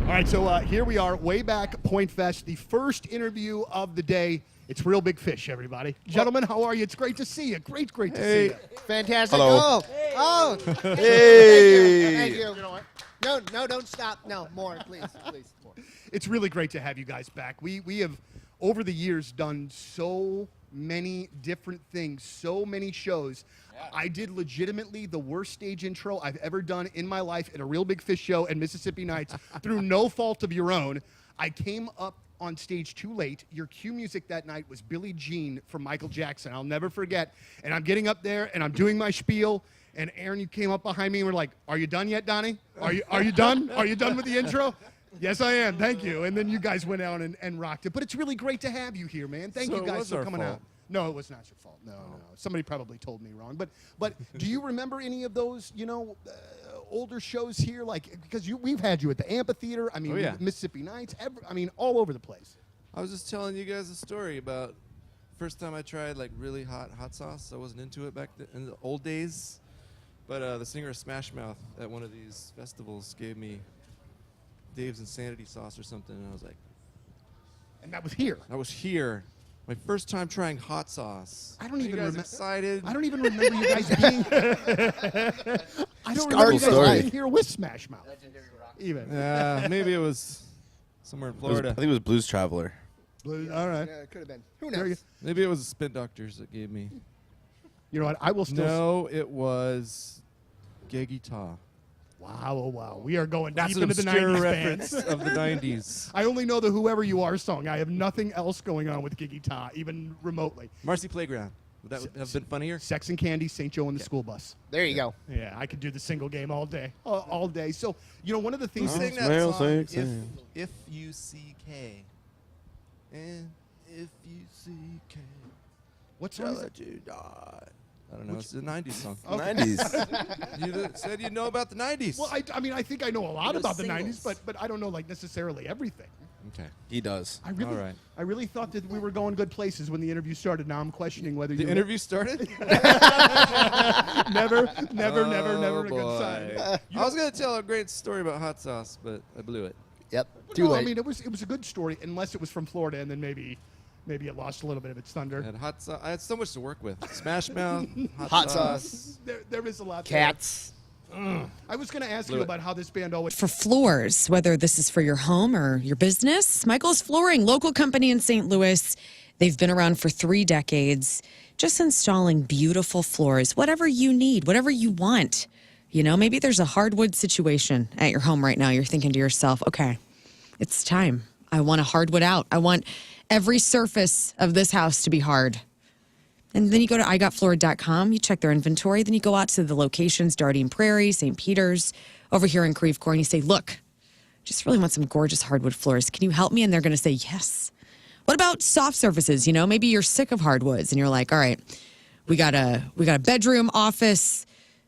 All right, so here we are, way back Point Fest, the first interview of the day. It's Real Big Fish, everybody. Gentlemen, how are you? It's great to see you. Great to see you. Fantastic. Hello. Oh. Hey. Thank you. No, don't stop. No, more, please, more. It's really great to have you guys back. We have, over the years, done so many different things, so many shows. Yeah. I did legitimately the worst stage intro I've ever done in my life at a Real Big Fish show at Mississippi Nights through no fault of your own. I came up on stage too late. Your cue music that night was Billie Jean from Michael Jackson. I'll never forget. And I'm getting up there and I'm doing my spiel. And Aaron, you came up behind me and were like, "Are you done yet, Donnie? Are you done? Are you done with the intro?" Yes, I am. Thank you. And then you guys went out and rocked it. But it's really great to have you here, man. Thank you guys for coming out. No, it was not your fault. No. Somebody probably told me wrong. But do you remember any of those, older shows here? Like, because we've had you at the amphitheater. I mean, Mississippi Nights. All over the place. I was just telling you guys a story about first time I tried like really hot sauce. I wasn't into it back in the old days. But the singer of Smash Mouth at one of these festivals gave me Dave's Insanity sauce or something, and I was like... And that was here? That was here. My first time trying hot sauce. I don't even remember. Excited? I don't even remember you guys being... I don't remember you guys being here with Smash Mouth. Even. Yeah, maybe it was somewhere in Florida. I think it was Blues Traveler. All right. Yeah, it could have been. Who knows? Maybe it was the Spin Doctors that gave me... You know what? I will still... No, it was Gegita. Wow. We are going That's deep into the 90s reference bands. of the 90s. I only know the Whoever You Are song. I have nothing else going on with Gegita, even remotely. Marcy Playground. Would that have been funnier? Sex and Candy, St. Joe and the School Bus. There you go. Yeah, I could do the single game all day. All day. So, one of the things... Who sang that song? If you see K. And if you see K. What song is let you die. I don't know. It's a 90s song. Okay. 90s. You said you know about the 90s. Well, I mean, I think I know a lot about the 90s, but I don't know necessarily everything. Okay. He does. I really thought that we were going good places when the interview started. Now I'm questioning whether the interview started. never a good sign. I was going to tell a great story about hot sauce, but I blew it. Yep. Too late. I mean, it was a good story, unless it was from Florida, and then maybe it lost a little bit of its thunder. And hot sauce. I had so much to work with. Smash Mouth, hot sauce. There is a lot. Cats. I was going to ask you about how this band always... For floors, whether this is for your home or your business, Michael's Flooring, local company in St. Louis. They've been around for 3 decades, just installing beautiful floors, whatever you need, whatever you want. Maybe there's a hardwood situation at your home right now. You're thinking to yourself, okay, it's time. I want a hardwood out. I want every surface of this house to be hard. And then you go to igotfloored.com, you check their inventory, then you go out to the locations, Dardine Prairie, St. Peter's, over here in Creve Coeur, and you say, look, just really want some gorgeous hardwood floors. Can you help me? And they're going to say, yes. What about soft surfaces? Maybe you're sick of hardwoods and you're like, all right, we got a bedroom, office,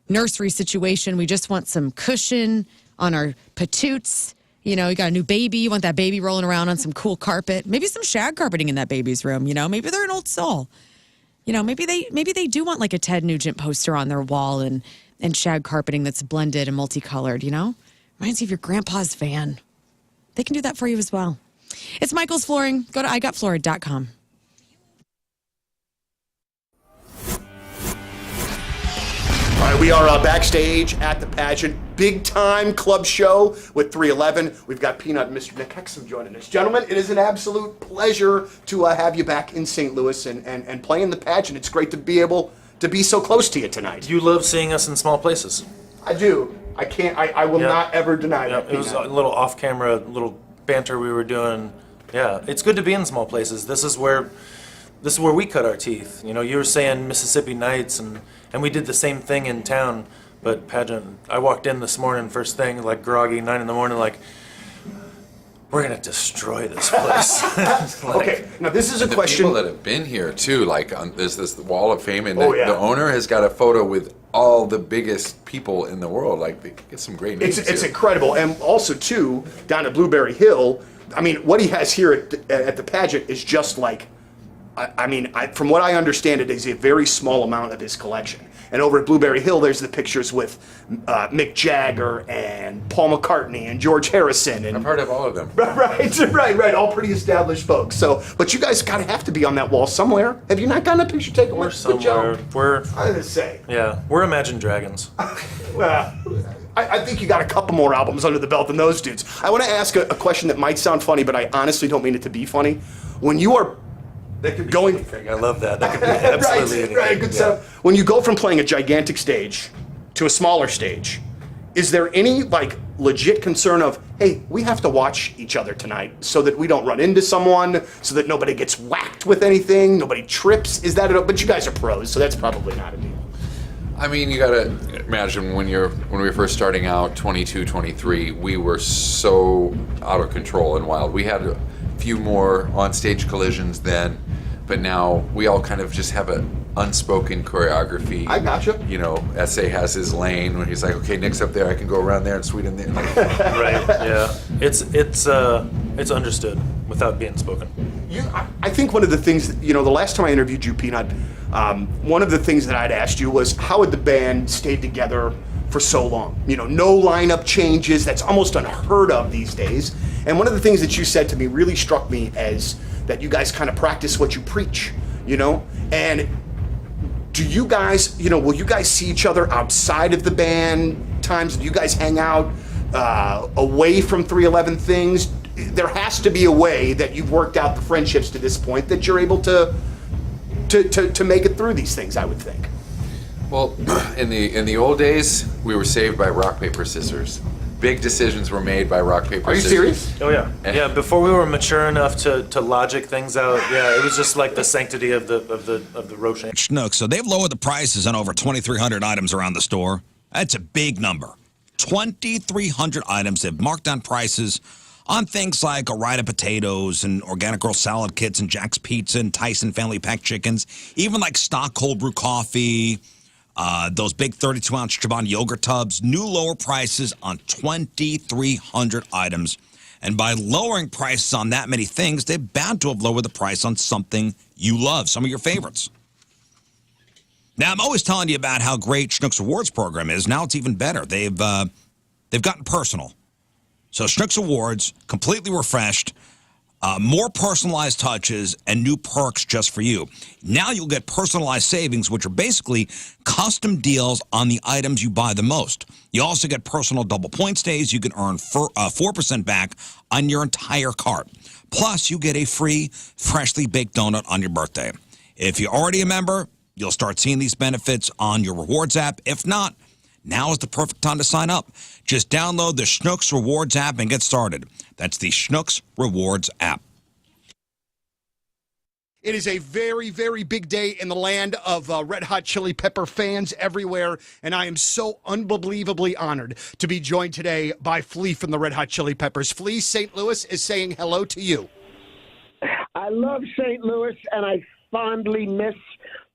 nursery situation. We just want some cushion. on our patoots. You know, you got a new baby. You want that baby rolling around on some cool carpet. Maybe some shag carpeting in that baby's room. You know, maybe they're an old soul. You know, maybe they do want like a Ted Nugent poster on their wall and shag carpeting that's blended and multicolored. You know, reminds you of your grandpa's van. They can do that for you as well. It's Michael's Flooring. Go to igotflooring.com. All right, we are backstage at the pageant. Big time club show with 311. We've got Peanut and Mr. Nick Hexum joining us. Gentlemen, it is an absolute pleasure to have you back in St. Louis and playing the pageant. It's great to be able to be so close to you tonight. You love seeing us in small places. I do. I can't. I will not ever deny that. It was a little off-camera, little banter we were doing. Yeah, it's good to be in small places. This is where we cut our teeth. You know, you were saying Mississippi Nights, and we did the same thing in town. But pageant, I walked in this morning, first thing, like groggy, 9 in the morning, like, we're gonna destroy this place. Okay, now this is a the question. People that have been here too, like there's this Wall of Fame, and Oh, yeah. the owner has got a photo with all the biggest people in the world. Like they get some great names. It's here. incredible, and also too down at Blueberry Hill. I mean, what he has here at the pageant is just like, from what I understand, it is a very small amount of his collection. And over at Blueberry Hill, there's the pictures with Mick Jagger and Paul McCartney and George Harrison. And I've heard of all of them. Right. All pretty established folks. So, but you guys gotta have to be on that wall somewhere. Have you not gotten a picture taken? We're somewhere. I was gonna say. Yeah, we're Imagine Dragons. Well, I think you got a couple more albums under the belt than those dudes. I want to ask a question that might sound funny, but I honestly don't mean it to be funny. When you are going, anything. I love that. That could be absolutely anything. Right, good stuff. When you go from playing a gigantic stage to a smaller stage, is there any like legit concern of, hey, we have to watch each other tonight so that we don't run into someone, so that nobody gets whacked with anything, nobody trips? Is that it? But you guys are pros, so that's probably not a deal. I mean, you gotta imagine when we were first starting out, 22, 23, we were so out of control and wild. We had a few more on-stage collisions then, but now we all kind of just have an unspoken choreography. I gotcha. You know, SA has his lane when he's like, okay, Nick's up there, I can go around there and sweet in there. Right. Yeah. It's understood without being spoken. I think one of the things, the last time I interviewed you, Peanut, one of the things that I'd asked you was how had the band stayed together for so long? No lineup changes. That's almost unheard of these days. And one of the things that you said to me really struck me as that you guys kind of practice what you preach, And do you guys, will you guys see each other outside of the band times? Do you guys hang out away from 311 things? There has to be a way that you've worked out the friendships to this point that you're able to make it through these things, I would think. Well, in the old days, we were saved by rock, paper, scissors. Big decisions were made by rock, paper, scissors. Are you serious? Oh yeah. Yeah, before we were mature enough to logic things out, yeah, it was just like the sanctity of the Roche. Schnucks, so they've lowered the prices on over 2,300 items around the store. That's a big number. 2,300 items. They've marked down prices on things like a ride of potatoes and organic girl salad kits and Jack's Pizza and Tyson family pack chickens, even like stock cold brew coffee, those big 32-ounce Chobani yogurt tubs, new lower prices on 2,300 items. And by lowering prices on that many things, they're bound to have lowered the price on something you love, some of your favorites. Now, I'm always telling you about how great Schnucks Awards program is. Now it's even better. They've gotten personal. So Schnucks Awards, completely refreshed, more personalized touches, and new perks just for you. Now you'll get personalized savings, which are basically custom deals on the items you buy the most. You also get personal double points days. You can earn 4% back on your entire cart. Plus, you get a free, freshly baked donut on your birthday. If you're already a member, you'll start seeing these benefits on your rewards app. If not, now is the perfect time to sign up. Just download the Schnucks Rewards app and get started. That's the Schnucks Rewards app. It is a very, very big day in the land of Red Hot Chili Pepper fans everywhere, and I am so unbelievably honored to be joined today by Flea from the Red Hot Chili Peppers. Flea, St. Louis is saying hello to you. I love St. Louis, and I fondly miss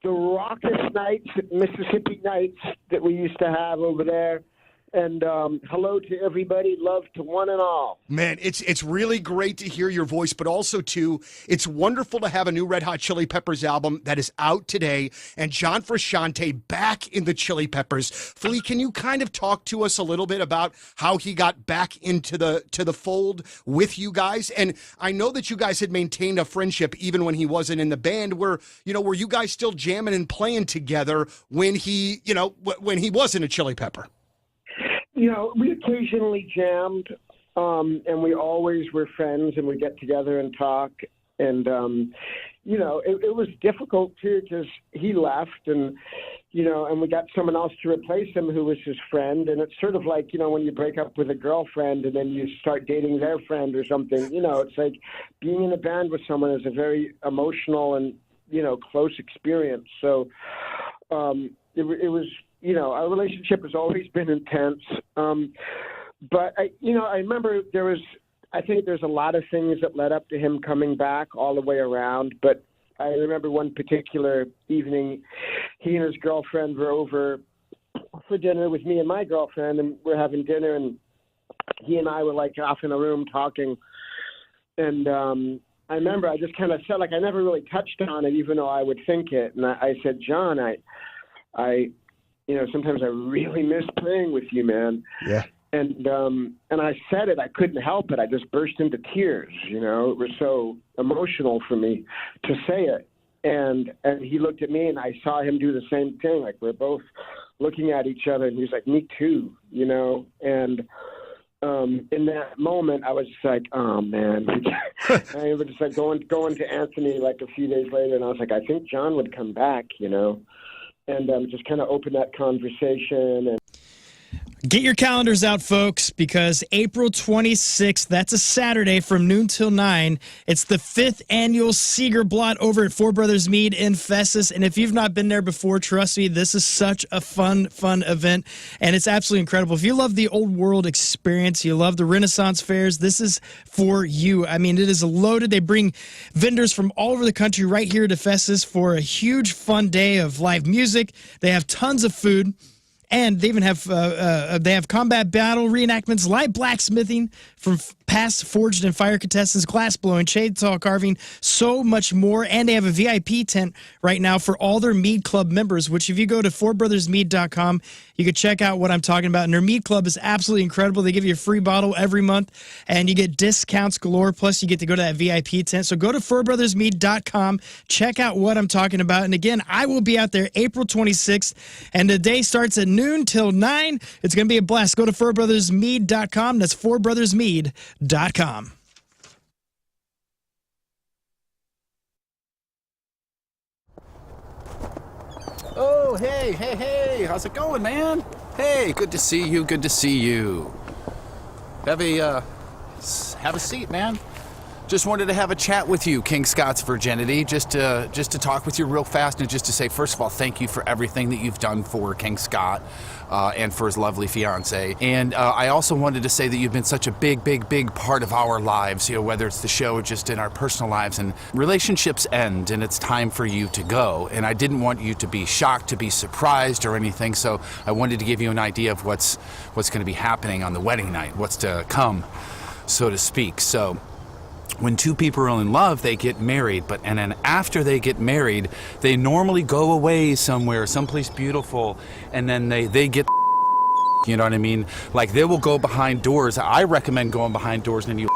the raucous nights, Mississippi nights that we used to have over there. And hello to everybody. Love to one and all. Man, it's really great to hear your voice, but also, too, it's wonderful to have a new Red Hot Chili Peppers album that is out today, and John Frusciante back in the Chili Peppers. Flea, can you kind of talk to us a little bit about how he got back into the fold with you guys? And I know that you guys had maintained a friendship even when he wasn't in the band. Were you guys still jamming and playing together when he wasn't a Chili Pepper? We occasionally jammed, and we always were friends, and we get together and talk. And, it was difficult, too, because he left, and we got someone else to replace him who was his friend. And it's sort of like, when you break up with a girlfriend and then you start dating their friend or something, it's like being in a band with someone is a very emotional and, close experience. So it was... our relationship has always been intense. But I remember I think there's a lot of things that led up to him coming back all the way around. But I remember one particular evening, he and his girlfriend were over for dinner with me and my girlfriend, and we're having dinner, and he and I were like off in a room talking. And I remember I just kind of felt like I never really touched on it, even though I would think it. And I said, John, I sometimes I really miss playing with you, man. Yeah. And I said it. I couldn't help it. I just burst into tears. It was so emotional for me to say it. And he looked at me, and I saw him do the same thing. Like, we're both looking at each other, and he was like, me too, And in that moment, I was just like, oh, man. I was just like going to Anthony like a few days later, and I was like, I think John would come back, and just kind of open that conversation. And Get your calendars out, folks, because April 26th, that's a Saturday from noon till 9. It's the 5th annual Seeger Blot over at Four Brothers Mead in Festus. And if you've not been there before, trust me, this is such a fun event. And it's absolutely incredible. If you love the old world experience, you love the Renaissance fairs, this is for you. I mean, it is loaded. They bring vendors from all over the country right here to Festus for a huge fun day of live music. They have tons of food. And they even have combat battle reenactments, live blacksmithing from past forged and fire contestants, glass blowing, chainsaw carving, so much more. And they have a VIP tent right now for all their Mead Club members, which if you go to fourbrothersmead.com, you can check out what I'm talking about. And their Mead Club is absolutely incredible. They give you a free bottle every month, and you get discounts galore. Plus, you get to go to that VIP tent. So go to fourbrothersmead.com, check out what I'm talking about. And again, I will be out there April 26th, and the day starts at noon till 9. It's going to be a blast. Go to fourbrothersmead.com. That's fourbrothersmead.com. Oh, hey, how's it going, man? Hey, good to see you, Have a seat, man. Just wanted to have a chat with you, King Scott's Virginity, just to talk with you real fast, and just to say, first of all, thank you for everything that you've done for King Scott and for his lovely fiance. And I also wanted to say that you've been such a big part of our lives, whether it's the show or just in our personal lives. And relationships end, and it's time for you to go. And I didn't want you to be shocked, to be surprised or anything, so I wanted to give you an idea of what's going to be happening on the wedding night, what's to come, so to speak. So when two people are in love, they get married, and then after they get married, they normally go away somewhere, someplace beautiful, and then they get, you know what I mean? Like, they will go behind doors. I recommend going behind doors, and you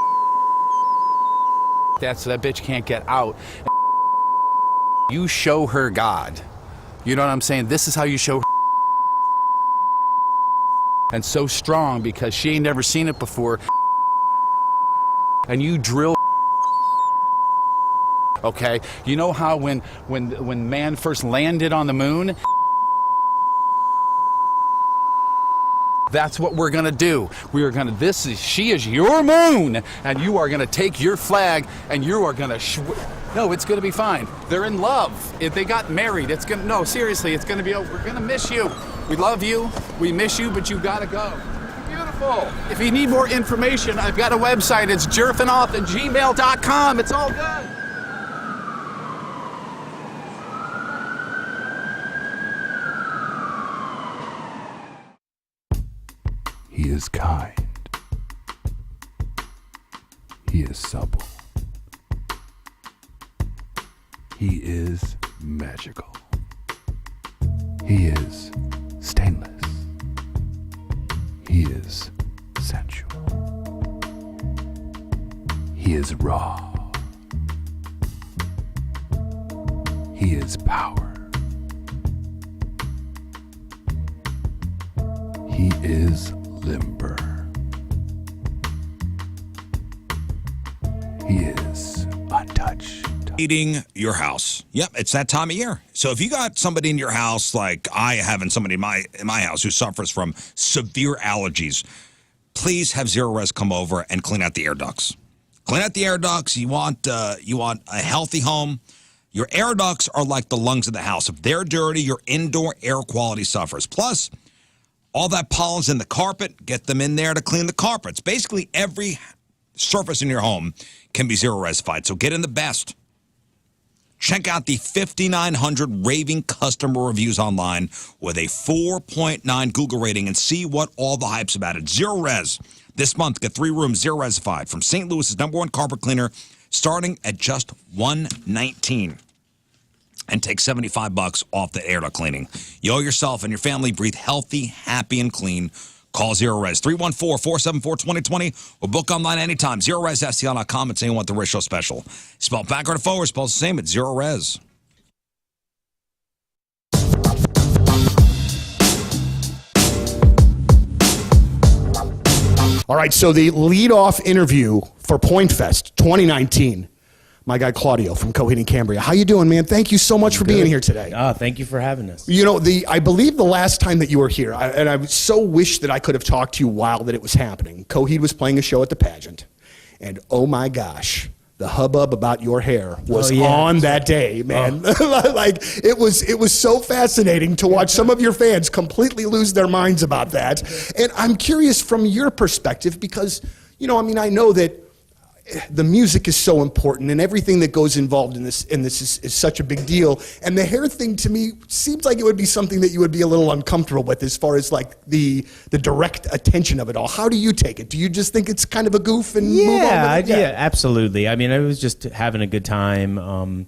that so that bitch can't get out. You show her God. You know what I'm saying? This is how you show her. And so strong, because she ain't never seen it before. And you drill. Okay, you know how when man first landed on the moon? That's what we're gonna do. She is your moon, and you are gonna take your flag, and you are gonna no, it's gonna be fine. They're in love. If they got married, seriously, it's gonna be over. We're gonna miss you. We love you, we miss you, but you gotta go. Beautiful. If you need more information, I've got a website. It's jerfinoff@gmail.com. It's all good. is kind. He is supple. He is magical. He is stainless. He is sensual. He is raw. He is power. He is limber. He is untouched. Heating your house. Yep, it's that time of year. So if you got somebody in your house, like I have somebody in my house who suffers from severe allergies, please have Zero Res come over and clean out the air ducts. Clean out the air ducts. You want a healthy home. Your air ducts are like the lungs of the house. If they're dirty, your indoor air quality suffers. Plus, all that pollen's in the carpet. Get them in there to clean the carpets. Basically, every surface in your home can be Zero Res-fied. So get in the best. Check out the 5,900 raving customer reviews online with a 4.9 Google rating and see what all the hype's about it. Zero Res. This month, get 3 rooms Zero Res-fied from St. Louis's #1 carpet cleaner, starting at just $119. And take $75 off the air duct cleaning. You owe yourself and your family breathe healthy, happy, and clean. Call Zero Res, 314-474-2020, or book online anytime. ZeroResSTL.com and say you want the Riz Show special. Spelled backward and forward, spelled the same at Zero Res. All right, so the lead-off interview for Point Fest 2019. My guy Claudio from Coheed and Cambria. How you doing, man? Thank you so much for being here today. Thank you for having us. You know, I believe the last time that you were here, and I so wish that I could have talked to you while that it was happening. Coheed was playing a show at the pageant, and oh my gosh, the hubbub about your hair was on that day, man. Like it was so fascinating to watch some of your fans completely lose their minds about that. And I'm curious from your perspective because, you know, I mean, I know that the music is so important and everything that goes involved in this is such a big deal. And the hair thing to me seems like it would be something that you would be a little uncomfortable with as far as like the direct attention of it all. How do you take it? Do you just think it's kind of a goof and move on with it? Yeah, absolutely. I mean, I was just having a good time.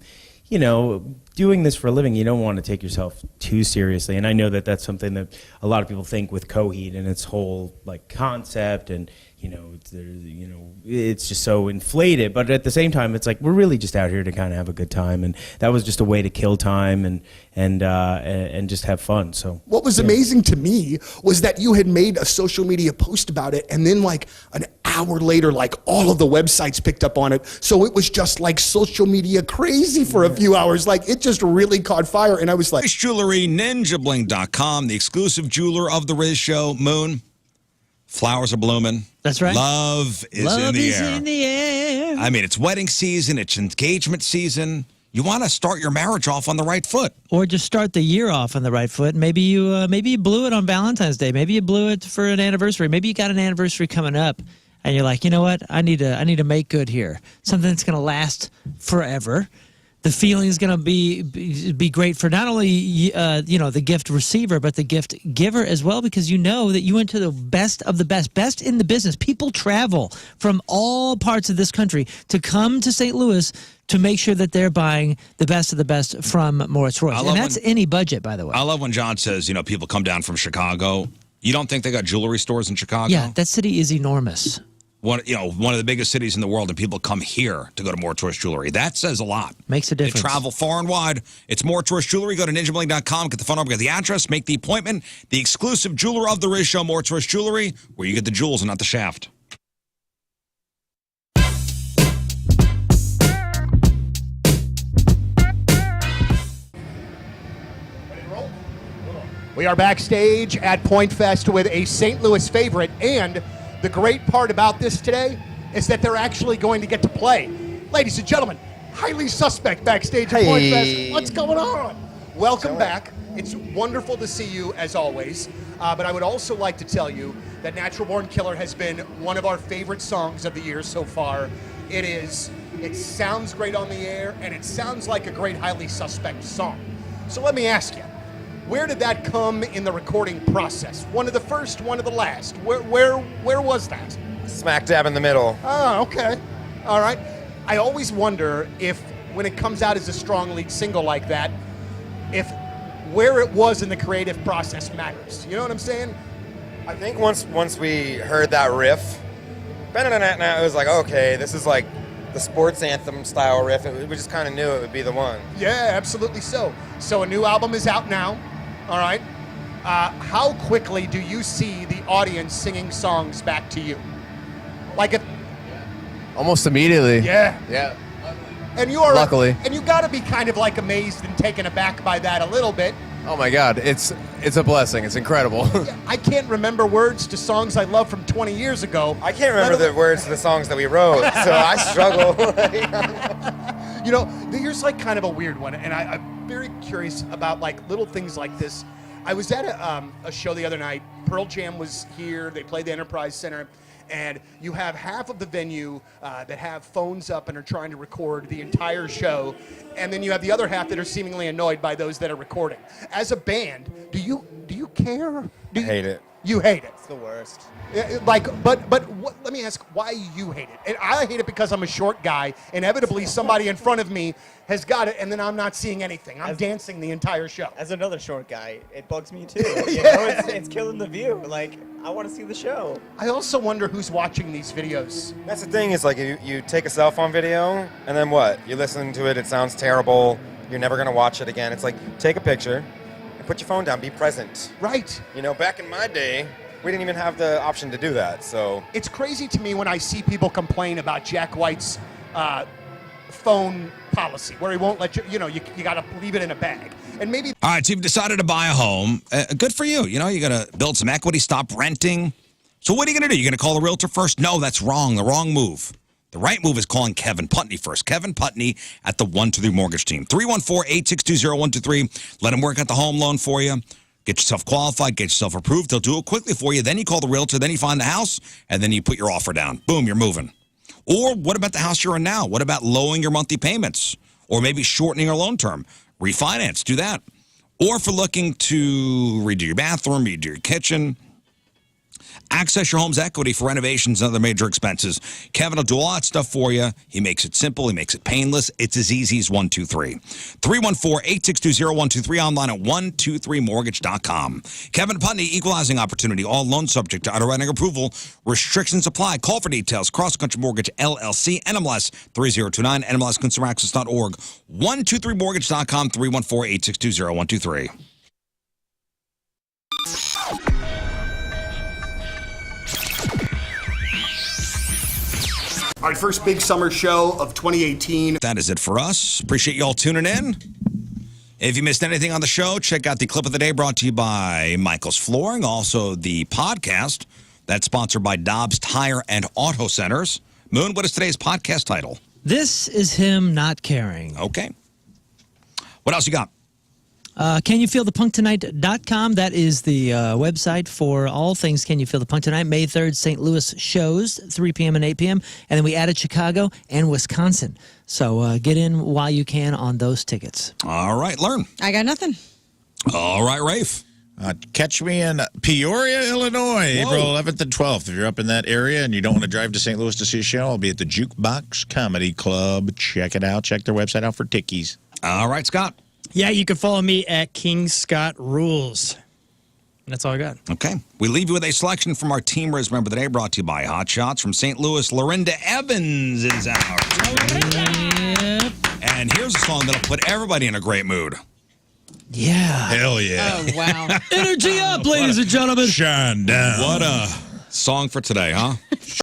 You know, doing this for a living, you don't want to take yourself too seriously. And I know that that's something that a lot of people think with Coheed and its whole like concept and, it's just so inflated. But at the same time, it's like we're really just out here to kind of have a good time, and that was just a way to kill time and just have fun. So what was amazing to me was that you had made a social media post about it, and then like an hour later, like all of the websites picked up on it. So it was just like social media crazy for a few hours. Like it just really caught fire, and I was like, Riz Jewelry, NinjaBling.com, the exclusive jeweler of the Riz Show. Moon. Flowers are blooming. That's right. Love is in the air. I mean, it's wedding season. It's engagement season. You want to start your marriage off on the right foot. Or just start the year off on the right foot. Maybe you blew it on Valentine's Day. Maybe you blew it for an anniversary. Maybe you got an anniversary coming up, and you're like, you know what? I need to make good here. Something that's going to last forever. The feeling is going to be great for not only the gift receiver, but the gift giver as well, because you know that you went to the best of the best in the business. People travel from all parts of this country to come to St. Louis to make sure that they're buying the best of the best from Moritz Royce. And that's any budget, by the way. I love when John says, people come down from Chicago. You don't think they got jewelry stores in Chicago? Yeah, that city is enormous. One of the biggest cities in the world, and people come here to go to Moritz Royce Jewelry. That says a lot. Makes a difference. They travel far and wide. It's Moritz Royce Jewelry. Go to ninjabling.com, get the phone number, get the address, make the appointment. The exclusive jeweler of the Riz Show, Moritz Royce Jewelry, where you get the jewels and not the shaft. we are backstage at Point Fest with a St. Louis favorite, and the great part about this today is that they're actually going to get to play. Ladies and gentlemen, highly suspect backstage at Point Fest. What's going on? Welcome back. It's wonderful to see you as always. But I would also like to tell you that Natural Born Killer has been one of our favorite songs of the year so far. It sounds great on the air, and it sounds like a great highly suspect song. So let me ask you, Where did that come in the recording process? One of the first, one of the last. Where was that? Smack dab in the middle. Oh, okay. All right. I always wonder if, when it comes out as a strong lead single like that, if where it was in the creative process matters. You know what I'm saying? I think once we heard that riff, it was like, okay, this is like the sports anthem style riff. We just kind of knew it would be the one. Yeah, absolutely so. So a new album is out now. All right. How quickly do you see the audience singing songs back to you? Like Almost immediately. Yeah. Yeah. And you are Luckily. And you got to be kind of like amazed and taken aback by that a little bit. Oh my God, it's a blessing. It's incredible. I can't remember words to songs I love from 20 years ago. I can't remember the words to the songs that we wrote, so I struggle. You know, here's like kind of a weird one, and I'm very curious about like little things like this. I was at a show the other night. Pearl Jam was here. They played the Enterprise Center. And you have half of the venue that have phones up and are trying to record the entire show. And then you have the other half that are seemingly annoyed by those that are recording. As a band, do you care? I hate it. You hate it. It's the worst. But let me ask why you hate it. And I hate it because I'm a short guy. Inevitably, somebody in front of me has got it, and then I'm not seeing anything. I'm dancing the entire show. As another short guy, it bugs me too. You know, it's killing the view. Like, I want to see the show. I also wonder who's watching these videos. That's the thing, is like you take a cell phone video, and then what? You listen to it, it sounds terrible, you're never going to watch it again. It's like, take a picture, and put your phone down, be present. Right. You know, back in my day, we didn't even have the option to do that, so. It's crazy to me when I see people complain about Jack White's phone policy, where he won't let you got to leave it in a bag. And maybe. All right, so you've decided to buy a home. Good for you. You know, you got to build some equity, stop renting. So what are you going to do? You're going to call the realtor first? No, that's wrong. The wrong move. The right move is calling Kevin Putney first. Kevin Putney at the 123 Mortgage Team. 314-862-0123. Let him work out the home loan for you. Get yourself qualified, get yourself approved. They'll do it quickly for you. Then you call the realtor, then you find the house, and then you put your offer down. Boom, you're moving. Or what about the house you're in now? What about lowering your monthly payments? Or maybe shortening your loan term? Refinance, do that. Or if you're looking to redo your bathroom, redo your kitchen, access your home's equity for renovations and other major expenses. Kevin will do all that stuff for you. He makes it simple. He makes it painless. It's as easy as 123. 314-862-0123, online at 123mortgage.com. Kevin Putney, equalizing opportunity. All loans subject to underwriting approval. Restrictions apply. Call for details. Cross Country Mortgage, LLC, NMLS 3029, NMLSconsumeraccess.org, 123mortgage.com, 314-862-0123. All right, first big summer show of 2018. That is it for us. Appreciate you all tuning in. If you missed anything on the show, check out the clip of the day brought to you by Michael's Flooring. Also, the podcast that's sponsored by Dobbs Tire and Auto Centers. Moon, what is today's podcast title? This is him not caring. Okay. What else you got? CanYouFeelThePunkTonight.com. That is the website for all things Can You Feel the Punk Tonight. May 3rd, St. Louis shows, 3 p.m. and 8 p.m. And then we added Chicago and Wisconsin. So get in while you can on those tickets. All right, Learn. I got nothing. All right, Rafe. Catch me in Peoria, Illinois, April 11th and 12th. If you're up in that area and you don't want to drive to St. Louis to see a show, I'll be at the Jukebox Comedy Club. Check it out. Check their website out for tickies. All right, Scott. Yeah, you can follow me at King Scott Rules. That's all I got. Okay. We leave you with a selection from our Team Riz member today, brought to you by Hot Shots from St. Louis. Lorinda Evans is out. And here's a song that'll put everybody in a great mood. Yeah. Hell yeah. Oh, wow. Energy up, ladies and gentlemen. Shine down. What a song for today, huh?